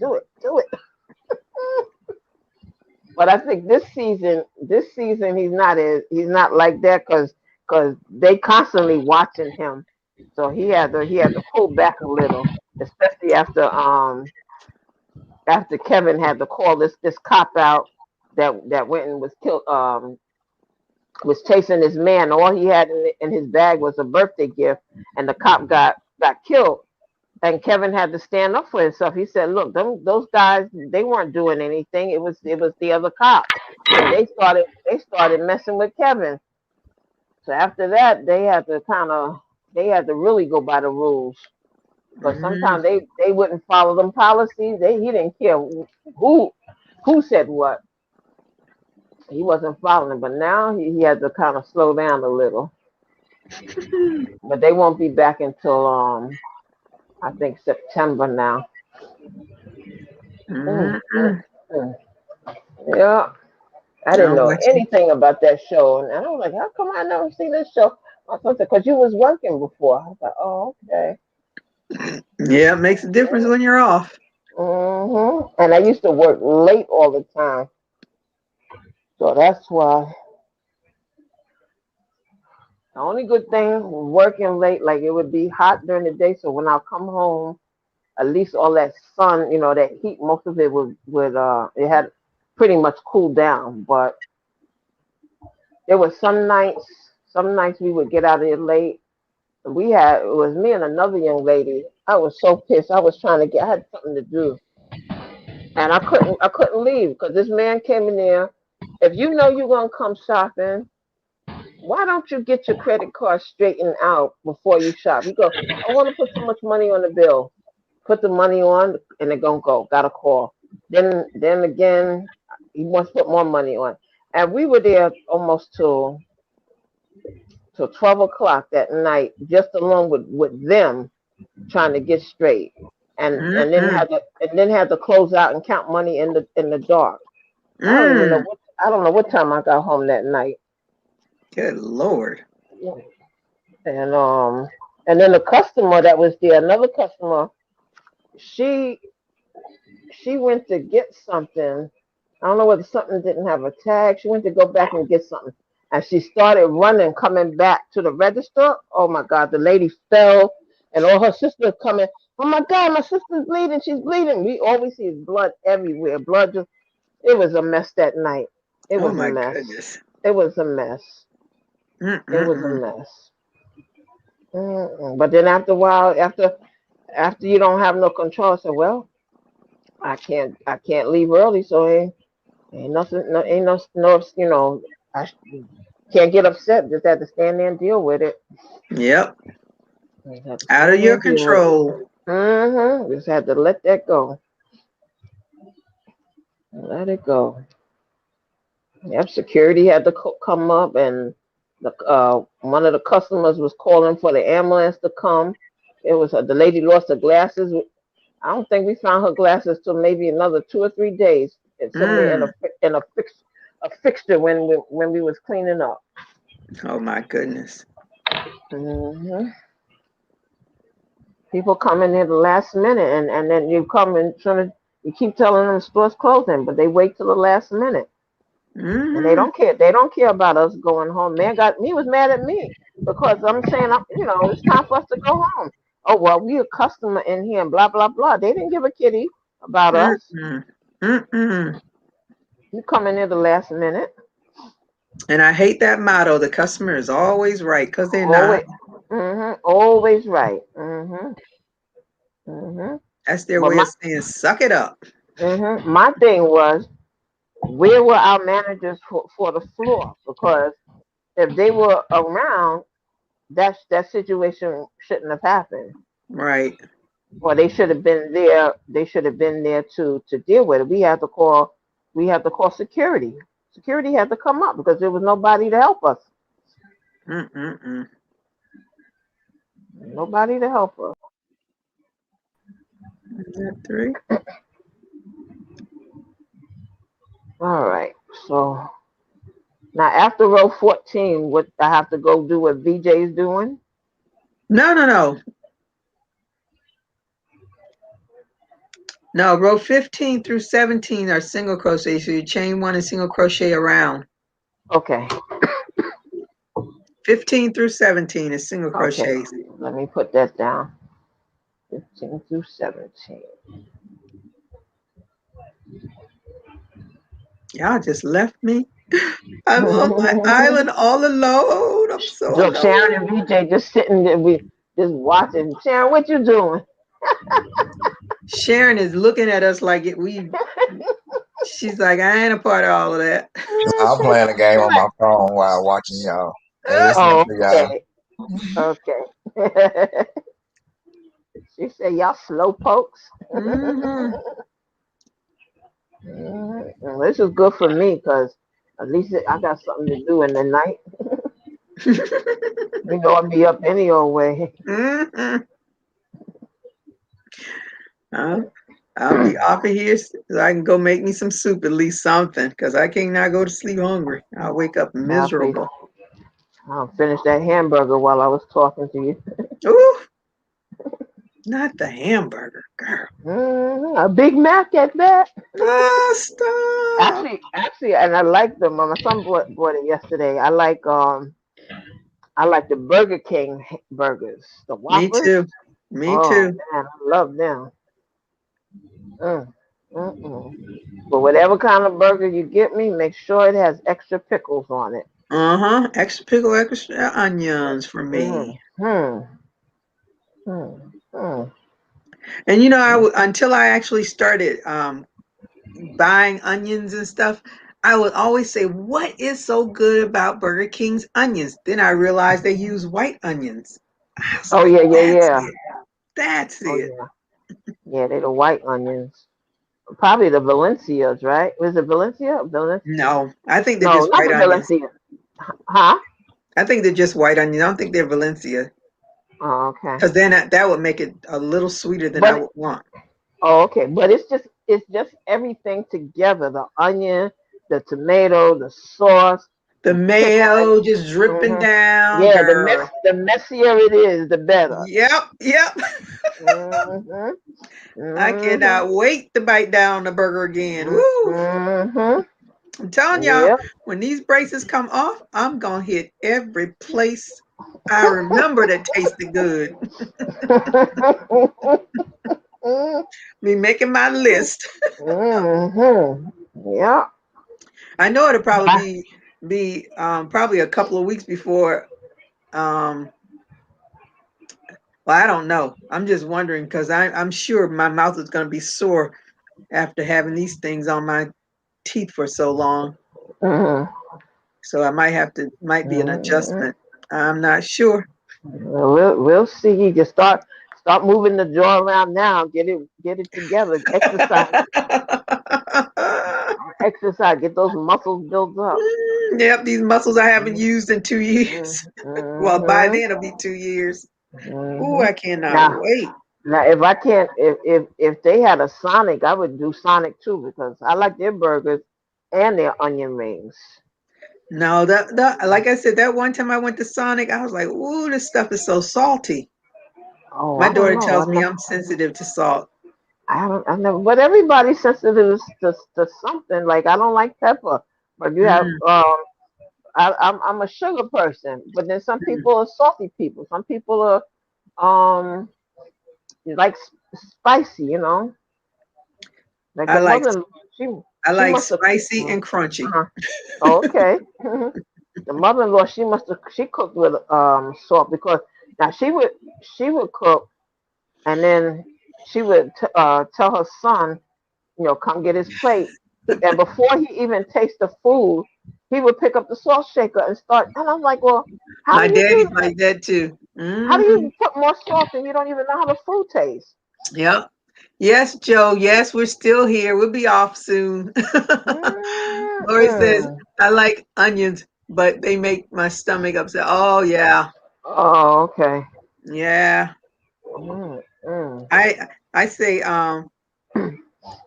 But I think this season he's not like that because they constantly watching him, so he had to pull back a little, especially after Kevin had to call this cop out that went and was killed was chasing this man. All he had in his bag was a birthday gift, and the cop got killed. And Kevin had to stand up for himself. He said, "Look, those guys, they weren't doing anything. It was the other cop, and they started messing with Kevin. So after that, they had to really go by the rules. Because sometimes they wouldn't follow them policies. He didn't care who said what. He wasn't following. But now he had to kind of slow down a little. But they won't be back until I think September now. Yeah, I didn't know anything about that show, and I was like, "How come I never seen this show?" My son said, "Because you was working before." I was like, "Oh, okay." Yeah, it makes a difference when you're off. And I used to work late all the time, so that's why. The only good thing working late, like it would be hot during the day, so when I come home, at least all that sun, that heat, most of it would it had pretty much cooled down. But there were some nights we would get out of here late. It was me and another young lady. I was so pissed. I had something to do, and I couldn't leave because this man came in there. If you know you're gonna come shopping, why don't you get your credit card straightened out before you shop? You go, I want to put so much money on the bill. Put the money on, and they're gonna go. Got a call. Then again, he wants to put more money on, and we were there almost till 12 o'clock that night, just along with them trying to get straight, and then had to close out and count money in the dark. I don't know what time I got home that night. Good Lord. And then the customer that was there, another customer, she went to get something. I don't know whether something didn't have a tag. She went to go back and get something. And she started running, coming back to the register. Oh my God, the lady fell and all her sisters coming. Oh my God, my sister's bleeding. She's bleeding. We always see blood everywhere. Blood just, it was a mess that night. It Oh was a my mess. goodness. It was a mess. It was a Mm-mm-mm. mess. But then after a while, after you don't have no control, I said, well, I can't leave early, so ain't nothing, no, ain't no, I can't get upset. Just had to stand there and deal with it. Yep. Just had to Out of stand there your and deal with it. control. Just had to let that go. Let it go. Yep. Security had to come up, and one of the customers was calling for the ambulance to come. It was the lady lost her glasses. I don't think we found her glasses till maybe another 2 or 3 days. It's somewhere Mm. a fixture when we was cleaning up. Oh my goodness. hmm People come in there the last minute, and then you come and you keep telling them the store's closing, but they wait till the last minute, and they Mm-hmm. don't care. They don't care about us going home. Man, he was mad at me because I'm saying, it's time for us to go home. Oh well, we a customer in here, and blah blah blah. They didn't give a kitty about us. Mm-mm. Mm-mm. You come in there the last minute. And I hate that motto. The customer is always right, because they're not. Always, always right. That's their But way of saying, suck it up. my thing was, where were our managers for the floor? Because if they were around, that situation shouldn't have happened. Right. Or they should have been there. They should have been there to deal with it. We had to call. We had to call security. Security had to come up because there was nobody to help us. Mm-mm-mm. Nobody to help us. Is that 3? All right. So now after row 14, what I have to go do what VJ's doing? No. No, row 15 through 17 are single crochet. So you chain 1 and single crochet around. Okay. 15 through 17 is single Okay. crochets. Let me put that down. 15 through 17. Y'all just left me. I'm on my island all alone. I'm so Look, Sharon alone. and VJ just sitting there, we just watching. Sharon, what you doing? Sharon is looking at us like she's like, I ain't a part of all of that. I'm playing a game on my phone while watching y'all and listening to y'all. Okay. She said, y'all slow pokes. Mm-hmm. This is good for me because at least I got something to do in the night. I'll be up any old way. Mm-hmm. I'll be off of here so I can go make me some soup, at least something, because I cannot go to sleep hungry. I'll wake up miserable. I'll finish that hamburger while I was talking to you. Ooh, not the hamburger, girl. A Big Mac at that. Stop. Actually, and I like them. My son bought it yesterday. I like the Burger King burgers, the Me Whoppers. too. Me Oh too. man, I love them. But whatever kind of burger you get me, make sure it has extra pickles on it. Extra pickle, extra onions for me. And until I actually started buying onions and stuff, I would always say, what is so good about Burger King's onions? Then I realized they use white onions. Oh like, yeah. That's it. Yeah, they're the white onions. Probably the Valencias, right? Was it Valencia? No, I think they're No, just not white the onions. Valencia. Huh? I think they're just white onions. I don't think they're Valencia. Oh, okay. Because then that would make it a little sweeter than I would want. Oh, okay. But it's just everything together. The onion, the tomato, the sauce, the mayo just dripping down. Yeah, girl. the messier it is, the better. Yep. I cannot wait to bite down the burger again. Woo! I'm telling y'all, Yep. when these braces come off, I'm gonna hit every place I remember that tasted good. Be making my list. Yeah. I know it'll probably be probably a couple of weeks before. Well, I don't know. I'm just wondering because I'm sure my mouth is going to be sore after having these things on my teeth for so long. So I might be an adjustment. I'm not sure. We'll see. You just start moving the jaw around now. Get it together. Exercise. Get those muscles built up. Yep, these muscles I haven't used in 2 years. Well, by then it'll be 2 years. Ooh, I cannot wait. Now, if I can't, if they had a Sonic, I would do Sonic too because I like their burgers and their onion rings. No, like I said, that one time I went to Sonic, I was like, ooh, this stuff is so salty. Oh, My I don't daughter know. tells me I'm sensitive to salt. I never, but everybody's sensitive to something. Like I don't like pepper, but you have I'm a sugar person, but then some people are salty people. Some people are like spicy, you know. Like I the like mother, I she like must have. spicy and crunchy. Oh, okay. The mother-in-law, she cooked with salt because now she would cook and then she would tell her son, come get his plate. And before he even tastes the food, he would pick up the salt shaker and start. And I'm like, well, how My do you do daddy's that? like that too. How do you put more salt and you don't even know how the food tastes? Yep. Yes, Joe. Yes, we're still here. We'll be off soon. Lori says, I like onions, but they make my stomach upset. Oh, yeah. Oh, okay. Yeah. I say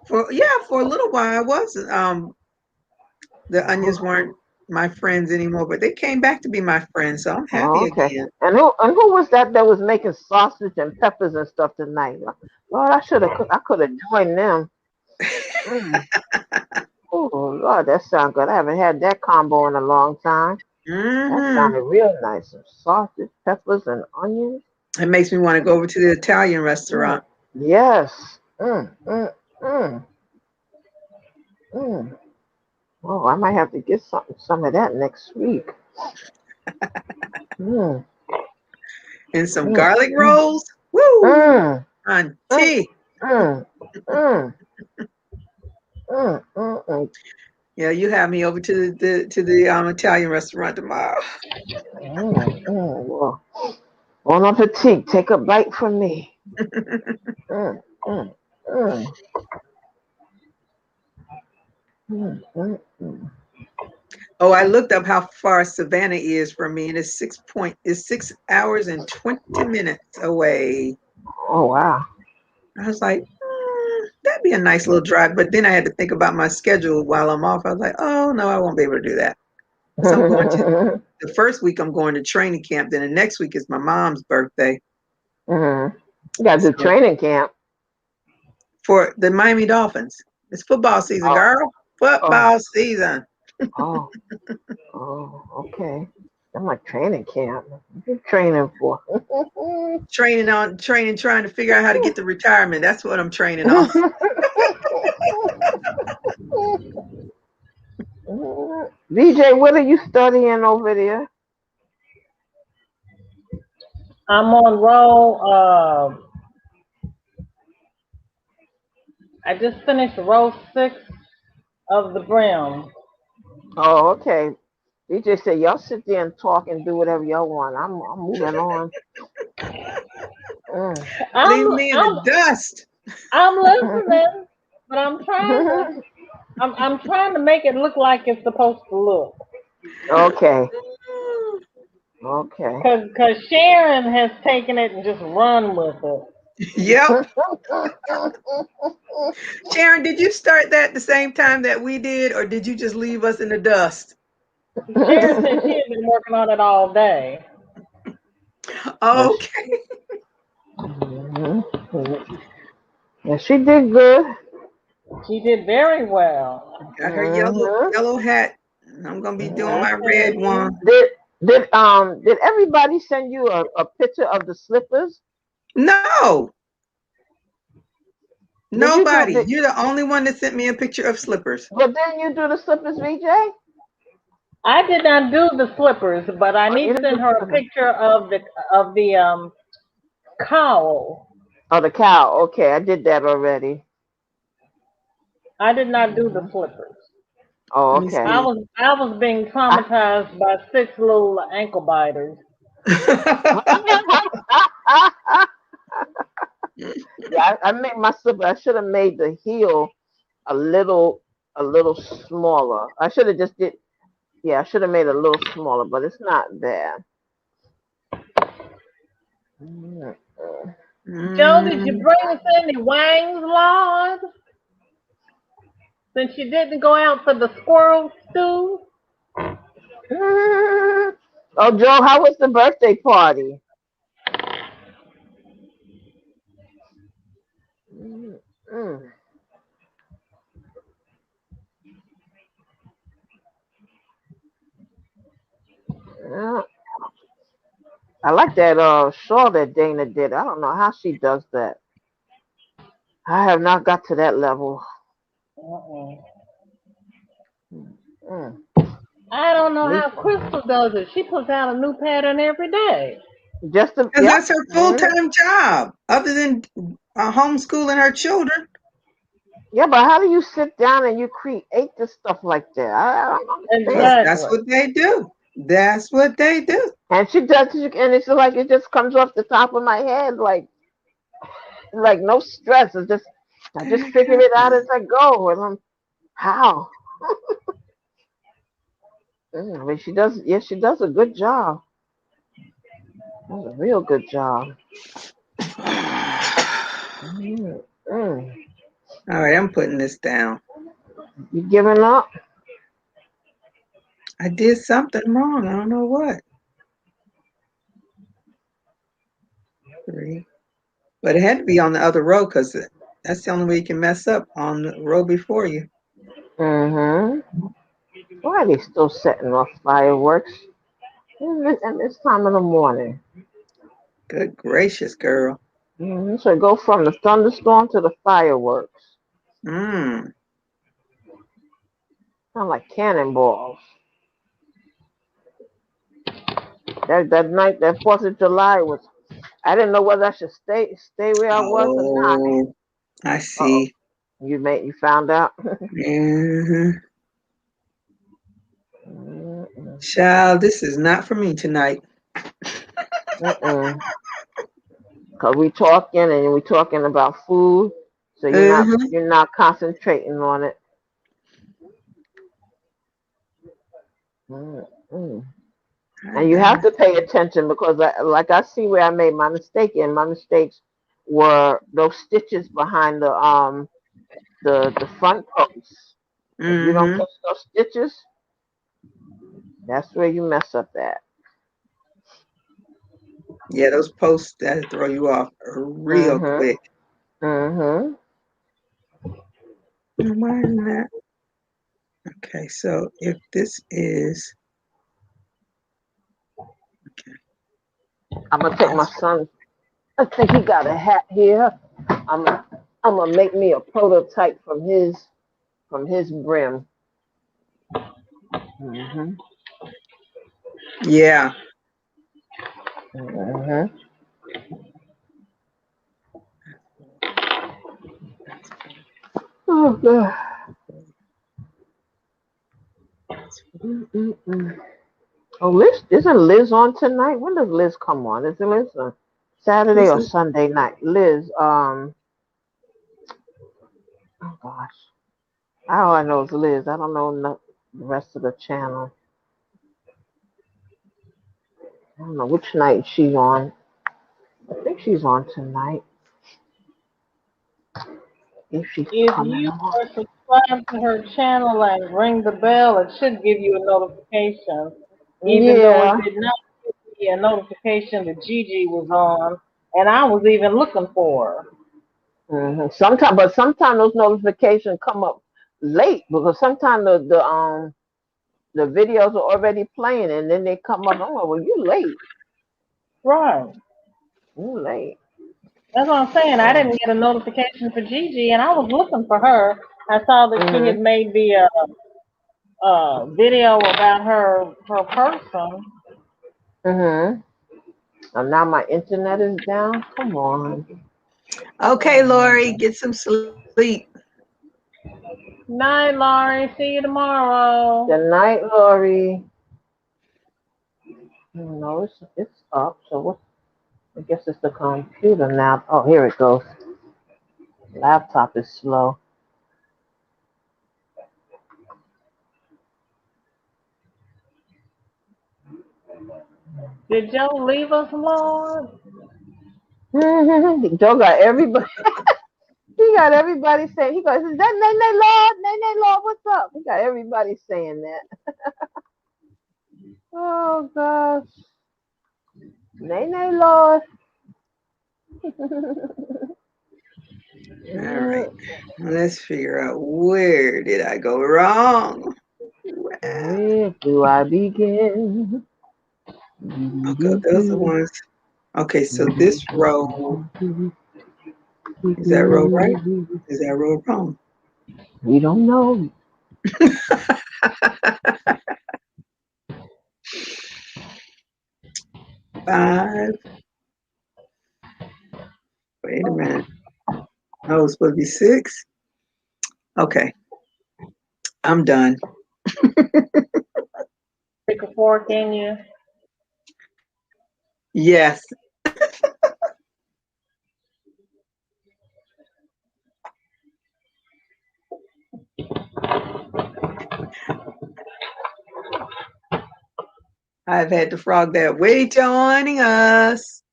for a little while I was the onions weren't my friends anymore, but they came back to be my friends, so I'm happy Oh, okay. again. And who was that was making sausage and peppers and stuff tonight? Lord, I could have joined them. Oh Lord, that sounds good. I haven't had that combo in a long time. That sounded real nice. Some sausage, peppers, and onions. It makes me want to go over to the Italian restaurant. Yes. Oh, I might have to get some of that next week. And some garlic rolls. Woo! Auntie. Yeah, you have me over to the Italian restaurant tomorrow. Well, bon appetit. Take a bite from me. Oh, I looked up how far Savannah is from me, and it's 6 hours and 20 minutes away. Oh wow! I was like, that'd be a nice little drive. But then I had to think about my schedule while I'm off. I was like, oh no, I won't be able to do that. So I'm going to the first week. I'm going to training camp. Then the next week is my mom's birthday. You got to do training camp for the Miami Dolphins. It's football season, girl. Football season. Okay. I'm like training camp. What you training for? Training, trying to figure out how to get to retirement. That's what I'm training on. VJ, what are you studying over there? I'm on row. I just finished row 6 of the brim. Oh, okay. VJ said y'all sit there and talk and do whatever y'all want. I'm moving on. Leave me in the dust. I'm listening, but I'm trying to make it look like it's supposed to look. Okay. Okay. Because Sharon has taken it and just run with it. Yep. Sharon, did you start that the same time that we did, or did you just leave us in the dust? Sharon said she had been working on it all day. Okay. And she did good. She did very well. Got her yellow Mhm. yellow hat. I'm gonna be doing I my tell red you. one. Did everybody send you a picture of the slippers? No, Did you do nobody. the You're the only one that sent me a picture of slippers. but then you do the slippers, VJ? I did not do the slippers, but I Oh, you need to didn't do send her a the picture of the cowl. Oh, the cow. Okay, I did that already. I did not do the Mhm. slippers. Oh, Let me okay. I see. was I was being I, traumatized by 6 little ankle biters. yeah, I made my slipper. I should have made the heel a little a little smaller. I should have just did. Yeah, I should have made it a little smaller, but it's not bad. Mm, Joe, did you Mm, bring us any wangs, Lord? Since you didn't go out for the squirrel stew? mm. Oh, Joe, how was the birthday party? Mm, mm. Yeah, I like that shawl that Dana did. I don't know how she does that. I have not got to that level. Uh-uh. Mm. I don't know Me, how Crystal does it. She puts out a new pattern every day. just a Because yep. that's her Mm. full-time job, other than homeschooling her children. Yeah, but how do you sit down and you create this stuff like that? I don't Because understand. that's Exactly. what they do. That's what they do. And she does it, and it's like it just comes off the top of my head, like no stress. It's just I just figure it out as I go, and I'm how. I mean, she does. Yeah, she does a good job. Does a real good job. Mm, mm. All right, I'm putting this down. You giving up? I did something wrong. I don't know what. 3. But it had to be on the other row because that's the only way you can mess up on the row before you. Mm-hmm. Why are they still setting off fireworks? And this time in the morning. Good gracious, girl. So go from the thunderstorm to the fireworks. Mm. Sound like cannonballs. That night, that 4th of July was. I didn't know whether I should stay where I was or not. Oh, I Oh, see. you found out. Hmm. Mm-mm. Child, this is not for me tonight. Mm-mm. Cause we talking about food, so Hmm. you're not concentrating on it. Mm-mm. I And you got have to pay attention because I see where I made my mistake, and my mistakes were those stitches behind the front posts. If you don't Hmm. catch those stitches, that's where you mess up at. Yeah, those posts that throw you off real Mhm. quick. Mhm. Why isn't that? Okay, so if this is I'm gonna take my son. I think he got a hat here. I'm I'm gonna make me a prototype from his brim. Mhm. yeah. Mhm. Oh God. Mm-mm-mm. Oh, Liz, isn't Liz on tonight? When does Liz come on? Is it Liz on Saturday Who's or it? Sunday night? Liz, oh gosh, all I know is Liz. I don't know the rest of the channel. I don't know which night she's on. I think she's on tonight. If she's If coming you on. are subscribed to her channel and ring the bell, it should give you a notification, even though it Yeah. did not give me a notification that Gigi was on, and I was even looking for her. Sometimes, but sometimes those notifications come up late because sometimes the videos are already playing and then they come up. I'm like, well, you late. Right. You late. That's what I'm saying. I didn't get a notification for Gigi, and I was looking for her. I saw that she had made the video about her person. And now my internet is down. Come on. Okay, Lori, get some sleep. Night, Laurie. See you tomorrow. Good night, Lori. No, it's up. So what? I guess it's the computer now. Oh, here it goes. Laptop is slow. Did Joe leave us, Lord? Joe got everybody. He got everybody saying. He goes, "Is that Nene Lord? Nene Lord, what's up?" He got everybody saying that. Oh gosh, Nene Lord. All right. Let's figure out where did I go wrong? Where do I begin? Okay, those are ones. Okay, so this row, is that row right? Is that row wrong? We don't know. 5. Wait a minute. Oh, it's supposed to be 6. Okay, I'm done. Stick a fork in you. Yes. I've had the frog that way joining us.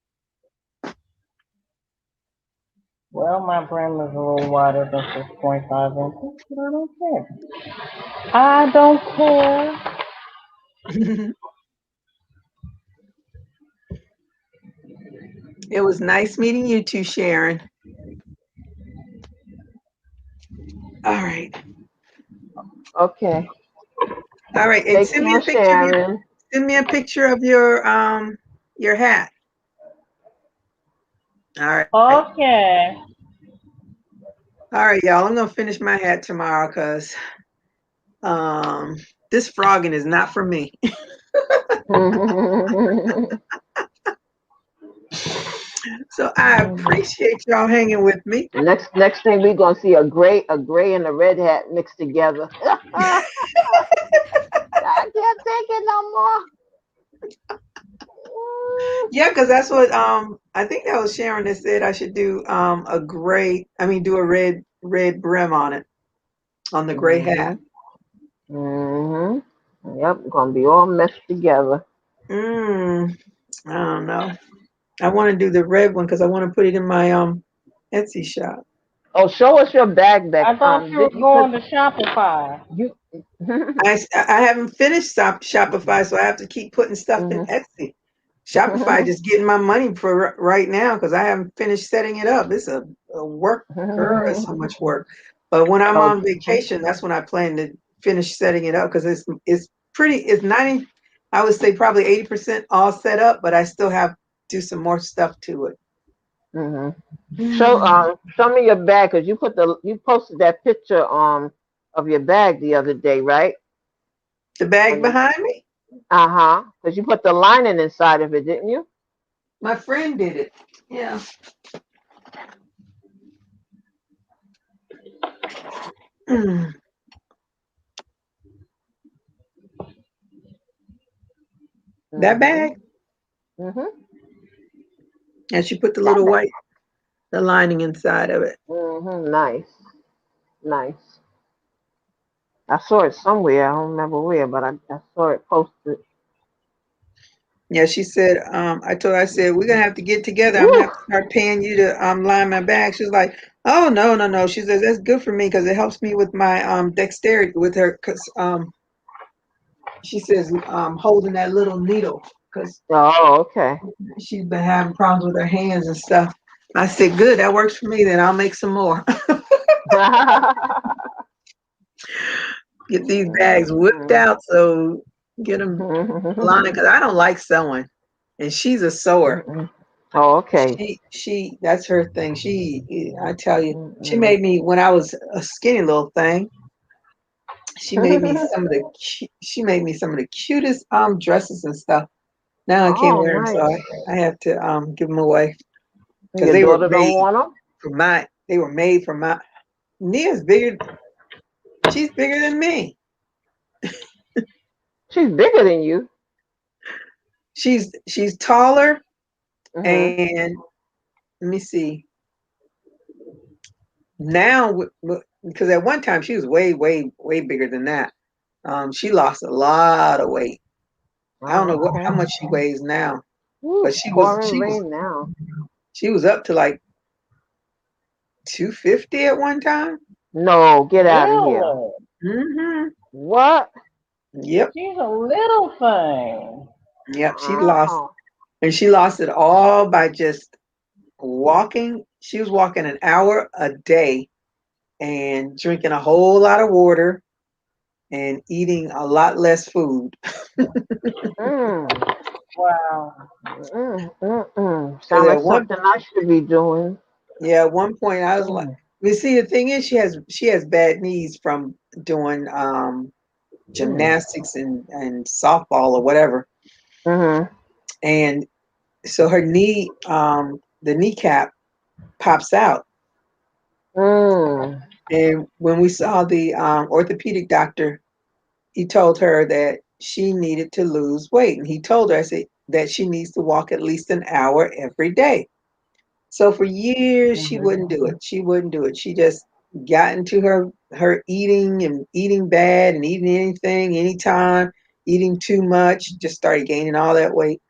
Well, my brim is a little wider than 6.5 inches, but I don't care. I don't care. It was nice meeting you too, Sharon. All right. Okay. All right, and Take send me care, a picture. Sharon. Send me a picture of your hat. All right. Okay. All right, y'all. I'm gonna finish my hat tomorrow because this frogging is not for me. So I appreciate y'all hanging with me. Next thing we're gonna see a gray and a red hat mixed together. I can't take it no more. Yeah, because that's what I think that was Sharon that said I should do do a red brim on it, on the gray hat. Yep, gonna be all meshed together. I don't know. I want to do the red one because I want to put it in my Etsy shop. Oh, show us your bag back. I thought you were going to Shopify. I haven't finished Shopify, so I have to keep putting stuff in Etsy. Shopify just getting my money for right now because I haven't finished setting it up. It's a work, girl, it's so much work. But when I'm on vacation, that's when I plan to finish setting it up because it's 90, I would say probably 80% all set up, but I still have to do some more stuff to it. Show me your bag because you posted that picture of your bag the other day, right? The bag behind me? Because you put the lining inside of it, didn't you? My friend did it. Yeah. That bag? And she put the little white, the lining inside of it. Nice. I saw it somewhere. I don't remember where, but I saw it posted. Yeah, she said, I said, we're gonna have to get together. I'm gonna have to start paying you to line my bag. She was like, oh no. She says that's good for me because it helps me with my dexterity with her because she says holding that little needle because okay. she's been having problems with her hands and stuff. I said, good, that works for me. Then I'll make some more. Get these bags whipped out, so get them lining, because I don't like sewing, and she's a sewer. Oh, okay. That's her thing. I tell you, she made me when I was a skinny little thing. She made me she made me some of the cutest dresses and stuff. Now I can't Oh, wear them, so nice. I have to give them away because Your daughter don't want them? they were made for my Nia's bigger. She's bigger than me. She's bigger than you. She's taller, Mm-hmm. and let me see. Now, because at one time she was way, way, way bigger than that. She lost a lot of weight. I don't know Okay. how much she weighs now, Ooh, but it's pouring rain now. she was up to like 250 at one time. No, get out of here. Really? Mm-hmm. What? Yep. She's a little thing. Yep. Wow. She lost it all by just walking. She was walking an hour a day and drinking a whole lot of water and eating a lot less food. Mm. Wow. Because Sound like something I should be doing. at one point I was like, you see, the thing is, she has bad knees from doing gymnastics and softball or whatever, Mm-hmm. and so her knee, the kneecap pops out. Mm. And when we saw the orthopedic doctor, he told her that she needed to lose weight, and he told her, I said, that she needs to walk at least an hour every day. So for years she wouldn't do it. She wouldn't do it. She just got into her eating and eating bad and eating anything, anytime, eating too much, just started gaining all that weight.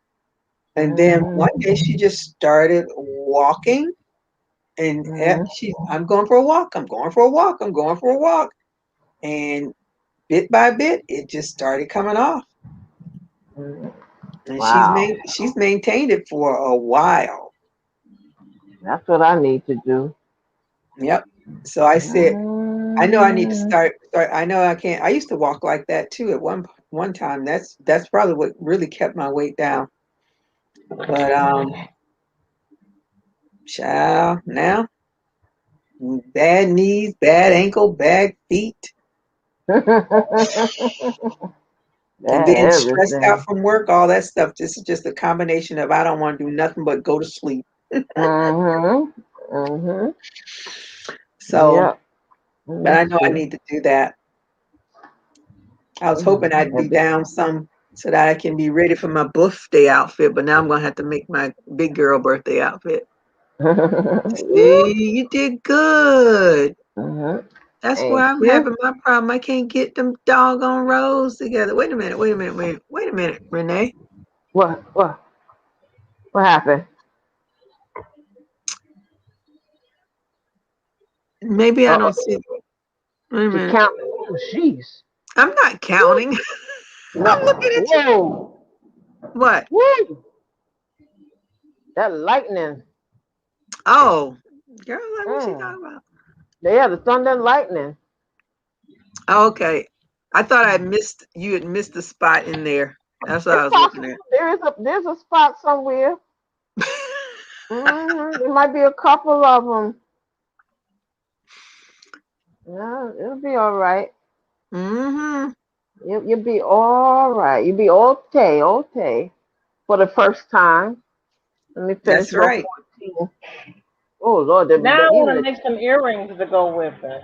And then one day she just started walking and I'm going for a walk. I'm going for a walk. I'm going for a walk. And bit by bit, it just started coming off. And Wow. she's maintained it for a while. That's what I need to do. Yep. So I said, I know I need to start. I know I can't. I used to walk like that too at one time. That's probably what really kept my weight down. But child, now bad knees, bad ankle, bad feet, and then stressed out Everything. from work, all that stuff. This is just a combination of I don't want to do nothing but go to sleep. So, Yep. but Let's I know I see. need to do that. I was hoping I'd be down some so that I can be ready for my birthday outfit, but now I'm gonna have to make my big girl birthday outfit. See, you did good. That's where Thank I'm you. having my problem. I can't get them doggone rows together. Wait a minute, Renee. What happened? Maybe I don't Uh-oh. see. Wait a She minute. count. Oh, jeez. I'm not counting. I'm looking at you. Whoa. What? Woo. That lightning. Oh, girl, what she Mm. talking about? Yeah, the thunder and lightning. Oh, okay. I thought you had missed the spot in there. That's what I It's was looking possible at. there's a spot somewhere. There might be a couple of them. Yeah, it'll be all right. Mm-hmm. You'll be all right. You'll be okay, okay. For the first time. Let me finish That's row right. 14. Oh Lord, Now I even want to make some earrings to go with it.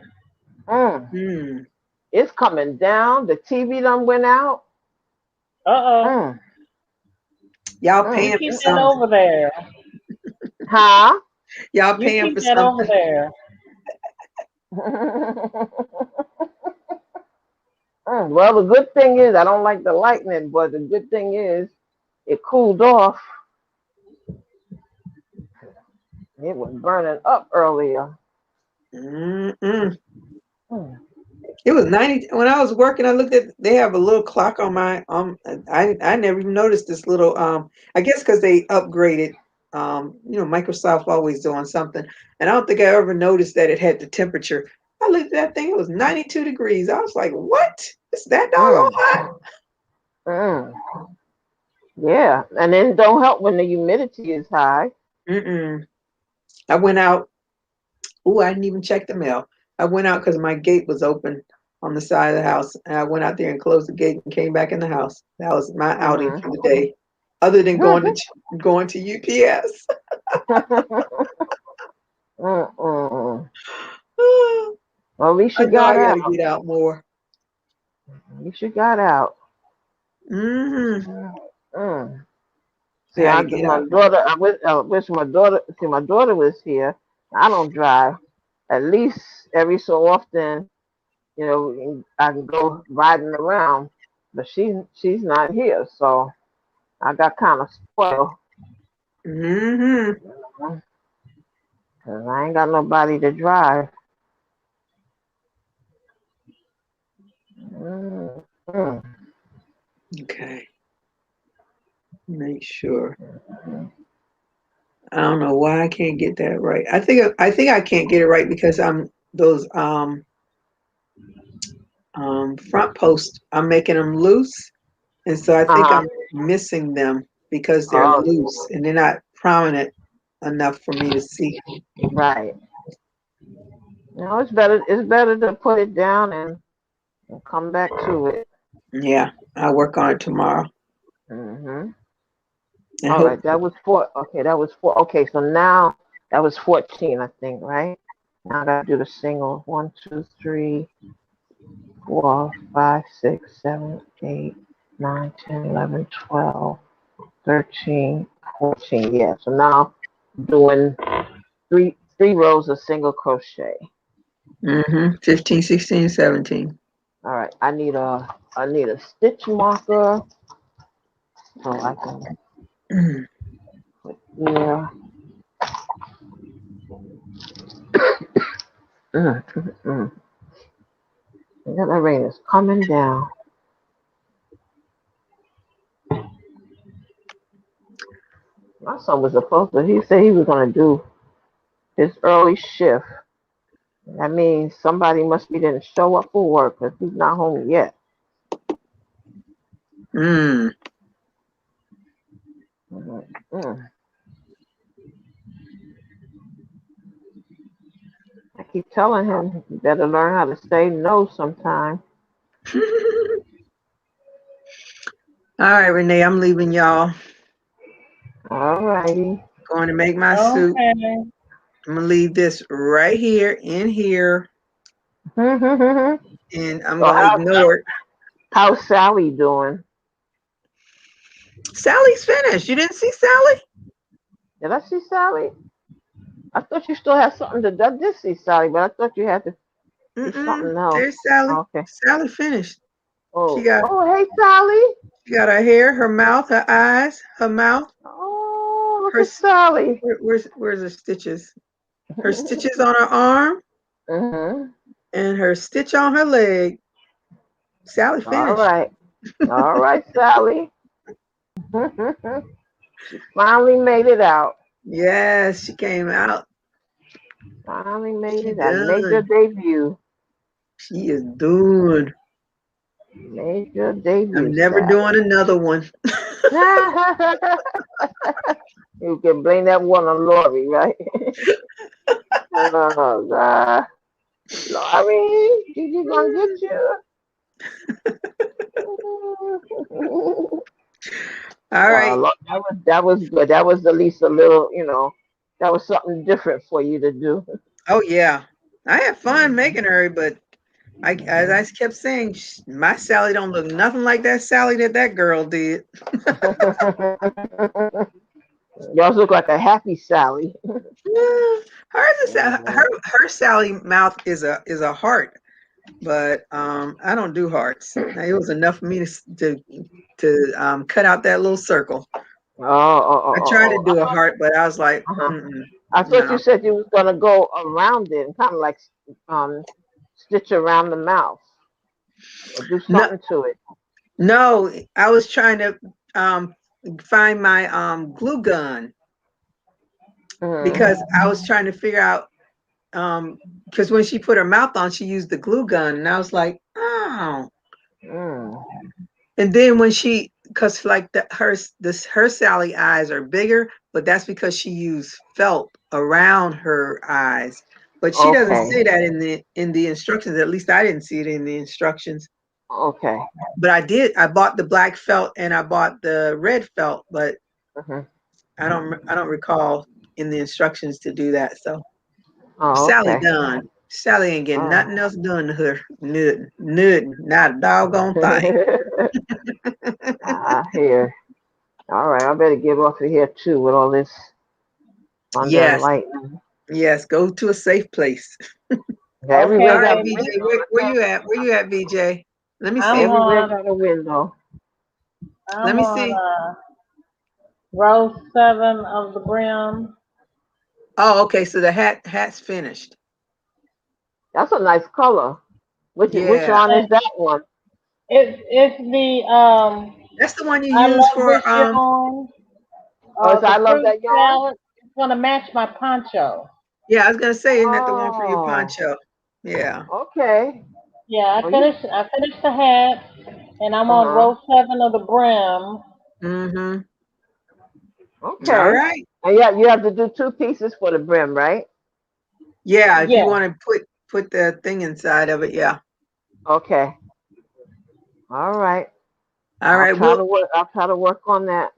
Mm. It's coming down. The TV done went out. Uh-oh. Y'all You paying for keep that something. over there. Huh? Y'all You paying keep for that over something. there. Well, the good thing is I don't like the lightning, but the good thing is it cooled off. It was burning up earlier. Mm-mm. It was 90 when I was working. I looked at they have a little clock on my I never even noticed this little I guess because they upgraded Microsoft always doing something, and I don't think I ever noticed that it had the temperature. I looked at that thing; it was 92 degrees. I was like, "What? Is that doggone Mm, hot?" mm. Yeah, and then don't help when the humidity is high. Mm-mm. I went out. Oh, I didn't even check the mail. I went out because my gate was open on the side of the house, and I went out there and closed the gate and came back in the house. That was my outing for the day, other than going to UPS. Mm-mm. I Well, at least you know got I got out. to get out more. At least you got out. Hmm. Mm. I See, had to get my out. daughter. I wish my daughter. See, my daughter was here. I don't drive. At least every so often, I can go riding around. But she's not here, so I got kind of spoiled. Hmm. Cause I ain't got nobody to drive. Mm, mm, Okay. Make sure. I don't know why I can't get that right. I think I can't get it right because I'm those front posts. I'm making them loose, and so I think uh-huh. I'm missing them because they're Oh, loose and they're not prominent enough for me to see. right. It's better. It's better to put it down and come back to it. Yeah, I'll work on it tomorrow Hmm. and All right. hope. That was four. Okay, that was four. Okay, so now that was 14, I think, right? Now I gotta do the singles. 1, 2, 3, 4, 5, 6, 7, 8, 9, 10, 11, 12, 13, 14. Yeah. So now doing three rows of single crochet. 15, 16, 17. All right. I need a stitch marker so I can put here. Mm, mm, mm. And then the rain is coming down. My son was supposed to. He said he was gonna do his early shift. That means somebody must be didn't show up for work because he's not home yet. Mm. Mm, mm. I keep telling him you better learn how to say no sometime. All right, Renee, I'm leaving y'all. All righty. Going to make my soup. Okay. I'm gonna leave this right here in here, So and I'm gonna how ignore it. how's Sally doing? Sally's finished. You didn't see Sally? Did I see Sally? I thought you still had something to do. I did see Sally, but I thought you had to do Mm-mm. something else. There's Sally. Okay. Sally finished. She Oh, got oh, hey, Sally. she got her hair, her mouth, her eyes, her mouth, Oh, look her at Sally. where's her stitches? Her stitches on her arm Mm-hmm. and her stitch on her leg. Sally All finished. right. All right, Sally. She finally made it out. Yes, she came out. Finally made She it out. Made your done. debut. She is done. Made your I'm debut, never doing Sally. another one. You can blame that one on Lori, right? Oh, God. Lori, Gigi gonna get you. All right. That was good. That was at least a little, that was something different for you to do. Oh yeah. I had fun Mhm, making her, but as mhm. I kept saying, my Sally don't look nothing like that Sally that girl did. Yours look like a happy Sally. Hers is Mhm. her Sally mouth is a heart, but I don't do hearts. Now, it was enough for me to cut out that little circle. Oh, oh, I oh, tried oh, to oh. do a heart, but I was like, Uh-huh. mm-mm, I thought you no, said you was gonna go around it and kind of like um stitch around the mouth or do no, something to it. no. I was trying to um, find my glue gun, because I was trying to figure out because when she put her mouth on, she used the glue gun, and I was like, oh. And then when because like her Sally eyes are bigger, but that's because she used felt around her eyes. But she doesn't say that in the instructions. At least I didn't see it in the instructions. Okay. But I did. I bought the black felt and I bought the red felt, but I don't recall in the instructions to do that. So Sally done. Sally ain't getting nothing else done to her. Nothing. Not a doggone thing. I hear. All right, I better get off of here too with all this thunder and Yes. lightning. Yes. Go to a safe place. Everywhere All right, got a BJ. window. Where you at? Where you at, BJ? Let me see. Everywhere got a window. Let I'm me on see. row 7 of the brim. Oh, okay. So the hat's finished. That's a nice color. Which Yeah. one is that one? It's the That's the one you I use love for this yarn. I The love fruit that yarn. salad. It's gonna match my poncho. Yeah, I was gonna say, isn't that the one for your poncho? Yeah. Okay. Yeah, I finished the hat, and I'm on row 7 of the brim. Mm-hmm. Okay. All right. And yeah, you have to do 2 pieces for the brim, right? Yeah, if you want to put the thing inside of it, yeah. Okay. All right. All right. I'll try to work on that.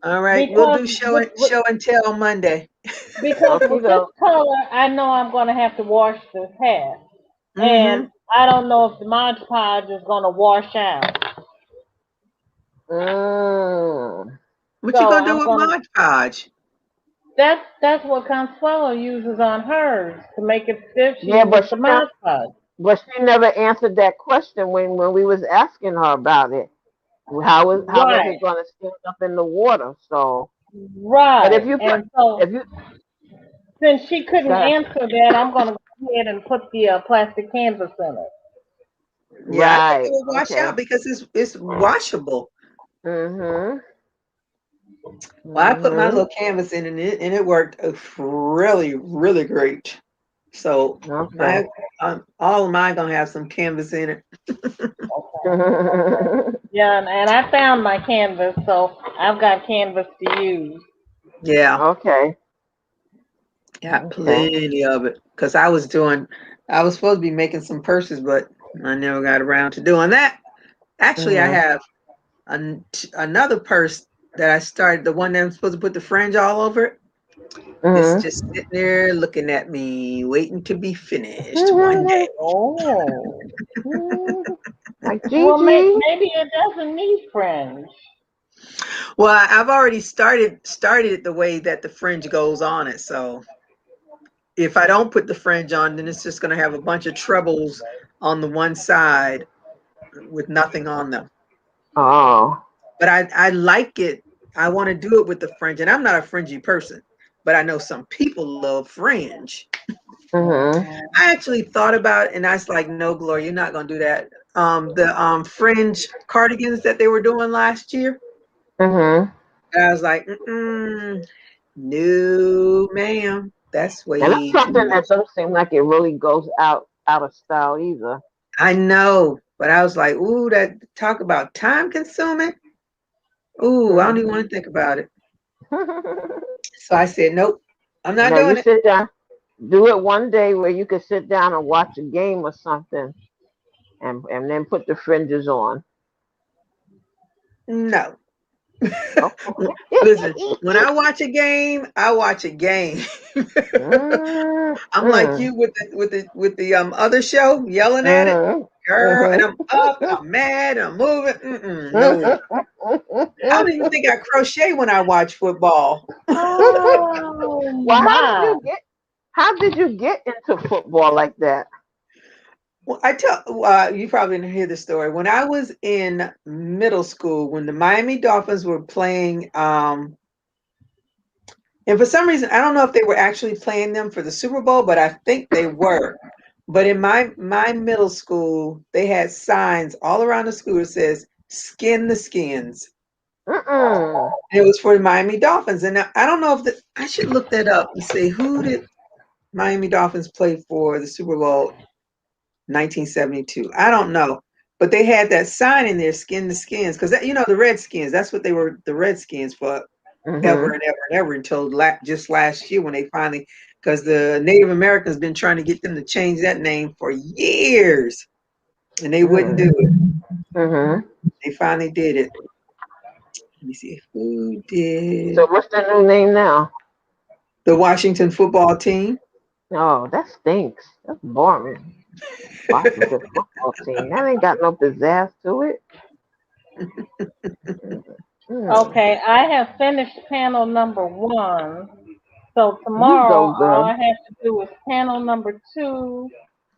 All right. We'll do show and tell on Monday. Because with this color, I know I'm gonna have to wash this hat, and I don't know if the Mod Podge is gonna wash out. What you gonna do with Mod Podge? That's what Consuelo uses on hers to make it stiff. She Yeah, uses the Mod Podge. But she never answered that question when we was asking her about it. How was it going to stand up in the water? So But if you since she couldn't answer that, I'm gonna go ahead and put the plastic canvas in it. Yeah, I think it will wash out because it's washable. Well, I put my little canvas in and it worked really, really great. So all of mine gonna have some canvas in it. Yeah, and I found my canvas, so I've got canvas to use. Yeah. Okay. Got plenty of it because I was supposed to be making some purses, but I never got around to doing that. Actually, I have another purse that I started, the one that I'm supposed to put the fringe all over it. It's just sitting there looking at me, waiting to be finished one day. Like well, maybe it doesn't need fringe. Well, I've already started it the way that the fringe goes on it. So if I don't put the fringe on, then it's just going to have a bunch of trebles on the one side with nothing on them. Oh. But I like it. I want to do it with the fringe, and I'm not a fringy person, but I know some people love fringe. I actually thought about it, and I was like, no, Gloria, you're not going to do that. The fringe cardigans that they were doing last year. And I was like, no, ma'am. That's way and that's too something much. that don't seem like it really goes out of style either. I know, but I was like, ooh, that talk about time consuming. Ooh, I don't even want to think about it. So I said, nope, I'm not doing it. Sit down, do it one day where you could sit down and watch a game or something, and then put the fringes on. No. Listen, when I watch a game, I watch a game. I'm like you with the other show, yelling at it, girl, and I'm up, I'm mad, I'm moving. No, I don't even think I crochet when I watch football. Well, how did you get into football like that? Well, you probably didn't hear the story. When I was in middle school, when the Miami Dolphins were playing, and for some reason, I don't know if they were actually playing them for the Super Bowl, but I think they were. But in my middle school, they had signs all around the school that says "Skin the Skins." It was for the Miami Dolphins, and I don't know if I should look that up and see who did Miami Dolphins play for the Super Bowl 1972. I don't know, but they had that sign in there, "Skin to Skins," because the Redskins. That's what they were, the Redskins, for ever and ever and ever until just last year when they finally, because the Native Americans been trying to get them to change that name for years, and they wouldn't do it. They finally did it. Let me see who did. So what's the new name now? The Washington football team. Oh, that stinks. That's boring. Washington football team. That ain't got no pizzazz to it. Okay, I have finished panel number 1. So tomorrow, all I have to do is panel number 2,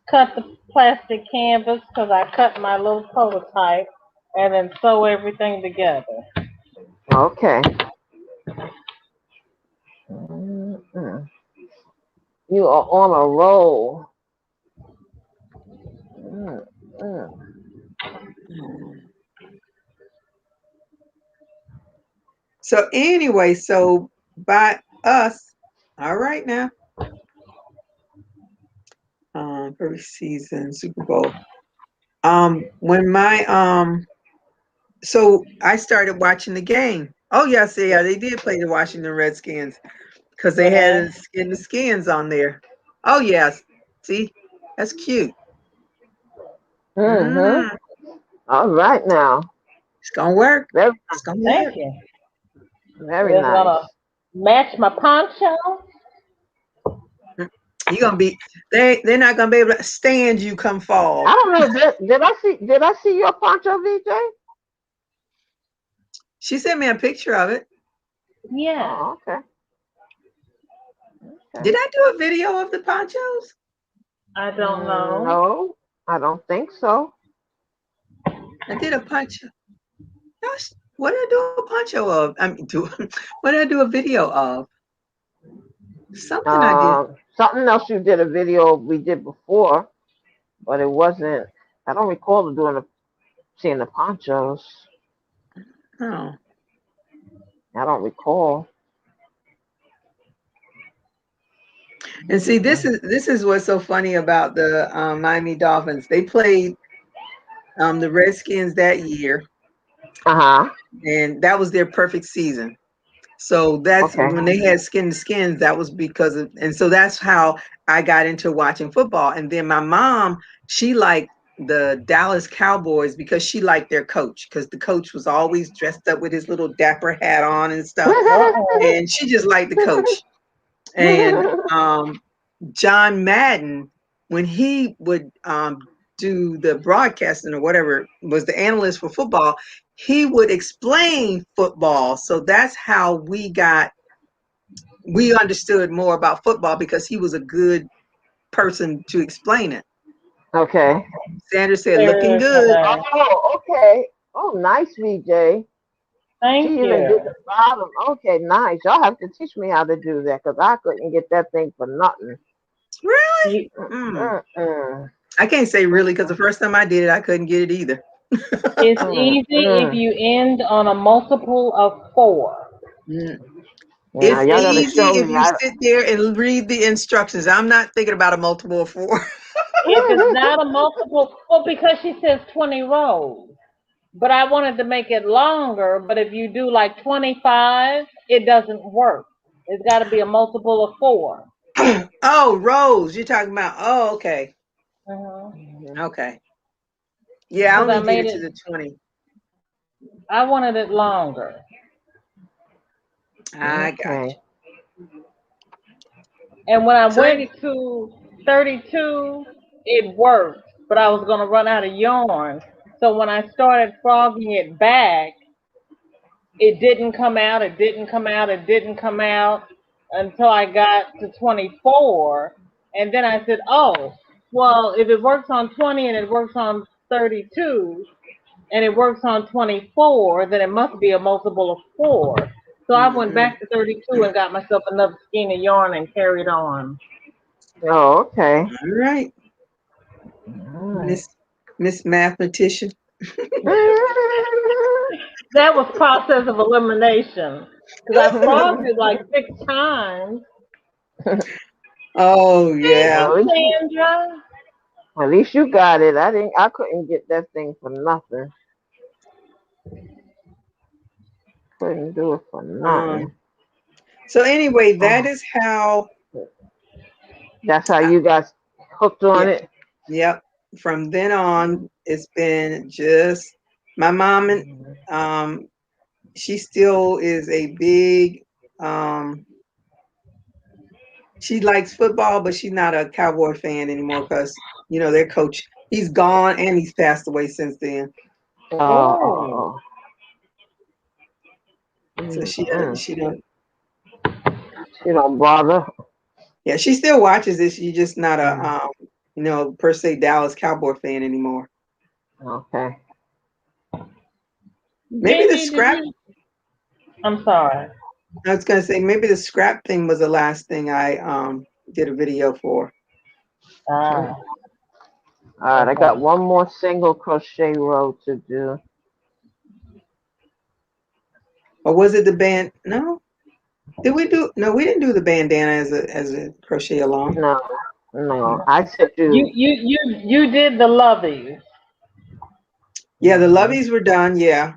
cut the plastic canvas because I cut my little prototype, and then sew everything together. Okay. You are on a roll. So anyway, so by us, all right now. First season Super Bowl. When my so I started watching the game. Oh yes, yeah, they did play the Washington Redskins because they had Skin the Skins on there. Oh yes, see, that's cute. All right now. It's gonna work. It's gonna work. Thank you. Very It's nice. gonna match my poncho. You're gonna be they're not gonna be able to stand you come fall. I don't know. Did I see your poncho, VJ? She sent me a picture of it. Yeah. Oh, okay. Did I do a video of the ponchos? I don't know. No, I don't think so. I did a poncho. Gosh, what did I do a poncho of? What did I do a video of? Something I did. Something else you did a video we did before, but it wasn't. I don't recall seeing the ponchos. Oh. I don't recall. And see, this is what's so funny about the Miami Dolphins. They played the Redskins that year. And that was their perfect season. So that's when they had Skin to Skins, that was because of, and so that's how I got into watching football. And then my mom, she liked the Dallas Cowboys because she liked their coach, because the coach was always dressed up with his little dapper hat on and stuff. And she just liked the coach. And John Madden, when he would do the broadcasting or whatever, was the analyst for football, he would explain football. So that's how we understood more about football, because he was a good person to explain it. Okay. Sandra said, looking good. Oh, okay. Oh, nice, VJ. Thank she you. even did the bottom. Okay, nice. Y'all have to teach me how to do that, because I couldn't get that thing for nothing. Really? I can't say really, because the first time I did it, I couldn't get it either. It's easy if you end on a multiple of 4. It's easy if you sit there and read the instructions. I'm not thinking about a multiple of 4. If it's not a multiple, well, because she says 20 rows. But I wanted to make it longer, but if you do like 25, it doesn't work. It's got to be a multiple of 4. Oh, rows. You're talking about, oh, okay. Okay. Yeah, I only did it to the 20. I wanted it longer. I got you. And when I went to 32, it worked, but I was going to run out of yarn. So when I started frogging it back, it didn't come out, it didn't come out, it didn't come out until I got to 24. And then I said, oh, well, if it works on 20 and it works on 32 and it works on 24, then it must be a multiple of 4. So I went back to 32 and got myself another skein of yarn and carried on. Oh, okay. All right. Miss Mathematician. That was process of elimination. Because I frosted it like 6 times. Oh Thank yeah. you, Sandra. At least you got it. I couldn't get that thing for nothing. Couldn't do it for nothing. So anyway, that Oh. is how. That's how you got hooked on Yeah. it. Yep. From then on, it's been just my mom and she still is a big she likes football, but she's not a Cowboy fan anymore because their coach, he's gone and he's passed away since then. Oh. So she don't She don't bother. yeah, she still watches it. She's just not a per se Dallas Cowboy fan anymore. Okay. Maybe the Gigi, scrap. I'm sorry. I was gonna say maybe the scrap thing was the last thing I did a video for. Ah. All right, I got one more single crochet row to do. Or was it the band? No, did we do? No, we didn't do the bandana as a crochet along. No, I said You did the lovies. Yeah, the lovies were done. Yeah,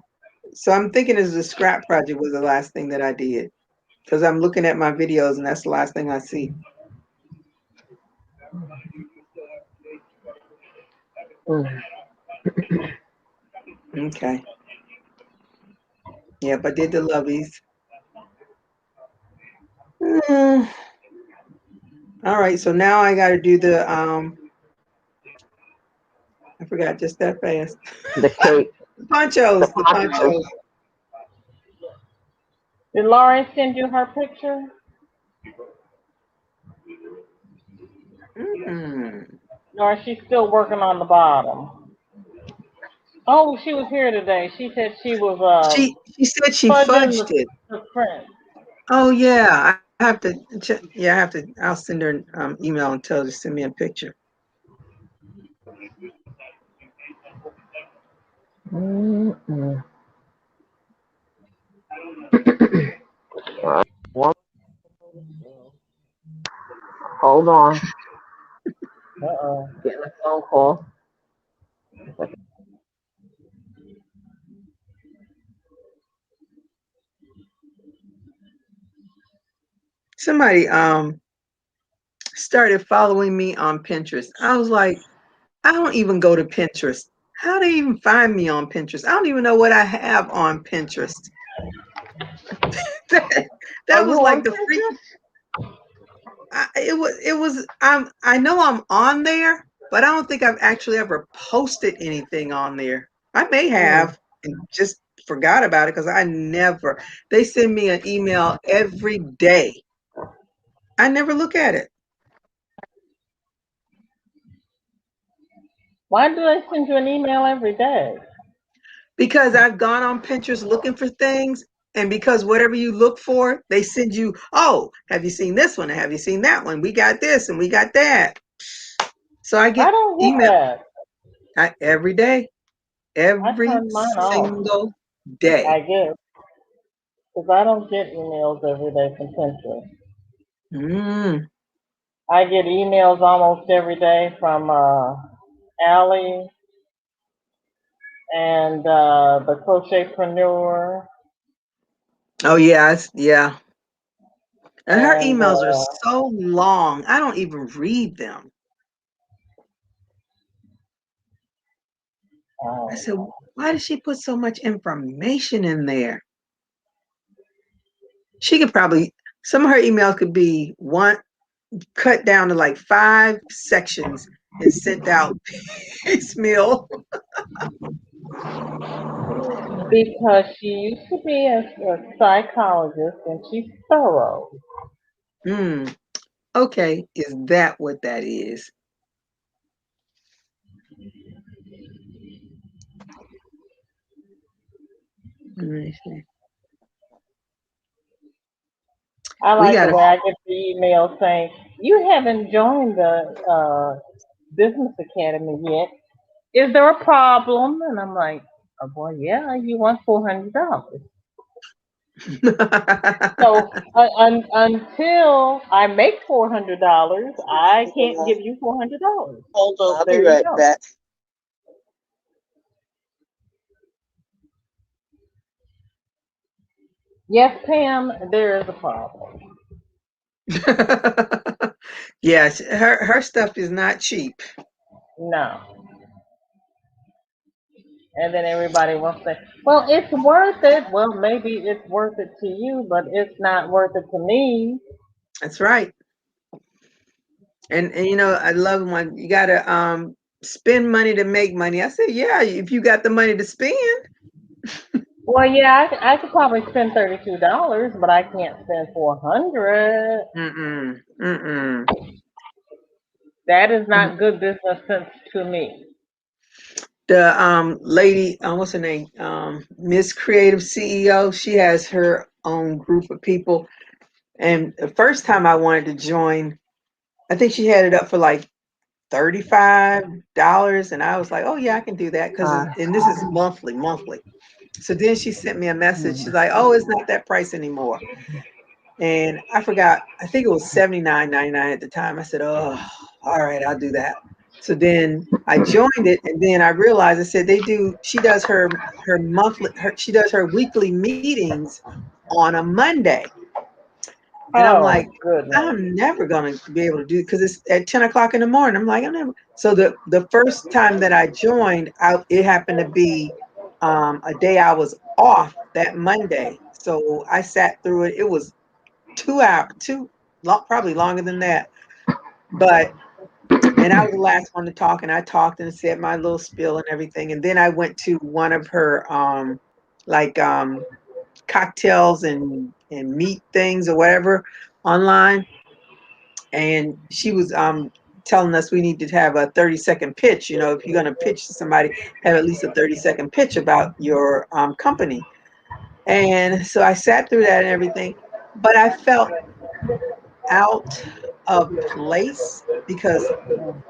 so I'm thinking as the scrap project was the last thing that I did because I'm looking at my videos and that's the last thing I see. Okay. Yep, I did the lovies. All right, so now I got to do the I forgot just that fast. the cape. Ponchos, the ponchos. Did Lauren send you her picture? Or she's still working on the bottom? Oh, she was here today. She said she was She said she fudging fudged it. the print. Oh yeah, I have to check. Yeah, I have to. I'll send her an email and tell her to send me a picture. Hold on. Uh-oh. Getting a phone call. Somebody started following me on Pinterest. I was like, I don't even go to Pinterest. How do they even find me on Pinterest? I don't even know what I have on Pinterest. that was like the freak. I know I'm on there, but I don't think I've actually ever posted anything on there. I may have and just forgot about it because they send me an email every day. I never look at it. Why do they send you an email every day? Because I've gone on Pinterest looking for things, and because whatever you look for, they send you, oh, have you seen this one? Have you seen that one? We got this and we got that. So I get email every day, every single day. I guess. Because I don't get emails every day from Pinterest. I get emails almost every day from Allie and the Crochetpreneur. Oh yes, yeah. And her And, emails are so long. I don't even read them. I said, why does she put so much information in there? She could probably, some of her emails could be cut down to like 5 sections and sent out piecemeal. Because she used to be a psychologist and she's thorough. Okay, is that what that is? I like the way I get the email saying, you haven't joined the Business Academy yet. Is there a problem? And I'm like, Well, yeah, you want $400. So until I make $400, I can't give you $400. Hold on, So I'll be there you right go. back. Yes, Pam, there is a problem. Yes, her stuff is not cheap. No. And then everybody wants to say, well, it's worth it. Well, maybe it's worth it to you, but it's not worth it to me. That's right. And you know, I love when you gotta spend money to make money. I said, yeah, if you got the money to spend. Well, yeah, I could probably spend $32, but I can't spend 400. Mm-mm. Mm-mm. That is not good business sense to me. The lady, what's her name? Miss Creative CEO, she has her own group of people. And the first time I wanted to join, I think she had it up for like $35, and I was like, oh yeah, I can do that because and this is monthly. So then she sent me a message. She's like, oh, it's not that price anymore. And I forgot, I think it was $79.99 at the time. I said, oh, all right, I'll do that. So then I joined it, and then I realized, I said, she does she does her weekly meetings on a Monday. And I'm like, Oh, goodness. I'm never gonna be able to do it because it's at 10 o'clock in the morning. I'm like, I'm never. So the first time that I joined, it happened to be a day I was off that Monday. So I sat through it. It was 2 hours, probably longer than that. But and I was the last one to talk, and I talked and said my little spiel and everything. And then I went to one of her like cocktails and meat things or whatever online, and she was telling us we need to have a 30-second pitch. You know, if you're going to pitch to somebody, have at least a 30-second pitch about your company. And so I sat through that and everything, but I felt out of place because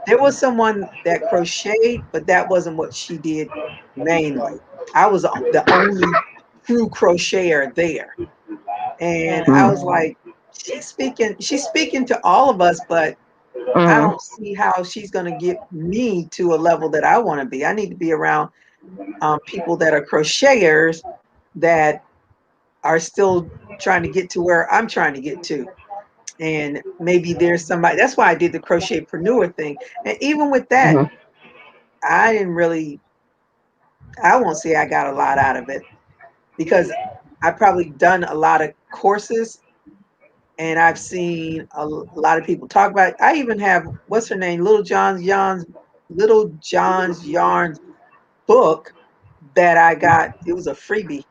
there was someone that crocheted, but that wasn't what she did mainly. I was the only true crocheter there. And I was like, she's speaking to all of us, but I don't see how she's going to get me to a level that I want to be. I need to be around people that are crocheters that are still trying to get to where I'm trying to get to. And maybe there's somebody, that's why I did the crochetpreneur thing. And even with that, I didn't really, I won't say I got a lot out of it because I've probably done a lot of courses and I've seen a lot of people talk about it. I even have, what's her name, Little John's Yarns book that I got. It was a freebie.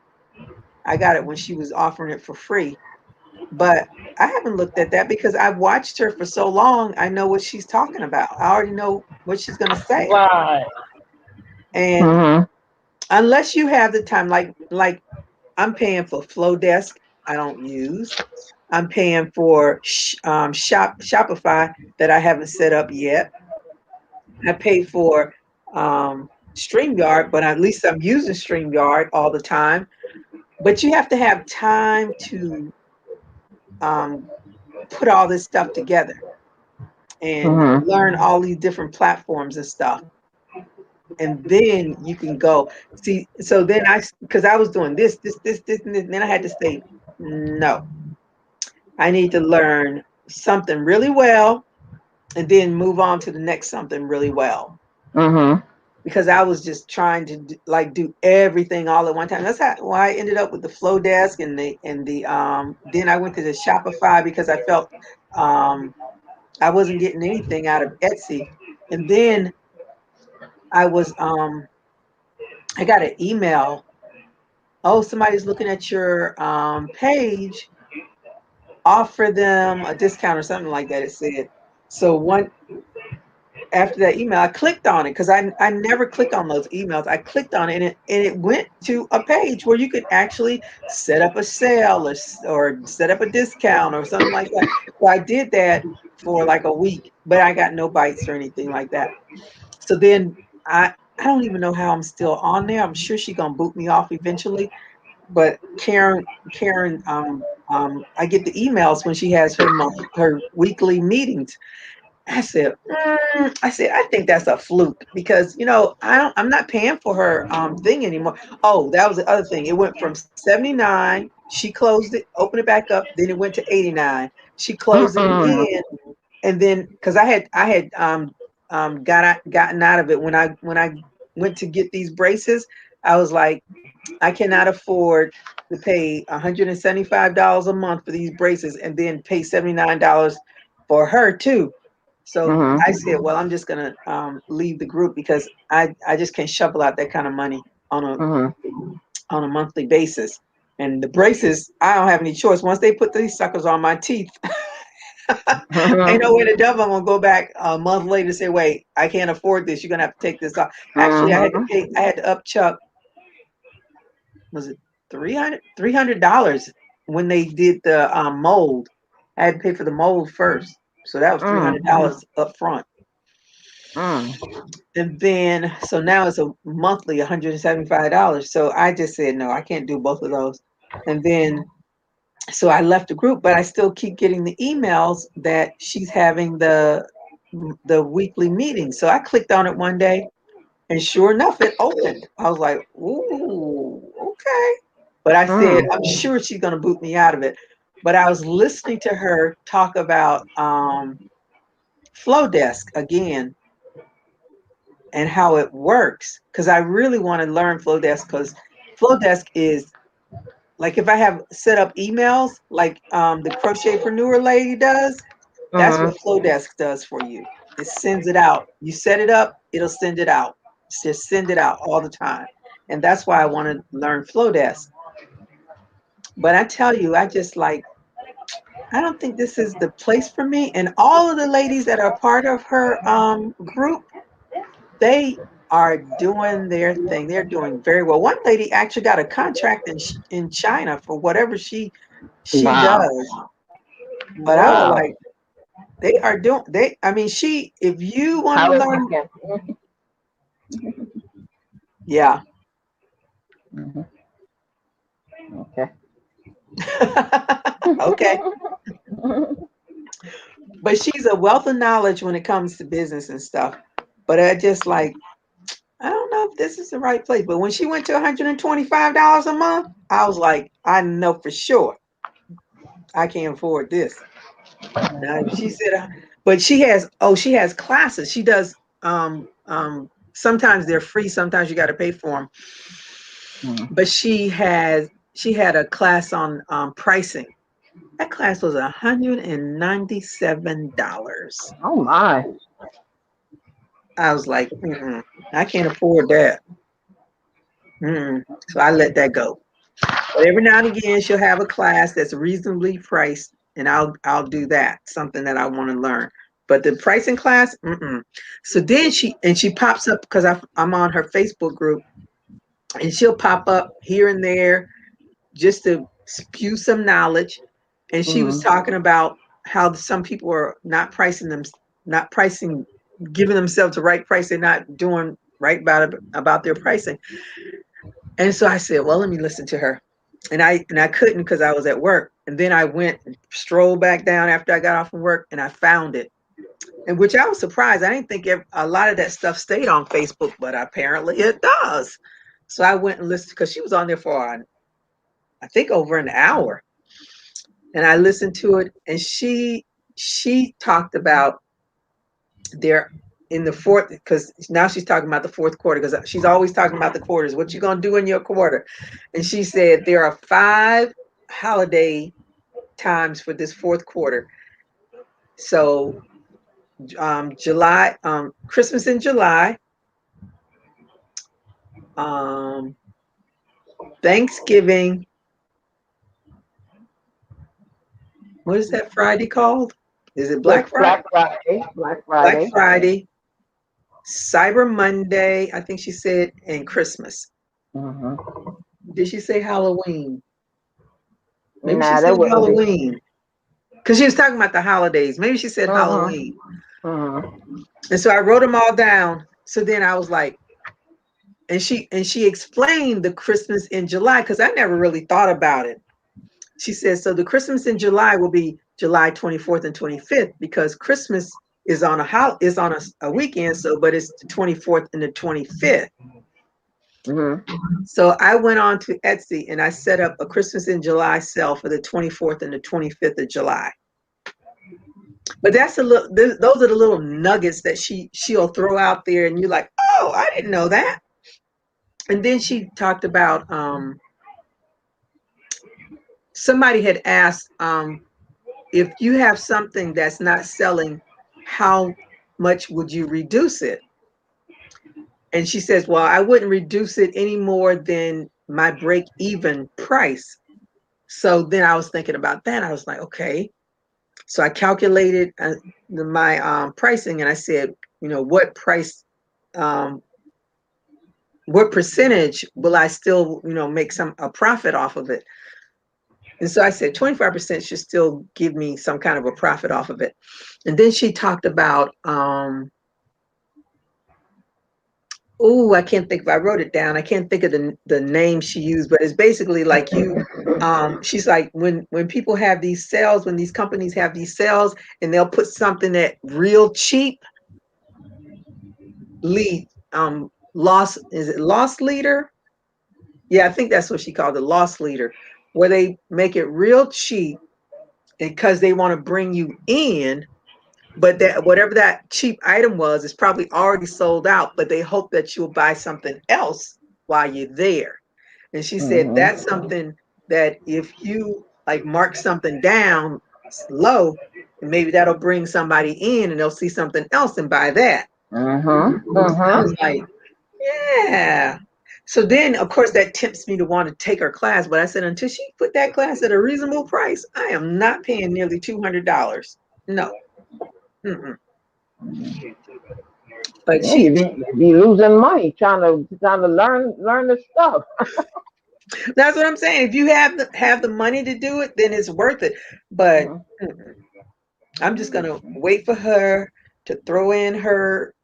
I got it when she was offering it for free. But I haven't looked at that because I've watched her for so long. I know what she's talking about. I already know what she's going to say. Right. And unless you have the time, like I'm paying for Flow Desk, I don't use. I'm paying for Shopify that I haven't set up yet. I pay for StreamYard, but at least I'm using StreamYard all the time. But you have to have time to put all this stuff together and learn all these different platforms and stuff. And then you can go see. So then because I was doing this, and then I had to say, no, I need to learn something really well and then move on to the next something really well. Because I was just trying to do everything all at one time. That's why I ended up with the Flow Desk and the then I went to the Shopify because I felt I wasn't getting anything out of Etsy. And then I was I got an email. Oh, somebody's looking at your page. Offer them a discount or something like that. It said. So after that email, I clicked on it because I never click on those emails. I clicked on it and it went to a page where you could actually set up a sale or set up a discount or something like that. So I did that for like a week, but I got no bites or anything like that. So then I I don't even know how I'm still on there. I'm sure she's gonna boot me off eventually. But Karen, I get the emails when she has her weekly meetings. I said, I think that's a fluke because I'm not paying for her thing anymore. Oh, that was the other thing. It went from 79. She closed it, opened it back up. Then it went to 89. She closed it again, and then because gotten out of it when I went to get these braces, I was like, I cannot afford to pay $175 a month for these braces and then pay $79 for her too. So I said, well, I'm just gonna leave the group because I just can't shovel out that kind of money on a monthly basis. And the braces, I don't have any choice. Once they put these suckers on my teeth, ain't no way to dump. I'm gonna go back a month later and say, wait, I can't afford this. You're gonna have to take this off. Actually, I had to up Chuck. Was it $300 when they did the mold? I had to pay for the mold first, so that was $300 up front. And then so now it's a monthly $175. So I just said no, I can't do both of those. And then so I left the group, but I still keep getting the emails that she's having the weekly meeting. So I clicked on it one day, and sure enough, it opened. I was like, ooh, okay. But I said, I'm sure she's going to boot me out of it. But I was listening to her talk about Flowdesk again and how it works, because I really want to learn Flowdesk, because Flowdesk is like if I have set up emails like the Crochetpreneur lady does, that's what Flowdesk does for you. It sends it out. You set it up, it'll send it out. Just send it out all the time. And that's why I want to learn Flowdesk. But I tell you, I don't think this is the place for me. And all of the ladies that are part of her group, they are doing their thing. They're doing very well. One lady actually got a contract in China for whatever she does. But I was like, they are doing if you want to learn, yeah. Okay. Okay. But she's a wealth of knowledge when it comes to business and stuff. But I just I don't know if this is the right place. But when she went to $125 a month, I was like, I know for sure I can't afford this. Now, she said, but she has classes. She does, sometimes they're free. Sometimes you got to pay for them. But she had a class on pricing. That class was $197. Oh my! I was like, I can't afford that. So I let that go. But every now and again, she'll have a class that's reasonably priced, and I'll do that. Something that I want to learn. But the pricing class, So then she pops up because I'm on her Facebook group, and she'll pop up here and there just to spew some knowledge. And she was talking about how some people are not giving themselves the right price. They're not doing right about their pricing. And so I said, well, let me listen to her. And I couldn't because I was at work. And then I went and strolled back down after I got off from work, and I found it. And which I was surprised. I didn't think a lot of that stuff stayed on Facebook, but apparently it does. So I went and listened because she was on there for, I think, over an hour. And I listened to it, and she talked about in the fourth, because now she's talking about the fourth quarter, because she's always talking about the quarters. What you gonna do in your quarter? And she said there are 5 holiday times for this fourth quarter. So July, Christmas in July, Thanksgiving. What is that Friday called? Is it Black Friday? Black Friday. Black Friday, Cyber Monday, I think she said, and Christmas. Did she say Halloween? Maybe she said Halloween. Because she was talking about the holidays. Maybe she said Halloween. And so I wrote them all down. So then I was like, and she explained the Christmas in July, because I never really thought about it. She said, so the Christmas in July will be July 24th and 25th, because Christmas is on a weekend, so but it's the 24th and the 25th. So I went on to Etsy and I set up a Christmas in July sale for the 24th and the 25th of July. But that's those are the little nuggets that she'll throw out there, and you're like, oh, I didn't know that. And then she talked about somebody had asked, if you have something that's not selling, how much would you reduce it? And she says, well, I wouldn't reduce it any more than my break-even price. So then I was thinking about that. I was like, okay. So I calculated my pricing, and I said, what price, what percentage will I still, make a profit off of it? And so I said 25% should still give me some kind of a profit off of it. And then she talked about, I can't think if I wrote it down. I can't think of the name she used, but it's basically like she's like, when people have these sales, when these companies have these sales, and they'll put something at real cheap, loss leader? Yeah, I think that's what she called it, loss leader, where they make it real cheap because they want to bring you in, but that whatever that cheap item was is probably already sold out, but they hope that you'll buy something else while you're there. And she said that's something that if you like mark something down low, maybe that'll bring somebody in and they'll see something else and buy that. I was like, yeah. So then, of course, that tempts me to want to take her class. But I said, until she put that class at a reasonable price, I am not paying nearly $200. No. Mm-mm. But yeah, you be losing money trying to learn the stuff. That's what I'm saying. If you have the money to do it, then it's worth it. But I'm just gonna wait for her to throw in her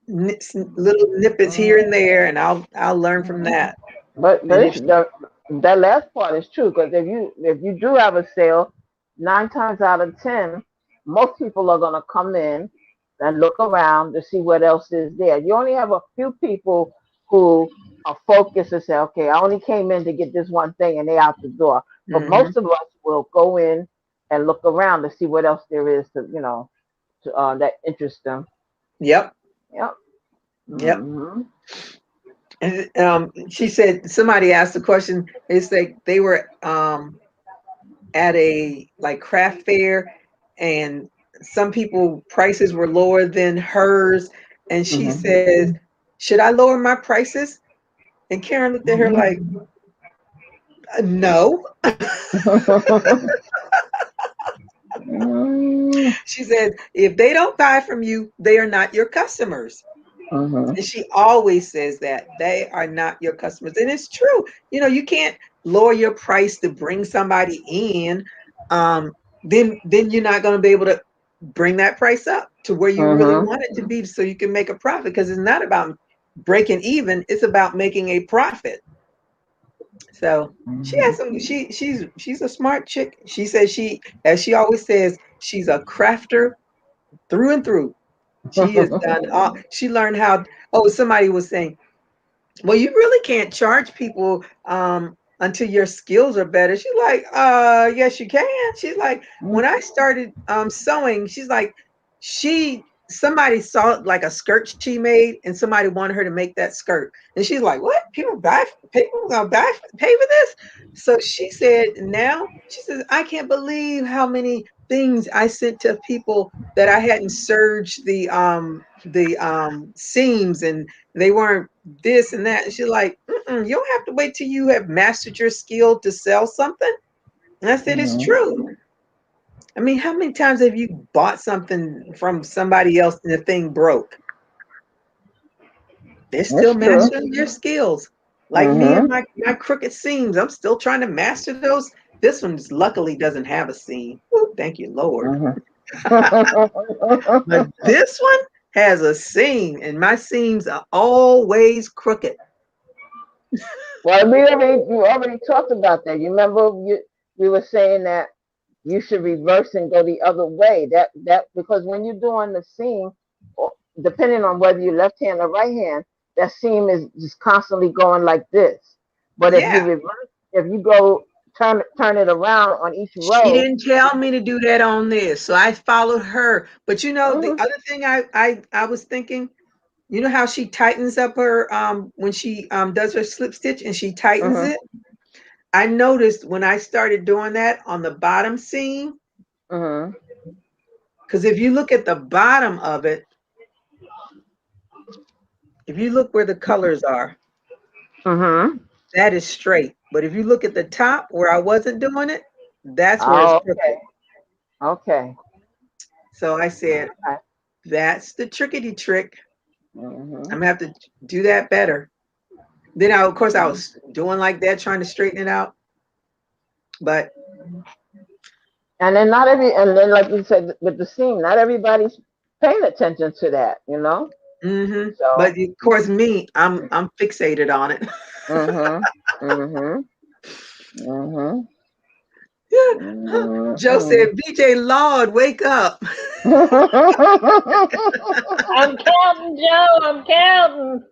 little nippets here and there, and I'll learn from that. But that last part is true, because if you do have a sale, 9 times out of 10, most people are gonna come in and look around to see what else is there. You only have a few people who are focused and say, okay, I only came in to get this one thing and they out the door. But most of us will go in and look around to see what else there is to that interests them. Yep. Mm-hmm. And she said, somebody asked the question, it's like they were at a like craft fair, and some people prices were lower than hers, and she says, should I lower my prices? And Karen looked at her like, no. She said, if they don't buy from you, they are not your customers. And she always says that they are not your customers. And it's true. You can't lower your price to bring somebody in. Then you're not going to be able to bring that price up to where you really want it to be, so you can make a profit, because it's not about breaking even, it's about making a profit. So she has some, she's a smart chick. She says as she always says, she's a crafter through and through. She has done she learned how. Somebody was saying, well, you really can't charge people until your skills are better. She's like, yes, you can. She's like, when I started sewing, she's like, somebody saw like a skirt she made, and somebody wanted her to make that skirt, and she's like, what? People pay for this? So she said, she says, I can't believe how many things I sent to people that I hadn't serged the seams, and they weren't this and that. And she's like, you don't have to wait till you have mastered your skill to sell something. And I said, it's true. I mean, how many times have you bought something from somebody else and the thing broke? They're still mastering their skills. Like me and my crooked seams, I'm still trying to master those. This one luckily doesn't have a seam. Ooh, thank you, Lord. But this one has a seam, and my seams are always crooked. Well, you already talked about that. You remember we were saying that you should reverse and go the other way. That because when you're doing the seam, depending on whether you're left hand or right hand, that seam is just constantly going like this. But if you Yeah. reverse, if you go turn it around on each She row. didn't tell me to do that on this, so I followed her. But you know, the Mhm, other thing I was thinking, you know how she tightens up her when she does her slip stitch and she tightens mhm, it? I noticed when I started doing that on the bottom seam, mhm, because if you look at the bottom of it, if you look where the colors are, mhm. that is straight. But if you look at the top where I wasn't doing it, that's where it's Oh, crooked. okay. So I said, Okay. that's the trickety trick. Mhm. I'm gonna have to do that better. Then of course I was doing like that, trying to straighten it out. But And then and then like you said with the seam, not everybody's paying attention to that, you know. but So. of course me, I'm fixated on it. Mhm. Mhm. Mhm. Joe Mhm. said, BJ Lord, wake up. I'm counting, Joe. I'm counting.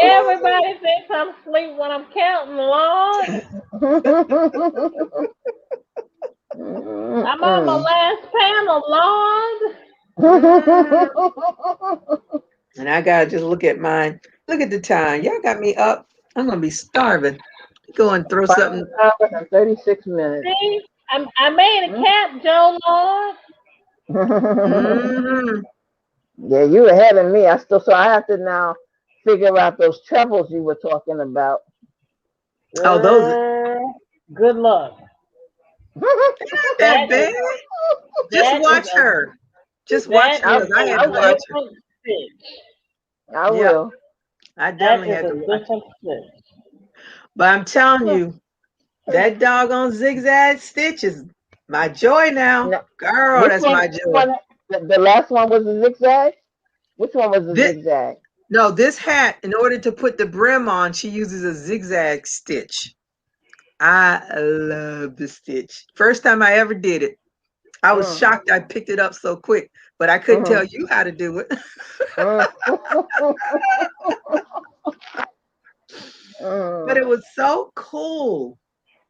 Everybody thinks I'm asleep when I'm counting, Lord. I'm on my last panel, Lord. Mm. And I gotta just look at mine. Look at the time. Y'all got me up. I'm gonna be starving. Go and throw 5 something. hours and 36 minutes. See, I made a cap, Joe, Lord. Hmm. Yeah, you ahead of me. So I have to now figure out those trebles you were talking about. Oh, those Good luck. not that That bad. is Just that is watch a her. Just watch that her is because I a had I to watch will. her. different stitch. I Yeah, will. I That definitely is had a to watch her. different stitch. But I'm telling you, that doggone zigzag stitch is my joy now. No, Girl, which that's one? my Which joy. one? The last one was a zigzag. Which one was a This, zigzag? no, this hat, in order to put the brim on, she uses a zigzag stitch. I love the stitch. First time I ever did it, I was Mm, shocked I picked it up so quick, but I couldn't tell mm, you how to do it. mm, But mm, it was so cool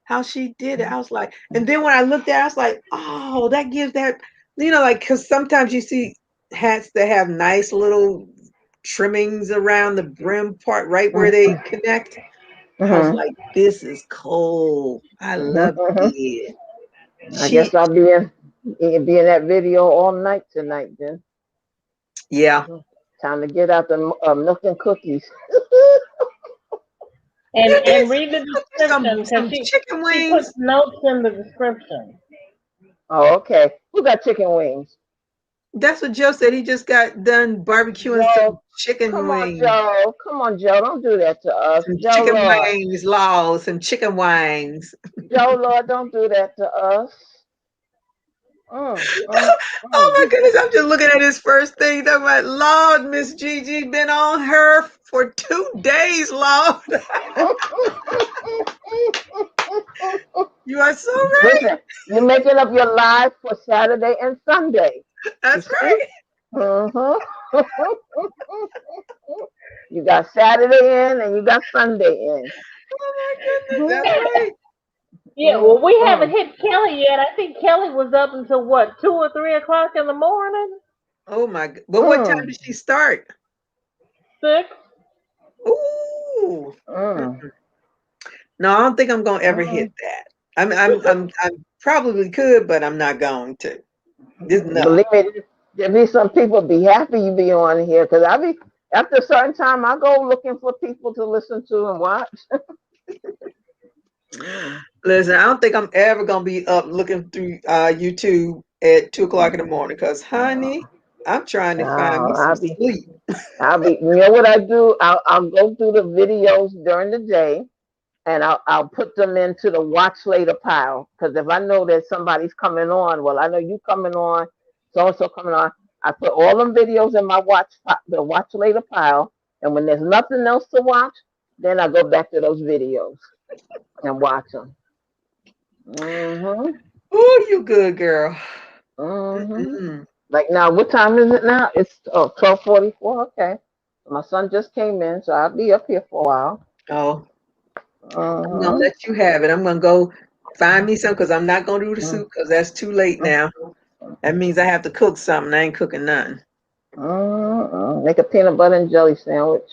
how she did it. I was like, and then when I looked at it, I was like, oh, that gives that, like, because sometimes you see hats that have nice little trimmings around the brim part right where they connect. I was mm, like, this is cool. I love mm. it. I guess She, I'll be in that video all night tonight. Then yeah. time to get out the milk and cookies. And Get read the description because some she chicken she puts wings. notes in the description. Oh, okay. Who got chicken wings? That's what Joe said. He just got done barbecuing some Joe, chicken come on, wings. Joe. Come on, Joe. Don't do that to us. Some Joe chicken Lord. wings, Law, some chicken wings. Joe Lord, don't do that to us. Mm, mm, Oh mm. my goodness, I'm just looking at his first thing. Talking about, Lord, Miss Gigi been on her for 2 days, Lord. You are so right. Listen, you're making up your life for Saturday and Sunday. You That's see? right. Mm-hmm. You got Saturday in and you got Sunday in. Oh my goodness, that's right. Yeah, well, we haven't Mm-mm. hit Kelly yet. I think Kelly was up until what, 2 or 3 o'clock in the morning. Oh my but what time Mm, did she start? 6. Ooh. mm, No, I don't think I'm gonna ever hit mm. that. I'm probably could, but I'm not going to. This no. Believe me, there be some people be happy you be on here because I be after a certain time I go looking for people to listen to and watch. Mm. Listen, I don't think I'm ever gonna be up looking through YouTube at 2 o'clock in the morning because honey, I'm trying to find me some No, sleep. I'll be. You know what I do? I'll go through the videos during the day and I'll put them into the watch later pile because if I know that somebody's coming on, well, I know you coming on, so and so coming on. I put all them videos in my the watch later pile, And when there's nothing else to watch, then I go back to those videos and watch them. Oh, you good girl. Like now, what time is it now? It's 12:44. Okay. My son just came in, so I'll be up here for a while. Oh, I'm gonna let you have it. I'm gonna go find me some because I'm not gonna do the soup because that's too late now. That means I have to cook something. I ain't cooking nothing. Make a peanut butter and jelly sandwich.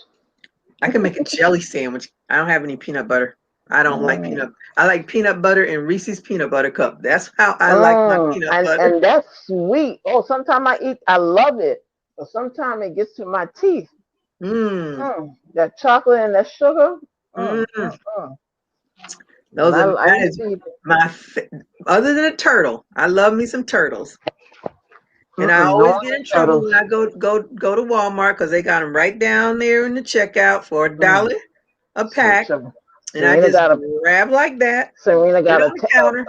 I can make a jelly sandwich. I don't have any peanut butter. I don't like peanut. I like peanut butter and Reese's peanut butter cup. That's how I like my peanut butter. And that's sweet. Oh, sometimes I love it, but sometimes it gets to my teeth. That chocolate and that sugar. Those are other than a turtle. I love me some turtles. And I always get in trouble when I go to Walmart because they got them right down there in the checkout for $1 a pack. And I just grab like that. Serena got on the counter.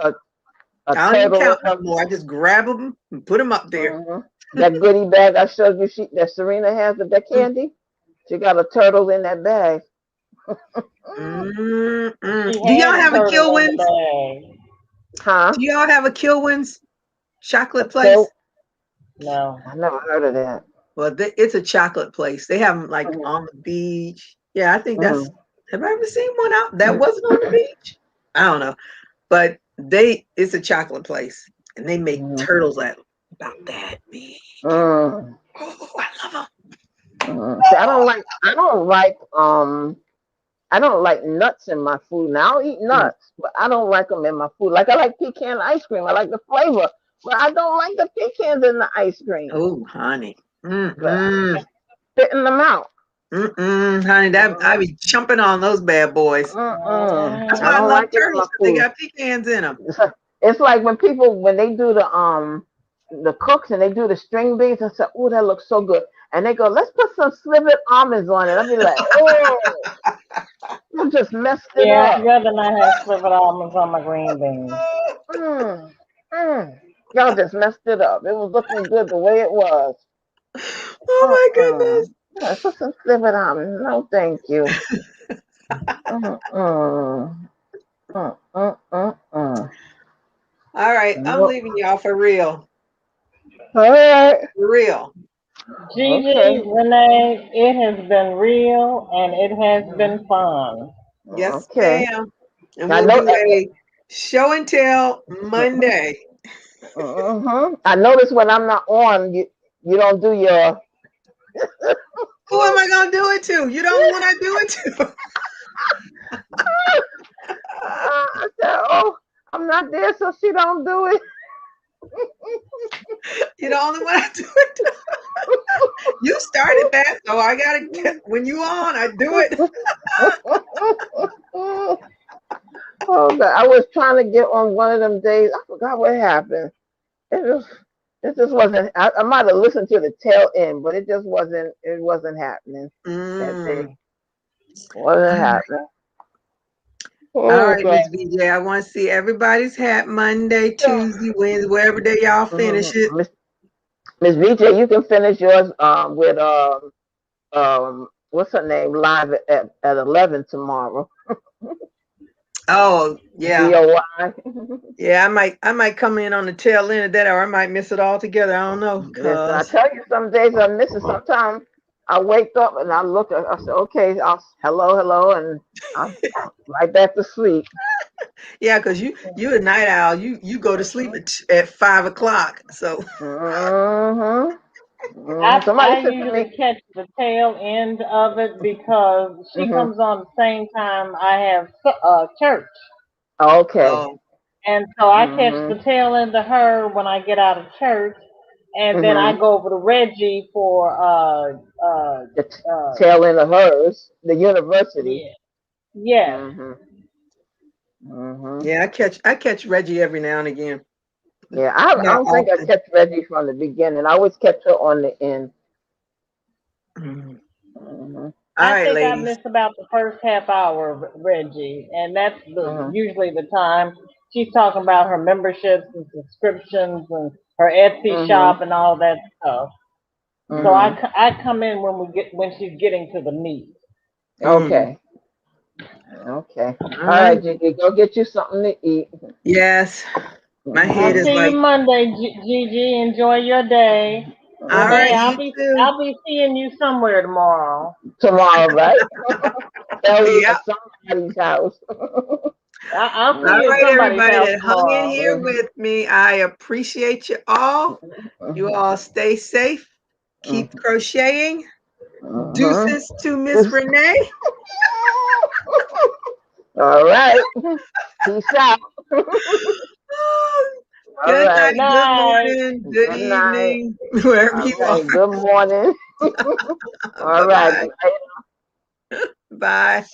I don't even count no more. I just grab them and put them up there. That goodie bag I showed you that Serena has with that candy. She got a turtle in that bag. Do y'all have a Kilwins? Huh? Do y'all have a Kilwins chocolate place? No, I never heard of that. Well, it's a chocolate place. They have them like on the beach. Yeah, I think that's. Have I ever seen one out that wasn't on the beach? I don't know, but it's a chocolate place, and they make turtles at about that big. Oh, I love them. See, I don't like nuts in my food. Now I'll eat nuts, but I don't like them in my food. Like I like pecan ice cream. I like the flavor, but I don't like the pecans in the ice cream. Oh, honey. Spitting them out. Honey, I be jumping on those bad boys. That's why I love turtles because they got pecans in them. It's like when they do the cooks and they do the string beans and say, "Oh, that looks so good," and they go, "Let's put some slivered almonds on it." I'll be like, "Oh, you just messed it up." Yeah, I'd rather not have slivered almonds on my green beans. Y'all just messed it up. It was looking good the way it was. Oh my goodness. Yeah, put some slivered almonds. No, thank you. All right, I'm leaving y'all for real. All right. For real. Gigi, Renee, it has been real and it has been fun. Yes, ma'am. And we'll do a show and tell Monday. I notice when I'm not on, you don't do your. Who am I gonna do it to? You don't want to do it to. I said, "Oh, I'm not there, so she don't do it." You're the only one I do it to. You started that, so I gotta get when you on. I do it. Oh God, I was trying to get on one of them days. I forgot what happened. It just wasn't. I might have listened to the tail end, but it just wasn't. It wasn't happening that day. Wasn't happening. All right, Miss VJ. I want to see everybody's hat Monday, Tuesday, Wednesday, wherever day y'all finish it. Miss VJ, you can finish yours with what's her name live at 11 tomorrow. Oh yeah. DOI. Yeah, I might come in on the tail end of that, or I might miss it all together. I don't know. Listen, I tell you, some days I miss it. Sometimes I wake up and I look at. I say, "Okay, hello," and I'm right back to sleep. Yeah, because you a night owl. You go to sleep at 5 o'clock. So. I usually catch the tail end of it because she comes on the same time I have church. Okay. And so I catch the tail end of her when I get out of church, and then I go over to Reggie for the tail end of hers, the university. Yeah. Yeah, I catch Reggie every now and again. Yeah, I don't think I kept Reggie from the beginning. I always kept her on the end. I think I missed about the first half hour of Reggie, and that's usually the time she's talking about her memberships and subscriptions and her Etsy shop and all that stuff. So I come in when she's getting to the meat. Okay. Okay. All All right, right. Gigi, go get you something to eat. Yes. My head I'll is see you like, Monday, Gigi. Enjoy your day. all Renee, right, Mhm. you too. I'll be seeing you somewhere tomorrow. Tomorrow, right? Tell you Yep. at somebody's house. I'll see All you at right, somebody's everybody house that hung in tomorrow. here with me, I appreciate you all. You all stay safe. Keep crocheting. Deuces to Miss Renee. All right. Peace out. All Good night, right. good Night. morning, good Good night. evening, wherever All you are. right. Good morning. All right. Bye-bye. Bye.